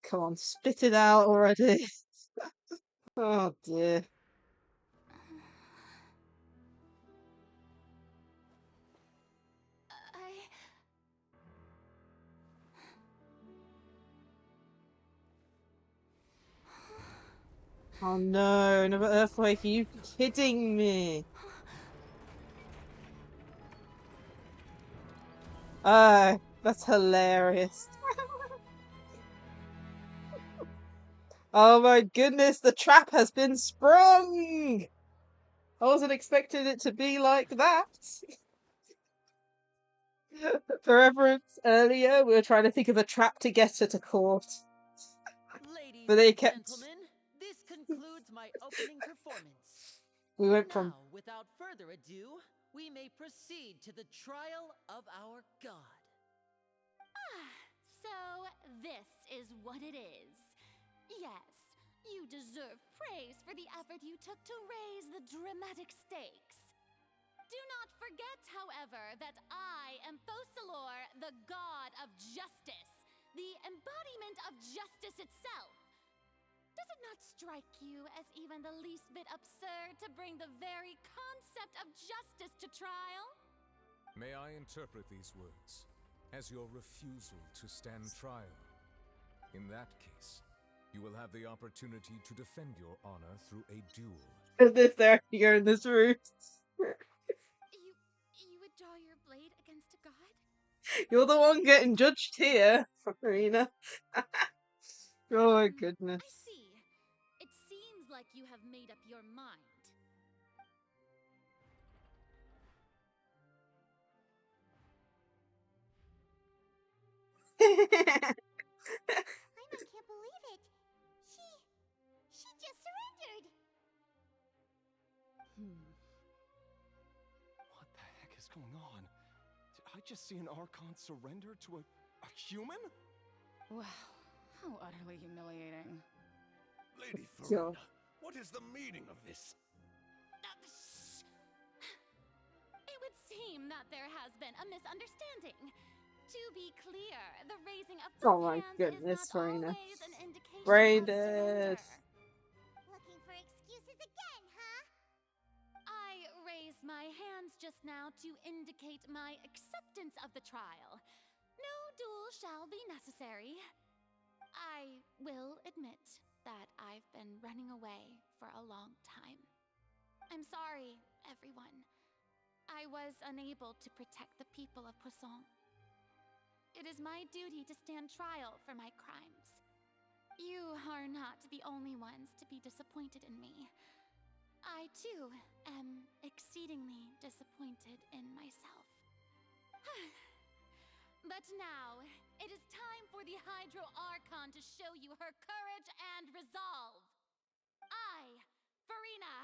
Speaker 1: Come on, spit it out already. Oh dear. Oh no, another earthquake, are you kidding me? That's hilarious. Oh my goodness, the trap has been sprung! I wasn't expecting it to be like that. For reference, earlier we were trying to think of a trap to get her to court.
Speaker 10: Ladies
Speaker 1: But they
Speaker 10: and
Speaker 1: kept...
Speaker 10: gentlemen, this concludes my opening performance.
Speaker 1: We went from...
Speaker 10: Now, without further ado, we may proceed to the trial of our god.
Speaker 2: So, this is what it is. Yes, you deserve praise for the effort you took to raise the dramatic stakes. Do not forget, however, that I am Fosalor, the god of justice, the embodiment of justice itself. Does it not strike you as even the least bit absurd to bring the very concept of justice to trial?
Speaker 4: May I interpret these words as your refusal to stand trial? In that case, you will have the opportunity to defend your honor through a duel.
Speaker 1: This there here in this room.
Speaker 2: You would draw your blade against a god?
Speaker 1: You're the one getting judged here, Marina. Oh my goodness.
Speaker 2: I see. It seems like you have made up your mind.
Speaker 16: Paimon can't believe it. She just surrendered.
Speaker 11: What the heck is going on? Did I just see an Archon surrender to a human?
Speaker 5: Wow, how utterly humiliating.
Speaker 17: Lady Farina, what is the meaning of this?
Speaker 2: seem that there has been a misunderstanding. To be clear, the raising of
Speaker 1: Oh
Speaker 2: both
Speaker 1: my
Speaker 2: hands
Speaker 1: goodness,
Speaker 2: is not
Speaker 1: Serena.
Speaker 2: always an indication
Speaker 1: Brain
Speaker 2: of surrender.
Speaker 1: dead.
Speaker 16: Looking for excuses again, huh?
Speaker 2: I raised my hands just now to indicate my acceptance of the trial. No duel shall be necessary. I will admit that I've been running away for a long time. I'm sorry, everyone. I was unable to protect the people of Poisson. It is my duty to stand trial for my crimes. You are not the only ones to be disappointed in me. I, too, am exceedingly disappointed in myself. But now, it is time for the Hydro Archon to show you her courage and resolve. I, Farina,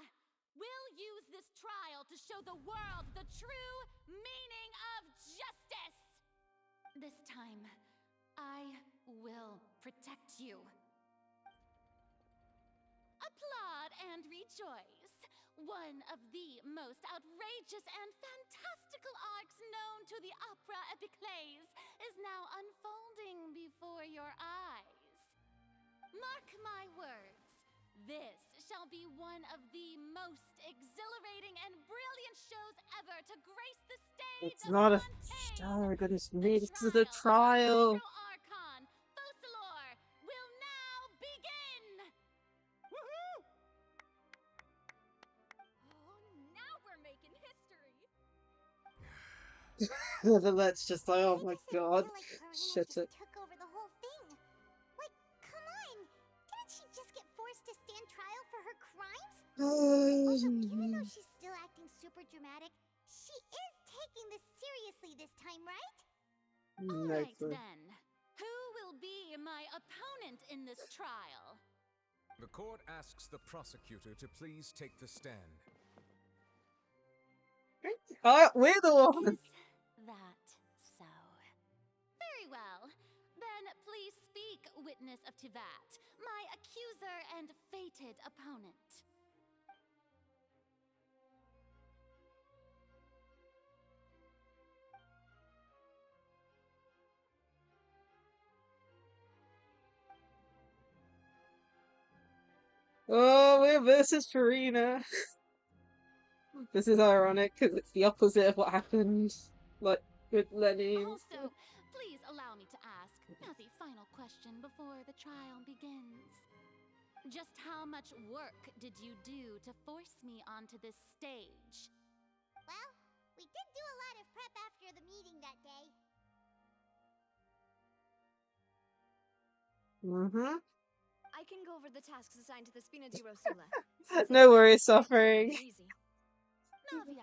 Speaker 2: will use this trial to show the world the true meaning of justice! This time, I will protect you. Applaud and rejoice! One of the most outrageous and fantastical arcs known to the opera epiclese is now unfolding before your eyes. Mark my words, this shall be one of the most exhilarating and brilliant shows ever to grace the stage
Speaker 1: It's
Speaker 2: of
Speaker 1: not a
Speaker 2: Fontaine.
Speaker 1: show, goodness me, this is a trial.
Speaker 2: Archon, Focalor, will now begin!
Speaker 6: Woohoo! Oh, now we're making history.
Speaker 1: That's just like, oh my god.
Speaker 16: I feel like Farina
Speaker 1: Shut
Speaker 16: just
Speaker 1: it.
Speaker 16: took over the whole thing. Like, come on! Didn't she just get forced to stand trial for her crimes? Also, even though she's still acting super dramatic, she is taking this seriously this time, right?
Speaker 2: Alright then. Who will be my opponent in this trial?
Speaker 4: The court asks the prosecutor to please take the stand.
Speaker 1: We're the ones.
Speaker 2: Is that so? Very well. Then please speak, witness of Tivat, my accuser and fated opponent.
Speaker 1: Oh, we're versus Farina. This is ironic because it's the opposite of what happened, like, with Lenny.
Speaker 2: Also, please allow me to ask, as a final question before the trial begins. Just how much work did you do to force me onto this stage?
Speaker 16: Well, we did do a lot of prep after the meeting that day.
Speaker 1: Mm-hmm.
Speaker 6: I can go over the tasks assigned to the Spina di Rosula.
Speaker 1: No worries, suffering.
Speaker 2: Navia,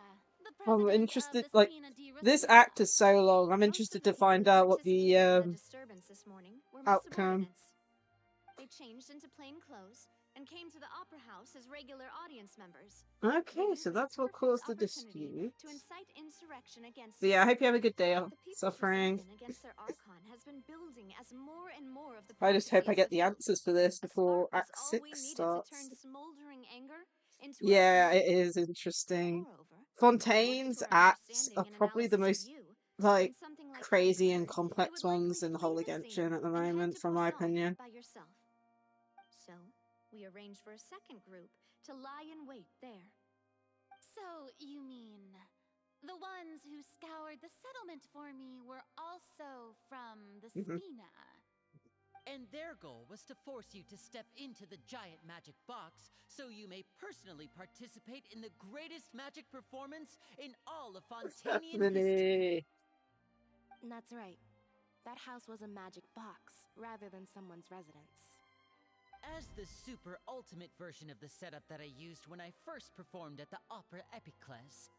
Speaker 1: I'm interested, like, this act is so long, I'm interested to find out what the,
Speaker 6: disturbance this morning were my
Speaker 1: outcome.
Speaker 6: subordinates. They changed into plain clothes and came to the opera house as regular audience members.
Speaker 1: Okay, so that's what caused the dispute.
Speaker 6: To incite insurrection against
Speaker 1: But yeah, I hope you have a good day,
Speaker 6: the people's
Speaker 1: suffering.
Speaker 6: resentment against their Archon has been building as more and more of the
Speaker 1: I just hope I
Speaker 6: prophecies
Speaker 1: get the answers for this before Act
Speaker 6: all
Speaker 1: 6
Speaker 6: we needed
Speaker 1: starts.
Speaker 6: to turn smoldering anger into
Speaker 1: Yeah,
Speaker 6: a
Speaker 1: it is interesting. Fontaine's acts are probably the most, like, crazy and complex ones in the whole of Genshin at the moment, from my opinion.
Speaker 6: by yourself. So, we arranged for a second group to lie in wait there.
Speaker 2: So, you mean, the ones who scoured the settlement for me were also from the Spina?
Speaker 10: And their goal was to force you to step into the giant magic box so you may personally participate in the greatest magic performance in all of Fontainian history.
Speaker 9: That's right. That house was a magic box rather than someone's residence.
Speaker 10: As the super ultimate version of the setup that I used when I first performed at the Opera Epiclese,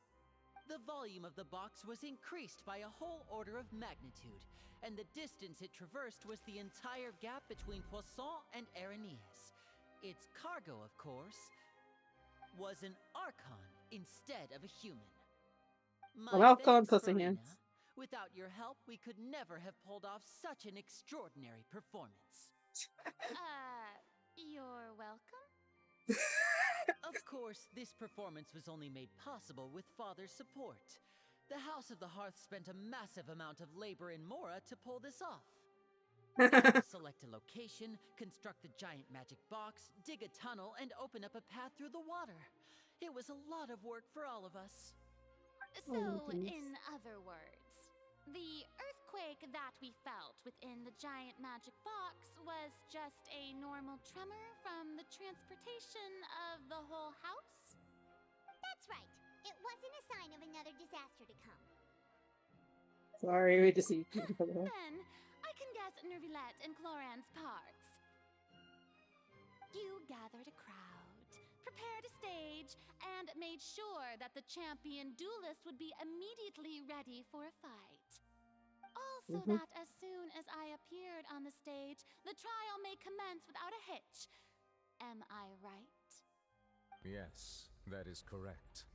Speaker 10: the volume of the box was increased by a whole order of magnitude, and the distance it traversed was the entire gap between Poisson and Aranias. Its cargo, of course, was an Archon instead of a human.
Speaker 1: An Archon pussing him.
Speaker 10: Without your help, we could never have pulled off such an extraordinary performance.
Speaker 2: You're welcome?
Speaker 10: Of course, this performance was only made possible with Father's support. The House of the Hearth spent a massive amount of labor in Mora to pull this off. We had to select a location, construct the giant magic box, dig a tunnel, and open up a path through the water. It was a lot of work for all of us.
Speaker 2: So, in other words, the earthquake that we felt within the giant magic box was just a normal tremor from the transportation of the whole house?
Speaker 16: That's right. It wasn't a sign of another disaster to come.
Speaker 1: Sorry, we just eat.
Speaker 2: Then, I can guess Nervilette and Cloran's parts. You gathered a crowd, prepared a stage, and made sure that the champion duelist would be immediately ready for a fight. Also that as soon as I appeared on the stage, the trial may commence without a hitch. Am I right?
Speaker 4: Yes, that is correct.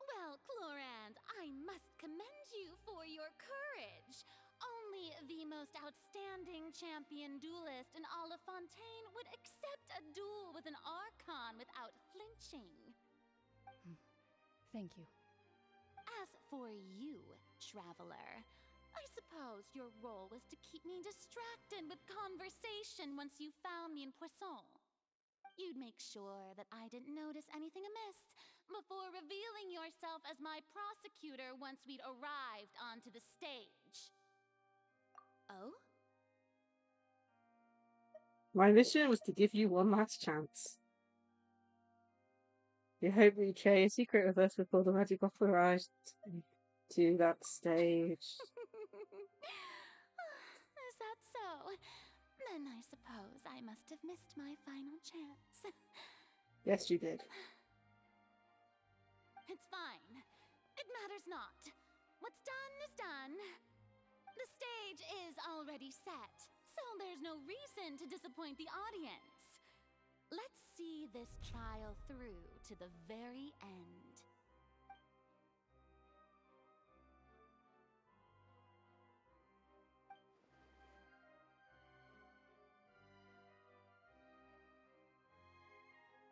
Speaker 2: Well, Clorand, I must commend you for your courage. Only the most outstanding champion duelist in all of Fontaine would accept a duel with an Archon without flinching.
Speaker 14: Thank you.
Speaker 2: As for you, traveler, I suppose your role was to keep me distracted with conversation once you found me in Poisson. You'd make sure that I didn't notice anything amiss before revealing yourself as my prosecutor once we'd arrived onto the stage. Oh?
Speaker 1: My mission was to give you one last chance. We hope you share your secret with us before the magic opera arrives to that stage.
Speaker 2: Is that so? Then I suppose I must have missed my final chance.
Speaker 1: Yes, you did.
Speaker 2: It's fine. It matters not. What's done is done. The stage is already set, so there's no reason to disappoint the audience. Let's see this trial through to the very end.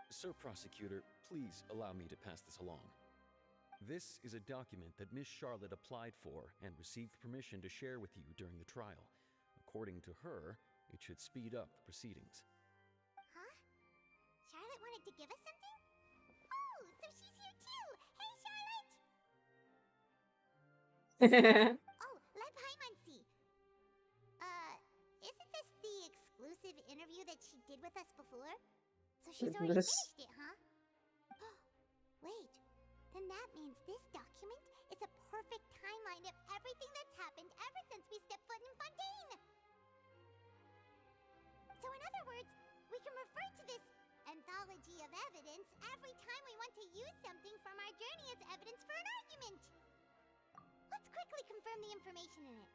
Speaker 18: Sir Prosecutor, please allow me to pass this along. This is a document that Miss Charlotte applied for and received permission to share with you during the trial. According to her, it should speed up the proceedings.
Speaker 16: Huh? Charlotte wanted to give us something? Oh, so she's here too! Hey, Charlotte! Oh, Leb Hymancy! Isn't this the exclusive interview that she did with us before? So she's already finished it, huh? Wait, then that means this document is a perfect timeline of everything that's happened ever since we stepped foot in Fontaine! So in other words, we can refer to this anthology of evidence every time we want to use something from our journey as evidence for an argument! Let's quickly confirm the information in it.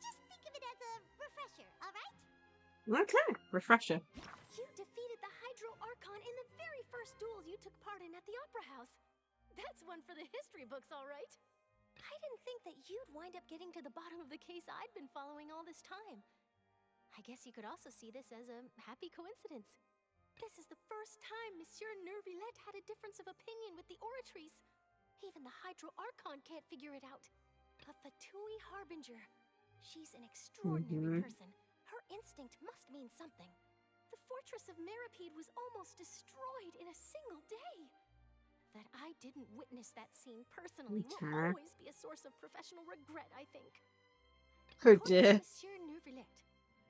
Speaker 16: Just think of it as a refresher, alright?
Speaker 1: Okay, refresher.
Speaker 8: You defeated the Hydro Archon in the very first duel you took part in at the Opera House. That's one for the history books, all right. I didn't think that you'd wind up getting to the bottom of the case I'd been following all this time. I guess you could also see this as a happy coincidence. This is the first time Monsieur Nervilette had a difference of opinion with the Oratrice. Even the Hydro Archon can't figure it out. A Fatui Harbinger. She's an extraordinary person. Her instinct must mean something. The fortress of Meripede was almost destroyed in a single day. That I didn't witness that scene personally will always be a source of professional regret, I think.
Speaker 1: Oh dear.
Speaker 8: Monsieur Nervilette,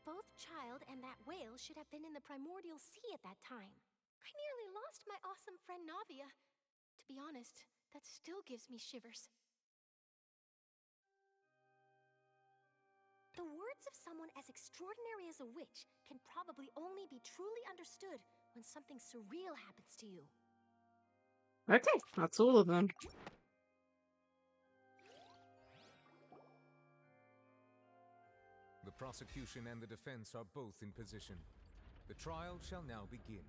Speaker 8: both Child and that whale should have been in the primordial sea at that time. I nearly lost my awesome friend Navia. To be honest, that still gives me shivers. The words of someone as extraordinary as a witch can probably only be truly understood when something surreal happens to you.
Speaker 1: Okay, that's all of them.
Speaker 4: The prosecution and the defense are both in position. The trial shall now begin.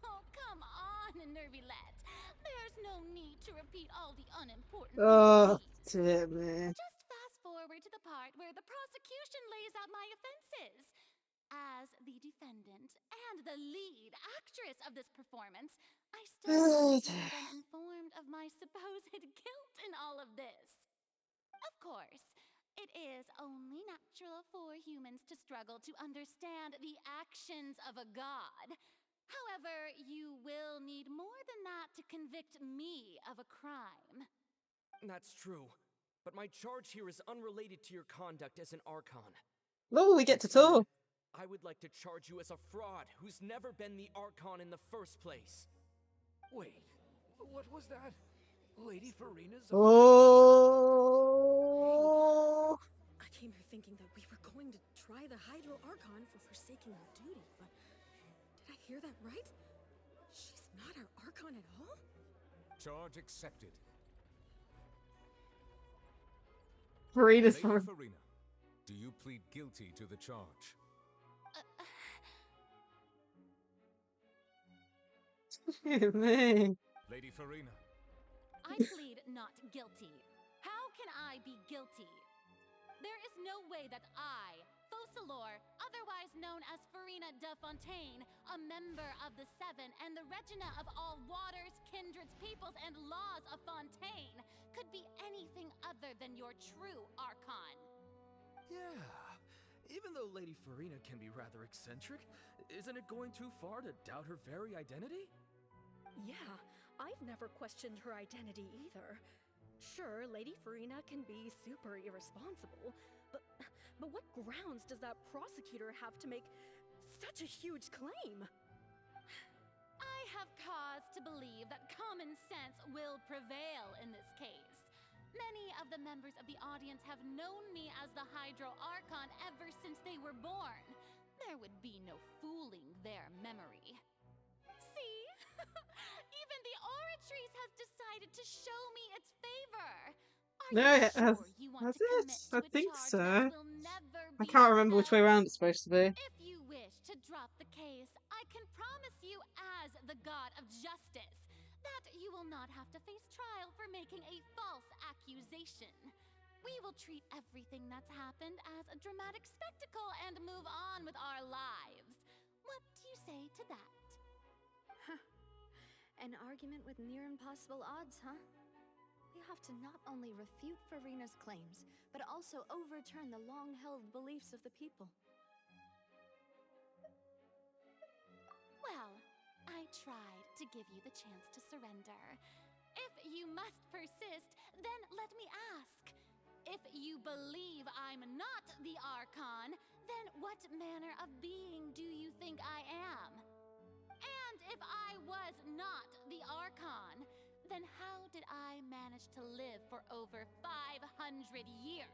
Speaker 2: Oh, come on, Nervilette. There's no need to repeat all the unimportant
Speaker 1: Oh,
Speaker 2: details.
Speaker 1: dear me.
Speaker 2: Just fast forward to the part where the prosecution lays out my offenses. as the defendant and the lead actress of this performance, I still haven't even been informed of my supposed guilt in all of this. Of course, it is only natural for humans to struggle to understand the actions of a god. However, you will need more than that to convict me of a crime.
Speaker 19: That's true. But my charge here is unrelated to your conduct as an Archon.
Speaker 1: Oh, we get to
Speaker 19: Instead,
Speaker 1: talk.
Speaker 19: I would like to charge you as a fraud who's never been the Archon in the first place.
Speaker 12: Wait, what was that? Lady Farina's
Speaker 1: Oh.
Speaker 9: I came here thinking that we were going to try the Hydro Archon for forsaking our duty, but did I hear that right? She's not our Archon at all?
Speaker 4: Charge accepted.
Speaker 1: Farina's
Speaker 4: Lady Farina, do you plead guilty to the charge?
Speaker 1: Man.
Speaker 4: Lady Farina.
Speaker 2: I plead not guilty. How can I be guilty? There is no way that I, Focalor, otherwise known as Farina de Fontaine, a member of the Seven and the Regina of all waters, kindreds, peoples, and laws of Fontaine, could be anything other than your true Archon.
Speaker 12: Yeah. Even though Lady Farina can be rather eccentric, isn't it going too far to doubt her very identity?
Speaker 9: Yeah, I've never questioned her identity either. Sure, Lady Farina can be super irresponsible, but what grounds does that prosecutor have to make such a huge claim?
Speaker 2: I have cause to believe that common sense will prevail in this case. Many of the members of the audience have known me as the Hydro Archon ever since they were born. There would be no fooling their memory. See? Even the Oratrice has decided to show me its favor.
Speaker 1: No, has it? I think so. I can't remember which way around it's supposed to be.
Speaker 2: If you wish to drop the case, I can promise you as the god of justice that you will not have to face trial for making a false accusation. We will treat everything that's happened as a dramatic spectacle and move on with our lives. What do you say to that?
Speaker 6: An argument with near impossible odds, huh? We have to not only refute Farina's claims, but also overturn the long-held beliefs of the people.
Speaker 2: Well, I tried to give you the chance to surrender. If you must persist, then let me ask. If you believe I'm not the Archon, then what manner of being do you think I am? And if I was not the Archon, then how did I manage to live for over 500 years?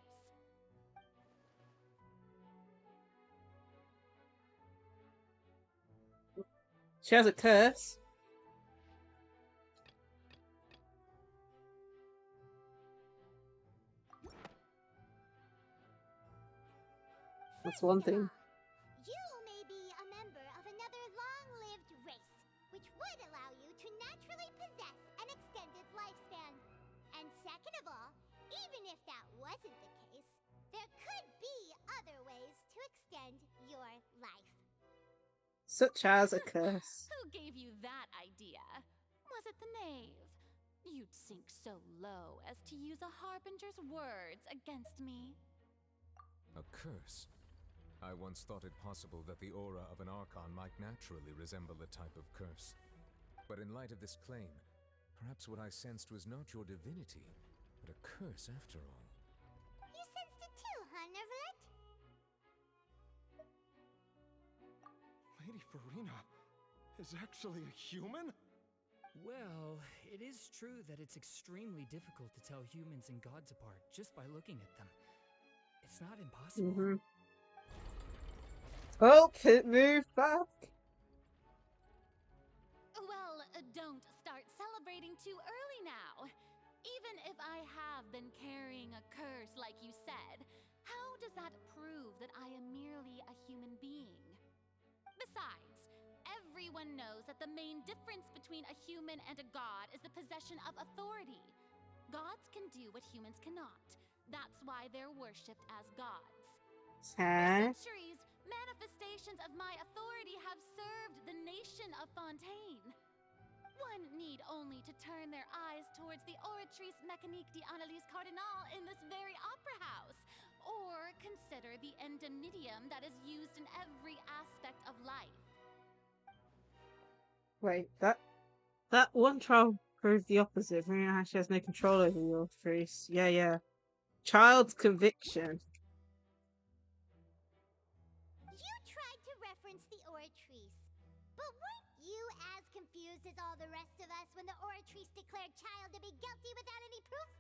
Speaker 1: She has a curse. That's one thing.
Speaker 16: You may be a member of another long-lived race, which would allow you to naturally possess an extended lifespan. And second of all, even if that wasn't the case, there could be other ways to extend your life.
Speaker 1: Such as a curse.
Speaker 2: Who gave you that idea? Was it the knave? You'd sink so low as to use a harbinger's words against me.
Speaker 4: A curse? I once thought it possible that the aura of an Archon might naturally resemble a type of curse. But in light of this claim, perhaps what I sensed was not your divinity, but a curse after all.
Speaker 16: You sensed it too, huh, Nervalet?
Speaker 11: Lady Farina is actually a human?
Speaker 12: Well, it is true that it's extremely difficult to tell humans and gods apart just by looking at them. It's not impossible.
Speaker 1: Oh, can't move back.
Speaker 2: Well, don't start celebrating too early now. Even if I have been carrying a curse like you said, how does that prove that I am merely a human being? Besides, everyone knows that the main difference between a human and a god is the possession of authority. Gods can do what humans cannot. That's why they're worshipped as gods. For centuries, manifestation demonstrations of my authority have served the nation of Fontaine. One need only to turn their eyes towards the Oratrice Mécanique d'Analyse Cardinal in this very opera house, or consider the indemnitium that is used in every aspect of life.
Speaker 1: Wait, that one trial proved the opposite. Verena actually has no control over the Orpheus. Yeah. Child's conviction.
Speaker 16: You tried to reference the Oratrice, but weren't you as confused as all the rest of us when the Oratrice declared Child to be guilty without any proof?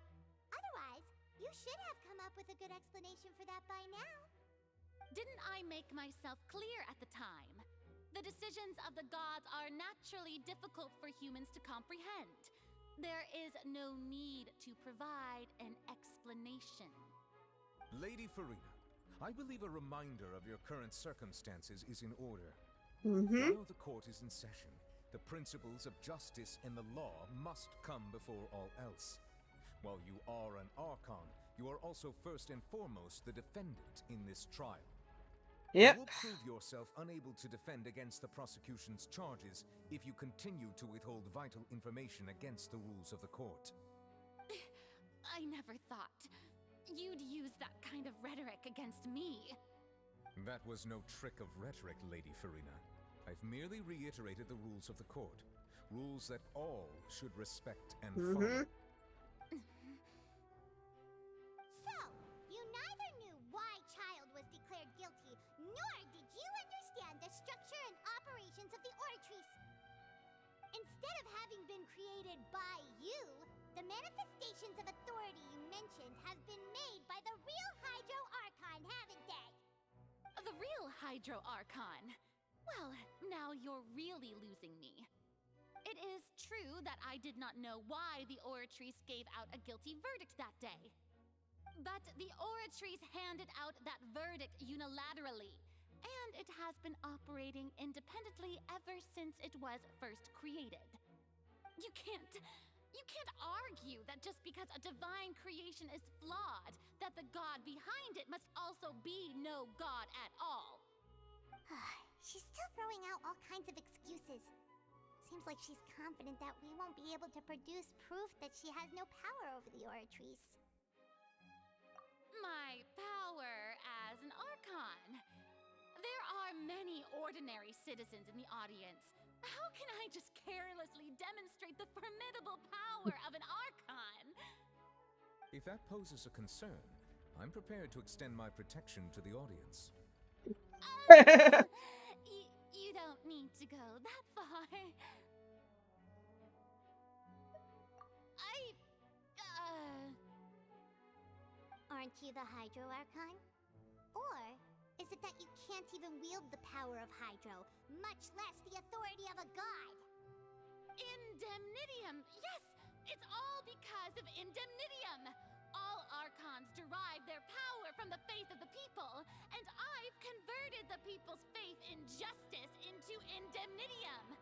Speaker 16: Otherwise, you should have come up with a good explanation for that by now.
Speaker 2: Didn't I make myself clear at the time? The decisions of the gods are naturally difficult for humans to comprehend. There is no need to provide an explanation.
Speaker 4: Lady Farina, I believe a reminder of your current circumstances is in order.
Speaker 1: Mm-hmm.
Speaker 4: While the court is in session, the principles of justice and the law must come before all else. While you are an Archon, you are also first and foremost the defendant in this trial.
Speaker 1: Yep.
Speaker 4: You will prove yourself unable to defend against the prosecution's charges if you continue to withhold vital information against the rules of the court.
Speaker 2: I never thought you'd use that kind of rhetoric against me.
Speaker 4: That was no trick of rhetoric, Lady Farina. I've merely reiterated the rules of the court. Rules that all should respect and follow.
Speaker 16: So, you neither knew why Child was declared guilty, nor did you understand the structure and operations of the Oratrice. Instead of having been created by you, the manifestations of authority you mentioned have been made by the real Hydro Archon, haven't they?
Speaker 2: The real Hydro Archon? Well, now you're really losing me. It is true that I did not know why the Oratrice gave out a guilty verdict that day. But the Oratrice handed out that verdict unilaterally, and it has been operating independently ever since it was first created. You can't argue that just because a divine creation is flawed, that the god behind it must also be no god at all.
Speaker 16: She's still throwing out all kinds of excuses. Seems like she's confident that we won't be able to produce proof that she has no power over the Oratrice.
Speaker 2: My power as an Archon. There are many ordinary citizens in the audience. How can I just carelessly demonstrate the formidable power of an Archon?
Speaker 4: If that poses a concern, I'm prepared to extend my protection to the audience.
Speaker 2: You don't need to go that far.
Speaker 16: Aren't you the Hydro Archon? Or is it that you can't even wield the power of Hydro, much less the authority of a god?
Speaker 2: Indemnitium! Yes! It's all because of Indemnitium! All Archons derive their power from the faith of the people, and I've converted the people's faith in justice into Indemnitium.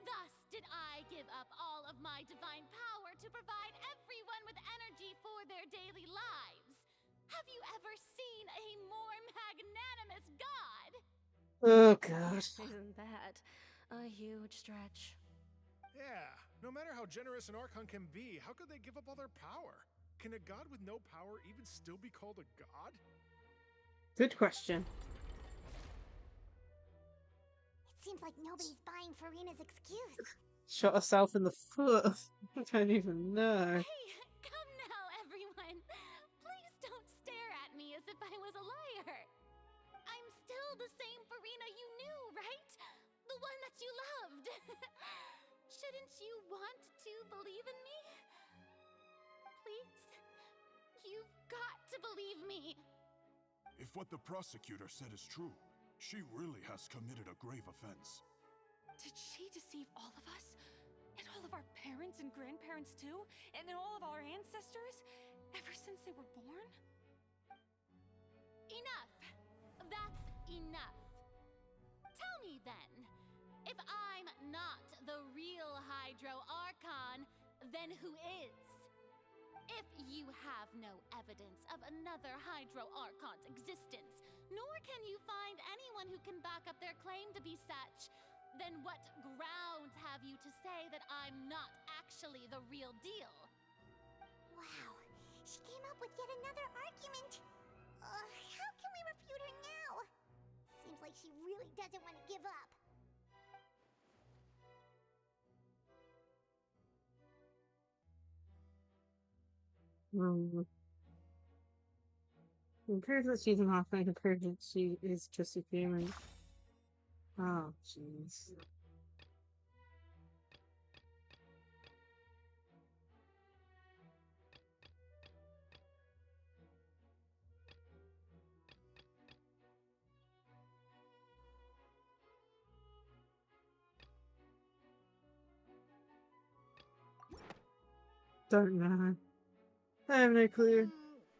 Speaker 2: Thus did I give up all of my divine power to provide everyone with energy for their daily lives. Have you ever seen a more magnanimous god?
Speaker 1: Oh, God.
Speaker 9: Isn't that a huge stretch?
Speaker 3: Yeah, no matter how generous an Archon can be, how could they give up all their power? Can a god with no power even still be called a god?
Speaker 1: Good question.
Speaker 16: It seems like nobody's buying Farina's excuse.
Speaker 1: Shot herself in the foot. I don't even know.
Speaker 2: Hey, come now, everyone. Please don't stare at me as if I was a liar. I'm still the same Farina you knew, right? The one that you loved. Shouldn't you want to believe in me? Please? You've got to believe me.
Speaker 11: If what the prosecutor said is true, she really has committed a grave offense.
Speaker 5: Did she deceive all of us? And all of our parents and grandparents too? And all of our ancestors? Ever since they were born?
Speaker 2: Enough! That's enough. Tell me then, if I'm not the real Hydro Archon, then who is? If you have no evidence of another Hydro Archon's existence, nor can you find anyone who can back up their claim to be such. Then what grounds have you to say that I'm not actually the real deal?
Speaker 16: Wow, she came up with yet another argument. How can we refute her now? Seems like she really doesn't want to give up.
Speaker 1: Compared to she's an offering, compared to she is just a human. Oh, jeez. Don't know. I have no clue.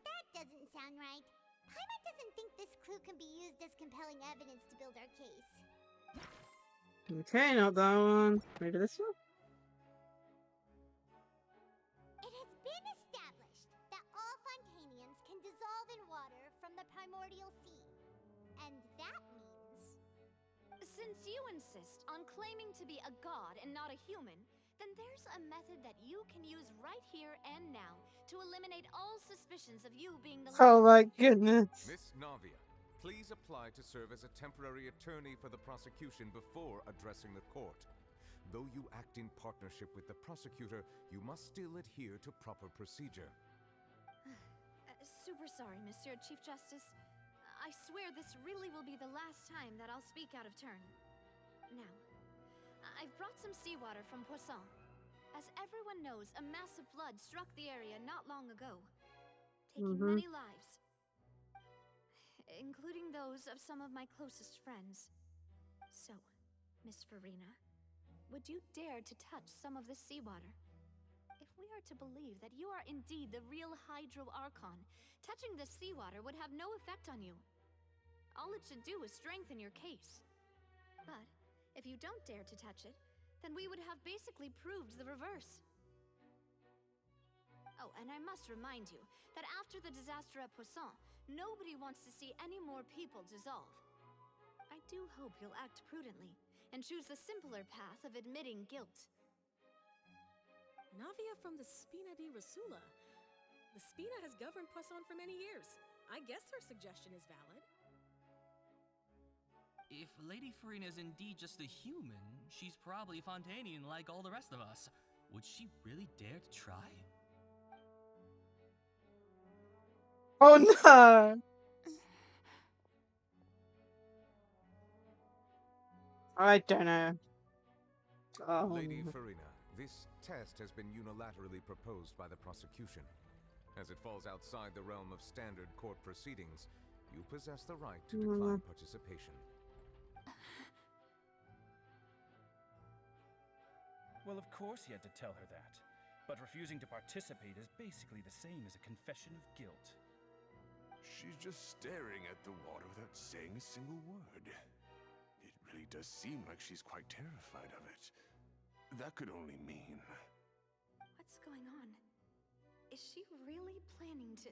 Speaker 16: That doesn't sound right. Paimon doesn't think this clue can be used as compelling evidence to build our case.
Speaker 1: Okay, not that one. Maybe this one?
Speaker 16: It has been established that all Fontainians can dissolve in water from the primordial sea. And that means...
Speaker 6: Since you insist on claiming to be a god and not a human, then there's a method that you can use right here and now to eliminate all suspicions of you being the
Speaker 1: Oh my goodness.
Speaker 4: Miss Navia, please apply to serve as a temporary attorney for the prosecution before addressing the court. Though you act in partnership with the prosecutor, you must still adhere to proper procedure.
Speaker 6: Super sorry, Monsieur Chief Justice. I swear this really will be the last time that I'll speak out of turn. Now, I've brought some seawater from Poisson. As everyone knows, a massive flood struck the area not long ago, taking many lives, including those of some of my closest friends. So, Miss Farina, would you dare to touch some of this seawater? If we are to believe that you are indeed the real Hydro Archon, touching this seawater would have no effect on you. All it should do is strengthen your case. But if you don't dare to touch it, then we would have basically proved the reverse. Oh, and I must remind you that after the disaster at Poisson, nobody wants to see any more people dissolve. I do hope you'll act prudently and choose the simpler path of admitting guilt.
Speaker 9: Navia from the Spina di Rasula. The Spina has governed Poisson for many years. I guess her suggestion is valid.
Speaker 20: If Lady Farina is indeed just a human, she's probably Fontainian like all the rest of us. Would she really dare to try?
Speaker 1: Oh no! I don't know. Oh.
Speaker 4: Lady Farina, this test has been unilaterally proposed by the prosecution. As it falls outside the realm of standard court proceedings, you possess the right to decline participation.
Speaker 22: Well, of course he had to tell her that. But refusing to participate is basically the same as a confession of guilt.
Speaker 17: She's just staring at the water without saying a single word. It really does seem like she's quite terrified of it. That could only mean...
Speaker 6: What's going on? Is she really planning to...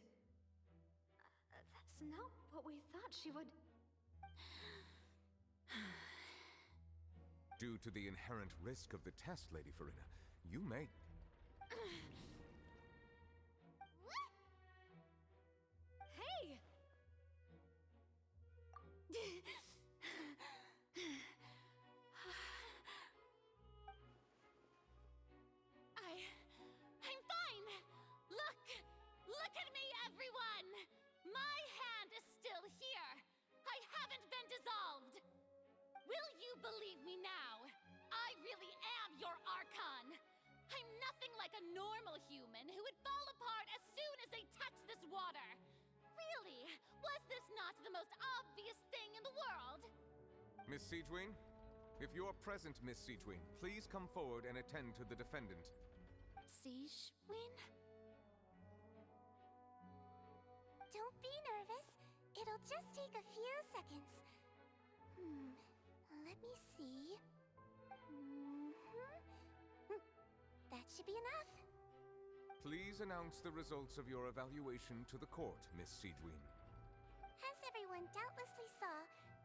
Speaker 6: that's not what we thought she would...
Speaker 4: Due to the inherent risk of the test, Lady Farina, you may...
Speaker 6: Hey! I'm fine! Look at me, everyone! My hand is still here! I haven't been dissolved! Will you believe me now? I really am your Archon! I'm nothing like a normal human who would fall apart as soon as they touch this water! Really? Was this not the most obvious thing in the world?
Speaker 4: Miss Siegewien? If you're present, Miss Siegewien, please come forward and attend to the defendant.
Speaker 6: Siegewien?
Speaker 16: Don't be nervous. It'll just take a few seconds. Let me see. That should be enough.
Speaker 4: Please announce the results of your evaluation to the court, Miss Siegewien.
Speaker 16: Has everyone everyone doubtlessly saw,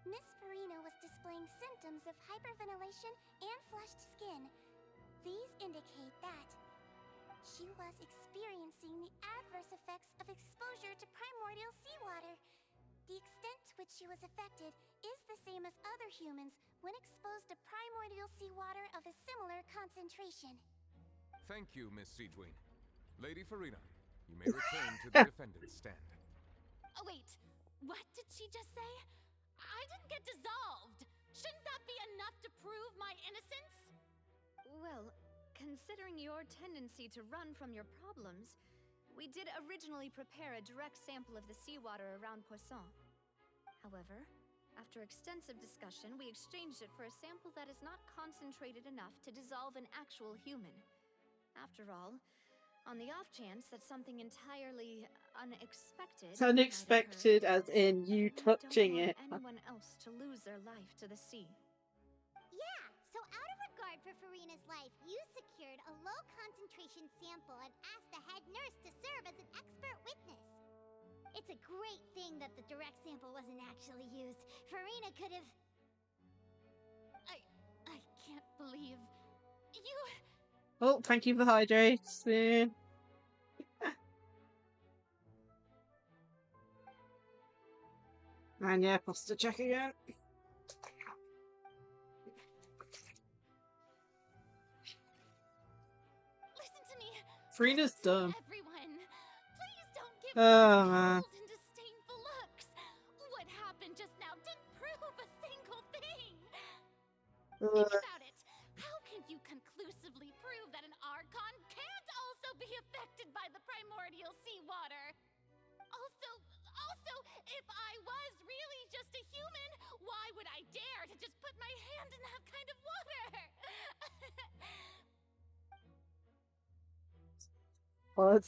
Speaker 16: Miss Farina was displaying symptoms of hyperventilation and flushed skin. These indicate that she was experiencing the adverse effects of exposure to primordial seawater. The extent to which she was affected is the same as other humans when exposed to primordial seawater of a similar concentration.
Speaker 4: Thank you, Miss Siegeween. Lady Farina, you may return to the defendant's stand.
Speaker 2: Oh, wait. What did she just say? I didn't get dissolved. Shouldn't that be enough to prove my innocence?
Speaker 6: Well, considering your tendency to run from your problems, we did originally prepare a direct sample of the seawater around Poisson. However, after extensive discussion, we exchanged it for a sample that is not concentrated enough to dissolve an actual human. After all, on the off chance that something entirely unexpected
Speaker 1: Unexpected, as in you touching it.
Speaker 6: anyone else to lose their life to the sea.
Speaker 16: Yeah, so out of regard for Farina's life, you secured a low-concentration sample and asked the head nurse to serve as an expert witness. It's a great thing that the direct sample wasn't actually used. Farina could have...
Speaker 2: I can't believe... You...
Speaker 1: Oh, thank you for hydrating. And yeah, posture check again.
Speaker 2: Listen to me.
Speaker 1: Farina's dumb.
Speaker 2: Everyone, please don't give
Speaker 1: Oh,
Speaker 2: me
Speaker 1: man.
Speaker 2: cold and disdainful looks. What happened just now didn't prove a single thing. Think about it. How can you conclusively prove that an Archon can't also be affected by the primordial seawater? Also, if I was really just a human, why would I dare to just put my hand in that kind of water?
Speaker 1: What?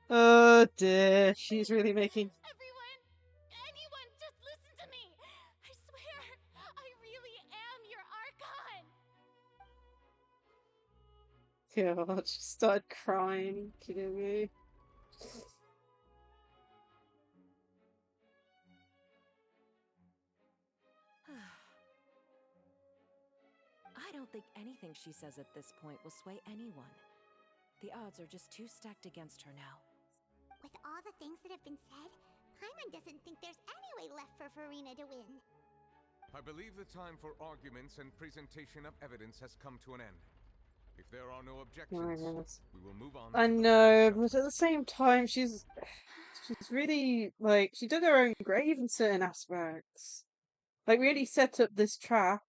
Speaker 1: Oh dear, she's really making...
Speaker 2: Anyone, just listen to me. I swear, I really am your Archon.
Speaker 1: God, she started crying. Kidding me?
Speaker 7: I don't think anything she says at this point will sway anyone. The odds are just too stacked against her now.
Speaker 16: With all the things that have been said, Paimon doesn't think there's any way left for Farina to win.
Speaker 4: I believe the time for arguments and presentation of evidence has come to an end. If there are no objections, we will move on.
Speaker 1: I
Speaker 4: to the
Speaker 1: know,
Speaker 4: final
Speaker 1: but at the same time, she's really, like, she dug her own grave in certain aspects. Like, really set up this trap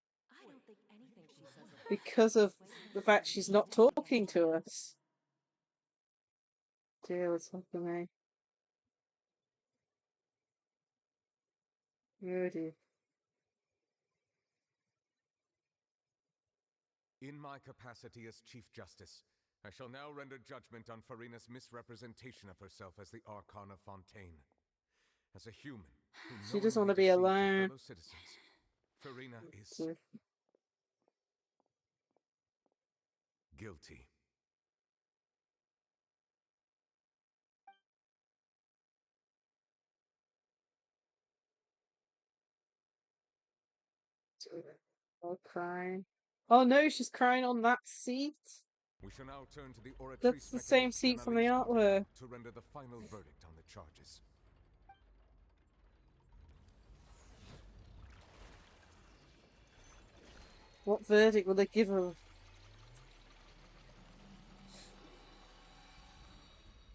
Speaker 1: because of the fact she's not talking to us. Dear, what's happening? Oh dear.
Speaker 4: In my capacity as Chief Justice, I shall now render judgment on Farina's misrepresentation of herself as the Archon of Fontaine. As a human,
Speaker 1: She just want to be alone.
Speaker 4: fellow citizens, Farina is guilty.
Speaker 1: Oh, crying. Oh no, she's crying on that seat.
Speaker 4: We shall now turn to the Oratrice
Speaker 1: That's the same seat from the artwork.
Speaker 4: to render the final verdict on the charges.
Speaker 1: What verdict will they give her?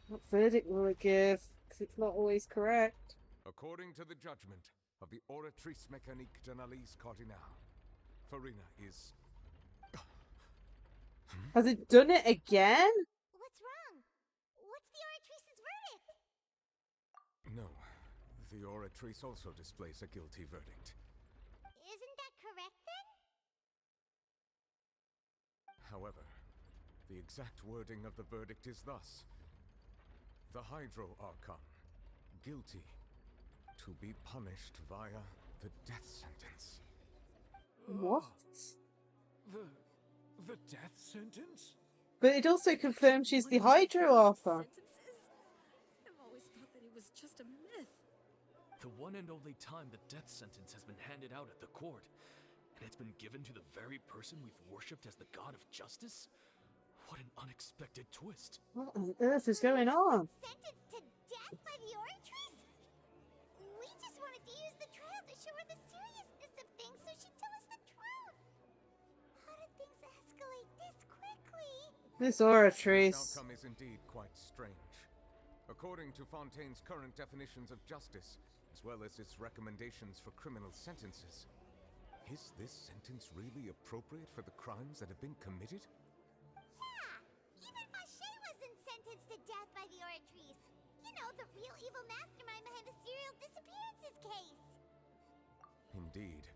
Speaker 1: What verdict will it give? Because it's not always correct.
Speaker 4: According to the judgment of the Oratrice Mécanique d'Analyse Cardinale, Farina is...
Speaker 1: Has it done it again?
Speaker 16: What's wrong? What's the Oratrice's verdict?
Speaker 4: No, the Oratrice also displays a guilty verdict.
Speaker 16: Isn't that correct then?
Speaker 4: However, the exact wording of the verdict is thus. The Hydro Archon, guilty, to be punished via the death sentence.
Speaker 1: What?
Speaker 3: The death sentence?
Speaker 1: But it also confirms she's the Hydro Archon.
Speaker 9: I've always thought that it was just a myth.
Speaker 12: The one and only time the death sentence has been handed out at the court, and it's been given to the very person we've worshipped as the god of justice? What an unexpected twist.
Speaker 1: What on earth is going on?
Speaker 16: Sentenced to death by the Oratrice? We just wanted to use the trial to show her the seriousness of things so she'd tell us the truth. How did things escalate this quickly?
Speaker 1: This Oratrice.
Speaker 4: This outcome is indeed quite strange. According to Fontaine's current definitions of justice, as well as its recommendations for criminal sentences, is this sentence really appropriate for the crimes that have been committed?
Speaker 16: Yeah, even Fache wasn't sentenced to death by the Oratrice. You know, the real evil mastermind behind the serial disappearances case.
Speaker 4: Indeed.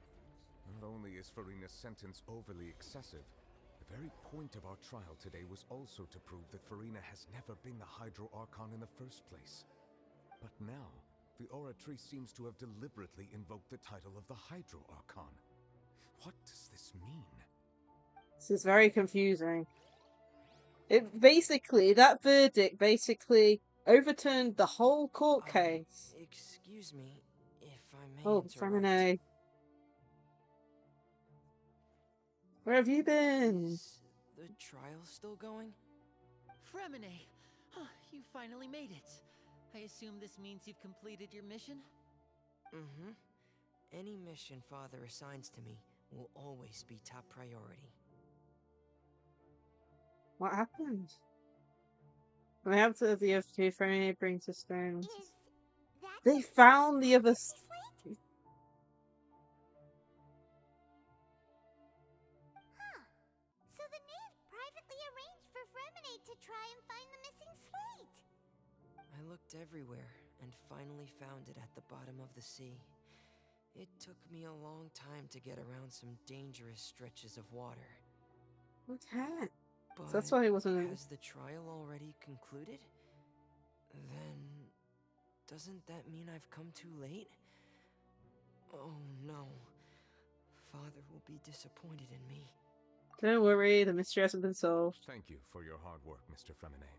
Speaker 4: Not only is Farina's sentence overly excessive, the very point of our trial today was also to prove that Farina has never been the Hydro Archon in the first place. But now, the Oratrice seems to have deliberately invoked the title of the Hydro Archon. What does this mean?
Speaker 1: This is very confusing. It basically, that verdict basically overturned the whole court case.
Speaker 13: Excuse me, if I may
Speaker 1: Oh,
Speaker 13: interrupt.
Speaker 1: Fremine. Where have you been?
Speaker 13: Is the trial still going?
Speaker 10: Fremine! You finally made it. I assume this means you've completed your mission?
Speaker 13: Mm-hmm. Any mission Father assigns to me will always be top priority.
Speaker 1: What happened? What happened to the other two? Fremine brings the stones. They found the other.
Speaker 16: So the knave privately arranged for Fremine to try and find the missing slate.
Speaker 13: I looked everywhere and finally found it at the bottom of the sea. It took me a long time to get around some dangerous stretches of water.
Speaker 1: Okay.
Speaker 13: But
Speaker 1: So that's why it wasn't.
Speaker 13: has the trial already concluded? Then doesn't that mean I've come too late? Oh no. Father will be disappointed in me.
Speaker 1: Don't worry, the mystery hasn't been solved.
Speaker 4: Thank you for your hard work, Mr. Fremine.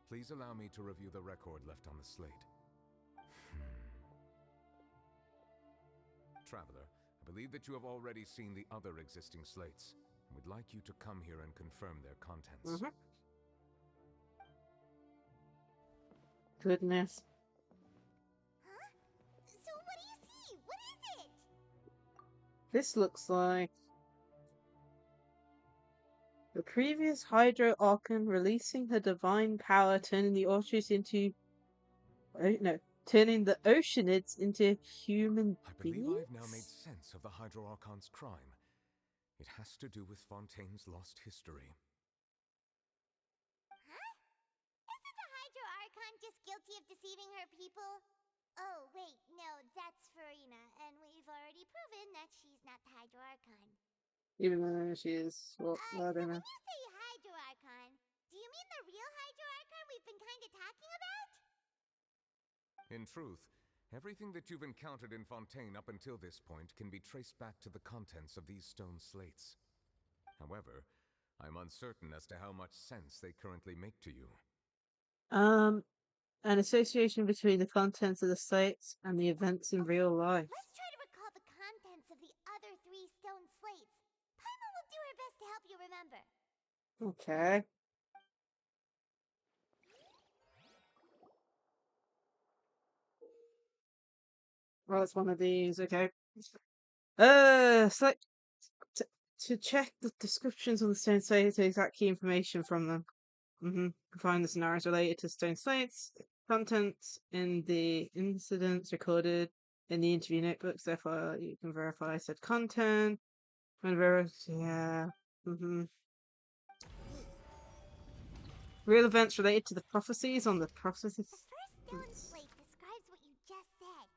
Speaker 4: Please allow me to review the record left on the slate. Traveler, I believe that you have already seen the other existing slates, and would like you to come here and confirm their contents.
Speaker 1: Goodness.
Speaker 16: Huh? So what do you see? What is it?
Speaker 1: This looks like the previous Hydro Archon releasing her divine power, turning the Orchards into turning the Oceanids into human beings.
Speaker 4: I believe I've now made sense of the Hydro Archon's crime. It has to do with Fontaine's lost history.
Speaker 16: Huh? Isn't the Hydro Archon just guilty of deceiving her people? Oh, wait, no, that's Farina, and we've already proven that she's not the Hydro Archon.
Speaker 1: Even though she is, well, I don't know.
Speaker 16: When you say Hydro Archon, do you mean the real Hydro Archon we've been kind of talking about?
Speaker 4: In truth, everything that you've encountered in Fontaine up until this point can be traced back to the contents of these stone slates. However, I'm uncertain as to how much sense they currently make to you.
Speaker 1: An association between the contents of the slates and the events in real life.
Speaker 16: Let's try to recall the contents of the other 3 stone slates. Paimon will do her best to help you remember.
Speaker 1: Okay. Well, it's one of these. Okay. So to check the descriptions on the stone slates, the exact key information from them. Find the scenarios related to stone slates, contents in the incidents recorded in the interview notebooks. Therefore, you can verify said content. Yeah. Real events related to the prophecies on the prophecies.
Speaker 16: The first stone slate describes what you just said.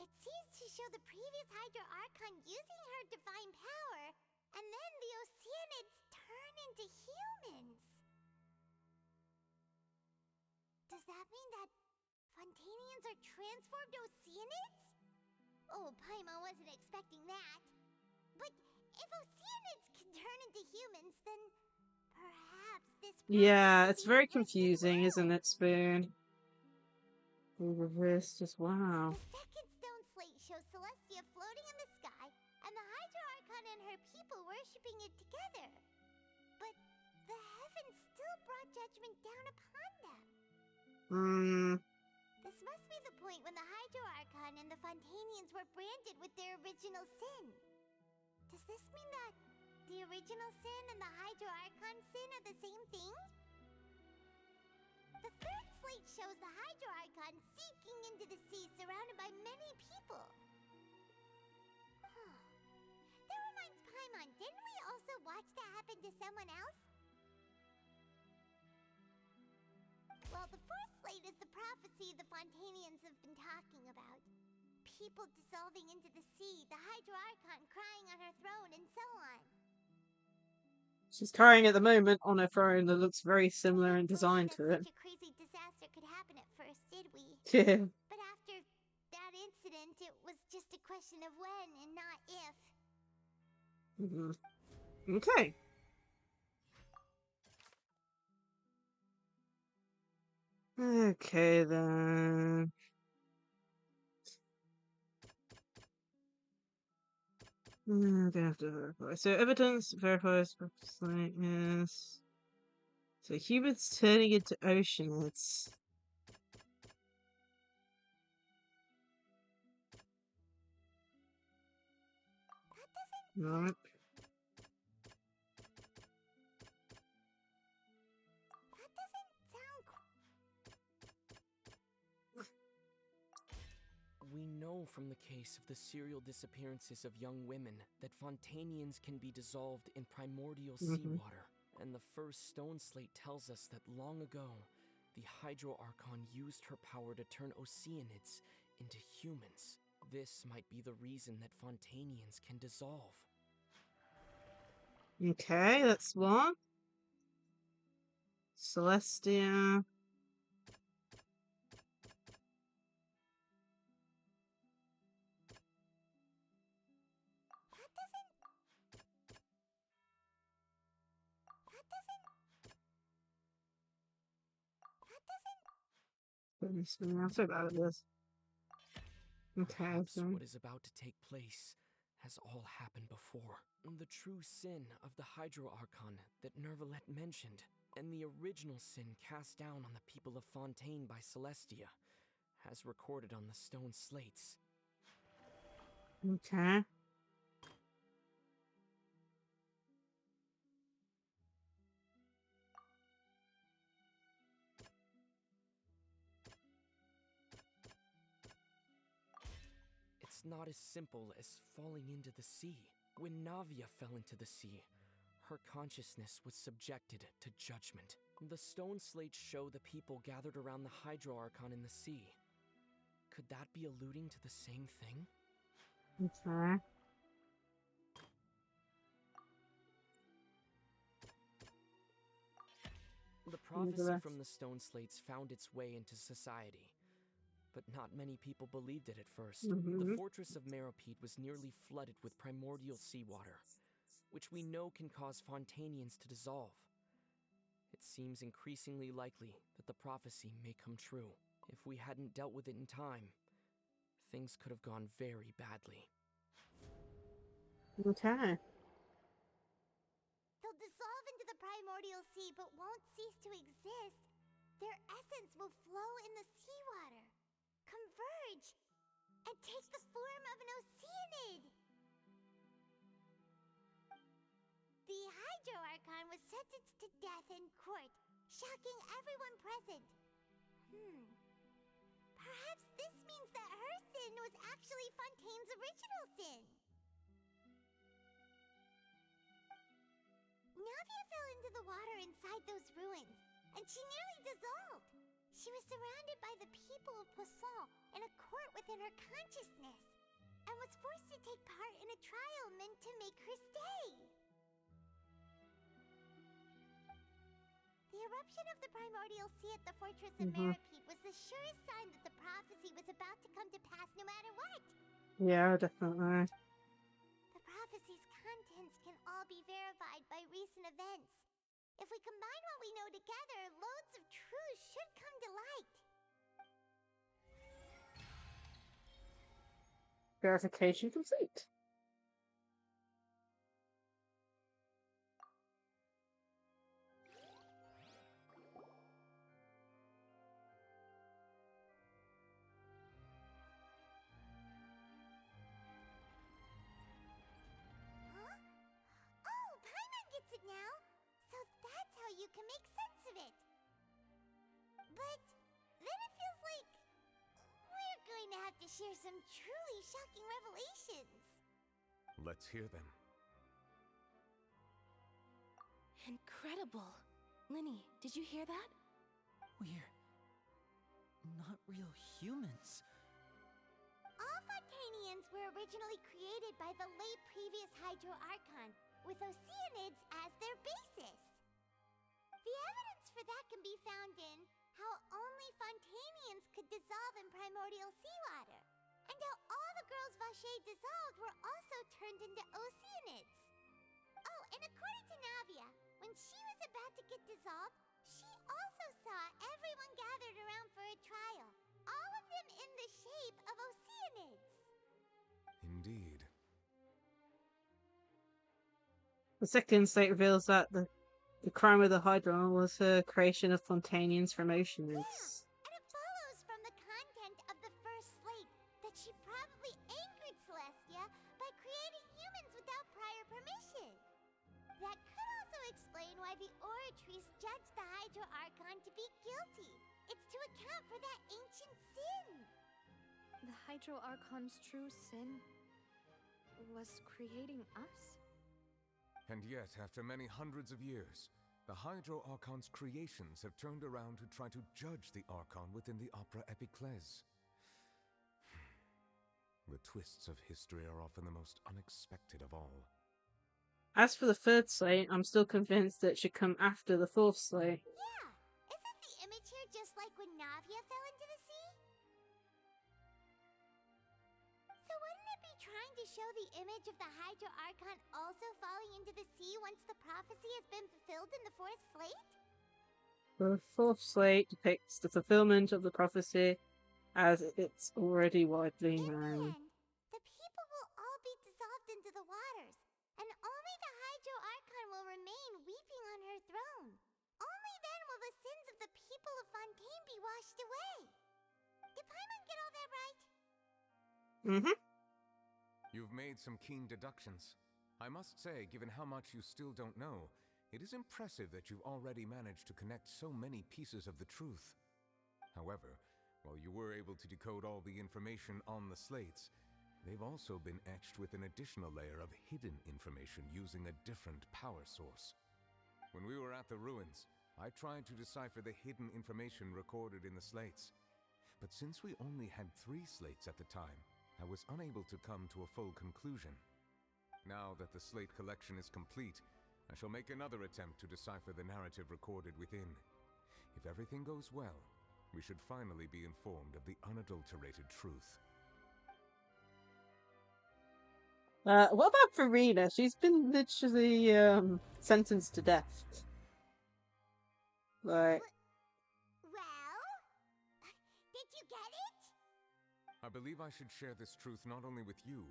Speaker 16: It seems to show the previous Hydro Archon using her divine power, and then the Oceanids turn into humans. Does that mean that Fontainians are transformed Oceanids? Oh, Paimon wasn't expecting that. But if Oceanids can turn into humans, then perhaps this...
Speaker 1: Yeah, it's very confusing, isn't it, Spoon? Reverse just wow.
Speaker 16: The second Navia floating in the sky, and the Hydro Archon and her people worshipping it together. But the heavens still brought judgment down upon them. This must be the point when the Hydro Archon and the Fontainians were branded with their original sin. Does this mean that the original sin and the Hydro Archon sin are the same thing? The third slate shows the Hydro Archon sinking into the sea surrounded by many people. That reminds Paimon, didn't we also watch that happen to someone else? Well, the fourth slate is the prophecy the Fontainians have been talking about. People dissolving into the sea, the Hydro Archon crying on her throne, and so on.
Speaker 1: She's crying at the moment on her throne that looks very similar in design to it.
Speaker 16: Such a crazy disaster could happen at first, did we?
Speaker 1: Yeah.
Speaker 16: But after that incident, it was just a question of when and not if.
Speaker 1: Okay. Okay then. They have to verify. So evidence verifies yes. So humans turning into oceanids. Right.
Speaker 19: We know from the case of the serial disappearances of young women that Fontainians can be dissolved in primordial seawater. And the first stone slate tells us that long ago, the Hydro Archon used her power to turn Oceanids into humans. This might be the reason that Fontainians can dissolve.
Speaker 1: Okay, that's one. Celestia. I'm so bad at this. Okay,
Speaker 19: Perhaps
Speaker 1: so
Speaker 19: what is about to take place has all happened before. The true sin of the Hydro Archon that Nervalette mentioned, and the original sin cast down on the people of Fontaine by Celestia, has recorded on the stone slates.
Speaker 1: okay.
Speaker 19: It's not as simple as falling into the sea. When Navia fell into the sea, her consciousness was subjected to judgment. The stone slates show the people gathered around the Hydro Archon in the sea. Could that be alluding to the same thing?
Speaker 1: Okay.
Speaker 19: The prophecy from the stone slates found its way into society, but not many people believed it at first. The fortress of Meropide was nearly flooded with primordial seawater, which we know can cause Fontainians to dissolve. It seems increasingly likely that the prophecy may come true. If we hadn't dealt with it in time, things could have gone very badly.
Speaker 1: Okay.
Speaker 16: They'll dissolve into the primordial sea but won't cease to exist. Their essence will flow in the seawater, converge, and take the form of an Oceanid. The Hydro Archon was sentenced to death in court, shocking everyone present. Perhaps this means that her sin was actually Fontaine's original sin. Navia fell into the water inside those ruins, and she nearly dissolved. She was surrounded by the people of Poisson in a court within her consciousness, and was forced to take part in a trial meant to make her stay. The eruption of the primordial sea at the fortress of Meropide was the surest sign that the prophecy was about to come to pass no matter what.
Speaker 1: Yeah, definitely.
Speaker 16: The prophecy's contents can all be verified by recent events. If we combine what we know together, loads of truths should come to light.
Speaker 1: Verification complete.
Speaker 16: Huh? Oh, Paimon gets it now! So that's how you can make sense of it! But then it feels like we're going to have to share some truly shocking revelations.
Speaker 4: Let's hear them.
Speaker 7: Incredible. Linny, did you hear that?
Speaker 10: We're not real humans.
Speaker 16: All Fontainians were originally created by the late previous Hydro Archon, with Oceanids as their basis. The evidence for that can be found in how only Fontainians could dissolve in primordial seawater, and how all the girls Vacher dissolved were also turned into Oceanids. Oh, and according to Navia, when she was about to get dissolved, she also saw everyone gathered around for a trial, all of them in the shape of Oceanids.
Speaker 4: Indeed.
Speaker 1: The second slate reveals that the crime of the Hydra was her creation of Fontainians from Oceanids.
Speaker 16: And it follows from the content of the first slate that she probably angered Celestia by creating humans without prior permission. That could also explain why the Oratrice judged the Hydro Archon to be guilty. It's to account for that ancient sin.
Speaker 6: The Hydro Archon's true sin was creating us?
Speaker 4: And yet, after many hundreds of years, the Hydro Archon's creations have turned around to try to judge the Archon within the Opera Epiclese. The twists of history are often the most unexpected of all.
Speaker 1: As for the third slate, I'm still convinced that it should come after the fourth slate.
Speaker 16: Yeah! Isn't the image here just like when Navia fell into the sea? So wouldn't it be trying to show the image of the Hydro Archon also falling into the sea once the prophecy has been fulfilled in the fourth slate?
Speaker 1: The fourth slate depicts the fulfillment of the prophecy as it's already widely known.
Speaker 16: The people will all be dissolved into the waters, and only the Hydro Archon will remain weeping on her throne. Only then will the sins of the people of Fontaine be washed away. Did Paimon get all that right?
Speaker 1: Mm-hmm.
Speaker 4: You've made some keen deductions. I must say, given how much you still don't know, it is impressive that you've already managed to connect so many pieces of the truth. However, while you were able to decode all the information on the slates, they've also been etched with an additional layer of hidden information using a different power source. When we were at the ruins, I tried to decipher the hidden information recorded in the slates. But since we only had 3 slates at the time, I was unable to come to a full conclusion. Now that the slate collection is complete, I shall make another attempt to decipher the narrative recorded within. If everything goes well, we should finally be informed of the unadulterated truth.
Speaker 1: What about Farina? She's been literally sentenced to death. Like,
Speaker 16: Well, did you get it?
Speaker 4: I believe I should share this truth not only with you,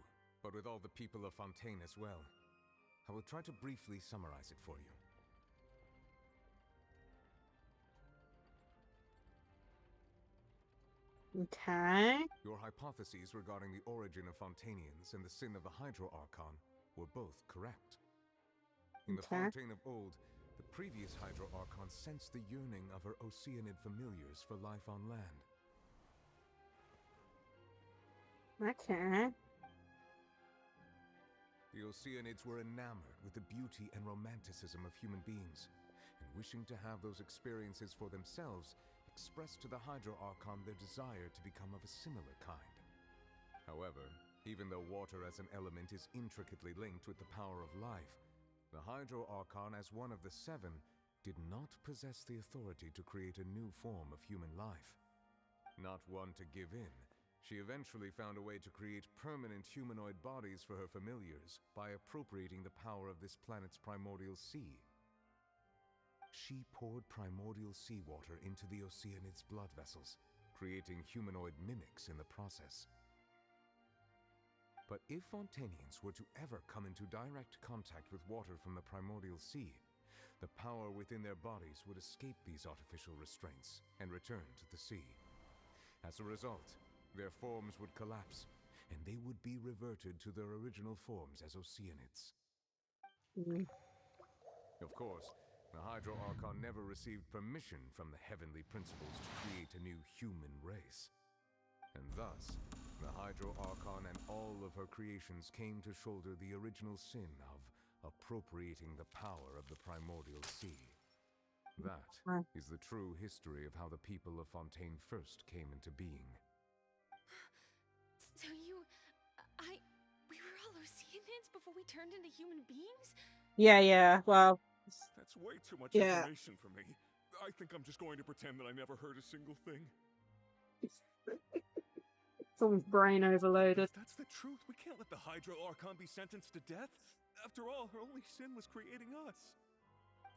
Speaker 4: but with all the people of Fontaine as well. I will try to briefly summarize it for you.
Speaker 1: okay.
Speaker 4: Your hypotheses regarding the origin of Fontainians and the sin of the Hydro Archon were both correct. In the Fontaine of old, the previous Hydro Archon sensed the yearning of her Oceanid familiars for life on land.
Speaker 1: Okay.
Speaker 4: The Oceanids were enamored with the beauty and romanticism of human beings, and wishing to have those experiences for themselves, expressed to the Hydro Archon their desire to become of a similar kind. However, even though water as an element is intricately linked with the power of life, the Hydro Archon, as one of the 7, did not possess the authority to create a new form of human life. Not one to give in, she eventually found a way to create permanent humanoid bodies for her familiars by appropriating the power of this planet's primordial sea. She poured primordial seawater into the Oceanids' blood vessels, creating humanoid mimics in the process. But if Fontainians were to ever come into direct contact with water from the primordial sea, the power within their bodies would escape these artificial restraints and return to the sea. As a result, their forms would collapse, and they would be reverted to their original forms as Oceanids. Of course, the Hydro Archon never received permission from the heavenly principles to create a new human race. And thus, the Hydro Archon and all of her creations came to shoulder the original sin of appropriating the power of the primordial sea. That is the true history of how the people of Fontaine first came into being.
Speaker 9: So we were all Oceanids before we turned into human beings?
Speaker 1: Yeah, well...
Speaker 11: That's way too much
Speaker 1: yeah.
Speaker 11: information for me. I think I'm just going to pretend that I never heard a single thing.
Speaker 1: Someone's brain overloaded.
Speaker 11: If that's the truth, we can't let the Hydro Archon be sentenced to death. After all, her only sin was creating us.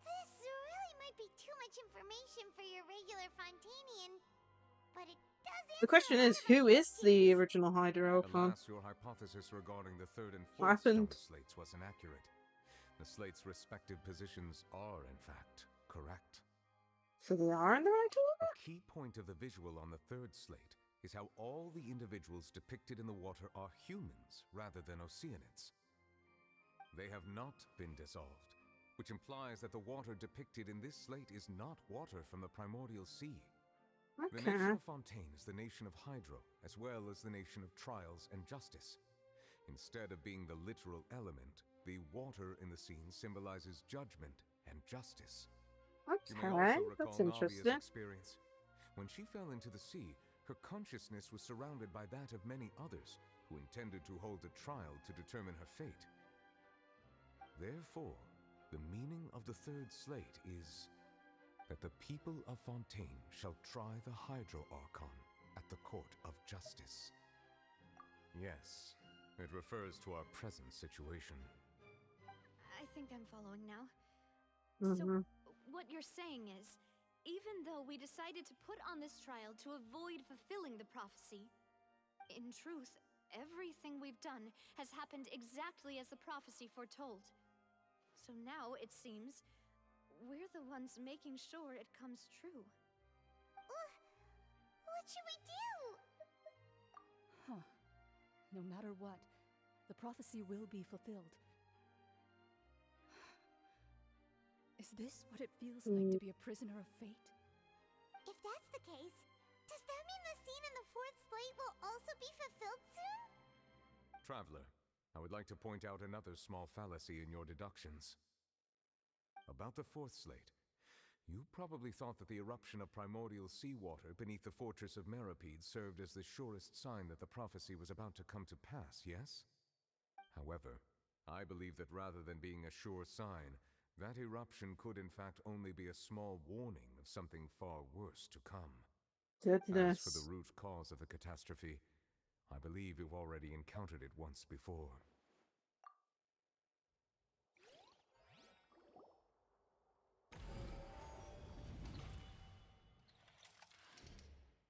Speaker 16: This really might be too much information for your regular Fontainian, but it does answer
Speaker 1: The question is, who is the original Hydro Archon?
Speaker 4: Alas, your hypothesis regarding the third and fourth stone slates was inaccurate. The slates' respective positions are, in fact, correct.
Speaker 1: So they are in the right order?
Speaker 4: A key point of the visual on the third slate is how all the individuals depicted in the water are humans rather than Oceanids. They have not been dissolved, which implies that the water depicted in this slate is not water from the primordial sea.
Speaker 1: Okay.
Speaker 4: The nation of Fontaine is the nation of Hydro, as well as the nation of Trials and Justice. Instead of being the literal element, the water in the scene symbolizes judgment and justice.
Speaker 1: Okay,
Speaker 4: You may also recall
Speaker 1: that's interesting.
Speaker 4: Navia's experience. When she fell into the sea, her consciousness was surrounded by that of many others who intended to hold a trial to determine her fate. Therefore, the meaning of the third slate is that the people of Fontaine shall try the Hydro Archon at the court of justice. Yes, it refers to our present situation.
Speaker 6: I think I'm following now.
Speaker 1: Mm-hmm.
Speaker 6: So, what you're saying is, even though we decided to put on this trial to avoid fulfilling the prophecy, in truth, everything we've done has happened exactly as the prophecy foretold. So now, it seems, we're the ones making sure it comes true.
Speaker 16: What should we do?
Speaker 14: Huh. No matter what, the prophecy will be fulfilled. Is this what it feels like to be a prisoner of fate?
Speaker 16: If that's the case, does that mean the scene in the fourth slate will also be fulfilled soon?
Speaker 4: Traveler, I would like to point out another small fallacy in your deductions. About the fourth slate, you probably thought that the eruption of primordial seawater beneath the fortress of Meropide served as the surest sign that the prophecy was about to come to pass, yes? However, I believe that rather than being a sure sign, that eruption could in fact only be a small warning of something far worse to come.
Speaker 1: Goodness.
Speaker 4: As for the root cause of the catastrophe, I believe you've already encountered it once before.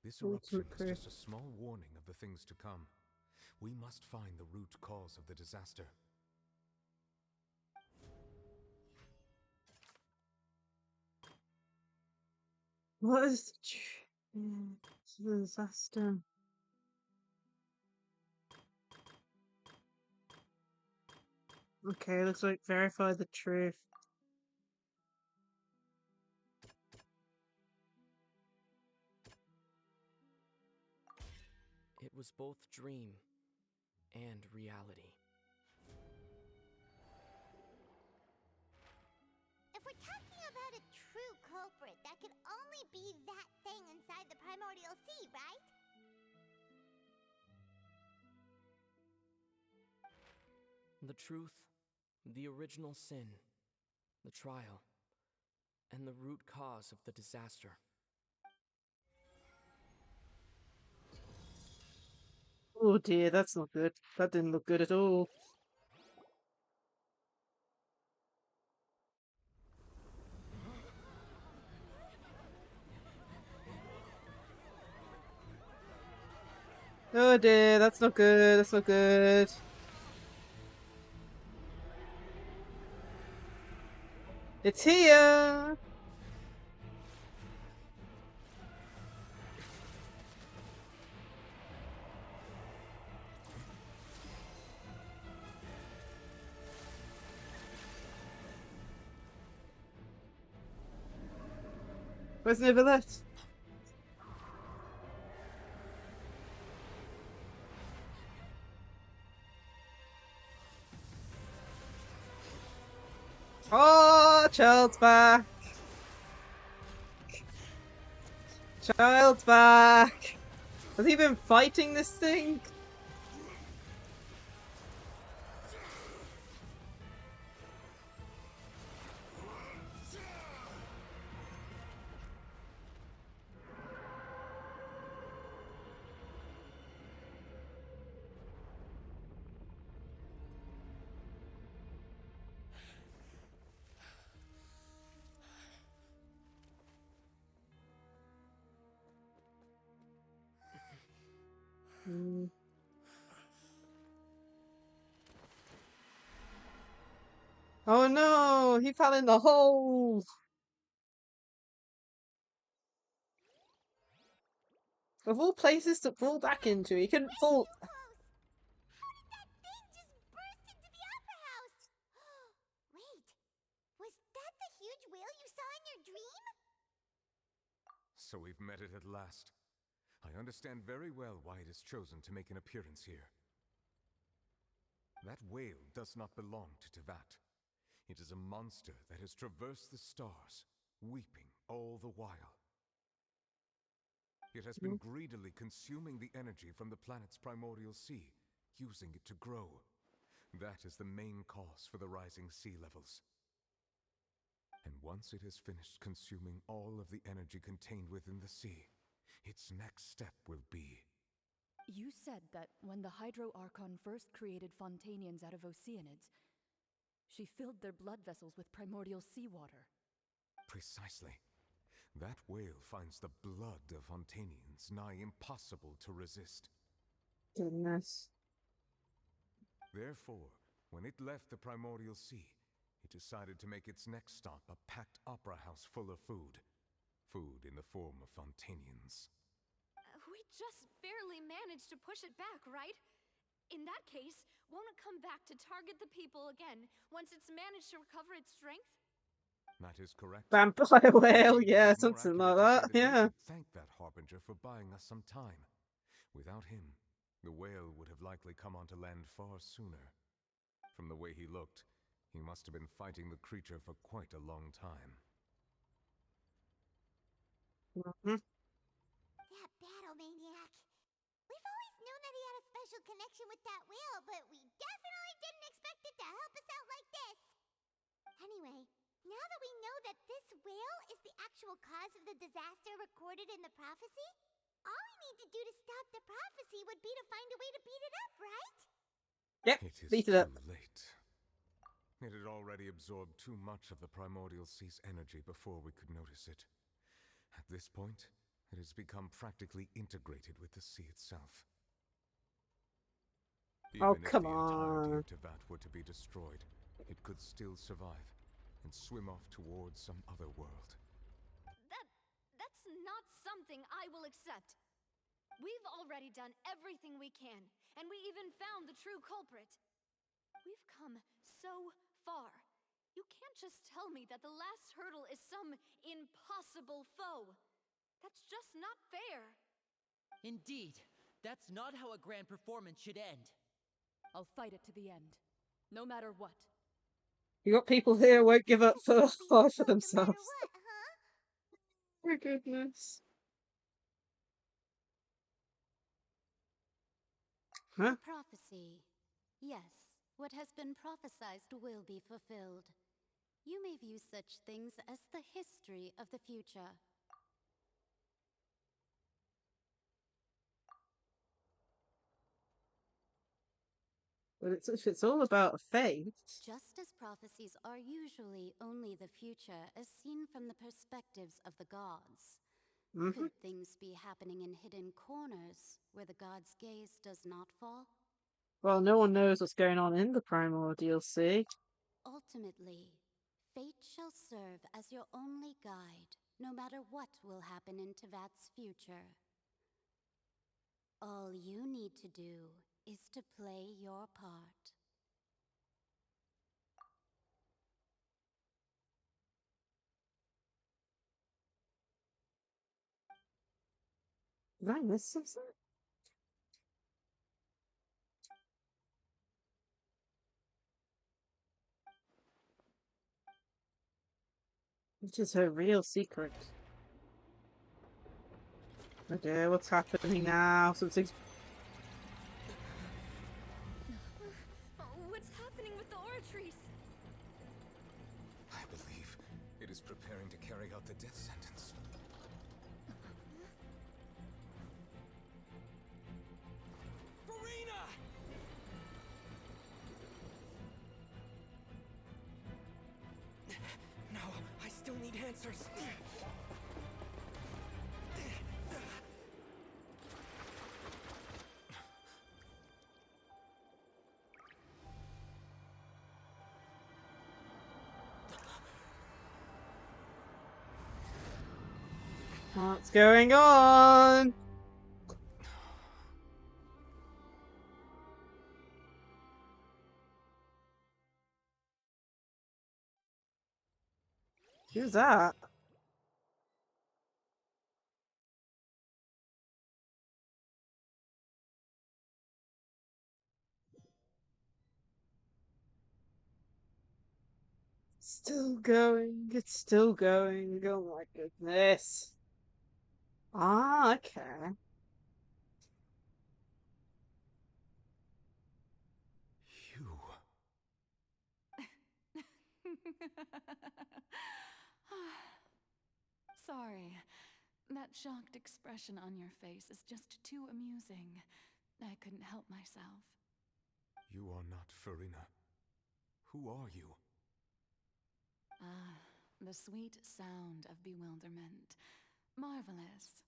Speaker 4: This eruption is just a small warning of the things to come. We must find the root cause of the disaster.
Speaker 1: What is the disaster? Okay, looks like verify the truth.
Speaker 19: It was both dream and reality.
Speaker 16: If we're talking about a true culprit, that could only be that thing inside the primordial sea, right?
Speaker 19: The truth, the original sin, the trial, and the root cause of the disaster.
Speaker 1: Oh dear, that's not good. That didn't look good at all. Oh dear, that's not good. That's not good. It's here! Where's Nicolette? Oh, child's back! Child's back! Has he been fighting this thing? Oh no, he fell in the hole. Of all places to fall back into, he couldn't fall.
Speaker 16: Wait, was that the huge whale you saw in your dream?
Speaker 4: So we've met it at last. I understand very well why it has chosen to make an appearance here. That whale does not belong to Teyvat. It is a monster that has traversed the stars, weeping all the while. It has been greedily consuming the energy from the planet's primordial sea, using it to grow. That is the main cause for the rising sea levels. And once it has finished consuming all of the energy contained within the sea, its next step will be...
Speaker 14: You said that when the Hydro Archon first created Fontainians out of Oceanids, she filled their blood vessels with primordial seawater.
Speaker 4: Precisely. That whale finds the blood of Fontainians nigh impossible to resist.
Speaker 1: Goodness.
Speaker 4: Therefore, when it left the primordial sea, it decided to make its next stop a packed opera house full of food. Food in the form of Fontainians.
Speaker 6: We just barely managed to push it back, right? In that case, won't it come back to target the people again once it's managed to recover its strength?
Speaker 4: That is correct.
Speaker 1: Vampire whale,
Speaker 4: Indeed,
Speaker 1: yeah,
Speaker 4: it is more
Speaker 1: something
Speaker 4: accurate
Speaker 1: like
Speaker 4: to
Speaker 1: that,
Speaker 4: say
Speaker 1: yeah.
Speaker 4: we should thank that Harbinger for buying us some time. Without him, the whale would have likely come onto land far sooner. From the way he looked, he must have been fighting the creature for quite a long time.
Speaker 16: That battle maniac. We've always known that he had a special connection with that whale, but we definitely didn't expect it to help us out like this. Anyway, now that we know that this whale is the actual cause of the disaster recorded in the prophecy, all we need to do to stop the prophecy would be to find a way to beat it up, right?
Speaker 1: Yep,
Speaker 4: it is
Speaker 1: beat it up.
Speaker 4: Too late. It had already absorbed too much of the primordial sea's energy before we could notice it. At this point, it has become practically integrated with the sea itself.
Speaker 1: Oh,
Speaker 4: Even if
Speaker 1: come
Speaker 4: the entirety
Speaker 1: on.
Speaker 4: of Teyvat were to be destroyed, it could still survive and swim off towards some other world.
Speaker 6: That's not something I will accept. We've already done everything we can, and we even found the true culprit. We've come so far. You can't just tell me that the last hurdle is some impossible foe. That's just not fair.
Speaker 10: Indeed, that's not how a grand performance should end.
Speaker 14: I'll fight it to the end, no matter what.
Speaker 1: You got people here who won't give up for themselves. Oh goodness. Huh?
Speaker 2: The prophecy. Yes, what has been prophesied will be fulfilled. You may view such things as the history of the future.
Speaker 1: But it's all about faith.
Speaker 2: Just as prophecies are usually only the future as seen from the perspectives of the gods. Could things be happening in hidden corners where the gods' gaze does not fall?
Speaker 1: Well, no one knows what's going on in the primordial sea.
Speaker 2: Ultimately, fate shall serve as your only guide, no matter what will happen in Tevat's future. All you need to do is to play your part.
Speaker 1: Did I miss something? Which is her real secret? Okay, what's happening now? Something's...
Speaker 9: What's happening with the oratories?
Speaker 4: I believe it is preparing to carry out the death sentence.
Speaker 19: Furina! No, I still need answers.
Speaker 1: What's going on? Who's that? Still going. It's still going. Oh my goodness. Ah, okay.
Speaker 4: You.
Speaker 5: Sorry. That shocked expression on your face is just too amusing. I couldn't help myself.
Speaker 4: You are not Furina. Who are you?
Speaker 5: Ah, the sweet sound of bewilderment. Marvelous.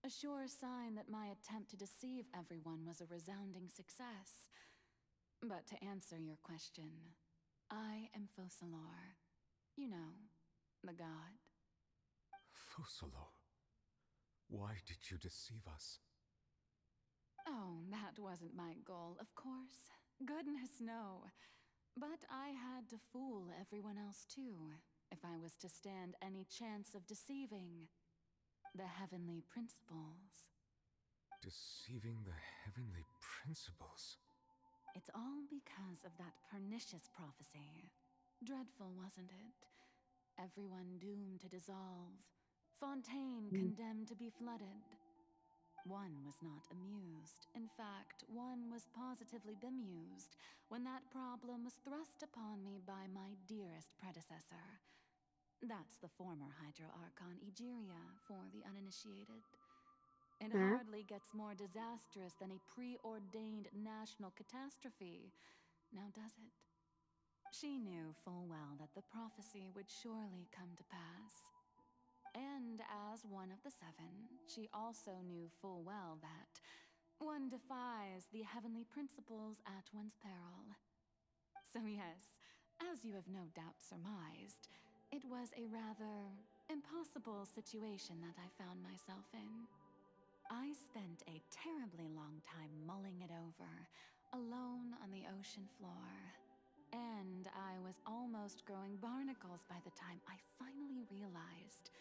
Speaker 5: A sure sign that my attempt to deceive everyone was a resounding success. But to answer your question, I am Focalor. You know, the god.
Speaker 4: Focalor. Why did you deceive us?
Speaker 5: Oh, that wasn't my goal, of course. Goodness, no. But I had to fool everyone else too, if I was to stand any chance of deceiving the heavenly principles.
Speaker 4: Deceiving the heavenly principles?
Speaker 5: It's all because of that pernicious prophecy. Dreadful, wasn't it? Everyone doomed to dissolve. Fontaine condemned to be flooded. One was not amused. In fact, one was positively bemused when that problem was thrust upon me by my dearest predecessor. That's the former Hydro Archon Egeria, for the uninitiated. It hardly gets more disastrous than a preordained national catastrophe, now does it? She knew full well that the prophecy would surely come to pass. And as one of the seven, she also knew full well that one defies the heavenly principles at one's peril. So yes, as you have no doubt surmised, it was a rather impossible situation that I found myself in. I spent a terribly long time mulling it over, alone on the ocean floor. And I was almost growing barnacles by the time I finally realized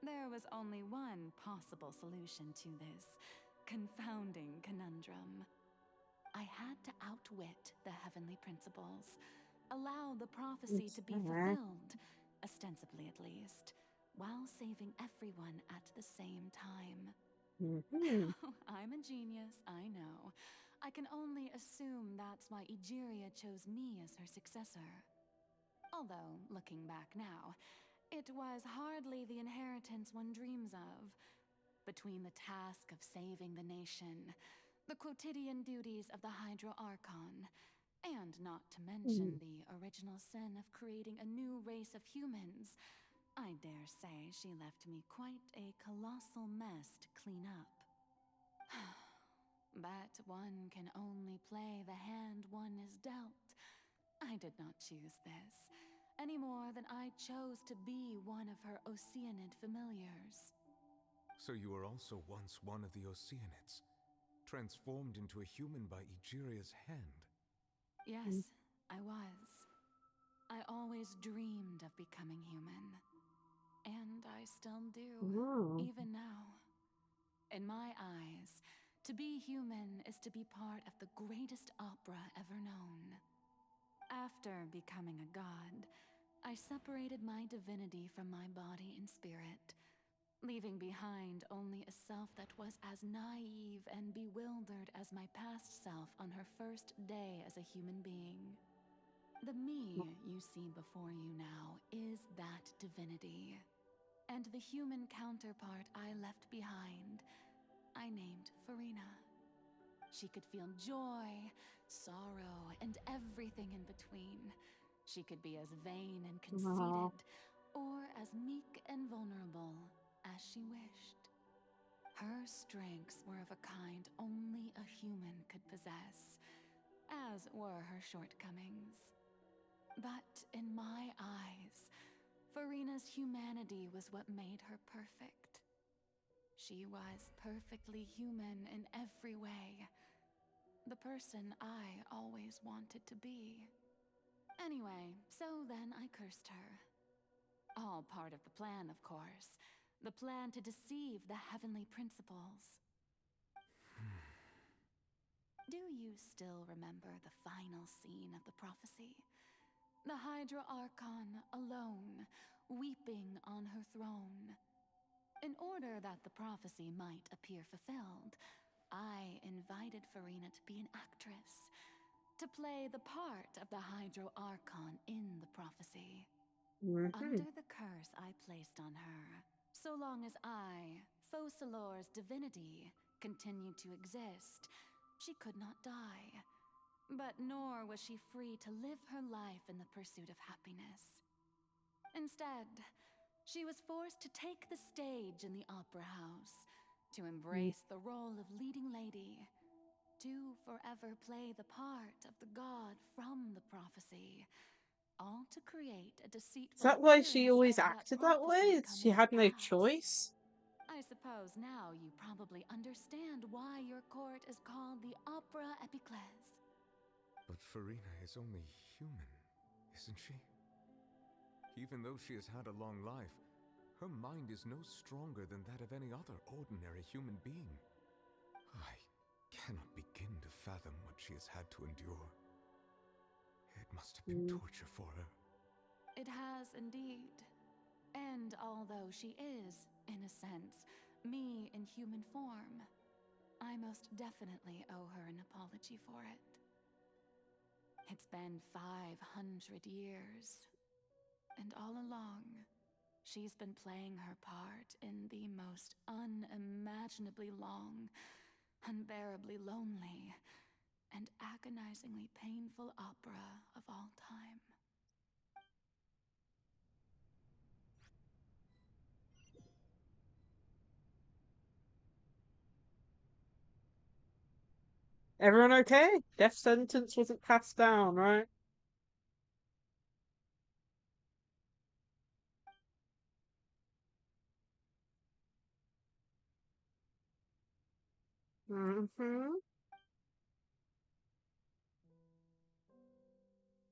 Speaker 5: there was only one possible solution to this confounding conundrum. I had to outwit the heavenly principles, allow the prophecy to be fulfilled, ostensibly at least, while saving everyone at the same time. I'm a genius, I know. I can only assume that's why Egeria chose me as her successor. Although, looking back now, it was hardly the inheritance one dreams of. Between the task of saving the nation, the quotidian duties of the Hydro Archon, and not to mention the original sin of creating a new race of humans, I dare say she left me quite a colossal mess to clean up. But one can only play the hand one is dealt. I did not choose this, any more than I chose to be one of her Oceanid familiars.
Speaker 4: So you were also once one of the Oceanids, transformed into a human by Egeria's hand.
Speaker 5: Yes, I was. I always dreamed of becoming human. And I still do, even now. In my eyes, to be human is to be part of the greatest opera ever known. After becoming a god, I separated my divinity from my body and spirit, leaving behind only a self that was as naive and bewildered as my past self on her first day as a human being. The me you see before you now is that divinity. And the human counterpart I left behind, I named Furina. She could feel joy, sorrow, and everything in between. She could be as vain and conceited, or as meek and vulnerable as she wished. Her strengths were of a kind only a human could possess, as were her shortcomings. But in my eyes, Furina's humanity was what made her perfect. She was perfectly human in every way. The person I always wanted to be. Anyway, so then I cursed her. All part of the plan, of course. The plan to deceive the heavenly principles. Do you still remember the final scene of the prophecy? The Hydra Archon alone, weeping on her throne. In order that the prophecy might appear fulfilled, I invited Furina to be an actress, to play the part of the Hydra Archon in the prophecy. Under the curse I placed on her, so long as I, Focalor's divinity, continued to exist, she could not die. But nor was she free to live her life in the pursuit of happiness. Instead, she was forced to take the stage in the opera house, to embrace the role of leading lady, to forever play the part of the god from the prophecy, all to create a deceitful
Speaker 1: Is that why she
Speaker 5: appearance
Speaker 1: always
Speaker 5: of
Speaker 1: acted that way?
Speaker 5: prophecy
Speaker 1: She
Speaker 5: coming
Speaker 1: had
Speaker 5: to
Speaker 1: no
Speaker 5: pass.
Speaker 1: choice?
Speaker 5: I suppose now you probably understand why your court is called the Opera Epiclese.
Speaker 4: But Furina is only human, isn't she? Even though she has had a long life, her mind is no stronger than that of any other ordinary human being. I cannot begin to fathom what she has had to endure. It must have been torture for her.
Speaker 5: It has indeed. And although she is, in a sense, me in human form, I most definitely owe her an apology for it. It's been 500 years, and all along, she's been playing her part in the most unimaginably long, unbearably lonely, and agonizingly painful opera of all time.
Speaker 1: Everyone okay? Death sentence wasn't passed down, right?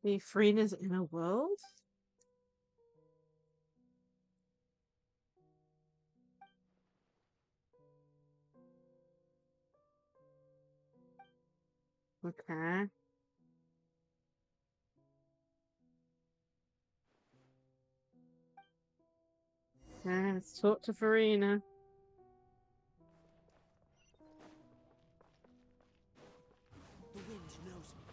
Speaker 1: The Freena's inner world? Okay. Yeah, let's talk to Furina.
Speaker 13: The wind knows me.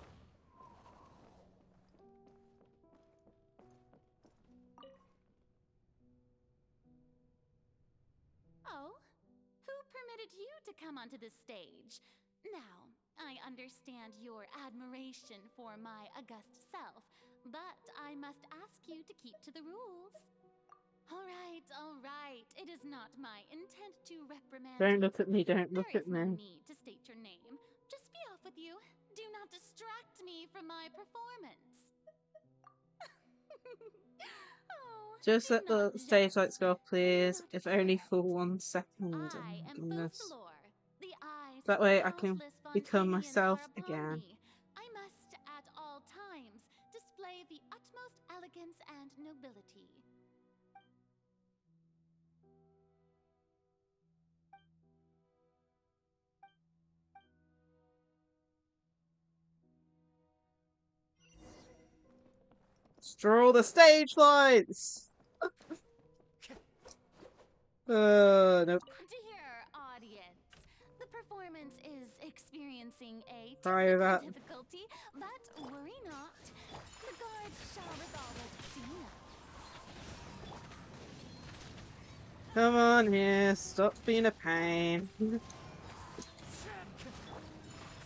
Speaker 2: Oh? Who permitted you to come onto the stage? Now, I understand your admiration for my august self, but I must ask you to keep to the rules. All right. It is not my intent to reprimand
Speaker 1: Don't
Speaker 2: you.
Speaker 1: look at me, don't look
Speaker 2: There
Speaker 1: at
Speaker 2: is no
Speaker 1: me.
Speaker 2: need to state your name. Just be off with you. Do not distract me from my performance.
Speaker 1: Just let the stage lights go off, please. If only for 1 second. Oh
Speaker 2: I
Speaker 1: my
Speaker 2: am
Speaker 1: goodness.
Speaker 2: Boucelor, the eyes
Speaker 1: That
Speaker 2: of
Speaker 1: way
Speaker 2: the
Speaker 1: I can
Speaker 2: countless
Speaker 1: become
Speaker 2: Fontanians
Speaker 1: myself
Speaker 2: are upon
Speaker 1: again.
Speaker 2: me. I must, at all times, display the utmost elegance and nobility.
Speaker 1: Destroy the stage lights! Nope.
Speaker 2: Dear audience, the performance is experiencing a
Speaker 1: Sorry
Speaker 2: technical
Speaker 1: about that.
Speaker 2: difficulty, but worry not. The guards shall resolve it soon enough.
Speaker 1: Come on here, stop being a pain.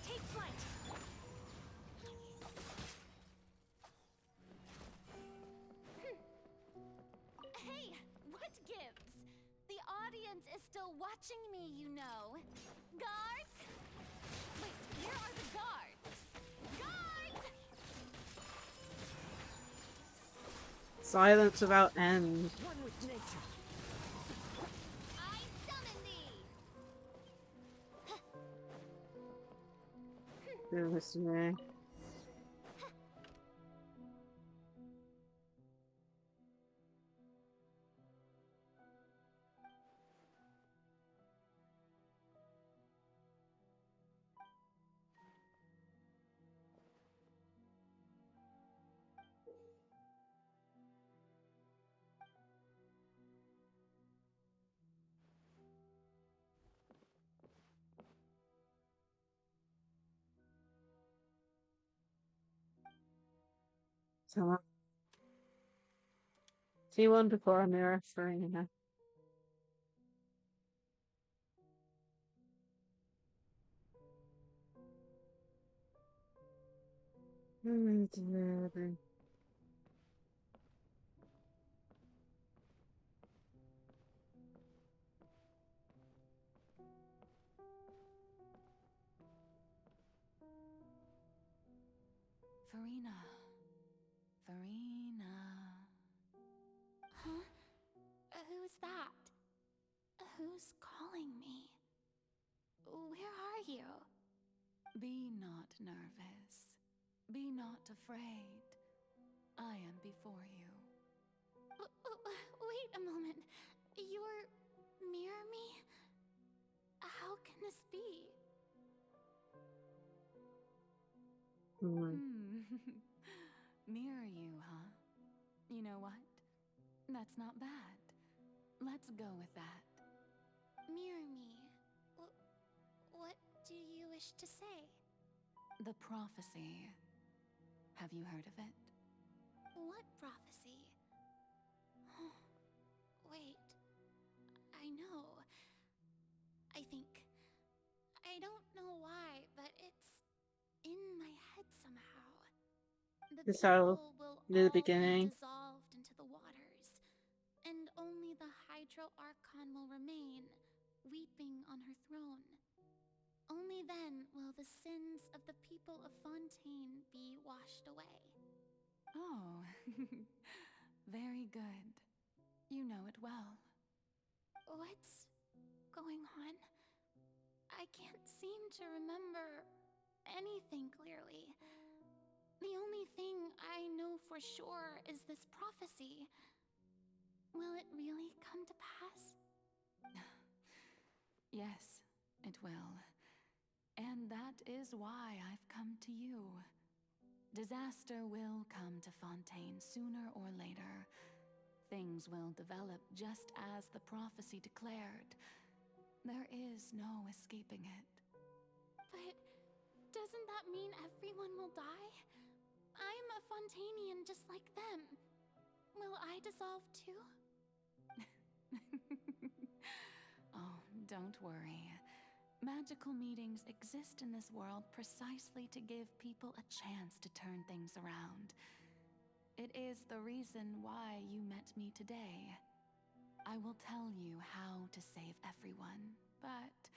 Speaker 2: Take flight. Hey, what gives? The audience is still watching me, you know. Guards? Wait, where are the guards? Guards!
Speaker 1: Silence without end.
Speaker 13: One with nature.
Speaker 2: I summon thee!
Speaker 1: Goodness me. So, T1 before a mirror Serena.
Speaker 5: Farina. Farina.
Speaker 2: Huh? Who's that? Who's calling me? Where are you?
Speaker 5: Be not nervous. Be not afraid. I am before you.
Speaker 2: Wait a moment. You're near me? How can this be?
Speaker 5: Mirror you, huh? You know what? That's not bad. Let's go with that.
Speaker 2: Mirror me. What do you wish to say?
Speaker 5: The prophecy. Have you heard of it?
Speaker 2: What prophecy? Wait. I know. I think. I don't know why, but it's in my head somehow. The
Speaker 1: This how
Speaker 2: people will
Speaker 1: near the
Speaker 2: all be
Speaker 1: beginning.
Speaker 2: dissolved into the waters, and only the Hydro Archon will remain, weeping on her throne. Only then will the sins of the people of Fontaine be washed away.
Speaker 5: Oh, very good. You know it well.
Speaker 2: What's going on? I can't seem to remember anything clearly. The only thing I know for sure is this prophecy. Will it really come to pass?
Speaker 5: Yes, it will. And that is why I've come to you. Disaster will come to Fontaine sooner or later. Things will develop just as the prophecy declared. There is no escaping it.
Speaker 2: But doesn't that mean everyone will die? I'm a Fontainian just like them. Will I dissolve too?
Speaker 5: Oh, don't worry. Magical meetings exist in this world precisely to give people a chance to turn things around. It is the reason why you met me today. I will tell you how to save everyone, but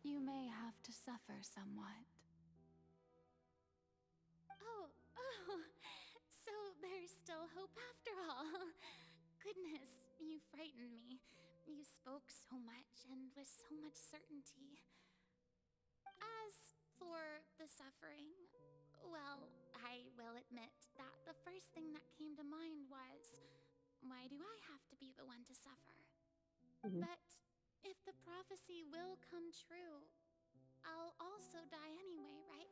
Speaker 5: you may have to suffer somewhat.
Speaker 2: Oh, so there's still hope after all. goodness, you frightened me. You spoke so much and with so much certainty. As for the suffering, well, I will admit that the first thing that came to mind was, why do I have to be the one to suffer? But if the prophecy will come true, I'll also die anyway, right?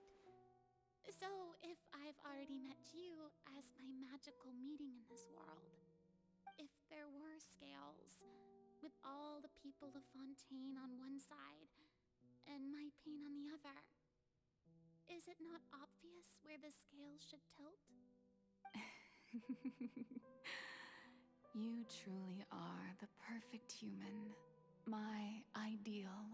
Speaker 2: So if I've already met you as my magical meeting in this world, if there were scales, with all the people of Fontaine on one side and my pain on the other, is it not obvious where the scales should tilt?
Speaker 5: You truly are the perfect human. My ideal.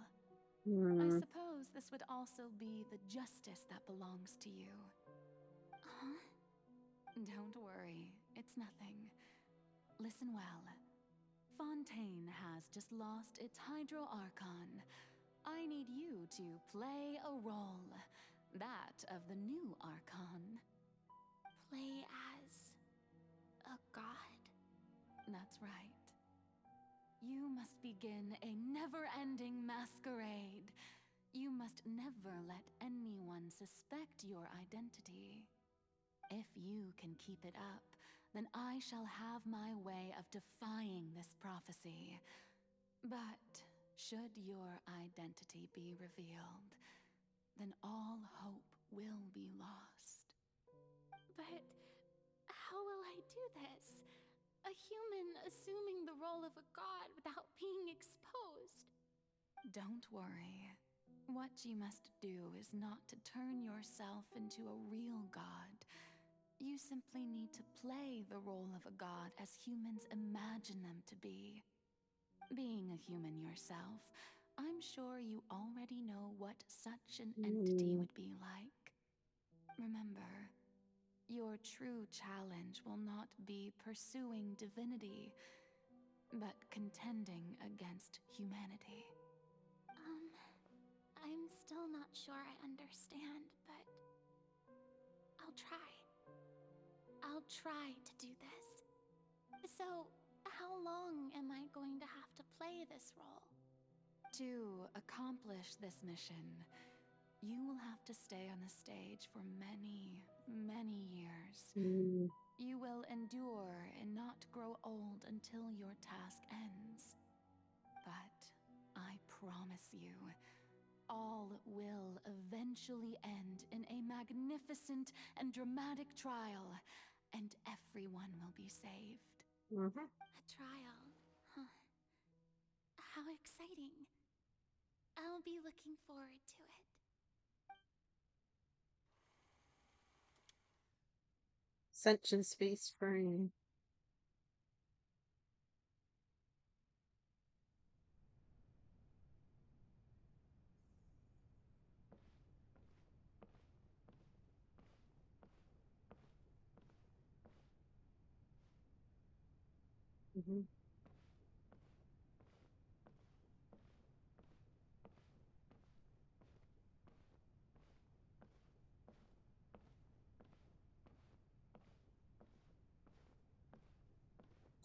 Speaker 5: I suppose this would also be the justice that belongs to you.
Speaker 2: Huh?
Speaker 5: Don't worry, it's nothing. Listen well. Fontaine has just lost its Hydro Archon. I need you to play a role. That of the new Archon.
Speaker 2: Play as a god?
Speaker 5: That's right. You must begin a never-ending masquerade. You must never let anyone suspect your identity. If you can keep it up, then I shall have my way of defying this prophecy. But should your identity be revealed, then all hope will be lost.
Speaker 2: But how will I do this? A human assuming the role of a god without being exposed.
Speaker 5: Don't worry. What you must do is not to turn yourself into a real god. You simply need to play the role of a god as humans imagine them to be. Being a human yourself, I'm sure you already know what such an entity would be like. Remember, your true challenge will not be pursuing divinity, but contending against humanity.
Speaker 2: I'm still not sure I understand, but I'll try. I'll try to do this. So, how long am I going to have to play this role?
Speaker 5: To accomplish this mission, you will have to stay on the stage for many, many years. You will endure and not grow old until your task ends. But I promise you, all will eventually end in a magnificent and dramatic trial, and everyone will be saved.
Speaker 2: A trial, huh? How exciting. I'll be looking forward to it.
Speaker 1: Sentience Feast Free.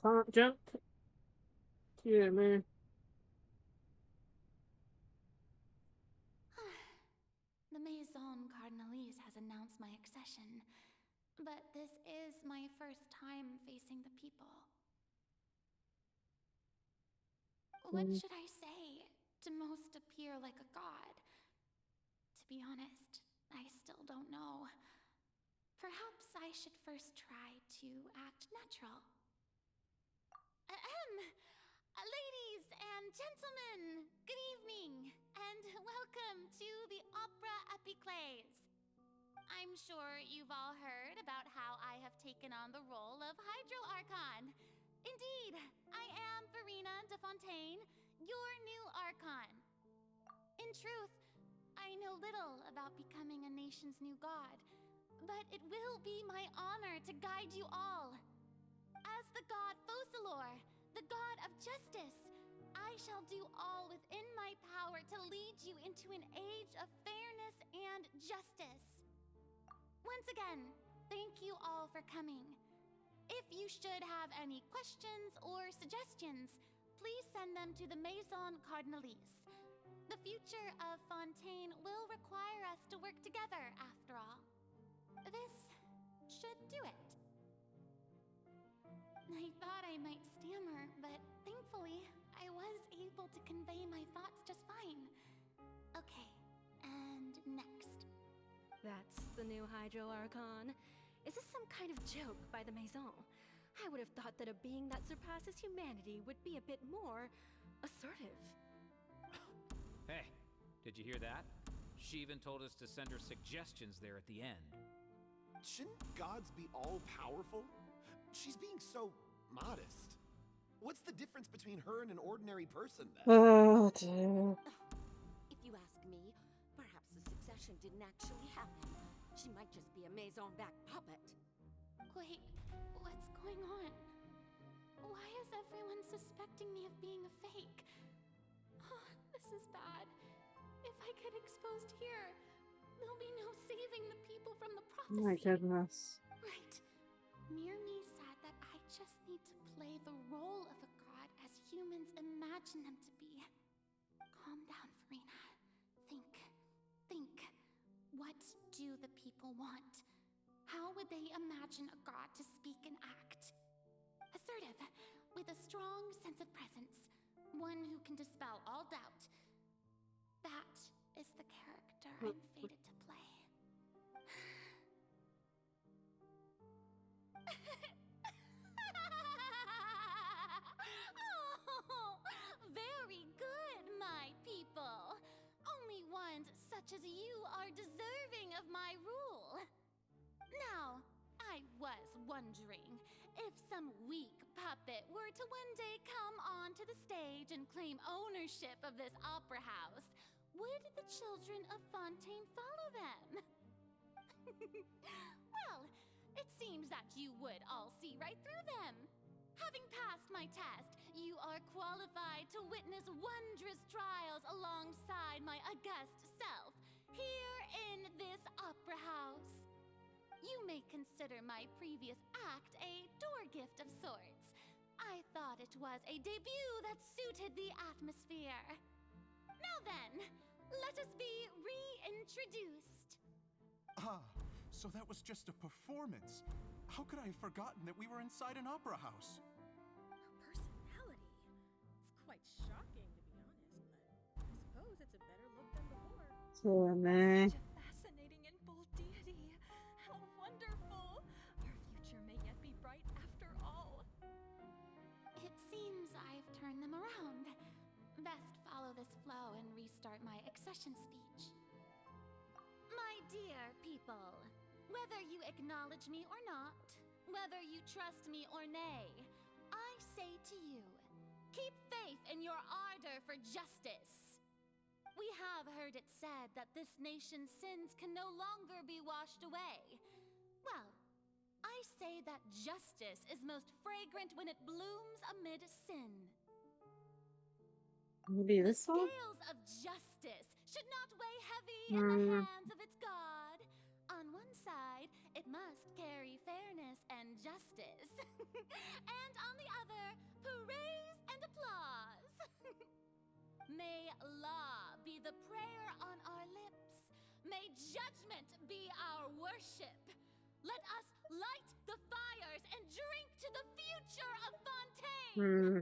Speaker 1: Can't jump. Yeah, man.
Speaker 2: The Maison Cardinalise has announced my accession, but this is my first time facing the people. What should I say to most appear like a god? To be honest, I still don't know. Perhaps I should first try to act natural. Ladies and gentlemen, good evening, and welcome to the Opera Epiclese. I'm sure you've all heard about how I have taken on the role of Hydro Archon. Indeed, I am Verena de Fontaine, your new Archon. In truth, I know little about becoming a nation's new god, but it will be my honor to guide you all. As the god Focalor, the god of justice, I shall do all within my power to lead you into an age of fairness and justice. Once again, thank you all for coming. If you should have any questions or suggestions, please send them to the Maison Cardinalise. The future of Fontaine will require us to work together, after all. This should do it. I thought I might stammer, but thankfully, I was able to convey my thoughts just fine. Okay, and next.
Speaker 9: That's the new Hydro Archon. Is this some kind of joke by the Maison? I would have thought that a being that surpasses humanity would be a bit more assertive.
Speaker 15: Hey, did you hear that? She even told us to send her suggestions there at the end.
Speaker 21: Shouldn't gods be all-powerful? She's being so modest. What's the difference between her and an ordinary person, then?
Speaker 1: Oh, dear.
Speaker 7: If you ask me, perhaps the succession didn't actually happen. She might just be a Maison-back puppet.
Speaker 2: Wait, what's going on? Why is everyone suspecting me of being a fake? Oh, this is bad. If I get exposed here, there'll be no saving the people from the prophecy.
Speaker 1: Oh my goodness.
Speaker 2: Right. Mirmi said that I just need to play the role of a god as humans imagine them to be. Calm down, Furina. Think. What do the people want? How would they imagine a god to speak and act? Assertive, with a strong sense of presence. One who can dispel all doubt. That is the character I'm fated to play. Oh, very good, my people. Only ones such as you are deserving of my rule. Now, I was wondering if some weak puppet were to one day come onto the stage and claim ownership of this opera house, would the children of Fontaine follow them? Well, it seems that you would all see right through them. Having passed my test, you are qualified to witness wondrous trials alongside my august self, here in this opera house. You may consider my previous act a door gift of sorts. I thought it was a debut that suited the atmosphere. Now then, let us be reintroduced.
Speaker 11: Ah, so that was just a performance. How could I have forgotten that we were inside an opera house?
Speaker 9: Her personality. It's quite shocking, to be honest, but I suppose it's a better look than before.
Speaker 1: Poor me.
Speaker 9: Such a fascinating and bold deity. How wonderful! Our future may yet be bright after all.
Speaker 2: It seems I've turned them around. Best follow this flow and restart my accession speech. My dear people, whether you acknowledge me or not, whether you trust me or nay, I say to you, keep faith in your ardor for justice. We have heard it said that this nation's sins can no longer be washed away. Well, I say that justice is most fragrant when it blooms amid sin.
Speaker 1: Maybe this one?
Speaker 2: Scales of justice should not weigh heavy in the hands of its god. On one side, it must carry fairness and justice. And on the other, praise and applause. May law be the prayer on our lips. May judgment be our worship. Let us light the fires and drink to the future of Fontaine.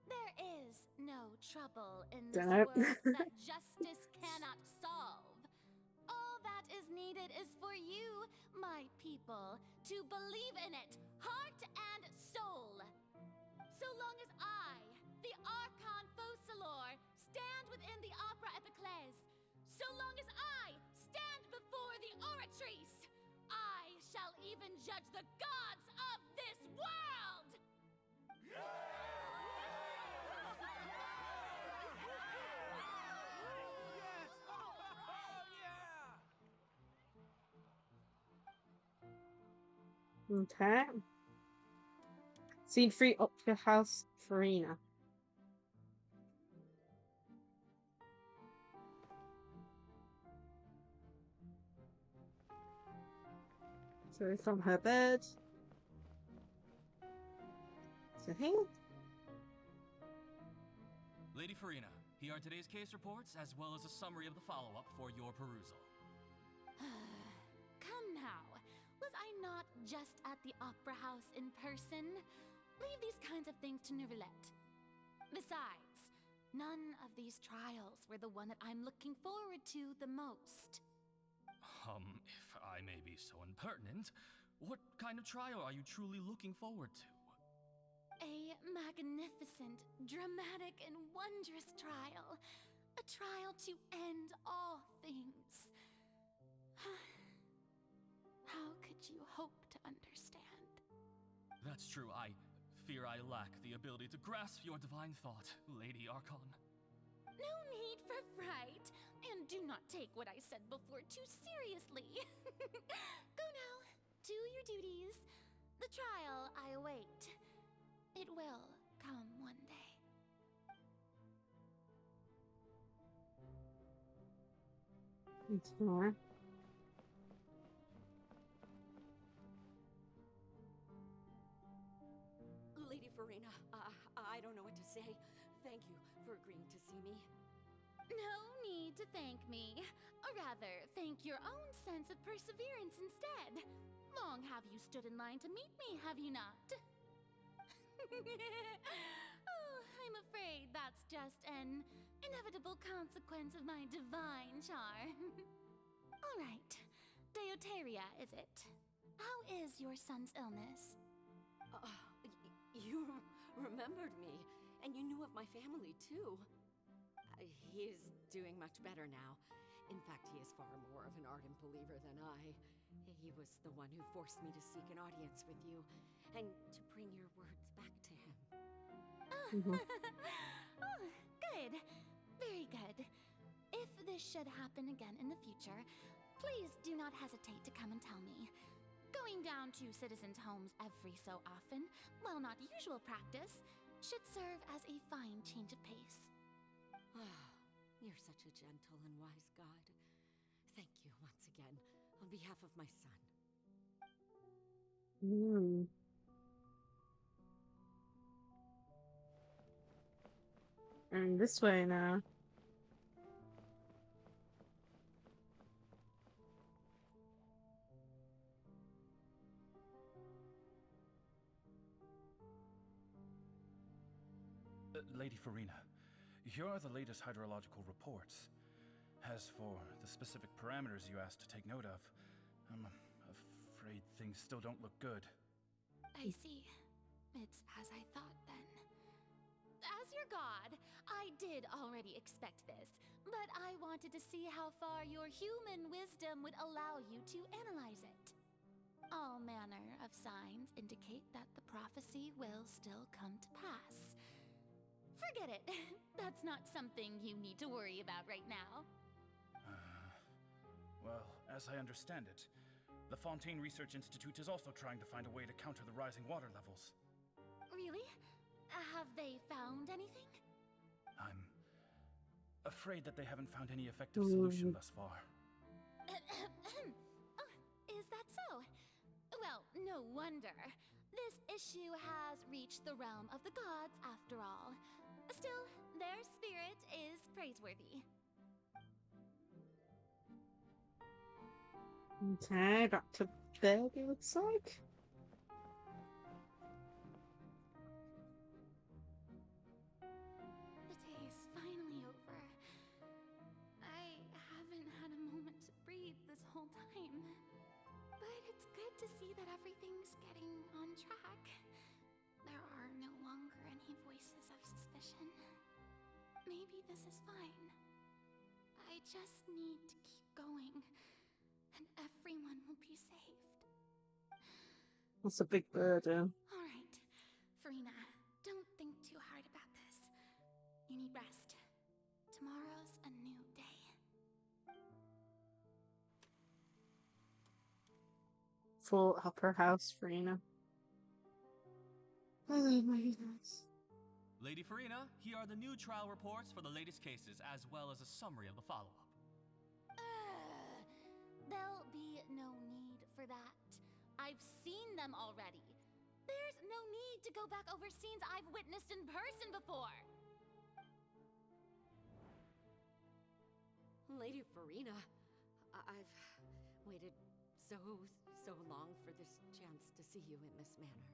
Speaker 2: There is no trouble in this world that justice cannot solve. All that is needed is for you, my people, to believe in it, heart and soul. So long as I, the Archon Focalor, stand within the Opera Epiclese, so long as I stand before the oratrice, I shall even judge the gods of this world!
Speaker 1: Okay. Scene 3, Opera House, Farina. So from her bed. So here.
Speaker 20: Lady Farina, here are today's case reports, as well as a summary of the follow-up for your perusal.
Speaker 2: Come now. Was I not just at the Opera House in person? Leave these kinds of things to Neuvillette. Besides, none of these trials were the one that I'm looking forward to the most.
Speaker 20: If I may be so impertinent, what kind of trial are you truly looking forward to?
Speaker 2: A magnificent, dramatic, and wondrous trial. A trial to end all things. How could you hope to understand?
Speaker 20: That's true. I fear I lack the ability to grasp your divine thought, Lady Archon.
Speaker 2: No need for fright, and do not take what I said before too seriously. Go now, do your duties. The trial I await. It will come one day.
Speaker 1: It's more.
Speaker 7: Lady Farina, I don't know what to say. Thank you for agreeing to see me.
Speaker 2: No need to thank me. Or rather, thank your own sense of perseverance instead. Long have you stood in line to meet me, have you not? Oh, I'm afraid that's just an inevitable consequence of my divine charm. All right. Deuteria, is it? How is your son's illness?
Speaker 7: You remembered me, and you knew of my family, too. He is doing much better now. In fact, he is far more of an ardent believer than I. He was the one who forced me to seek an audience with you, and to bring your words back to him.
Speaker 2: Oh, good. Very good. If this should happen again in the future, please do not hesitate to come and tell me. Going down to citizens' homes every so often, while not usual practice, should serve as a fine change of pace.
Speaker 7: You're such a gentle and wise god. Thank you once again, on behalf of my son.
Speaker 1: And this way now.
Speaker 22: Lady Farina, here are the latest hydrological reports. As for the specific parameters you asked to take note of, I'm afraid things still don't look good.
Speaker 2: I see. It's as I thought then. As your god, I did already expect this, but I wanted to see how far your human wisdom would allow you to analyze it. All manner of signs indicate that the prophecy will still come to pass. Forget it. That's not something you need to worry about right now.
Speaker 22: Well, as I understand it, the Fontaine Research Institute is also trying to find a way to counter the rising water levels.
Speaker 2: Really? Have they found anything?
Speaker 22: I'm afraid that they haven't found any effective solution thus far.
Speaker 2: Is that so? Well, no wonder. This issue has reached the realm of the gods after all. Still, their spirit is praiseworthy.
Speaker 1: Okay, back to bed, it looks like.
Speaker 2: The day is finally over. I haven't had a moment to breathe this whole time. But it's good to see that everything's getting on track. There are no longer any voices of suspicion. Maybe this is fine. I just need to keep going, and everyone will be saved.
Speaker 1: That's a big burden.
Speaker 2: All right, Farina, don't think too hard about this. You need rest. Tomorrow's a new day.
Speaker 1: Full upper house, Farina. Oh my goodness.
Speaker 20: Lady Farina, here are the new trial reports for the latest cases, as well as a summary of the follow-up.
Speaker 2: There'll be no need for that. I've seen them already. There's no need to go back over scenes I've witnessed in person before.
Speaker 7: Lady Farina, I've waited so long for this chance to see you in this manner.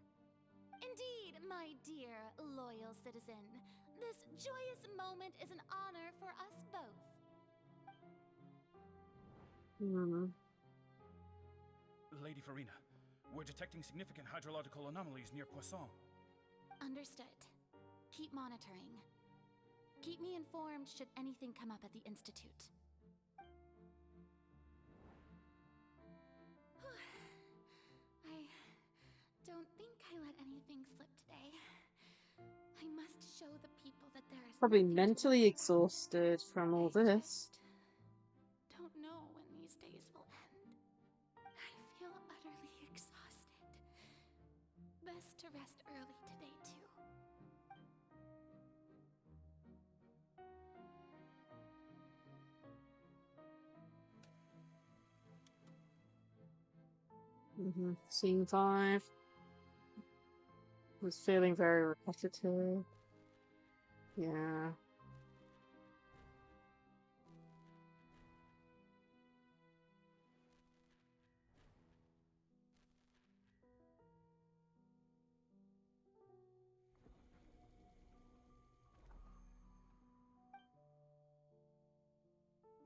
Speaker 2: Indeed, my dear, loyal citizen. This joyous moment is an honor for us both.
Speaker 22: Lady Farina, we're detecting significant hydrological anomalies near Poisson.
Speaker 2: Understood. Keep monitoring. Keep me informed should anything come up at the Institute. I don't think I let anything slip today. I must show the people that there is
Speaker 1: Probably mentally exhausted from all this.
Speaker 2: Don't know when these days will end. I feel utterly exhausted. Best to rest early today, too.
Speaker 1: Scene 5 was feeling very repetitive. Yeah.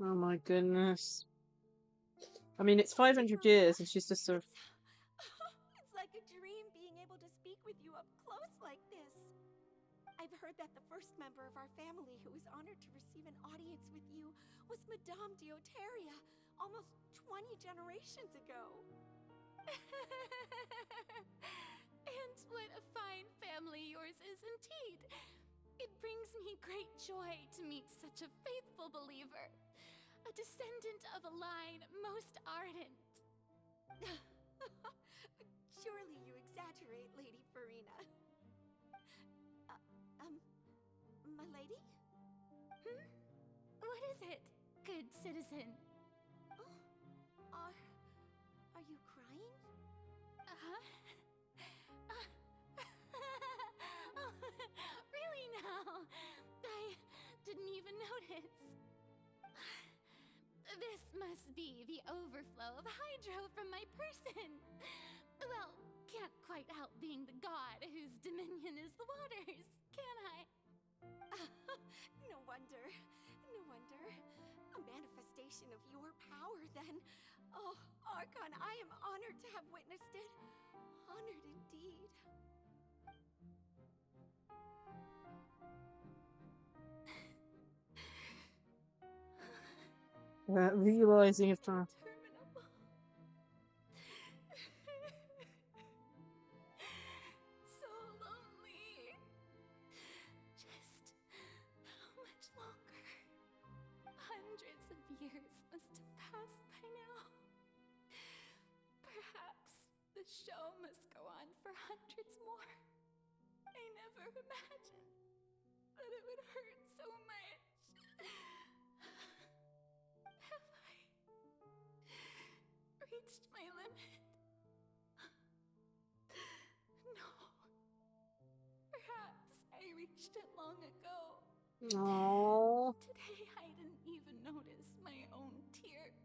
Speaker 1: Oh my goodness. I mean, it's 500 years and she's just sort of...
Speaker 8: It's like a dream being able to speak with you up close like this. I've heard that the first member of our family who was honored to receive an audience with you was Madame Dioteria, almost 20 generations ago.
Speaker 2: And what a fine family yours is indeed. It brings me great joy to meet such a faithful believer. A descendant of a line most ardent.
Speaker 8: Surely you exaggerate, Lady Farina. My lady?
Speaker 2: What is it, good citizen?
Speaker 8: Oh, are you crying?
Speaker 2: Oh, really now? I didn't even notice. This must be the overflow of hydro from my person. Well, can't quite help being the god whose dominion is the waters, can I?
Speaker 8: No wonder. No wonder. A manifestation of your power, then. Oh, Archon, I am honored to have witnessed it. Honored indeed.
Speaker 1: Realizing if time.
Speaker 2: So lonely. Just how much longer? Hundreds of years must have passed by now. Perhaps the show must go on for hundreds more. I never imagined that it would hurt so much. Have I reached my limit? No. Perhaps I reached it long ago.
Speaker 1: Aww.
Speaker 2: Today I didn't even notice my own tears.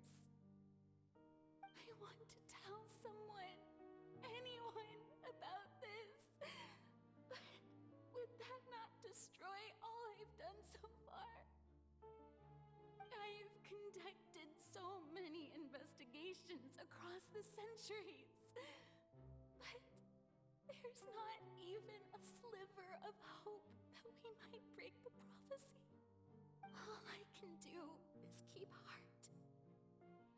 Speaker 2: I want to tell someone, anyone, about this. But would that not destroy all I've done so far? I've conducted so many investigations across the centuries. But there's not even a sliver of hope that we might break the prophecy. All I can do is keep heart.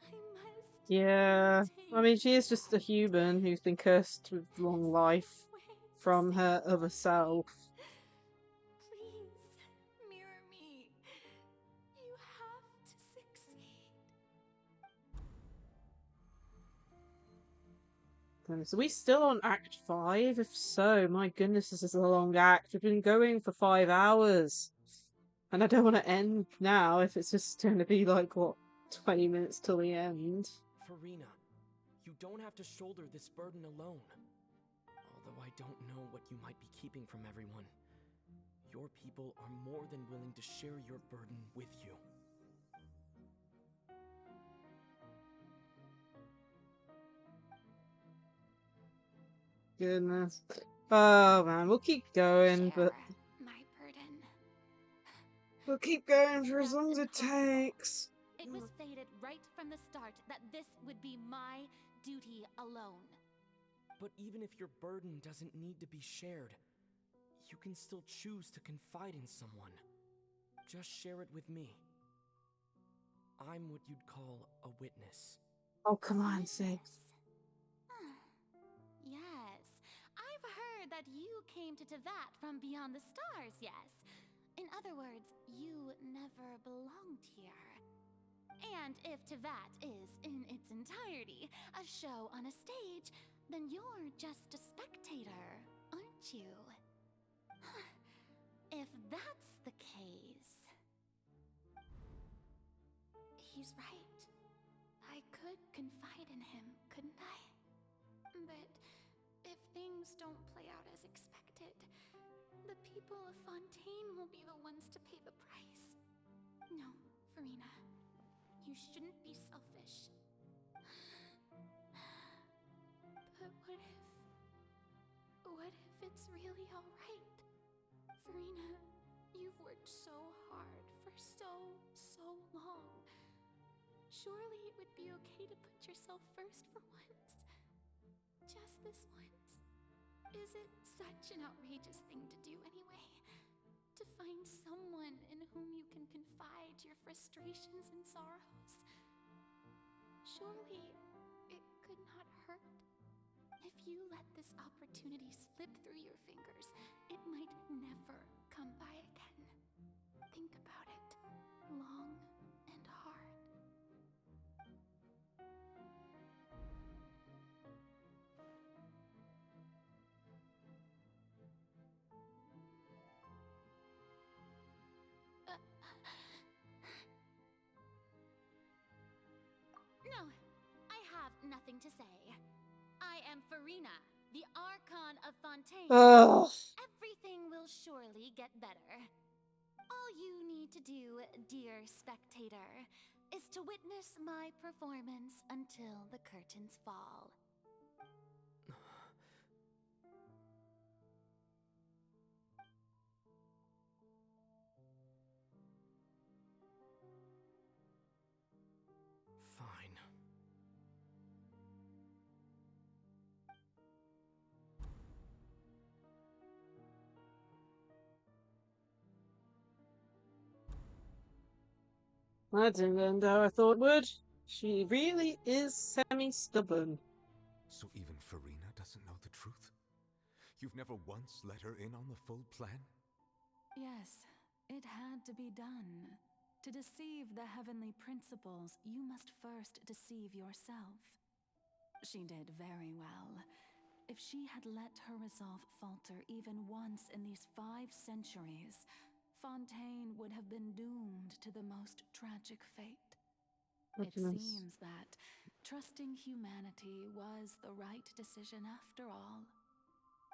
Speaker 2: I must.
Speaker 1: Yeah. I mean, she is just a human who's been cursed with long life from her other self.
Speaker 2: Please, mirror me. You have to succeed.
Speaker 1: Goodness, are we still on Act 5? If so, my goodness, this is a long act. We've been going for 5 hours. And I don't want to end now if it's just going to be like, what, 20 minutes till the end.
Speaker 13: Farina,
Speaker 19: You don't have to shoulder this burden alone. Although I don't know what you might be keeping from everyone. Your people are more than willing to share your burden with you.
Speaker 1: Goodness. Oh man, we'll keep going, but
Speaker 2: my burden.
Speaker 1: we'll keep going for as long as it takes.
Speaker 2: It was fated right from the start that this would be my duty alone.
Speaker 19: But even if your burden doesn't need to be shared, you can still choose to confide in someone. Just share it with me. I'm what you'd call a witness.
Speaker 1: Oh, come on, Six.
Speaker 2: Yes, I've heard that you came to Tevat from beyond the stars, yes? In other words, you never belonged here. And if Tevat is, in its entirety, a show on a stage, then you're just a spectator, aren't you? If that's the case... He's right. I could confide in him, couldn't I? But if things don't play out as expected, the people of Fontaine will be the ones to pay the price. No, Furina. You shouldn't be selfish. But what if it's really alright? Furina, you've worked so hard for so long. Surely it would be okay to put yourself first for once. Just this once. Is it such an outrageous thing to do anyway? To find someone in whom you can confide your frustrations and sorrows? Surely it could not hurt. If you let this opportunity slip through your fingers, it might never come by again. Think about it long and hard. No, I have nothing to say. I am Furina, the Archon of Fontaine.
Speaker 1: Ugh.
Speaker 2: Everything will surely get better. All you need to do, dear spectator, is to witness my performance until the curtains fall.
Speaker 19: Fine.
Speaker 1: That didn't end how I thought it would. She really is semi-stubborn.
Speaker 4: So even Furina doesn't know the truth? You've never once let her in on the full plan?
Speaker 14: Yes, it had to be done. To deceive the heavenly principles, you must first deceive yourself. She did very well. If she had let her resolve falter even once in these 5 centuries, Fontaine would have been doomed to the most tragic fate. It seems that trusting humanity was the right decision after all.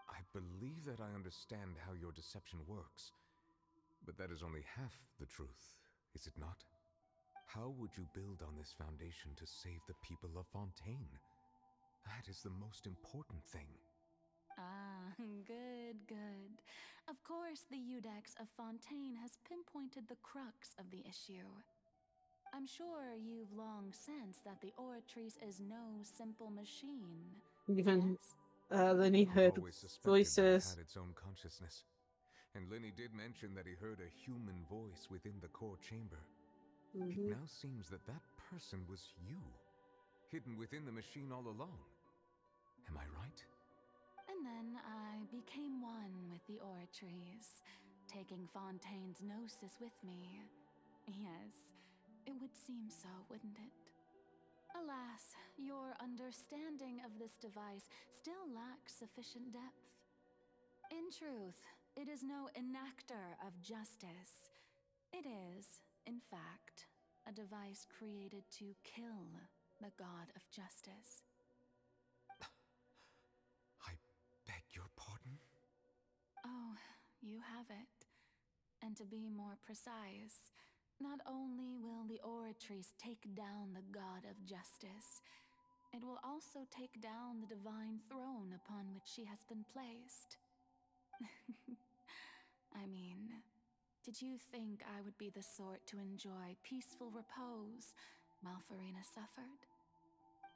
Speaker 4: I believe that I understand how your deception works, but that is only half the truth, is it not? How would you build on this foundation to save the people of Fontaine? That is the most important thing.
Speaker 14: Ah, good, good. Of course, the Iudex of Fontaine has pinpointed the crux of the issue. I'm sure you've long sensed that the Oratrice is no simple machine.
Speaker 1: Even Lenny heard
Speaker 4: always suspected
Speaker 1: voices.
Speaker 4: That it had its own consciousness. And Lenny did mention that he heard a human voice within the core chamber. It now seems that that person was you, hidden within the machine all along. Am I right?
Speaker 14: And then I became one with the Oratrice, taking Fontaine's gnosis with me. Yes, it would seem so, wouldn't it? Alas, your understanding of this device still lacks sufficient depth. In truth, it is no enactor of justice. It is, in fact, a device created to kill the god of justice.
Speaker 5: have it. And to be more precise, not only will the Oratrice take down the god of justice, it will also take down the divine throne upon which she has been placed. I mean, did you think I would be the sort to enjoy peaceful repose while Farina suffered?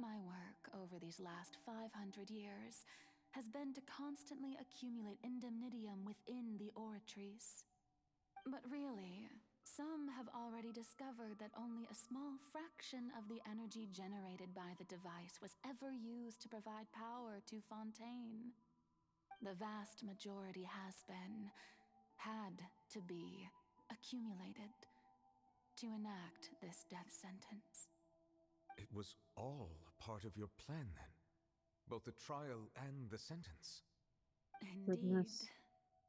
Speaker 5: My work over these last 500 years has been to constantly accumulate indemnitium within the Oratrice. But really, some have already discovered that only a small fraction of the energy generated by the device was ever used to provide power to Fontaine. The vast majority had to be, accumulated to enact this death sentence.
Speaker 4: It was all part of your plan, then? Both the trial and the sentence?
Speaker 5: Indeed.
Speaker 1: Goodness.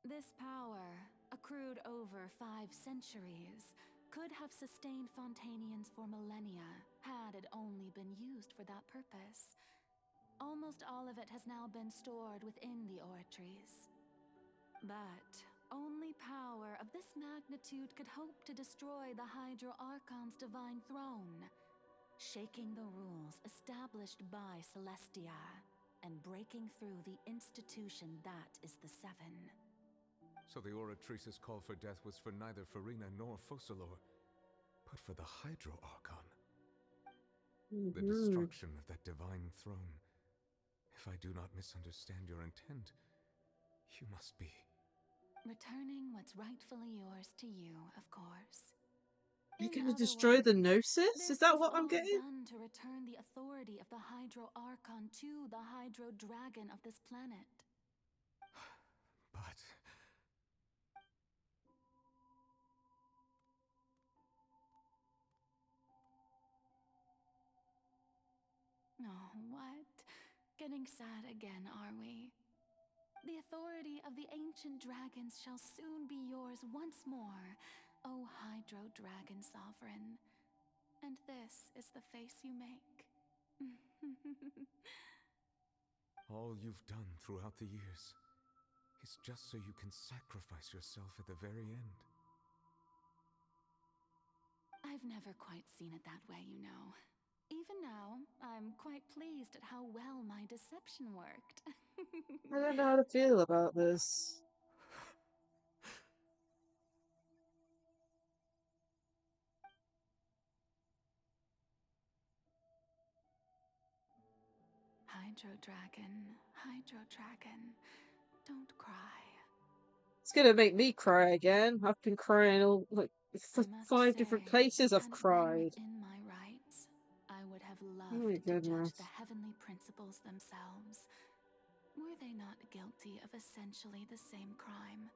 Speaker 5: This power, accrued over 5 centuries, could have sustained Fontainians for millennia had it only been used for that purpose. Almost all of it has now been stored within the Oratrice. But only power of this magnitude could hope to destroy the Hydro Archon's divine throne, shaking the rules established by Celestia and breaking through the institution that is the Seven.
Speaker 4: So the Oratrice's call for death was for neither Farina nor Focalor, but for the Hydro Archon. The destruction of that divine throne. If I do not misunderstand your intent, you must be...
Speaker 5: returning what's rightfully yours to you, of course.
Speaker 1: You're gonna destroy the Gnosis? Is that what I'm getting?
Speaker 5: Done to return the authority of the Hydro Archon to the Hydro Dragon of this planet.
Speaker 4: But...
Speaker 5: Oh, what? Getting sad again, are we? The authority of the ancient dragons shall soon be yours once more, O Hydro Dragon Sovereign. And this is the face you make.
Speaker 4: all you've done throughout the years is just so you can sacrifice yourself at the very end.
Speaker 5: I've never quite seen it that way, you know. Even now, I'm quite pleased at how well my deception worked.
Speaker 1: I don't know how to feel about this.
Speaker 5: Hydro Dragon, don't cry.
Speaker 1: It's gonna make me cry again. I've been crying all like 5 different places I've cried.
Speaker 5: In my rights, I would have loved to judge the heavenly principles themselves. Were they not guilty of essentially the same crime?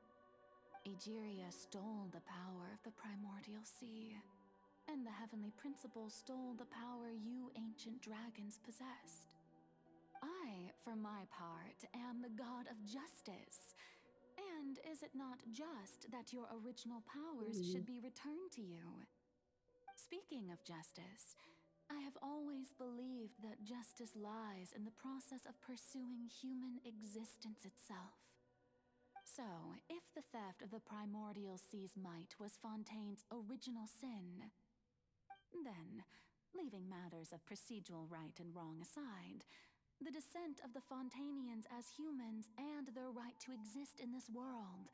Speaker 5: Egeria stole the power of the primordial sea, and the heavenly principles stole the power you ancient dragons possessed. I, for my part, am the god of justice. And is it not just that your original powers should be returned to you? Speaking of justice, I have always believed that justice lies in the process of pursuing human existence itself. So, if the theft of the primordial sea's might was Fontaine's original sin, then, leaving matters of procedural right and wrong aside, the descent of the Fontainians as humans and their right to exist in this world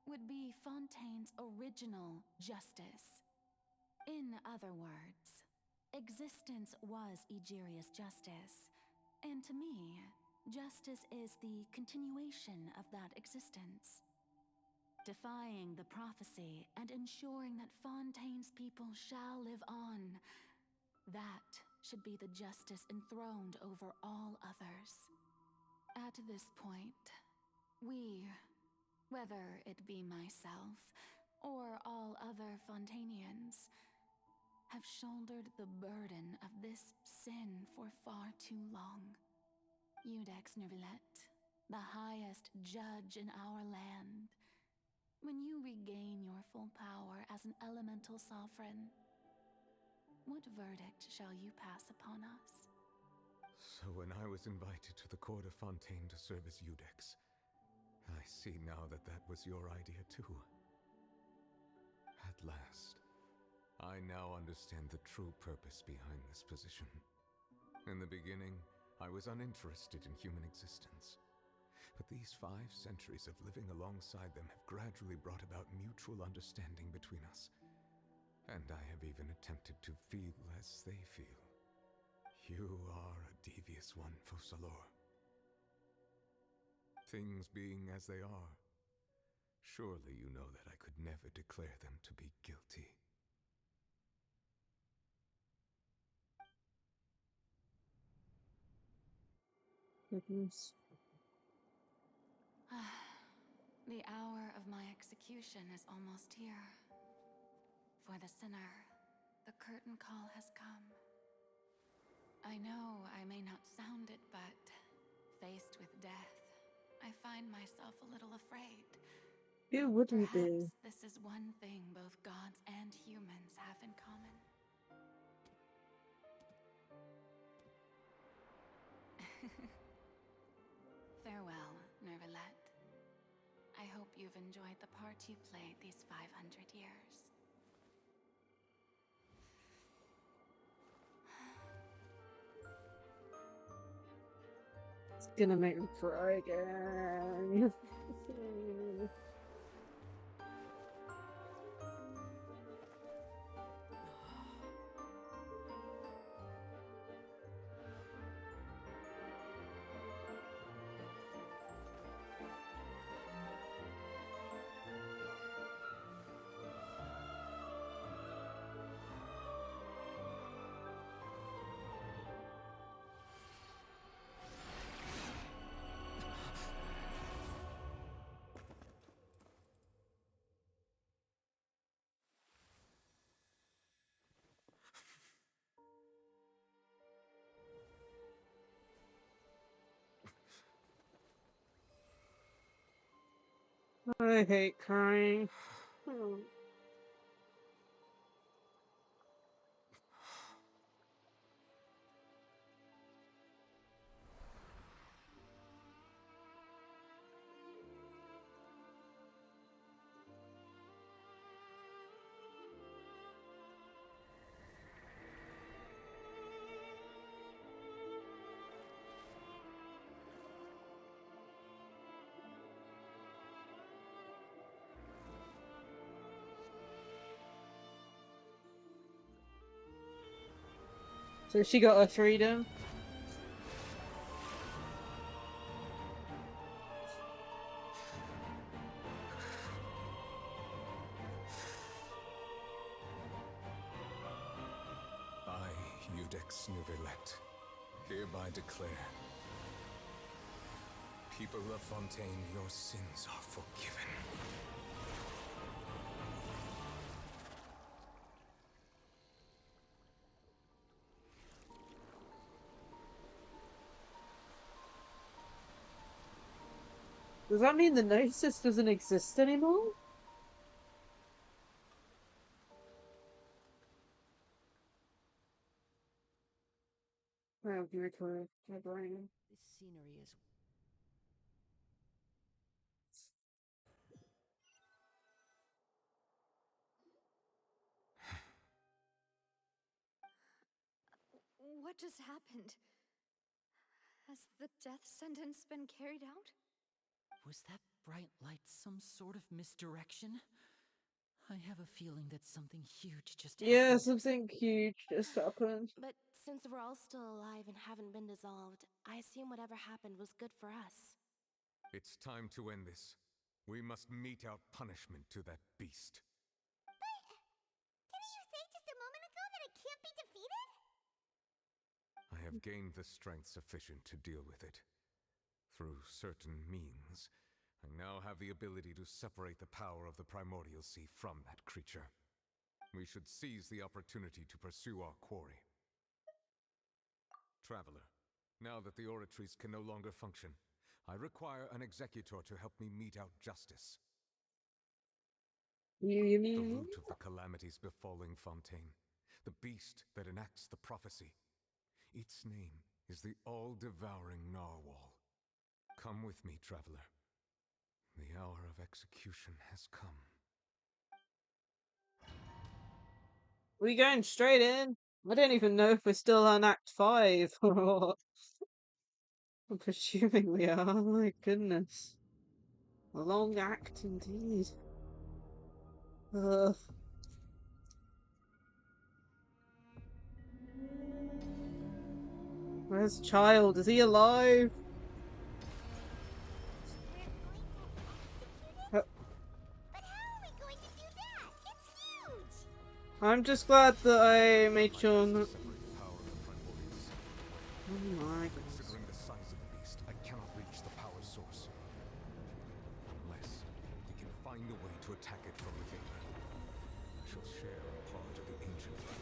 Speaker 5: would be Fontaine's original justice. In other words, existence was Egeria's justice, and to me, justice is the continuation of that existence. Defying the prophecy and ensuring that Fontaine's people shall live on, that should be the justice enthroned over all others. At this point, we, whether it be myself or all other Fontainians, have shouldered the burden of this sin for far too long. Iudex Nervilette, the highest judge in our land, when you regain your full power as an elemental sovereign, what verdict shall you pass upon us?
Speaker 4: So when I was invited to the court of Fontaine to serve as Iudex, I see now that that was your idea too. At last, I now understand the true purpose behind this position. In the beginning, I was uninterested in human existence. But these 5 centuries of living alongside them have gradually brought about mutual understanding between us. And I have even attempted to feel as they feel. You are a devious one, Focalors. Things being as they are, surely you know that I could never declare them to be guilty.
Speaker 1: Goodness.
Speaker 5: The hour of my execution is almost here. For the sinner, the curtain call has come. I know I may not sound it, but faced with death, I find myself a little afraid.
Speaker 1: Who wouldn't be?
Speaker 5: Perhaps this is one thing both gods and humans have in common. Farewell, Nervalette. I hope you've enjoyed the part you played these 500 years.
Speaker 1: It's gonna make me cry again. I hate crying. So she got her freedom.
Speaker 4: I, Iudex Nervalette, hereby declare, people of Fontaine, your sins are forgiven.
Speaker 1: Does that mean the Gnosis doesn't exist anymore? Well, you recover my brain.
Speaker 7: This scenery is...
Speaker 6: What just happened? Has the death sentence been carried out?
Speaker 10: Was that bright light some sort of misdirection? I have a feeling that something huge just happened.
Speaker 1: Yeah, something huge just happened.
Speaker 17: But since we're all still alive and haven't been dissolved, I assume whatever happened was good for us.
Speaker 4: It's time to end this. We must mete out punishment to that beast.
Speaker 16: Didn't you say just a moment ago that it can't be defeated?
Speaker 4: I have gained the strength sufficient to deal with it. Through certain means, I now have the ability to separate the power of the Primordial Sea from that creature. We should seize the opportunity to pursue our quarry. Traveler, now that the oratories can no longer function, I require an executor to help me mete out justice.
Speaker 1: You mean?
Speaker 4: The root of the calamities befalling Fontaine, the beast that enacts the prophecy. Its name is the all-devouring Narwhal. Come with me, traveler. The hour of execution has come.
Speaker 1: We going straight in? I don't even know if we're still on Act 5 or what. I'm presuming we are. Oh my goodness. A long act indeed. Ugh. Where's Child? Is he alive? I'm just glad that I made sure not... Oh my goodness.
Speaker 4: Considering the size of the beast, I cannot reach the power source. Unless we can find a way to attack it from within. I shall share a part of the ancient land.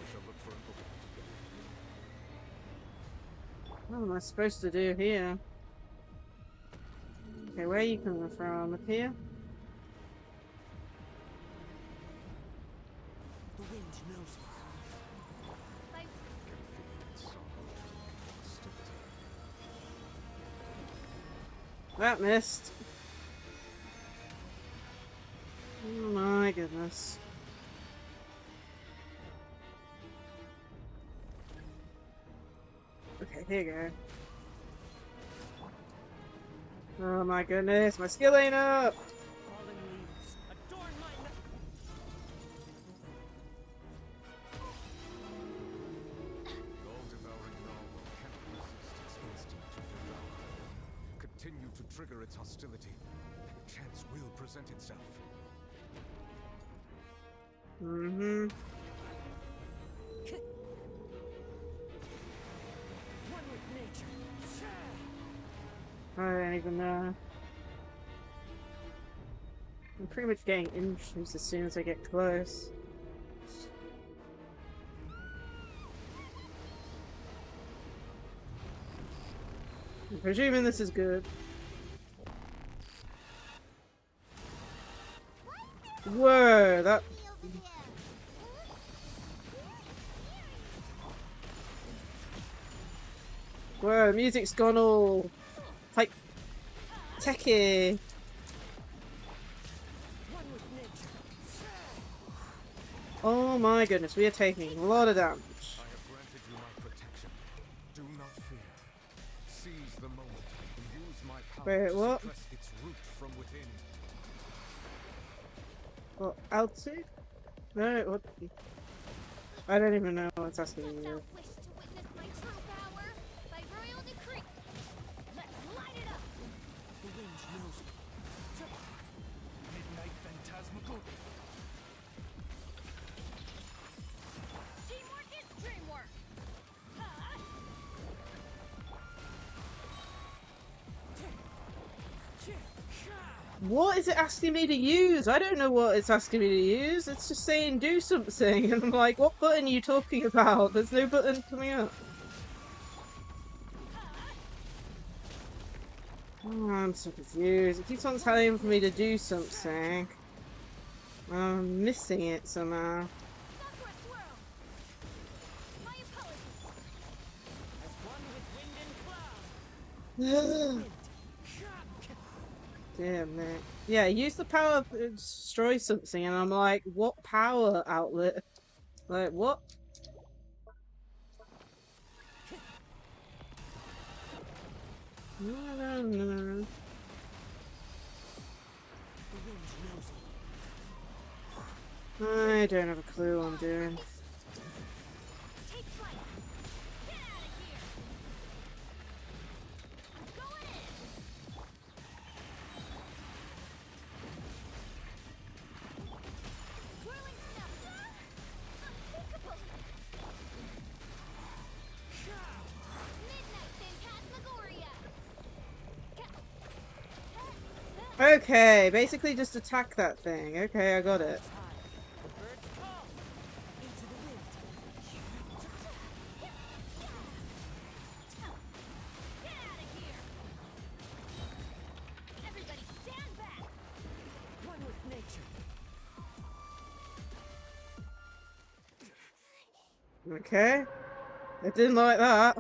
Speaker 4: We shall look for an opening together.
Speaker 1: What am I supposed to do here? Okay, where are you coming from? Up here?
Speaker 13: The wind knows me.
Speaker 1: That missed. Oh my goodness. Okay, here you go. Oh my goodness, my skill ain't up!
Speaker 13: Fallen leaves adorn my
Speaker 4: All-devouring Narwhal cannot resist its instinct to devour. Continue to trigger its hostility, and a chance will present itself.
Speaker 1: Mm-hmm.
Speaker 13: one with nature.
Speaker 1: I don't even know. I'm pretty much getting inches as soon as I get close. I'm presuming this is good. Whoa, that... Whoa, music's gone all... like... techy. Oh my goodness, we are taking a lot of damage.
Speaker 4: I have granted you my protection. Do not fear. Seize the moment and use my power
Speaker 1: Wait, what?
Speaker 4: to suppress its root from within.
Speaker 1: What, altitude? No, what? I don't even know what's asking me.
Speaker 6: Wish to witness my true power by royal decree. Let's light it up.
Speaker 13: The wind knows me.
Speaker 22: Midnight Phantasmagoria.
Speaker 6: Teamwork is dreamwork.
Speaker 1: What is it asking me to use? I don't know what it's asking me to use. It's just saying do something. And I'm like, what button are you talking about? There's no button coming up. Oh, I'm so confused. It keeps on telling me to do something. I'm missing it somehow. Damn it. Yeah, use the power to destroy something, and I'm like, what power outlet? Like, what? No. I don't have a clue what I'm doing. Okay, basically just attack that thing. Okay, I got it. Okay. I didn't like that.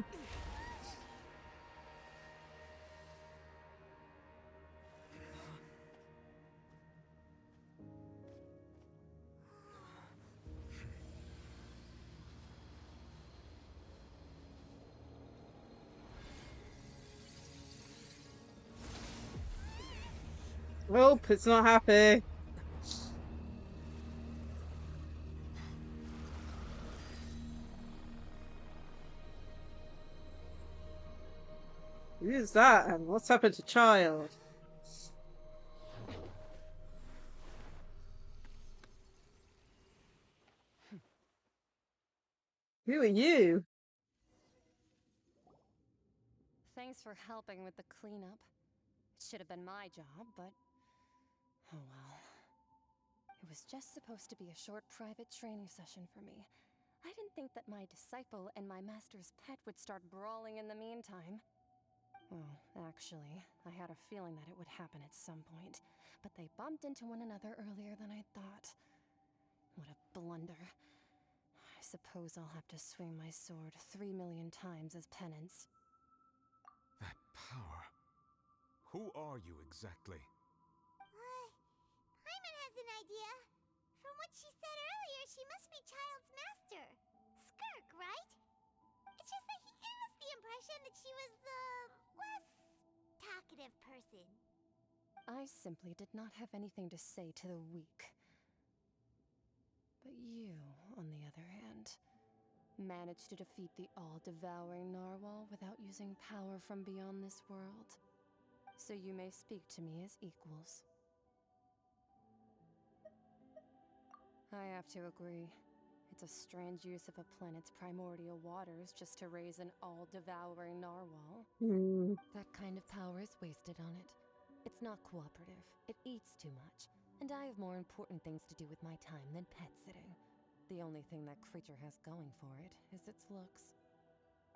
Speaker 1: Oh, it's not happy. Who's that? And what's happened to child? Who are you?
Speaker 3: Thanks for helping with the cleanup. It should have been my job, but oh well. It was just supposed to be a short private training session for me. I didn't think that my disciple and my master's pet would start brawling in the meantime. Well, actually, I had a feeling that it would happen at some point, but they bumped into one another earlier than I thought. What a blunder. I suppose I'll have to swing my sword 3 million times as penance.
Speaker 4: That power. Who are you exactly?
Speaker 16: Paimon has an idea. From what she said earlier, she must be Child's master. Skirk, right? It's just that he gave us the impression that she was the less talkative person.
Speaker 3: I simply did not have anything to say to the weak. But you, on the other hand, managed to defeat the all-devouring narwhal without using power from beyond this world. So you may speak to me as equals. I have to agree. It's a strange use of a planet's primordial waters just to raise an all-devouring narwhal. That kind of power is wasted on it. It's not cooperative, it eats too much, and I have more important things to do with my time than pet sitting. The only thing that creature has going for it is its looks.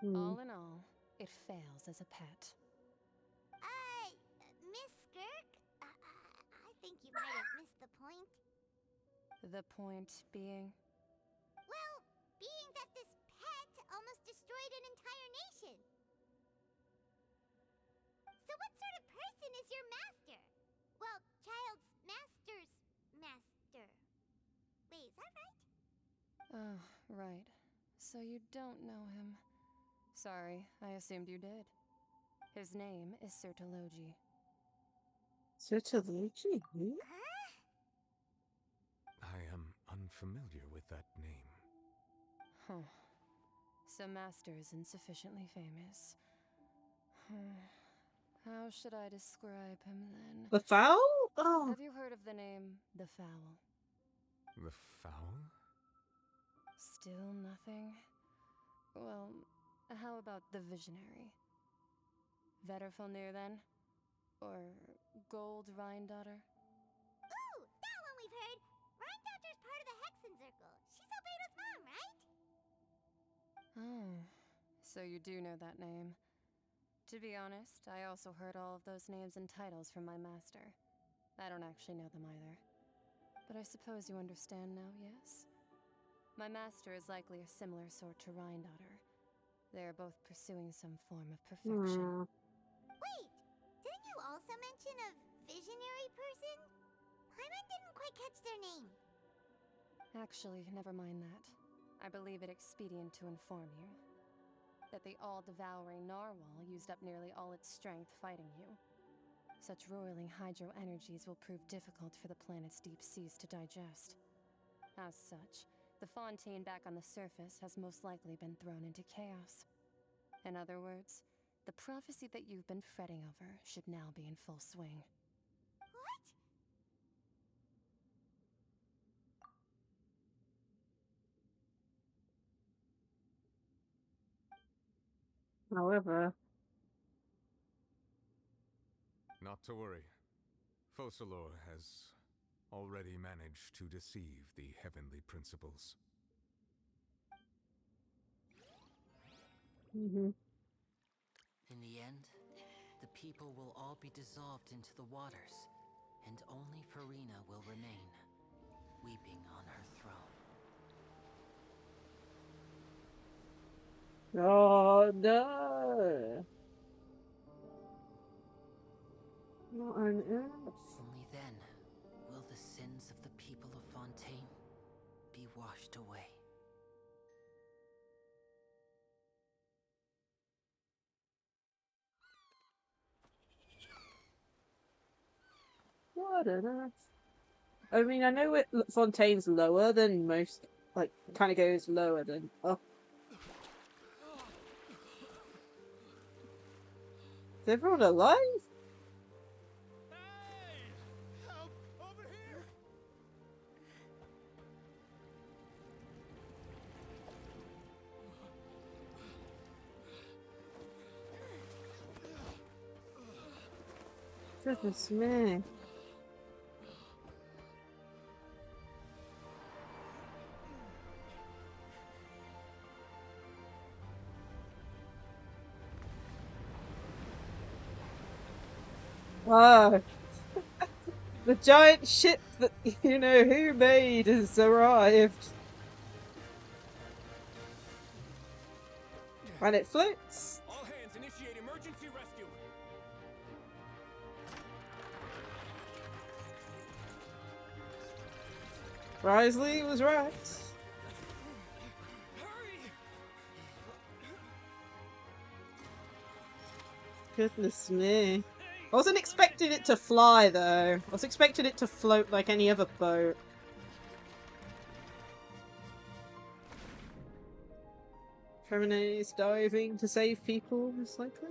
Speaker 3: All in all, it fails as a pet.
Speaker 16: Miss Skirk? I think you might have missed the point.
Speaker 3: The point being?
Speaker 16: Well, being that this pet almost destroyed an entire nation. So what sort of person is your master? Well, Child's master's master. Wait, is that right?
Speaker 3: Oh, right. So you don't know him. Sorry, I assumed you did. His name is Sertologi.
Speaker 1: Sertologi?
Speaker 4: I am unfamiliar with that name.
Speaker 3: Huh. So Master isn't sufficiently famous. How should I describe him then?
Speaker 1: The fowl? Oh.
Speaker 3: Have you heard of the name The Fowl?
Speaker 4: The fowl?
Speaker 3: Still nothing? Well, how about the Visionary? Vetterfulnir then? Or Gold Rhine-Daughter?
Speaker 16: Ooh, that one we've heard. Rhine-Daughter's part of the Hexen Circle. She's Albedo's mom, right?
Speaker 3: Oh, so you do know that name. To be honest, I also heard all of those names and titles from my master. I don't actually know them either. But I suppose you understand now, yes? My master is likely a similar sort to Rhine-Daughter. They are both pursuing some form of perfection.
Speaker 16: Wait, didn't you also mention a visionary person? Paimon didn't quite catch their name.
Speaker 3: Actually, never mind that. I believe it expedient to inform you that the all-devouring narwhal used up nearly all its strength fighting you. Such roiling hydro energies will prove difficult for the planet's deep seas to digest. As such, the Fontaine back on the surface has most likely been thrown into chaos. In other words, the prophecy that you've been fretting over should now be in full swing.
Speaker 1: However...
Speaker 4: Not to worry. Focalor has already managed to deceive the heavenly principles.
Speaker 10: In the end, the people will all be dissolved into the waters, and only Furina will remain, weeping on her throne.
Speaker 1: Oh, no! What on earth?
Speaker 10: Only then will the sins of the people of Fontaine be washed away.
Speaker 1: don't know. I mean, I know Fontaine's lower than most, like, kind of goes lower than up. Is everyone alive?
Speaker 11: Help! Over here!
Speaker 1: Goodness me. Wow. The giant ship that, you know, who made has arrived. And it floats.
Speaker 12: All hands initiate emergency rescue.
Speaker 1: Risley was right. Goodness me. I wasn't expecting it to fly, though. I was expecting it to float like any other boat. Femine is diving to save people, most likely.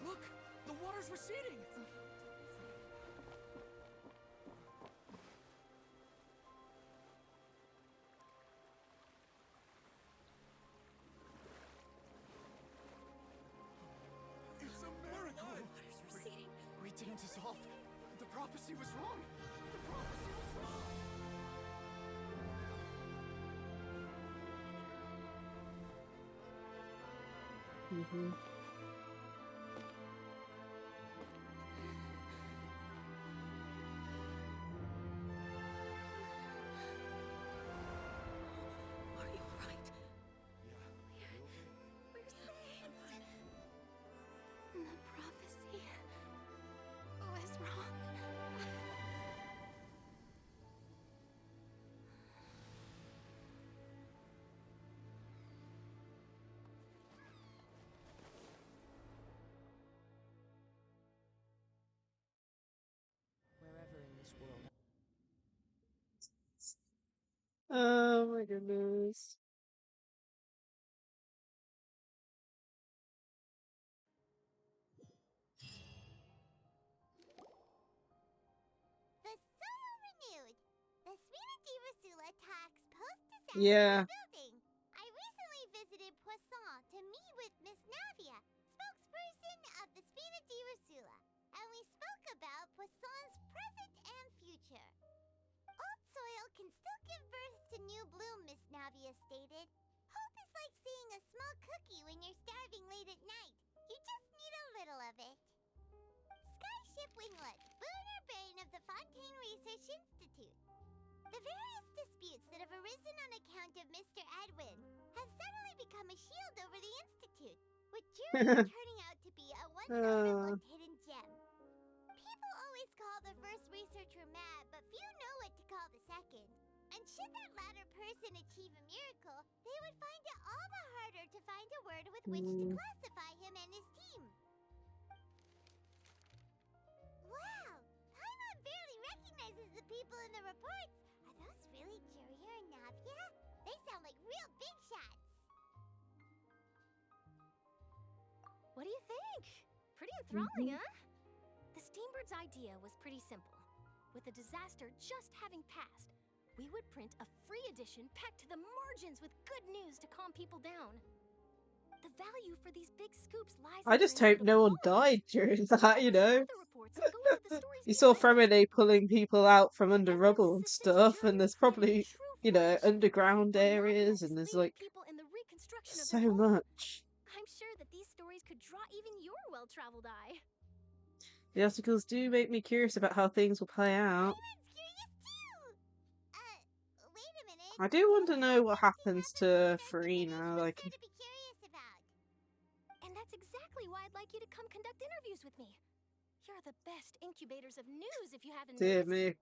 Speaker 12: Look, the water's receding.
Speaker 11: It's a miracle! We didn't dissolve. The prophecy was wrong. The prophecy was wrong.
Speaker 1: Mm-hmm.
Speaker 6: Are you alright?
Speaker 16: We're saved. The prophecy was wrong.
Speaker 13: Wherever in this world.
Speaker 1: Oh my goodness.
Speaker 16: The soil renewed. The ENVtuber tax post-disaster
Speaker 1: Yeah.
Speaker 16: building. I recently visited Poisson to meet with Miss Navia, spokesperson of the ENVtuber, and we spoke about Poisson's present and future. Old soil can still give birth to new bloom, Miss Navia stated. Hope is like seeing a small cookie when you're starving late at night. You just need a little of it. Skyship Winglet, lunar brain of the Fontaine Research Institute. The various disputes that have arisen on account of Mr. Edwin have suddenly become a shield over the Institute, with Jury turning out to be a once-overlooked hidden gem. People always call the first researcher mad, but few know what to call the second. And should that latter person achieve a miracle, they would find it all the harder to find a word with which to classify him and his team. Wow! Paimon barely recognizes the people in the reports. Are those really Juria and Navia? They sound like real big shots.
Speaker 17: What do you think? Pretty enthralling, huh? The Steambird's idea was pretty simple. With the disaster just having passed, we would print a free edition packed to the margins with good news to calm people down. The value for these big scoops lies
Speaker 1: I
Speaker 17: in
Speaker 1: just
Speaker 17: their
Speaker 1: hope no one died during that, you know. You saw Femine pulling people out from under rubble and stuff, and there's probably, you know, underground areas, and there's like
Speaker 17: people in the reconstruction of
Speaker 1: so
Speaker 17: their home.
Speaker 1: much.
Speaker 17: I'm sure that these stories could draw even your well-traveled eye.
Speaker 1: The articles do make me curious about how things will play out.
Speaker 16: Wait a minute.
Speaker 1: I do want to know what happens to Furina, like...
Speaker 17: And that's exactly exactly why I'd like you to come conduct interviews with me. You're the best incubators of news if you haven't
Speaker 1: Dear
Speaker 17: noticed.
Speaker 1: me.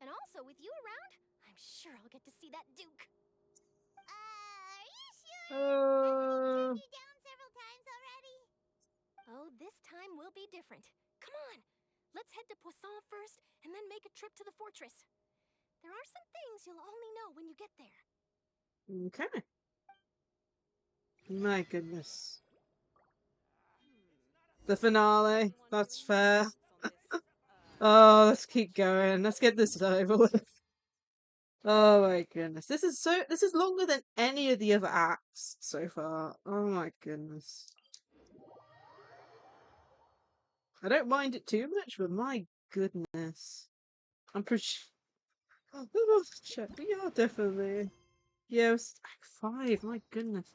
Speaker 17: And also, with you around, I'm sure I'll get to see that Duke.
Speaker 16: Are you sure?
Speaker 1: Uh...
Speaker 16: Hasn't he turned you down several times already?
Speaker 17: Oh, this time will be different. Come on! Let's head to Poisson first, and then make a trip to the fortress. There are some things you'll only know when you get there.
Speaker 1: Okay. My goodness. The finale. That's fair. Oh, let's keep going. Let's get this over with. Oh my goodness. This is longer than any of the other acts so far. Oh my goodness. I don't mind it too much, but my goodness. I'm pretty oh, shit. Yeah, definitely. Yeah, it's Act 5, my goodness.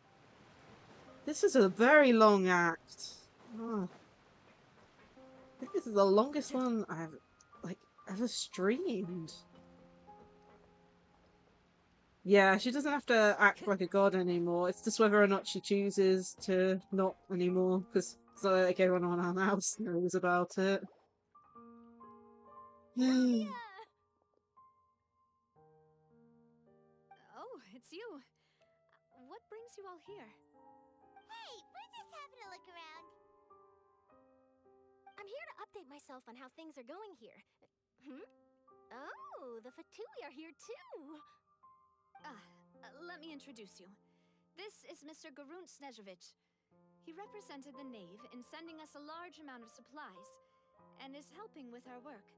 Speaker 1: This is a very long act. Oh. I think this is the longest one I've ever streamed. Yeah, she doesn't have to act like a god anymore. It's just whether or not she chooses to not anymore, because it's not like everyone on our house knows about it.
Speaker 6: Oh, it's you. What brings you all here?
Speaker 16: Hey, we're just having a look around.
Speaker 17: I'm here to update myself on how things are going here. Oh, the Fatui are here too.
Speaker 6: Let me introduce you. This is Mr. Garunt Snezhevich. He represented the Knave in sending us a large amount of supplies, and is helping with our work.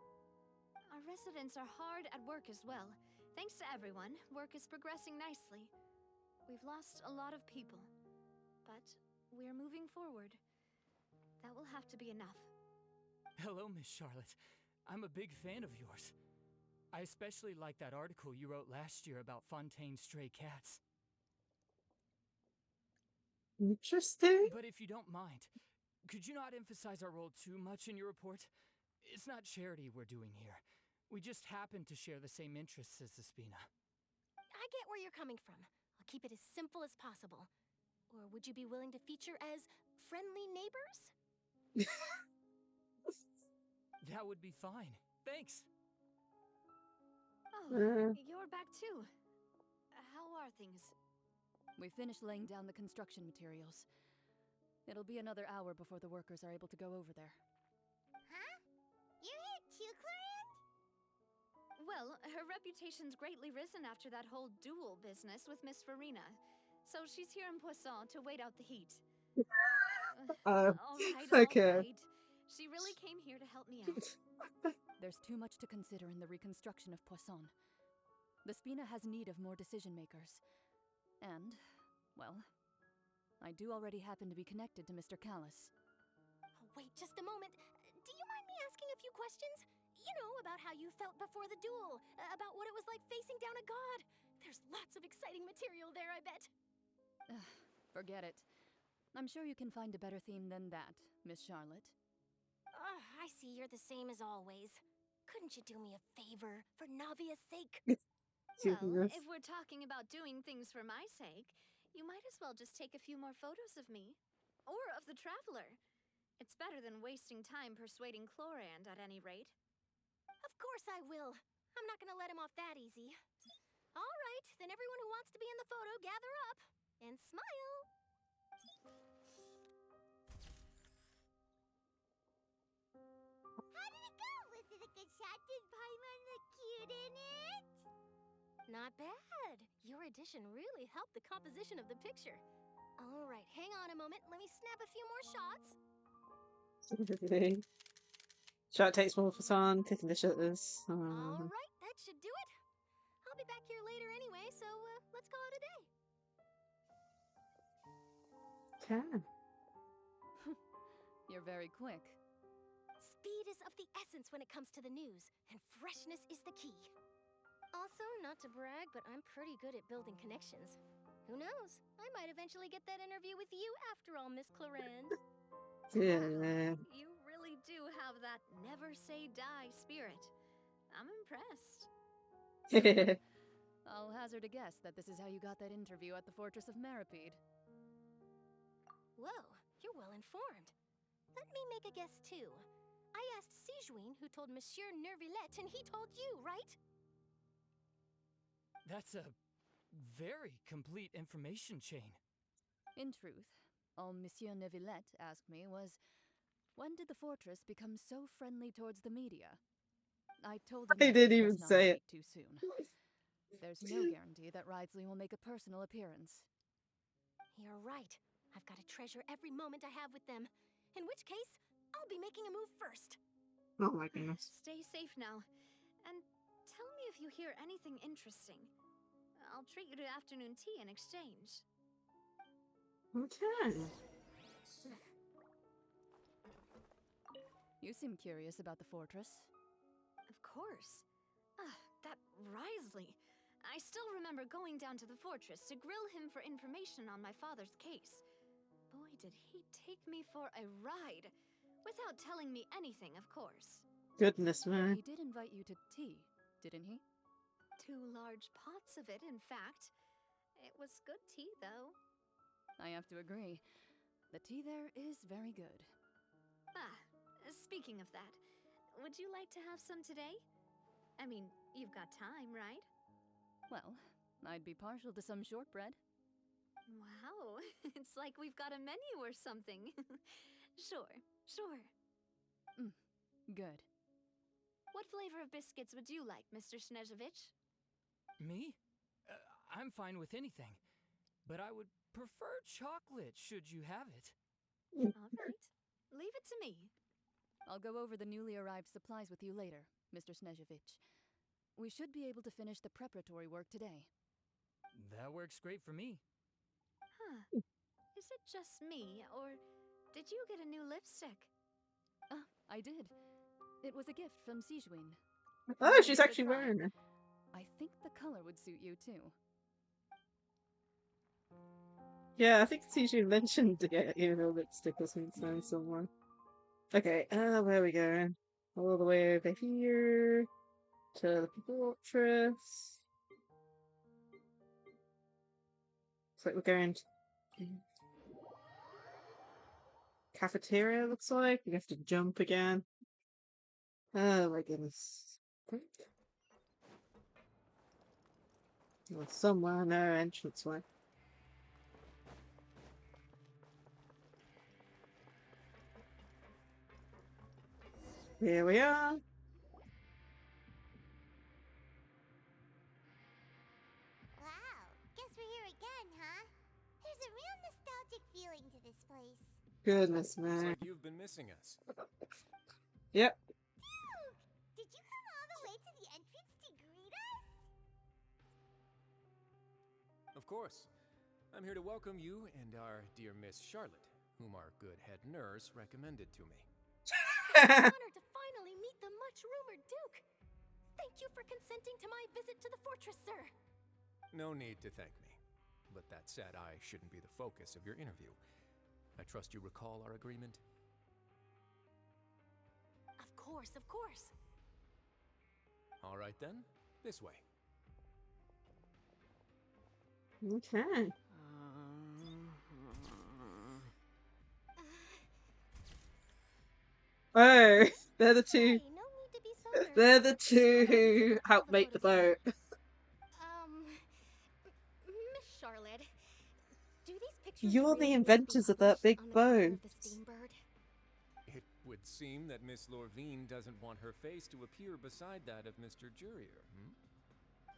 Speaker 6: Our residents are hard at work as well. Thanks to everyone, work is progressing nicely. We've lost a lot of people, but we're moving forward. That will have to be enough.
Speaker 15: Hello, Miss Charlotte. I'm a big fan of yours. I especially like that article you wrote last year about Fontaine's stray cats.
Speaker 1: Interesting.
Speaker 15: But if you don't mind, could you not emphasize our role too much in your report? It's not charity we're doing here. We just happen to share the same interests as the Spina.
Speaker 17: I get where you're coming from. I'll keep it as simple as possible. Or would you be willing to feature as friendly neighbors?
Speaker 15: That would be fine. Thanks.
Speaker 6: Oh, you're back too. How are things?
Speaker 14: We finished laying down the construction materials. It'll be another hour before the workers are able to go over there.
Speaker 16: Huh? You're here too, Clorinde?
Speaker 6: Well, her reputation's greatly risen after that whole duel business with Miss Farina. So she's here in Poisson to wait out the heat. All
Speaker 1: okay.
Speaker 6: right. She really came here to help me out.
Speaker 14: There's too much to consider in the reconstruction of Poisson. The Spina has need of more decision-makers. And, well, I do already happen to be connected to Mr. Callis.
Speaker 17: Oh, wait just a moment. Do you mind me asking a few questions? You know, about how you felt before the duel, about what it was like facing down a god. There's lots of exciting material there, I bet.
Speaker 14: Forget it. I'm sure you can find a better theme than that, Miss Charlotte.
Speaker 17: I see you're the same as always. Couldn't you do me a favor, for Navia's sake?
Speaker 6: Well, if we're talking about doing things for my sake, you might as well just take a few more photos of me. Or of the Traveler. It's better than wasting time persuading Clorinde, at any rate.
Speaker 17: Of course I will. I'm not gonna let him off that easy. All right, then everyone who wants to be in the photo, gather up. And smile.
Speaker 16: How did it go? Was it a good shot? Did Paimon look cute in it?
Speaker 17: Not bad. Your addition really helped the composition of the picture. All right, hang on a moment. Let me snap a few more shots.
Speaker 1: Shot takes more for time, clicking the shutters.
Speaker 17: All right, that should do it. I'll be back here later anyway, so let's call it a day.
Speaker 1: Okay.
Speaker 14: You're very quick.
Speaker 17: Speed is of the essence when it comes to the news, and freshness is the key. Also, not to brag, but I'm pretty good at building connections. Who knows? I might eventually get that interview with you after all, Miss Clorinde.
Speaker 1: Yeah.
Speaker 6: You really do have that never say die spirit. I'm impressed.
Speaker 14: I'll hazard a guess that this is how you got that interview at the Fortress of Meripede.
Speaker 17: Whoa, you're well informed. Let me make a guess too. I asked Sijuin, who told Monsieur Nervillette, and he told you, right?
Speaker 15: That's a very complete information chain.
Speaker 14: In truth, all Monsieur Neuvillette asked me was, when did the fortress become so friendly towards the media? I told him
Speaker 1: I
Speaker 14: that it
Speaker 1: didn't
Speaker 14: was
Speaker 1: even
Speaker 14: best not
Speaker 1: say
Speaker 14: to
Speaker 1: it.
Speaker 14: speak too soon. There's no guarantee that Ridesley will make a personal appearance.
Speaker 17: You're right. I've got to treasure every moment I have with them. In which case, I'll be making a move first.
Speaker 1: Oh my goodness.
Speaker 6: Stay safe now. And tell me if you hear anything interesting. I'll treat you to afternoon tea in exchange.
Speaker 1: Okay.
Speaker 14: You seem curious about the fortress.
Speaker 6: Of course. That Risley. I still remember going down to the fortress to grill him for information on my father's case. Boy, did he take me for a ride. Without telling me anything, of course.
Speaker 1: Goodness,
Speaker 14: But
Speaker 1: man.
Speaker 14: he did invite you to tea, didn't he?
Speaker 6: 2 large pots of it, in fact. It was good tea, though.
Speaker 14: I have to agree. The tea there is very good.
Speaker 6: Speaking of that, would you like to have some today? I mean, you've got time, right?
Speaker 14: Well, I'd be partial to some shortbread.
Speaker 6: Wow, it's like we've got a menu or something. Sure.
Speaker 14: Good.
Speaker 6: What flavor of biscuits would you like, Mr. Snezhevich?
Speaker 15: Me? I'm fine with anything. But I would prefer chocolate, should you have it.
Speaker 6: All right. Leave it to me.
Speaker 14: I'll go over the newly arrived supplies with you later, Mr. Snezhevich. We should be able to finish the preparatory work today.
Speaker 15: That works great for me.
Speaker 6: Huh. Is it just me, or did you get a new lipstick?
Speaker 14: I did. It was a gift from Sijuin.
Speaker 1: Oh, she's actually wearing it.
Speaker 14: I think the color would suit you too.
Speaker 1: Yeah, I think Siju mentioned to get you a lipstick or something somewhere. Okay, where are we going? All the way over here to the fortress. Looks like we're going to cafeteria, looks like. We have to jump again. Oh my goodness. Well, somewhere, no entranceway. Here we are.
Speaker 16: Wow, guess we're here again, huh? There's a real nostalgic feeling to this place.
Speaker 1: Goodness,
Speaker 12: Looks
Speaker 1: man.
Speaker 12: like you've been missing us.
Speaker 1: Yep.
Speaker 16: Duke! Did you come all the way to the entrance to greet us?
Speaker 12: Of course. I'm here to welcome you and our dear Miss Charlotte, whom our good head nurse recommended to me.
Speaker 17: It's an honor to finally meet the much-rumored Duke. Thank you for consenting to my visit to the fortress, sir.
Speaker 12: No need to thank me. But that said, I shouldn't be the focus of your interview. I trust you recall our agreement?
Speaker 17: Of course, of course.
Speaker 12: All right then, this way.
Speaker 1: Okay. Oh, they're the two.
Speaker 17: Hey, no need to be so nervous.
Speaker 1: They're the two who help make the boat.
Speaker 17: Miss Charlotte, do these pictures
Speaker 1: You're
Speaker 17: really
Speaker 1: the
Speaker 17: need to be
Speaker 1: inventors of that
Speaker 17: published
Speaker 1: big
Speaker 17: on the cover
Speaker 1: boat.
Speaker 17: of the Steambird?
Speaker 12: It would seem that Miss Lorvine doesn't want her face to appear beside that of Mr. Jurier,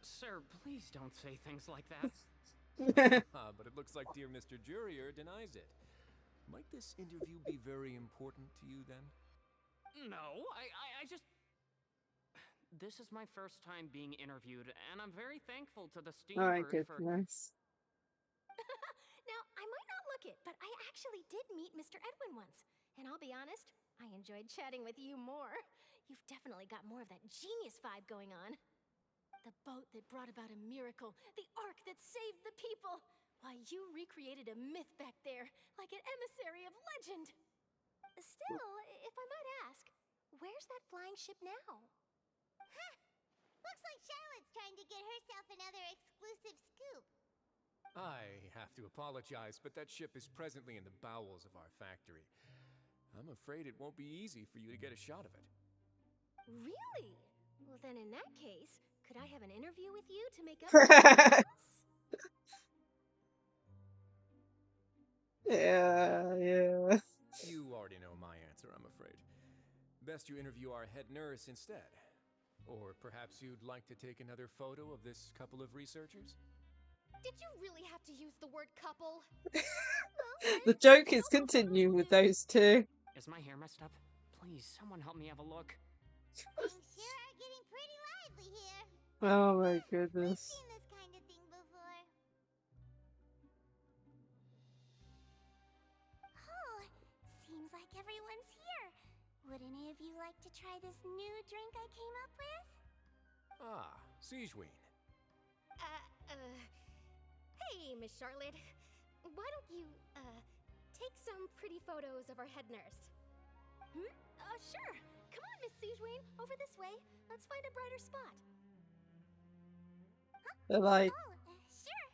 Speaker 18: Sir, please don't say things like that.
Speaker 12: But it looks like dear Mr. Jurier denies it. Might this interview be very important to you then?
Speaker 18: No, I just... This is my first time being interviewed, and I'm very thankful to the
Speaker 1: Alright,
Speaker 18: Steambird for...
Speaker 1: goodness.
Speaker 17: Now, I might not look it, but I actually did meet Mr. Edwin once. And I'll be honest, I enjoyed chatting with you more. You've definitely got more of that genius vibe going on. The boat that brought about a miracle, the ark that saved the people. Why, you recreated a myth back there, like an emissary of legend. Still, if I might ask, where's that flying ship now?
Speaker 16: Huh! Looks like Charlotte's trying to get herself another exclusive scoop.
Speaker 12: I have to apologize, but that ship is presently in the bowels of our factory. I'm afraid it won't be easy for you to get a shot of it.
Speaker 17: Really? Well, then in that case, could I have an interview with you to make up for the loss?
Speaker 1: Yeah.
Speaker 12: You already know my answer, I'm afraid. Best you interview our head nurse instead. Or perhaps you'd like to take another photo of this couple of researchers?
Speaker 17: Did you really have to use the word couple?
Speaker 1: The joke is continuing with those two.
Speaker 18: Is my hair messed up? Please, someone help me have a look.
Speaker 16: Things sure are getting pretty lively here.
Speaker 1: Oh my goodness.
Speaker 16: Seen this kind of thing before. Oh, seems like everyone's here. Would any of you like to try this new drink I came up with?
Speaker 12: Ah, Siegeween.
Speaker 17: Hey, Miss Charlotte. Why don't you, take some pretty photos of our head nurse? Sure. Come on, Miss Siegeween. Over this way. Let's find a brighter spot.
Speaker 1: They're like,
Speaker 16: Sure.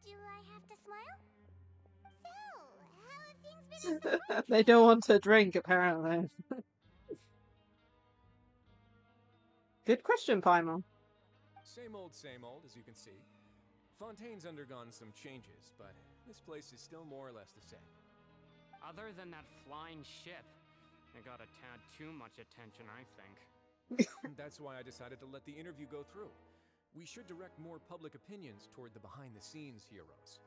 Speaker 16: Do I have to smile? So, how have things been at the front?
Speaker 1: they don't want to drink, apparently. Good question, Paimon.
Speaker 12: Same old, as you can see. Fontaine's undergone some changes, but this place is still more or less the same.
Speaker 18: Other than that flying ship, it got a tad too much attention, I think.
Speaker 12: That's why I decided to let the interview go through. We should direct more public opinions toward the behind-the-scenes heroes.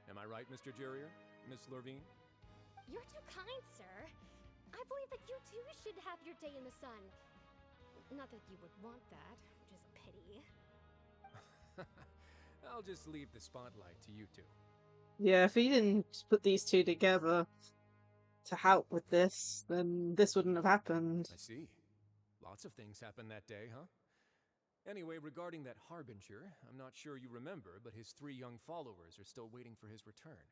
Speaker 12: Am I right, Mr. Jurier? Miss Lurvine?
Speaker 17: You're too kind, sir. I believe that you too should have your day in the sun. Not that you would want that, which is a pity.
Speaker 12: I'll just leave the spotlight to you two.
Speaker 1: Yeah, if he didn't put these two together to help with this, then this wouldn't have happened.
Speaker 12: I see. Lots of things happened that day, huh? Anyway, regarding that Harbinger, I'm not sure you remember, but his 3 young followers are still waiting for his return.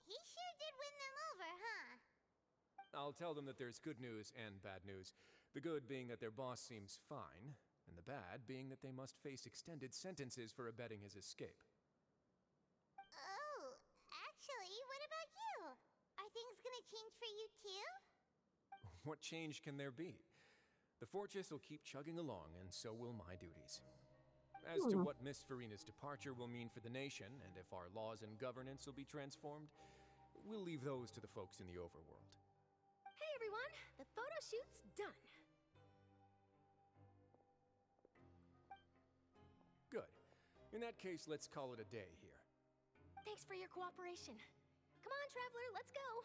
Speaker 16: He sure did win them over, huh?
Speaker 12: I'll tell them that there's good news and bad news. The good being that their boss seems fine, and the bad being that they must face extended sentences for abetting his escape.
Speaker 16: Oh, actually, what about you? Are things gonna change for you too?
Speaker 12: What change can there be? The fortress will keep chugging along, and so will my duties. As to what Miss Furina's departure will mean for the nation, and if our laws and governance will be transformed, we'll leave those to the folks in the overworld.
Speaker 17: Hey everyone, the photo shoot's done.
Speaker 12: Good. In that case, let's call it a day here.
Speaker 17: Thanks for your cooperation. Come on, Traveler, let's go.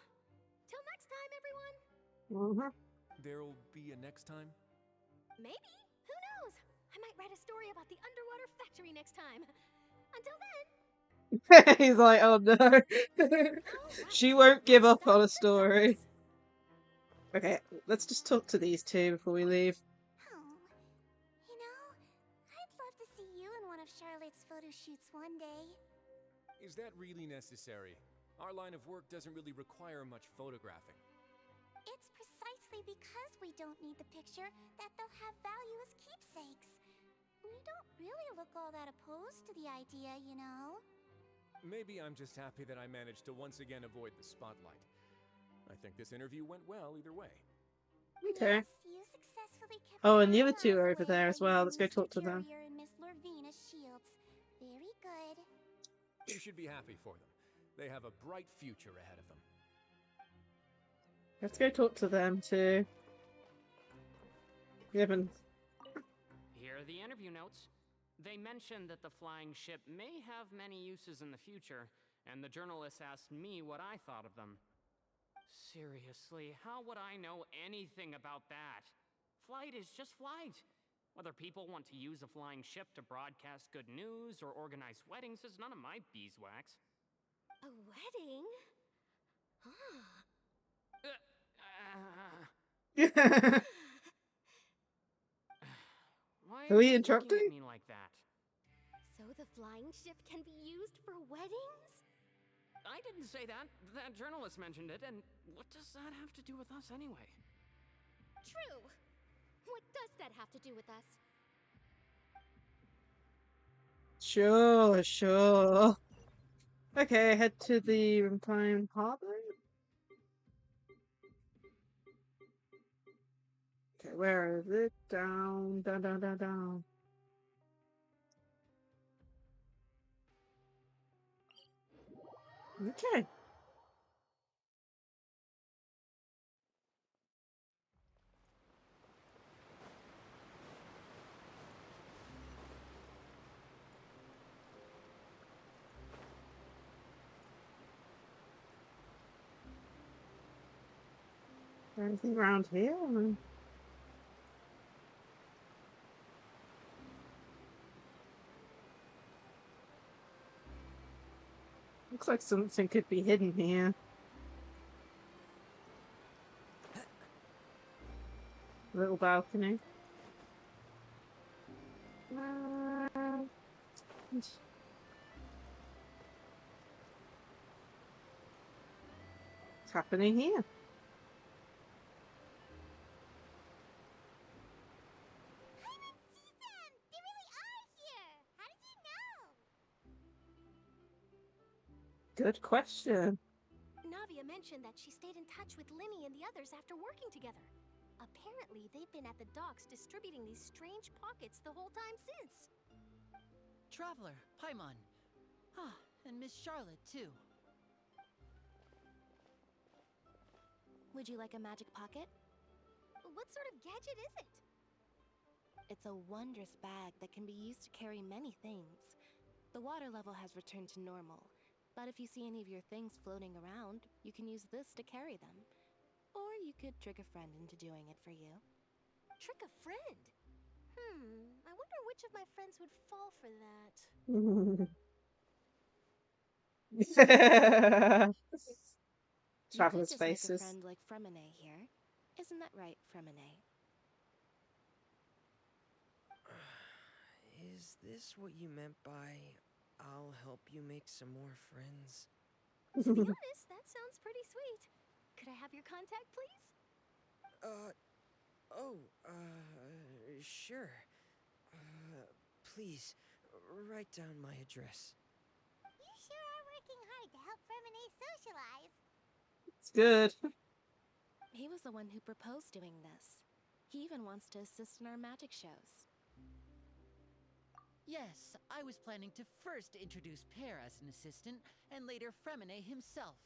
Speaker 17: Till next time, everyone.
Speaker 12: There'll be a next time?
Speaker 17: Maybe. Who knows? I might write a story about the underwater factory next time. Until then.
Speaker 1: He's like, oh no. She won't give up on a story. Okay, let's just talk to these two before we leave.
Speaker 16: You know, I'd love to see you in one of Charlotte's photo shoots one day.
Speaker 12: Is that really necessary? Our line of work doesn't really require much photographing.
Speaker 16: It's precisely because we don't need the picture that they'll have value as keepsakes. We don't really look all that opposed to the idea, you know?
Speaker 12: Maybe I'm just happy that I managed to once again avoid the spotlight. I think this interview went well either way.
Speaker 1: Okay.
Speaker 16: Yes, you successfully kept
Speaker 1: Oh, and the other two are over there as well. Let's go talk to them.
Speaker 16: and Miss Lurvine as shields. Very good.
Speaker 12: You should be happy for them. They have a bright future ahead of them.
Speaker 1: Let's go talk to them too. Given.
Speaker 18: Here are the interview notes. They mentioned that the flying ship may have many uses in the future, and the journalist asked me what I thought of them. Seriously, how would I know anything about that? Flight is just flight. Whether people want to use a flying ship to broadcast good news or organize weddings is none of my beeswax.
Speaker 17: A wedding? Huh.
Speaker 18: Why
Speaker 1: Are we
Speaker 18: you
Speaker 1: interrupting?
Speaker 18: looking at me like that?
Speaker 17: So the flying ship can be used for weddings?
Speaker 18: I didn't say that. That journalist mentioned it, and what does that have to do with us anyway?
Speaker 17: True. What does that have to do with us?
Speaker 1: Sure, sure. Okay, head to the Fontaine Harbor. where is it? Down, down, down, down, down. Okay. Anything around here? Looks like something could be hidden here. Little balcony. What's happening here? Good question.
Speaker 17: Navia mentioned that she stayed in touch with Limmy and the others after working together. Apparently, they've been at the docks distributing these strange pockets the whole time since.
Speaker 10: Traveler, Paimon. Ah, and Miss Charlotte, too.
Speaker 17: Would you like a magic pocket? What sort of gadget is it? It's a wondrous bag that can be used to carry many things. The water level has returned to normal, but if you see any of your things floating around, you can use this to carry them. Or you could trick a friend into doing it for you. Trick a friend? I wonder which of my friends would fall for that.
Speaker 1: Traveler's
Speaker 17: you could just
Speaker 1: faces.
Speaker 17: make a friend like Fremine here. Isn't that right, Fremine?
Speaker 13: Is this what you meant by, I'll help you make some more friends?
Speaker 17: To be honest, that sounds pretty sweet. Could I have your contact, please?
Speaker 13: Sure. Please, write down my address.
Speaker 16: You sure are working hard to help Fremine socialize.
Speaker 1: It's good.
Speaker 17: He was the one who proposed doing this. He even wants to assist in our magic shows.
Speaker 10: Yes, I was planning to first introduce Pear as an assistant, and later Fremine himself.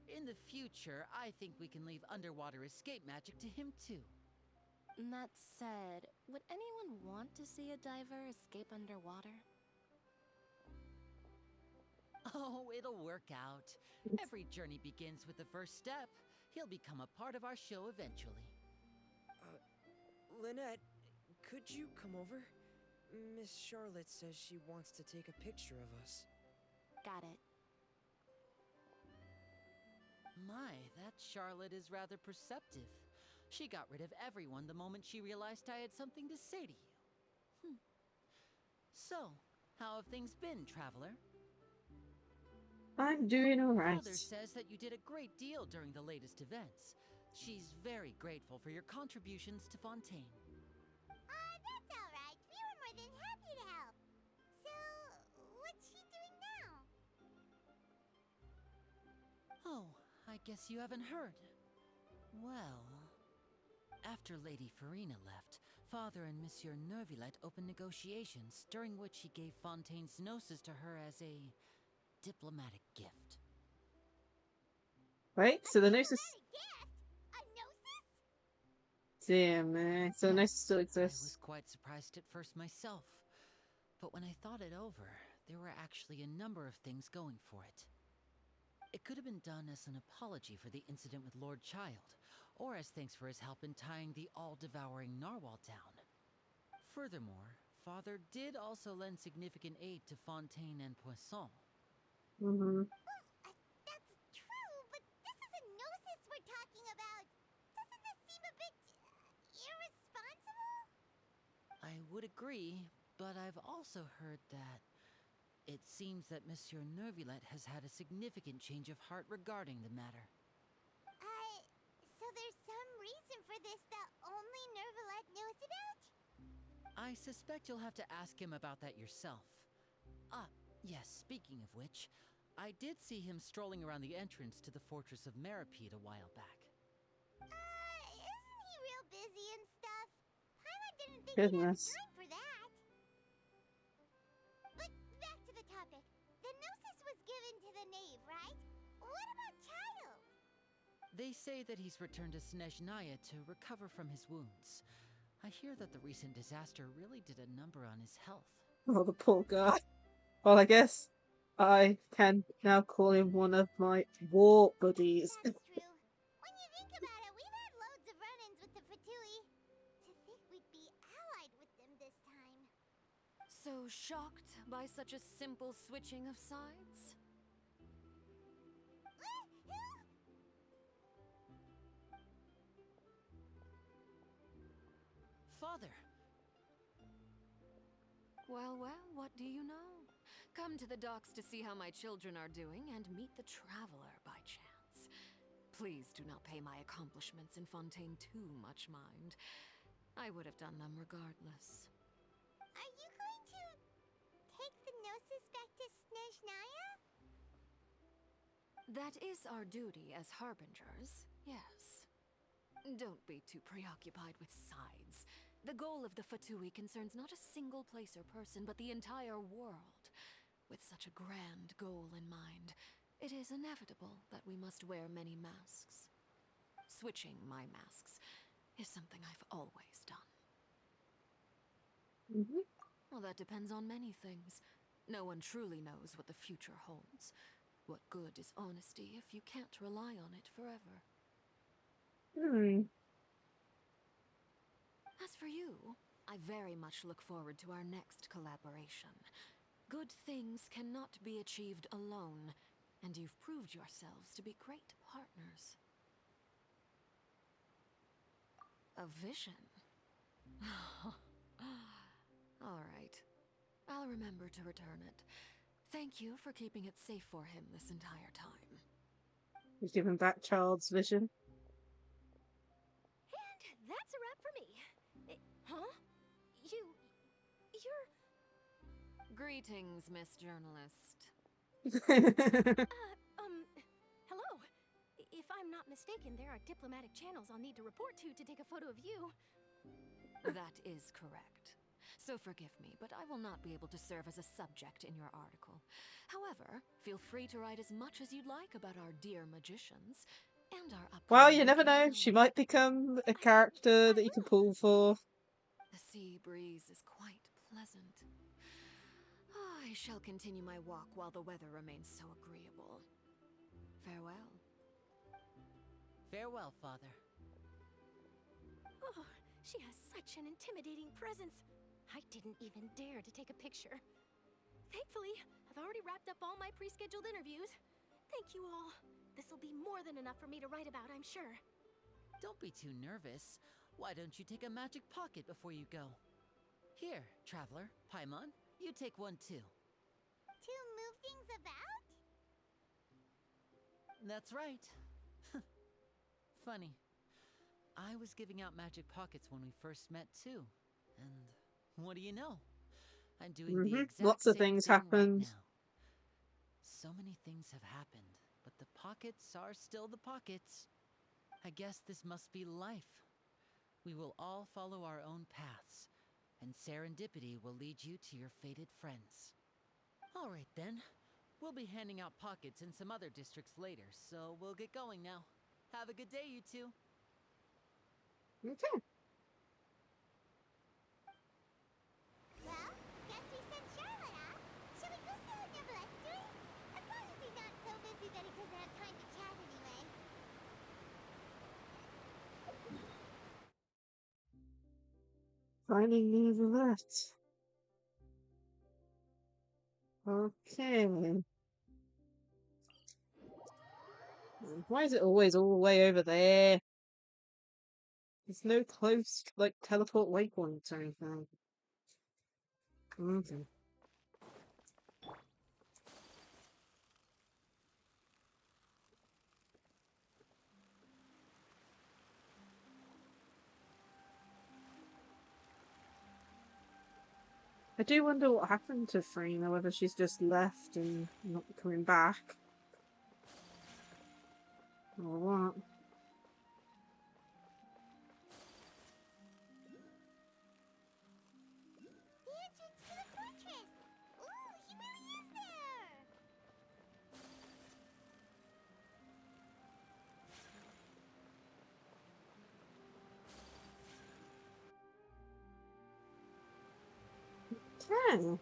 Speaker 10: In the future, I think we can leave underwater escape magic to him too.
Speaker 17: That said, would anyone want to see a diver escape underwater?
Speaker 10: Oh, it'll work out. Every journey begins with the first step. He'll become a part of our show eventually.
Speaker 13: Lynette, could you come over? Miss Charlotte says she wants to take a picture of us.
Speaker 17: Got it.
Speaker 10: My, that Charlotte is rather perceptive. She got rid of everyone the moment she realized I had something to say to you. So, how have things been, Traveler?
Speaker 1: I'm doing alright.
Speaker 10: Father says that you did a great deal during the latest events. She's very grateful for your contributions to Fontaine.
Speaker 16: That's alright. We were more than happy to help. So, what's she doing now?
Speaker 10: Oh, I guess you haven't heard. Well, after Lady Farina left, Father and Monsieur Neuvillette opened negotiations, during which he gave Fontaine's gnosis to her as a diplomatic gift.
Speaker 1: Wait, so the gnosis... Damn, man. So the gnosis still
Speaker 10: I
Speaker 1: exists.
Speaker 10: was quite surprised at first myself, but when I thought it over, there were actually a number of things going for it. It could have been done as an apology for the incident with Lord Child, or as thanks for his help in tying the all-devouring narwhal down. Furthermore, Father did also lend significant aid to Fontaine and Poisson.
Speaker 16: That's true, but this is a gnosis we're talking about. Doesn't this seem a bit irresponsible?
Speaker 10: I would agree, but I've also heard that it seems that Monsieur Neuvillette has had a significant change of heart regarding the matter.
Speaker 16: So there's some reason for this that only Neuvillette knows about?
Speaker 10: I suspect you'll have to ask him about that yourself. Ah, yes, speaking of which, I did see him strolling around the entrance to the Fortress of Meripede a while back.
Speaker 16: Isn't he real busy and stuff?
Speaker 1: Goodness.
Speaker 16: time for that. But back to the topic. The Gnosis was given to the knave, right? What about Child?
Speaker 10: They say that he's returned to Snezhnaya to recover from his wounds. I hear that the recent disaster really did a number on his health.
Speaker 1: Oh, the poor guy. Well, I guess I can now call him one of my war buddies.
Speaker 16: That's true. When you think about it, we've had loads of run-ins with the Fatui. To think we'd be allied with them this time.
Speaker 6: So shocked by such a simple switching of sides?
Speaker 10: Father!
Speaker 6: Well, what do you know? Come to the docks to see how my children are doing and meet the traveler by chance. Please do not pay my accomplishments in Fontaine too much mind. I would have done them regardless.
Speaker 16: Are you going to take the Gnosis back to Snezhnaya?
Speaker 6: That is our duty as harbingers, yes. Don't be too preoccupied with sides. The goal of the Fatui concerns not a single place or person, but the entire world. With such a grand goal in mind, it is inevitable that we must wear many masks. Switching my masks is something I've always done. Well, that depends on many things. No one truly knows what the future holds. What good is honesty if you can't rely on it forever? As for you, I very much look forward to our next collaboration. Good things cannot be achieved alone, and you've proved yourselves to be great partners. A vision? All right. I'll remember to return it. Thank you for keeping it safe for him this entire time.
Speaker 1: He's given back Child's vision.
Speaker 17: And that's a wrap for me. Huh? You're...
Speaker 6: Greetings, Miss Journalist.
Speaker 17: Hello. If I'm not mistaken, there are diplomatic channels I'll need to report to take a photo of you.
Speaker 6: That is correct. So forgive me, but I will not be able to serve as a subject in your article. However, feel free to write as much as you'd like about our dear magicians and our upcoming...
Speaker 1: Well, you never know. She might become a character that you can pull for.
Speaker 6: The sea breeze is quite pleasant. I shall continue my walk while the weather remains so agreeable. Farewell.
Speaker 10: Farewell, Father.
Speaker 17: Oh, she has such an intimidating presence. I didn't even dare to take a picture. Thankfully, I've already wrapped up all my pre-scheduled interviews. Thank you all. This'll be more than enough for me to write about, I'm sure.
Speaker 10: Don't be too nervous. Why don't you take a magic pocket before you go? Here, Traveler, Paimon, you take one too.
Speaker 16: To move things about?
Speaker 10: That's right. Funny. I was giving out magic pockets when we first met too. And what do you know? I'm doing the exact
Speaker 1: Lots of
Speaker 10: same
Speaker 1: things
Speaker 10: thing
Speaker 1: happened.
Speaker 10: right now. So many things have happened, but the pockets are still the pockets. I guess this must be life. We will all follow our own paths, and serendipity will lead you to your fated friends. All right then. We'll be handing out pockets in some other districts later, so we'll get going now. Have a good day, you two.
Speaker 1: Okay.
Speaker 16: Well, guess we sent Charlotte off. Shall we go see what Neverlette's doing? As long as he's not so busy that he doesn't have time to chat anyway.
Speaker 1: Finding Neverlet. Okay. Why is it always all the way over there? There's no close, like, teleport waypoints or anything. Okay. I do wonder what happened to Frina, whether she's just left and not coming back. Or what. Okay.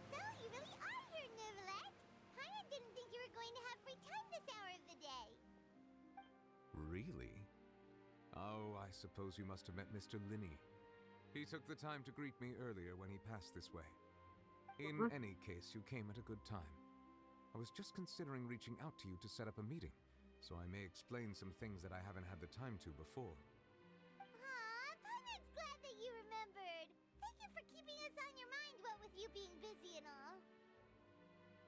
Speaker 16: So, you really are here, Neverlet. Paimon didn't think you were going to have free time this hour of the day.
Speaker 4: Really? Oh, I suppose you must have met Mr. Linney. He took the time to greet me earlier when he passed this way. In any case, you came at a good time. I was just considering reaching out to you to set up a meeting, so I may explain some things that I haven't had the time to before.
Speaker 16: Aw, Paimon's glad that you remembered. Thank you for keeping us on your mind, what with you being busy and all.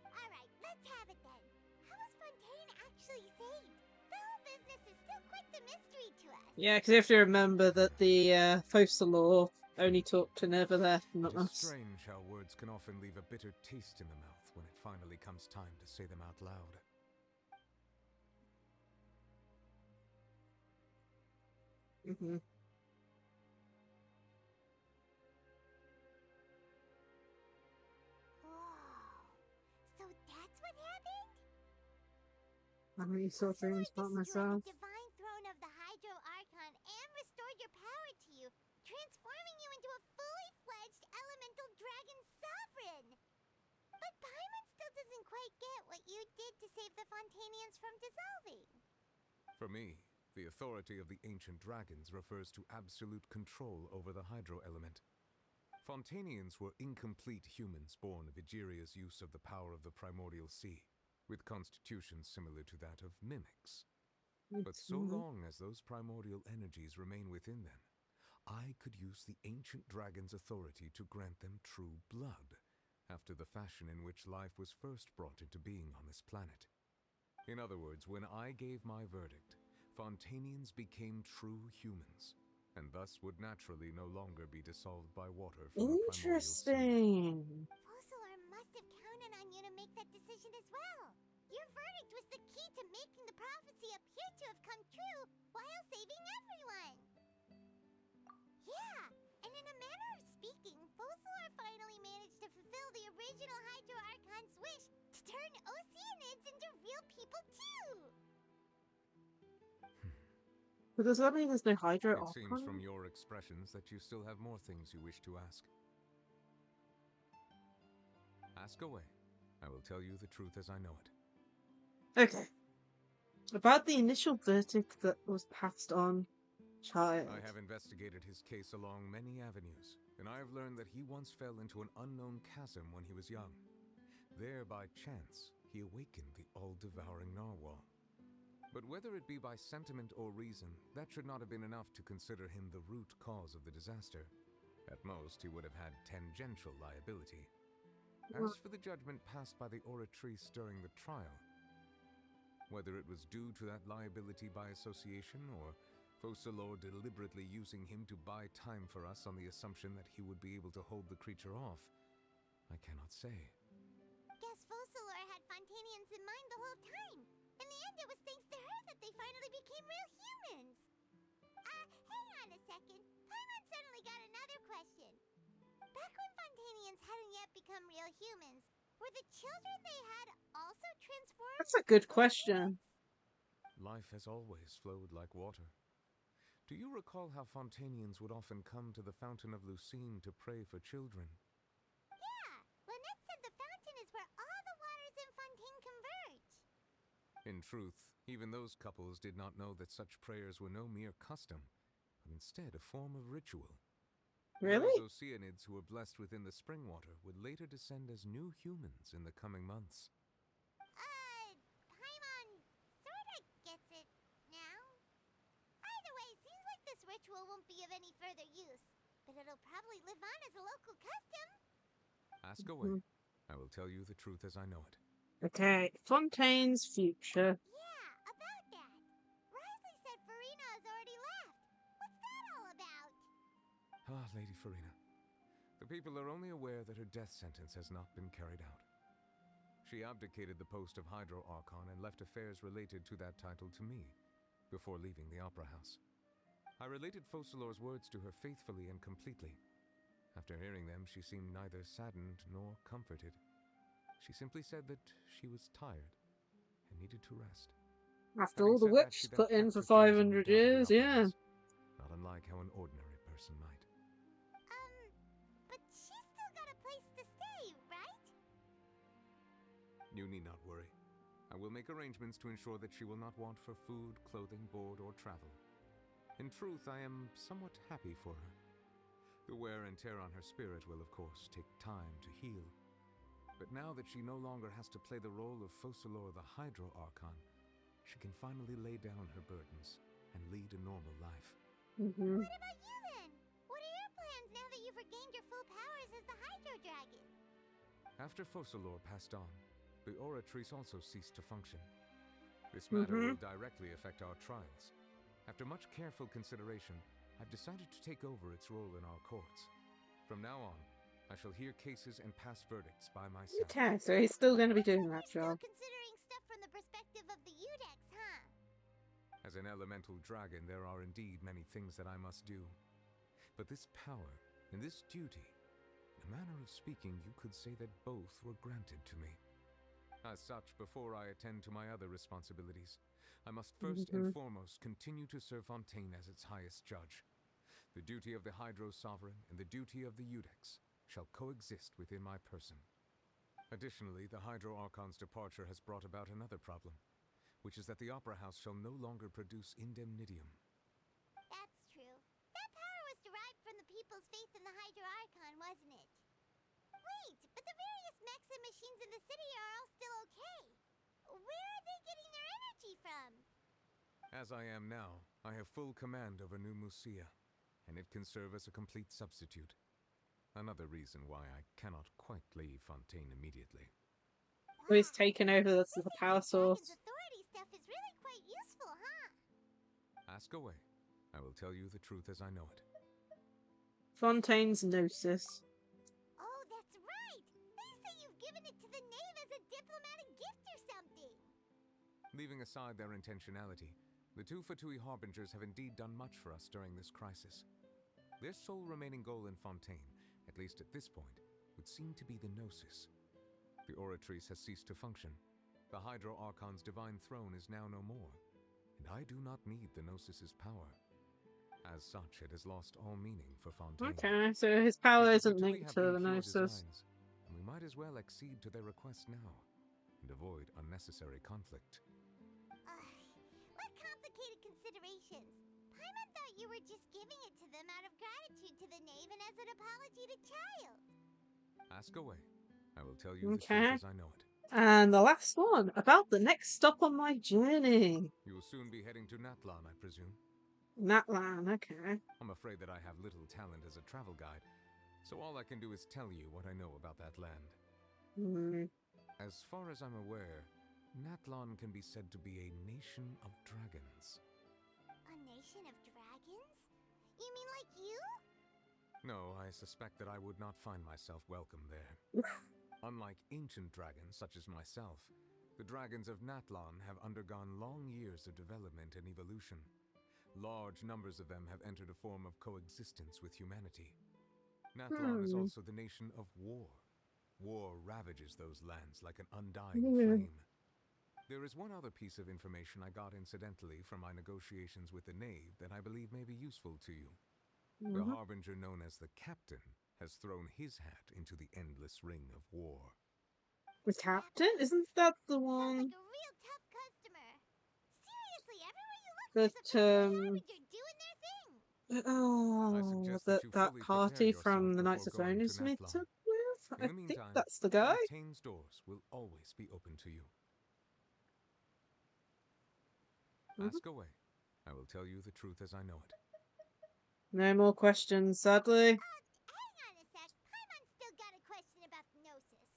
Speaker 16: Alright, let's have it then. How was Fontaine actually saved? The whole business is still quite the mystery to us.
Speaker 1: Yeah, because you have to remember that the Focalor only talked to Neverlet, not
Speaker 4: It is
Speaker 1: us.
Speaker 4: strange how words can often leave a bitter taste in the mouth when it finally comes time to say them out loud.
Speaker 1: Mm-hmm.
Speaker 16: So that's what happened?
Speaker 1: I really saw dreams about myself.
Speaker 16: The divine throne of the Hydro Archon and restored your power to you, transforming you into a fully fledged elemental dragon sovereign. But Paimon still doesn't quite get what you did to save the Fontainians from dissolving.
Speaker 4: For me, the authority of the ancient dragons refers to absolute control over the hydro element. Fontainians were incomplete humans born of Egeria's use of the power of the primordial sea, with constitutions similar to that of mimics. But so long as those primordial energies remain within them, I could use the ancient dragon's authority to grant them true blood, after the fashion in which life was first brought into being on this planet. In other words, when I gave my verdict, Fontainians became true humans, and thus would naturally no longer be dissolved by water from the primordial sea.
Speaker 1: Interesting.
Speaker 16: Focalor must have counted on you to make that decision as well. Your verdict was the key to making the prophecy appear to have come true while saving everyone. Yeah, and in a manner of speaking, Focalor finally managed to fulfill the original Hydro Archon's wish to turn Oceanids into real people too.
Speaker 1: But does that mean there's no Hydro
Speaker 4: It seems
Speaker 1: Archon?
Speaker 4: from your expressions that you still have more things you wish to ask. Ask away. I will tell you the truth as I know it.
Speaker 1: Okay. About the initial verdict that was passed on, child.
Speaker 4: I have investigated his case along many avenues, and I have learned that he once fell into an unknown chasm when he was young. There, by chance, he awakened the all-devouring narwhal. But whether it be by sentiment or reason, that should not have been enough to consider him the root cause of the disaster. At most, he would have had tangential liability. As for the judgment passed by the oratrice during the trial, whether it was due to that liability by association, or Focalor deliberately using him to buy time for us on the assumption that he would be able to hold the creature off, I cannot say.
Speaker 16: Guess Focalor had Fontainians in mind the whole time. In the end, it was thanks to her that they finally became real humans. Hang on a second. Paimon suddenly got another question. Back when Fontainians hadn't yet become real humans, were the children they had also transformed?
Speaker 1: That's a good question.
Speaker 4: Life has always flowed like water. Do you recall how Fontainians would often come to the Fountain of Lucine to pray for children?
Speaker 16: Yeah, Lynette said the fountain is where all the waters in Fontaine converge.
Speaker 4: In truth, even those couples did not know that such prayers were no mere custom, but instead a form of ritual.
Speaker 1: Really?
Speaker 4: Those Oceanids who were blessed within the spring water would later descend as new humans in the coming months.
Speaker 16: Paimon sorta gets it now. Either way, seems like this ritual won't be of any further use, but it'll probably live on as a local custom.
Speaker 4: Ask away. I will tell you the truth as I know it.
Speaker 1: Okay, Fontaine's future.
Speaker 16: Yeah, about that. Risley said Farina has already left. What's that all about?
Speaker 4: Ah, Lady Farina. The people are only aware that her death sentence has not been carried out. She abdicated the post of Hydro Archon and left affairs related to that title to me, before leaving the Opera House. I related Focalor's words to her faithfully and completely. After hearing them, she seemed neither saddened nor comforted. She simply said that she was tired and needed to rest.
Speaker 1: After all the work she's put in for 500 years, yeah.
Speaker 4: Not unlike how an ordinary person might.
Speaker 16: But she's still got a place to stay, right?
Speaker 4: You need not worry. I will make arrangements to ensure that she will not want for food, clothing, board, or travel. In truth, I am somewhat happy for her. The wear and tear on her spirit will, of course, take time to heal. But now that she no longer has to play the role of Focalor the Hydro Archon, she can finally lay down her burdens and lead a normal life.
Speaker 16: What about you then? What are your plans now that you've regained your full powers as the Hydro Dragon?
Speaker 4: After Focalor passed on, the Oratrice also ceased to function. This matter will directly affect our trials. After much careful consideration, I've decided to take over its role in our courts. From now on, I shall hear cases and pass verdicts by myself.
Speaker 1: Okay, so he's still going to be doing that job.
Speaker 16: Still considering stuff from the perspective of the Udex, huh?
Speaker 4: As an elemental dragon, there are indeed many things that I must do. But this power and this duty, in a manner of speaking, you could say that both were granted to me. As such, before I attend to my other responsibilities, I must first and foremost continue to serve Fontaine as its highest judge. The duty of the Hydro Sovereign and the duty of the Udex shall coexist within my person. Additionally, the Hydro Archon's departure has brought about another problem, which is that the Opera House shall no longer produce indemnitium.
Speaker 16: That's true. That power was derived from the people's faith in the Hydro Archon, wasn't it? Wait, but the various mechs and machines in the city are all still okay. Where are they getting their energy from?
Speaker 4: As I am now, I have full command over New Musia, and it can serve as a complete substitute. Another reason why I cannot quite leave Fontaine immediately.
Speaker 1: So he's taken over the power source.
Speaker 16: Authority stuff is really quite useful, huh?
Speaker 4: Ask away. I will tell you the truth as I know it.
Speaker 1: Fontaine's Gnosis.
Speaker 16: Oh, that's right! They say you've given it to the knave as a diplomatic gift or something!
Speaker 4: Leaving aside their intentionality, the two Fatui Harbingers have indeed done much for us during this crisis. Their sole remaining goal in Fontaine, at least at this point, would seem to be the Gnosis. The Oratrice has ceased to function. The Hydro Archon's divine throne is now no more, and I do not need the Gnosis's power. As such, it has lost all meaning for Fontaine.
Speaker 1: Okay, so his power isn't linked to the Gnosis.
Speaker 4: Designs, and we might as well accede to their request now, and avoid unnecessary conflict.
Speaker 16: What complicated considerations! Paimon thought you were just giving it to them out of gratitude to the knave and as an apology to Child.
Speaker 4: Ask away. I will tell you the truth as I know it.
Speaker 1: And the last one, about the next stop on my journey.
Speaker 4: You will soon be heading to Natlan, I presume.
Speaker 1: Natlan, okay.
Speaker 4: I'm afraid that I have little talent as a travel guide, so all I can do is tell you what I know about that land. As far as I'm aware, Natlan can be said to be a nation of dragons.
Speaker 16: A nation of dragons? You mean like you?
Speaker 4: No, I suspect that I would not find myself welcome there. Unlike ancient dragons such as myself, the dragons of Natlan have undergone long years of development and evolution. Large numbers of them have entered a form of coexistence with humanity. Natlan is also the nation of war. War ravages those lands like an undying flame. There is one other piece of information I got incidentally from my negotiations with the knave that I believe may be useful to you. The harbinger known as the Captain has thrown his hat into the endless ring of war.
Speaker 1: The Captain? Isn't that the one?
Speaker 16: Sounds like a real tough customer. Seriously, everywhere you look, there's a harbinger doing their thing.
Speaker 1: Oh, that party from the Knights of Throne meets up with? I think that's the guy.
Speaker 4: Fontaine's doors will always be open to you. Ask away. I will tell you the truth as I know it.
Speaker 1: No more questions, sadly.
Speaker 16: Hang on a sec. Paimon's still got a question about the Gnosis.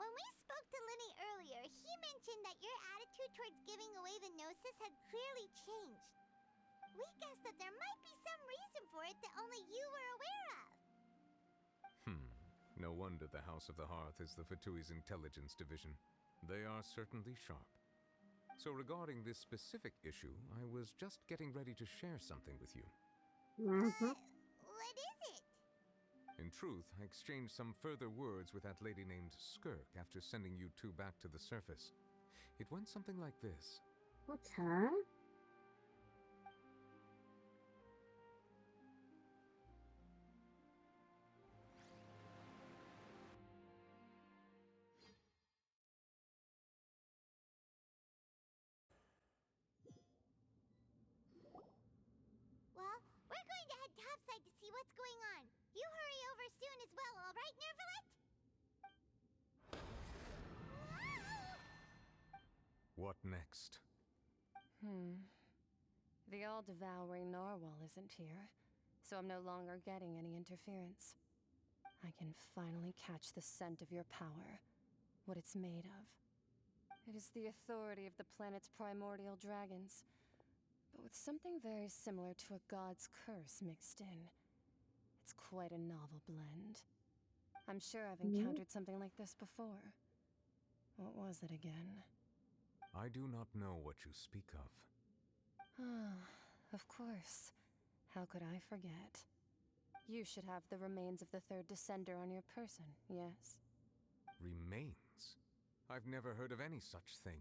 Speaker 16: When we spoke to Linny earlier, he mentioned that your attitude towards giving away the Gnosis had clearly changed. We guessed that there might be some reason for it that only you were aware of.
Speaker 4: No wonder the House of the Hearth is the Fatui's intelligence division. They are certainly sharp. So regarding this specific issue, I was just getting ready to share something with you.
Speaker 16: What is it?
Speaker 4: In truth, I exchanged some further words with that lady named Skirk after sending you two back to the surface. It went something like this.
Speaker 1: Okay.
Speaker 16: what's going on. You hurry over soon as well, alright, Nervalet?
Speaker 4: What next?
Speaker 3: The all-devouring narwhal isn't here, so I'm no longer getting any interference. I can finally catch the scent of your power, what it's made of. It is the authority of the planet's primordial dragons, but with something very similar to a god's curse mixed in. It's quite a novel blend. I'm sure I've encountered something like this before. What was it again?
Speaker 4: I do not know what you speak of.
Speaker 3: Ah, of course. How could I forget? You should have the remains of the third descender on your person, yes?
Speaker 4: Remains? I've never heard of any such thing.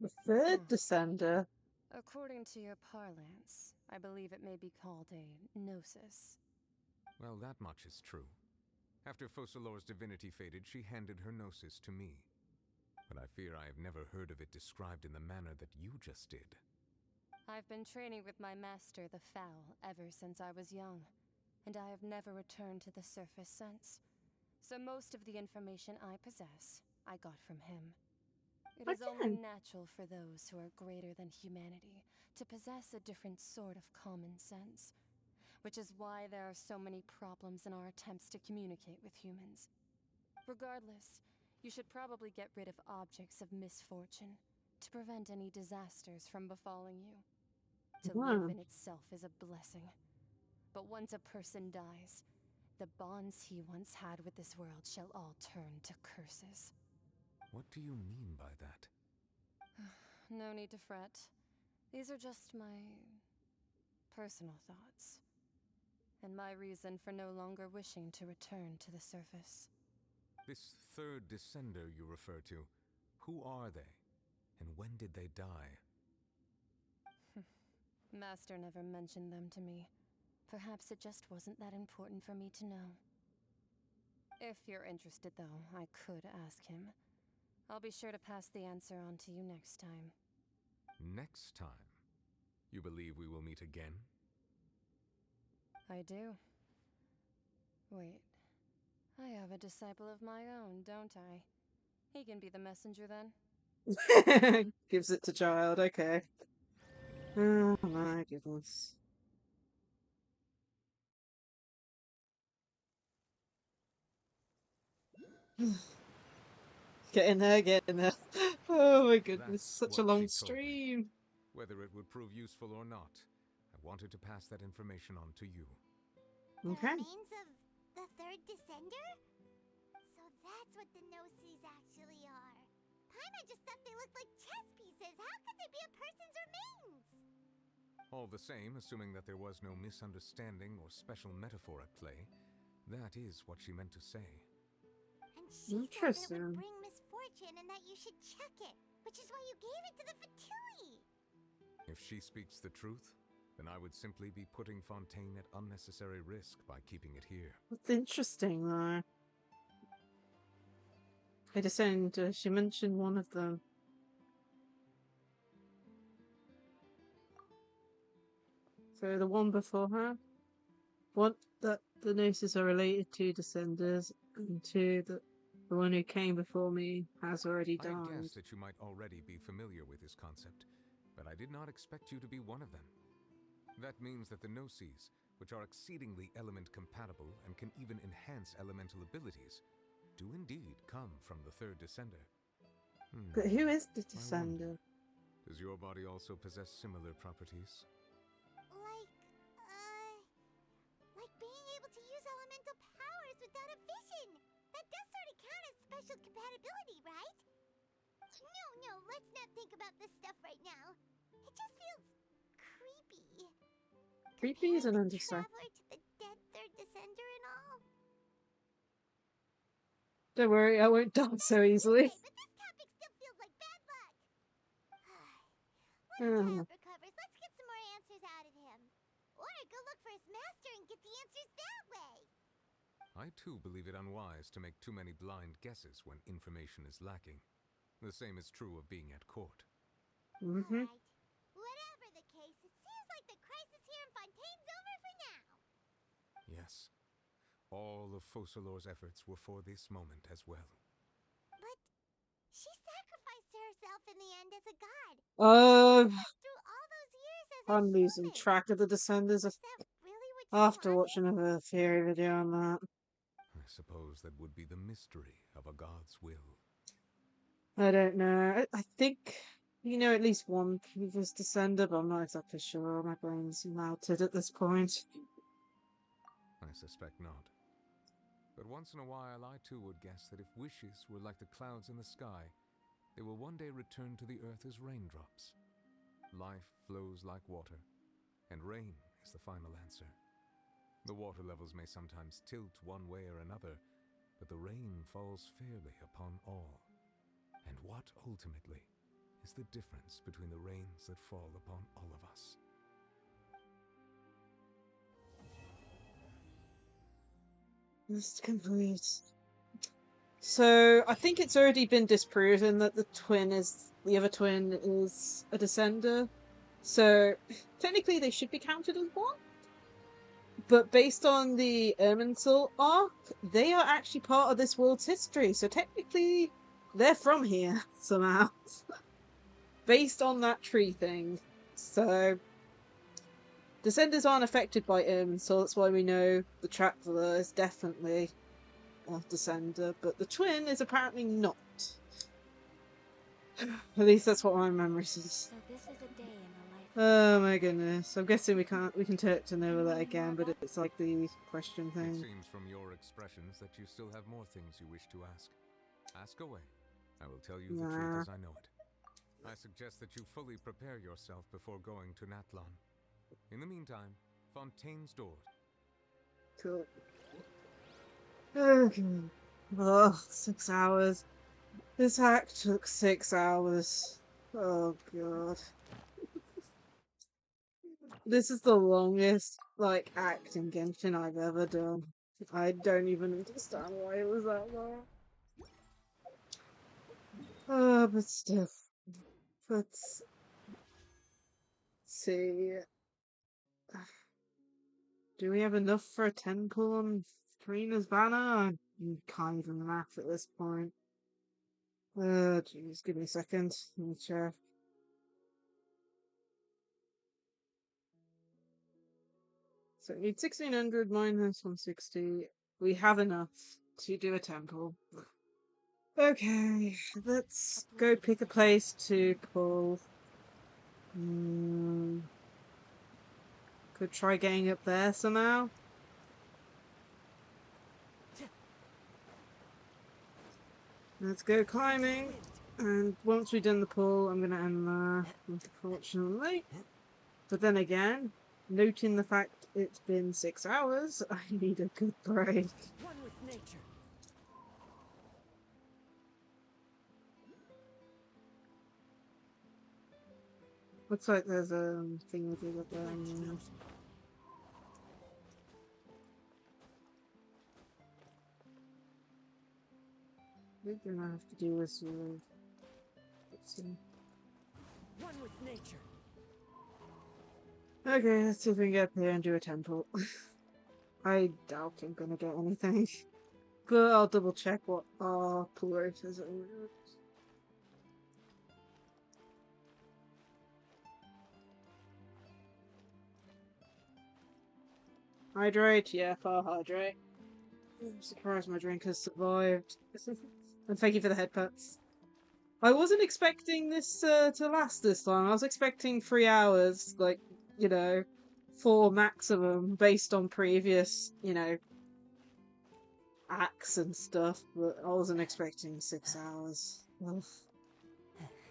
Speaker 1: The third descender?
Speaker 3: According to your parlance, I believe it may be called a gnosis.
Speaker 4: Well, that much is true. After Focalor's divinity faded, she handed her gnosis to me. But I fear I have never heard of it described in the manner that you just did.
Speaker 3: I've been training with my master, the Foul, ever since I was young, and I have never returned to the surface since. So most of the information I possess, I got from him. It is only natural for those who are greater than humanity to possess a different sort of common sense, which is why there are so many problems in our attempts to communicate with humans. Regardless, you should probably get rid of objects of misfortune to prevent any disasters from befalling you. To live in itself is a blessing. But once a person dies, the bonds he once had with this world shall all turn to curses.
Speaker 4: What do you mean by that?
Speaker 3: No need to fret. These are just my personal thoughts, and my reason for no longer wishing to return to the surface.
Speaker 4: This third descender you refer to, who are they? And when did they die?
Speaker 3: Master never mentioned them to me. Perhaps it just wasn't that important for me to know. If you're interested, though, I could ask him. I'll be sure to pass the answer on to you next time.
Speaker 4: Next time? You believe we will meet again?
Speaker 3: I do. Wait. I have a disciple of my own, don't I? He can be the messenger then.
Speaker 1: Gives it to child, okay. Oh my goodness. Get in there, get in there. Oh my goodness, such a long stream.
Speaker 4: Whether it would prove useful or not, I wanted to pass that information on to you.
Speaker 16: The
Speaker 1: Okay.
Speaker 16: remains of the third descender? So that's what the Gnosis actually are. Paimon just thought they looked like chess pieces. How could they be a person's remains?
Speaker 4: All the same, assuming that there was no misunderstanding or special metaphor at play, that is what she meant to say.
Speaker 16: And she said that it would bring misfortune and that you should check it, which is why you gave it to the Fatui.
Speaker 4: If she speaks the truth, then I would simply be putting Fontaine at unnecessary risk by keeping it here.
Speaker 1: That's interesting, though. I descend, she mentioned one of them. So the one before her? One that the Gnosis are related to Descenders, and two that the one who came before me has already died.
Speaker 4: I guess that you might already be familiar with this concept, but I did not expect you to be one of them. That means that the Gnosis, which are exceedingly element compatible and can even enhance elemental abilities, do indeed come from the third descender.
Speaker 1: But who is the Descender?
Speaker 4: Does your body also possess similar properties?
Speaker 16: Like being able to use elemental powers without a vision. That does sort of count as special compatibility, right? No, let's not think about this stuff right now. It just feels creepy.
Speaker 1: Creepy is an understatement.
Speaker 16: Traveler to the dead third descender and all.
Speaker 1: Don't worry, I won't die so easily.
Speaker 16: But this topic still feels like bad luck. Once Kyle recovers, let's get some more answers out of him. Or go look for his master and get the answers that way.
Speaker 4: I too believe it unwise to make too many blind guesses when information is lacking. The same is true of being at court.
Speaker 16: Alright. Whatever the case, it seems like the crisis here in Fontaine's over for now.
Speaker 4: Alas, all of Focalor's efforts were for this moment as well.
Speaker 16: But she sacrificed herself in the end as a god. Through all those years as a
Speaker 1: I'm losing
Speaker 16: human.
Speaker 1: track of the Descenders.
Speaker 16: Is that really what
Speaker 1: I'll have to watch another theory video on that.
Speaker 4: I suppose that would be the mystery of a god's will.
Speaker 1: I don't know. I think you know at least one previous Descender, but I'm not exactly sure. My brain's melted at this point.
Speaker 4: I suspect not. But once in a while, I too would guess that if wishes were like the clouds in the sky, they will one day return to the earth as raindrops. Life flows like water, and rain is the final answer. The water levels may sometimes tilt one way or another, but the rain falls fairly upon all. And what, ultimately, is the difference between the rains that fall upon all of us?
Speaker 1: Just complete. So I think it's already been disproven that the other twin is a Descender. So technically they should be counted as one. But based on the Irminsul arc, they are actually part of this world's history. So technically they're from here somehow. Based on that tree thing. So Descenders aren't affected by Irminsul, that's why we know the Traveler is definitely a Descender, but the twin is apparently not. At least that's what my memory says.
Speaker 17: So this is a day in the life.
Speaker 1: Oh my goodness. I'm guessing we can turn over that again, but it's like the question thing.
Speaker 4: It seems from your expressions that you still have more things you wish to ask. Ask away. I will tell you the truth as I know it. I suggest that you fully prepare yourself before going to Natlan. In the meantime, Fontaine's doors.
Speaker 1: Cool. Okay. Oh, 6 hours. This hack took 6 hours. Oh god. This is the longest, like, act in Genshin I've ever done. I don't even understand why it was that long. Oh, but still. Let's see. Do we have enough for a 10 pull on Karina's banner? I can't even math at this point. Jeez, give me a second. Let me check. So we need 1600 minus 160. We have enough to do a temple. Okay, let's go pick a place to pull. Could try getting up there somehow. Let's go climbing. And once we've done the pull, I'm going to end there, unfortunately. But then again, noting the fact it's been 6 hours, I need a good break.
Speaker 13: One with nature.
Speaker 1: Looks like there's a thing we do up there. We're gonna have to do this with... Let's see.
Speaker 13: One with nature.
Speaker 1: Okay, let's see if we can get up here and do a temple. I doubt I'm gonna get anything. But I'll double check what our pull rate is. Hydrate? Yeah, far hydrate. I'm surprised my drink has survived. And thank you for the head pats. I wasn't expecting this to last this long. I was expecting 3 hours, like, you know, 4 maximum, based on previous, you know, acts and stuff, but I wasn't expecting 6 hours. Ugh.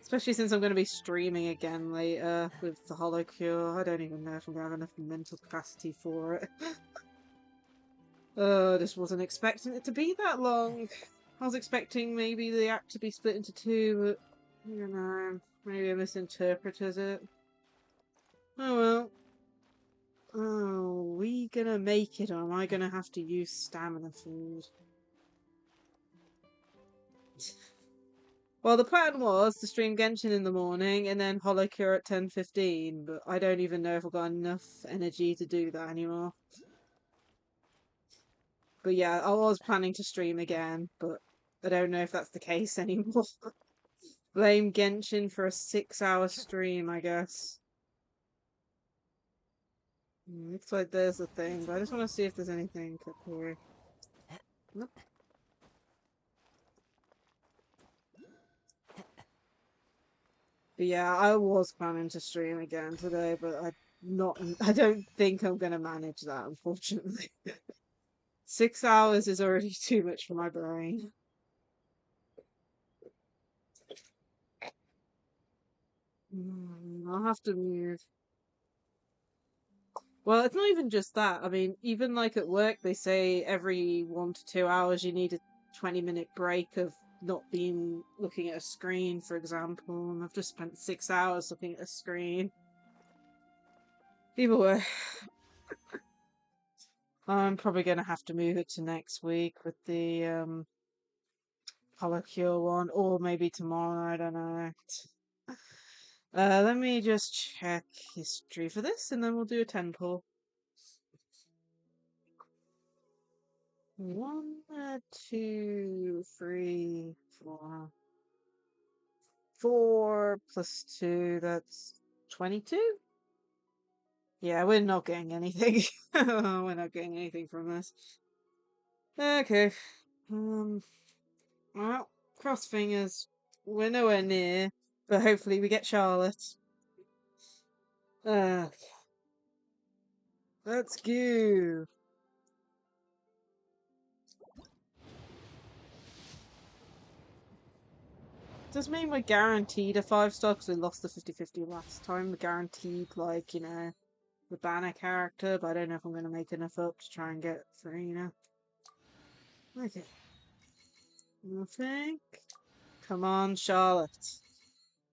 Speaker 1: Especially since I'm going to be streaming again later with the Hollow Cure. I don't even know if I'm going to have enough mental capacity for it. I just wasn't expecting it to be that long. I was expecting maybe the act to be split into 2, but, you know, maybe I misinterpreted it. Oh well. Oh, we gonna make it, or am I gonna have to use stamina food? Well, the plan was to stream Genshin in the morning and then Hollow Cure at 10:15, but I don't even know if I've got enough energy to do that anymore. But yeah, I was planning to stream again, but I don't know if that's the case anymore. Blame Genshin for a 6-hour stream, I guess. Looks like there's a thing, but I just want to see if there's anything up here. Nope. But yeah, I was planning to stream again today, but I don't think I'm gonna manage that, unfortunately. 6 hours is already too much for my brain. I'll have to move. Well, it's not even just that. I mean, even like at work, they say every 1 to 2 hours you need a 20-minute break of not being looking at a screen, for example. And I've just spent 6 hours looking at a screen. Either way, I'm probably going to have to move it to next week with the Cure one, or maybe tomorrow. I don't know. Let me just check history for this, and then we'll do a 10 pull. 1, 2, 3, 4. 4 plus 2, that's 22? Yeah, we're not getting anything. We're not getting anything from this. Okay. Well, cross fingers. We're nowhere near, but hopefully we get Charlotte. Let's go. Does mean we're guaranteed a 5-star because we lost the 50-50 last time. We're guaranteed, like, you know, the banner character, but I don't know if I'm going to make enough up to try and get Farina. Okay. Nothing. Come on, Charlotte.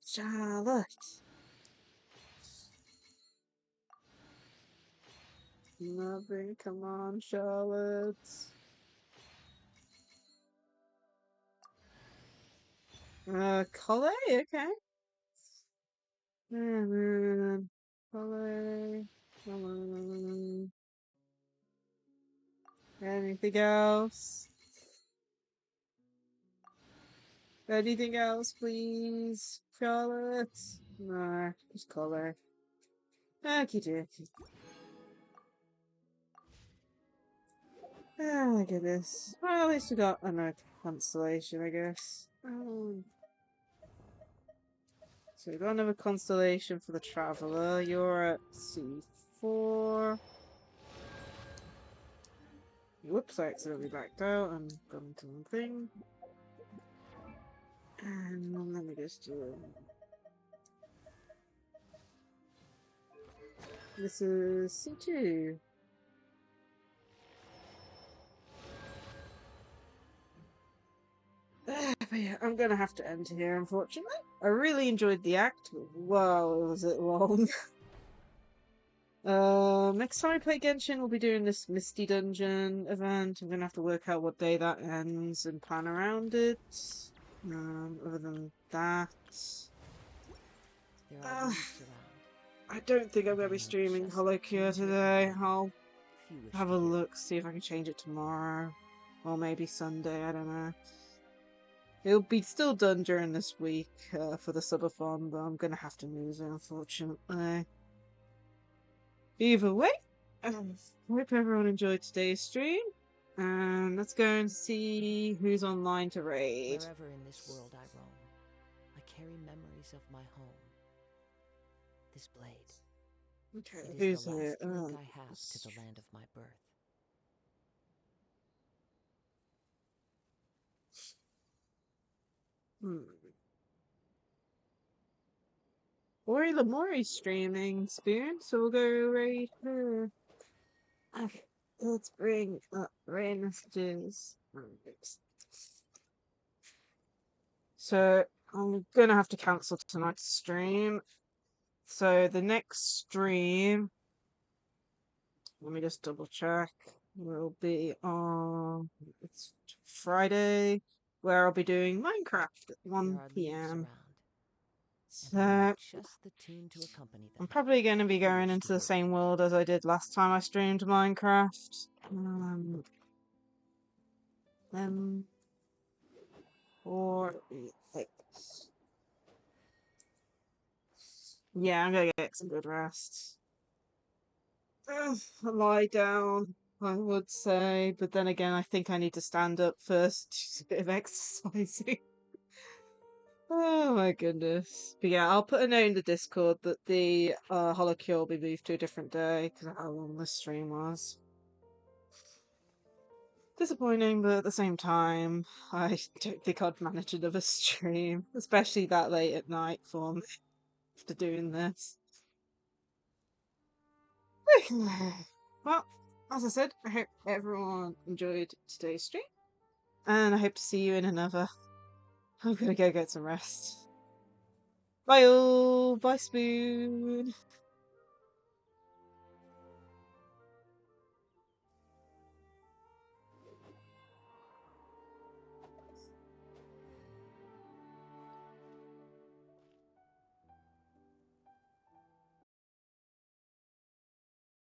Speaker 1: Charlotte. Nothing. Come on, Charlotte. Collie? Okay. Collie. Come on. Anything else? Anything else, please? Charlotte? No, just Collie. Okie dokie. Oh my goodness. Well, at least we got another constellation, I guess. So we got another constellation for the Traveler. You're at C4. Whoops, I accidentally backed out and got into one thing. And let me just do this is C2. But yeah, I'm gonna have to end here, unfortunately. I really enjoyed the act. Wow, was it long? Next time I play Genshin, we'll be doing this Misty Dungeon event. I'm gonna have to work out what day that ends and plan around it. Other than that, I don't think I'm gonna be streaming Hollow Cure today. I'll have a look, see if I can change it tomorrow, or maybe Sunday. I don't know. It'll be still done during this week for the subathon, but I'm gonna have to move it, unfortunately. Either way, I hope everyone enjoyed today's stream. And let's go and see who's online to raid.
Speaker 13: Wherever in this world I roam, I carry memories of my home. This blade.
Speaker 1: Okay,
Speaker 13: It
Speaker 1: who's
Speaker 13: is the last
Speaker 1: here?
Speaker 13: link I have to the land of my birth.
Speaker 1: Ori Lamori's streaming Spoon, so we'll go raid her. Okay, let's bring up raid messages. So I'm gonna have to cancel tonight's stream. So the next stream, let me just double check, will be on it's Friday, where I'll be doing Minecraft at 1 p.m. So
Speaker 13: Just the tune to accompany them.
Speaker 1: I'm probably going to be going into the same world as I did last time I streamed Minecraft. Or like, yeah, I'm gonna get some good rest. Lie down, I would say, but then again, I think I need to stand up first. Just a bit of exercising. Oh my goodness. But yeah, I'll put a note in the Discord that the Holocure will be moved to a different day because of how long the stream was. Disappointing, but at the same time, I don't think I'd manage another stream, especially that late at night for me after doing this. Well, as I said, I hope everyone enjoyed today's stream, and I hope to see you in another. I'm gonna go get some rest. Bye all! Bye Spoon!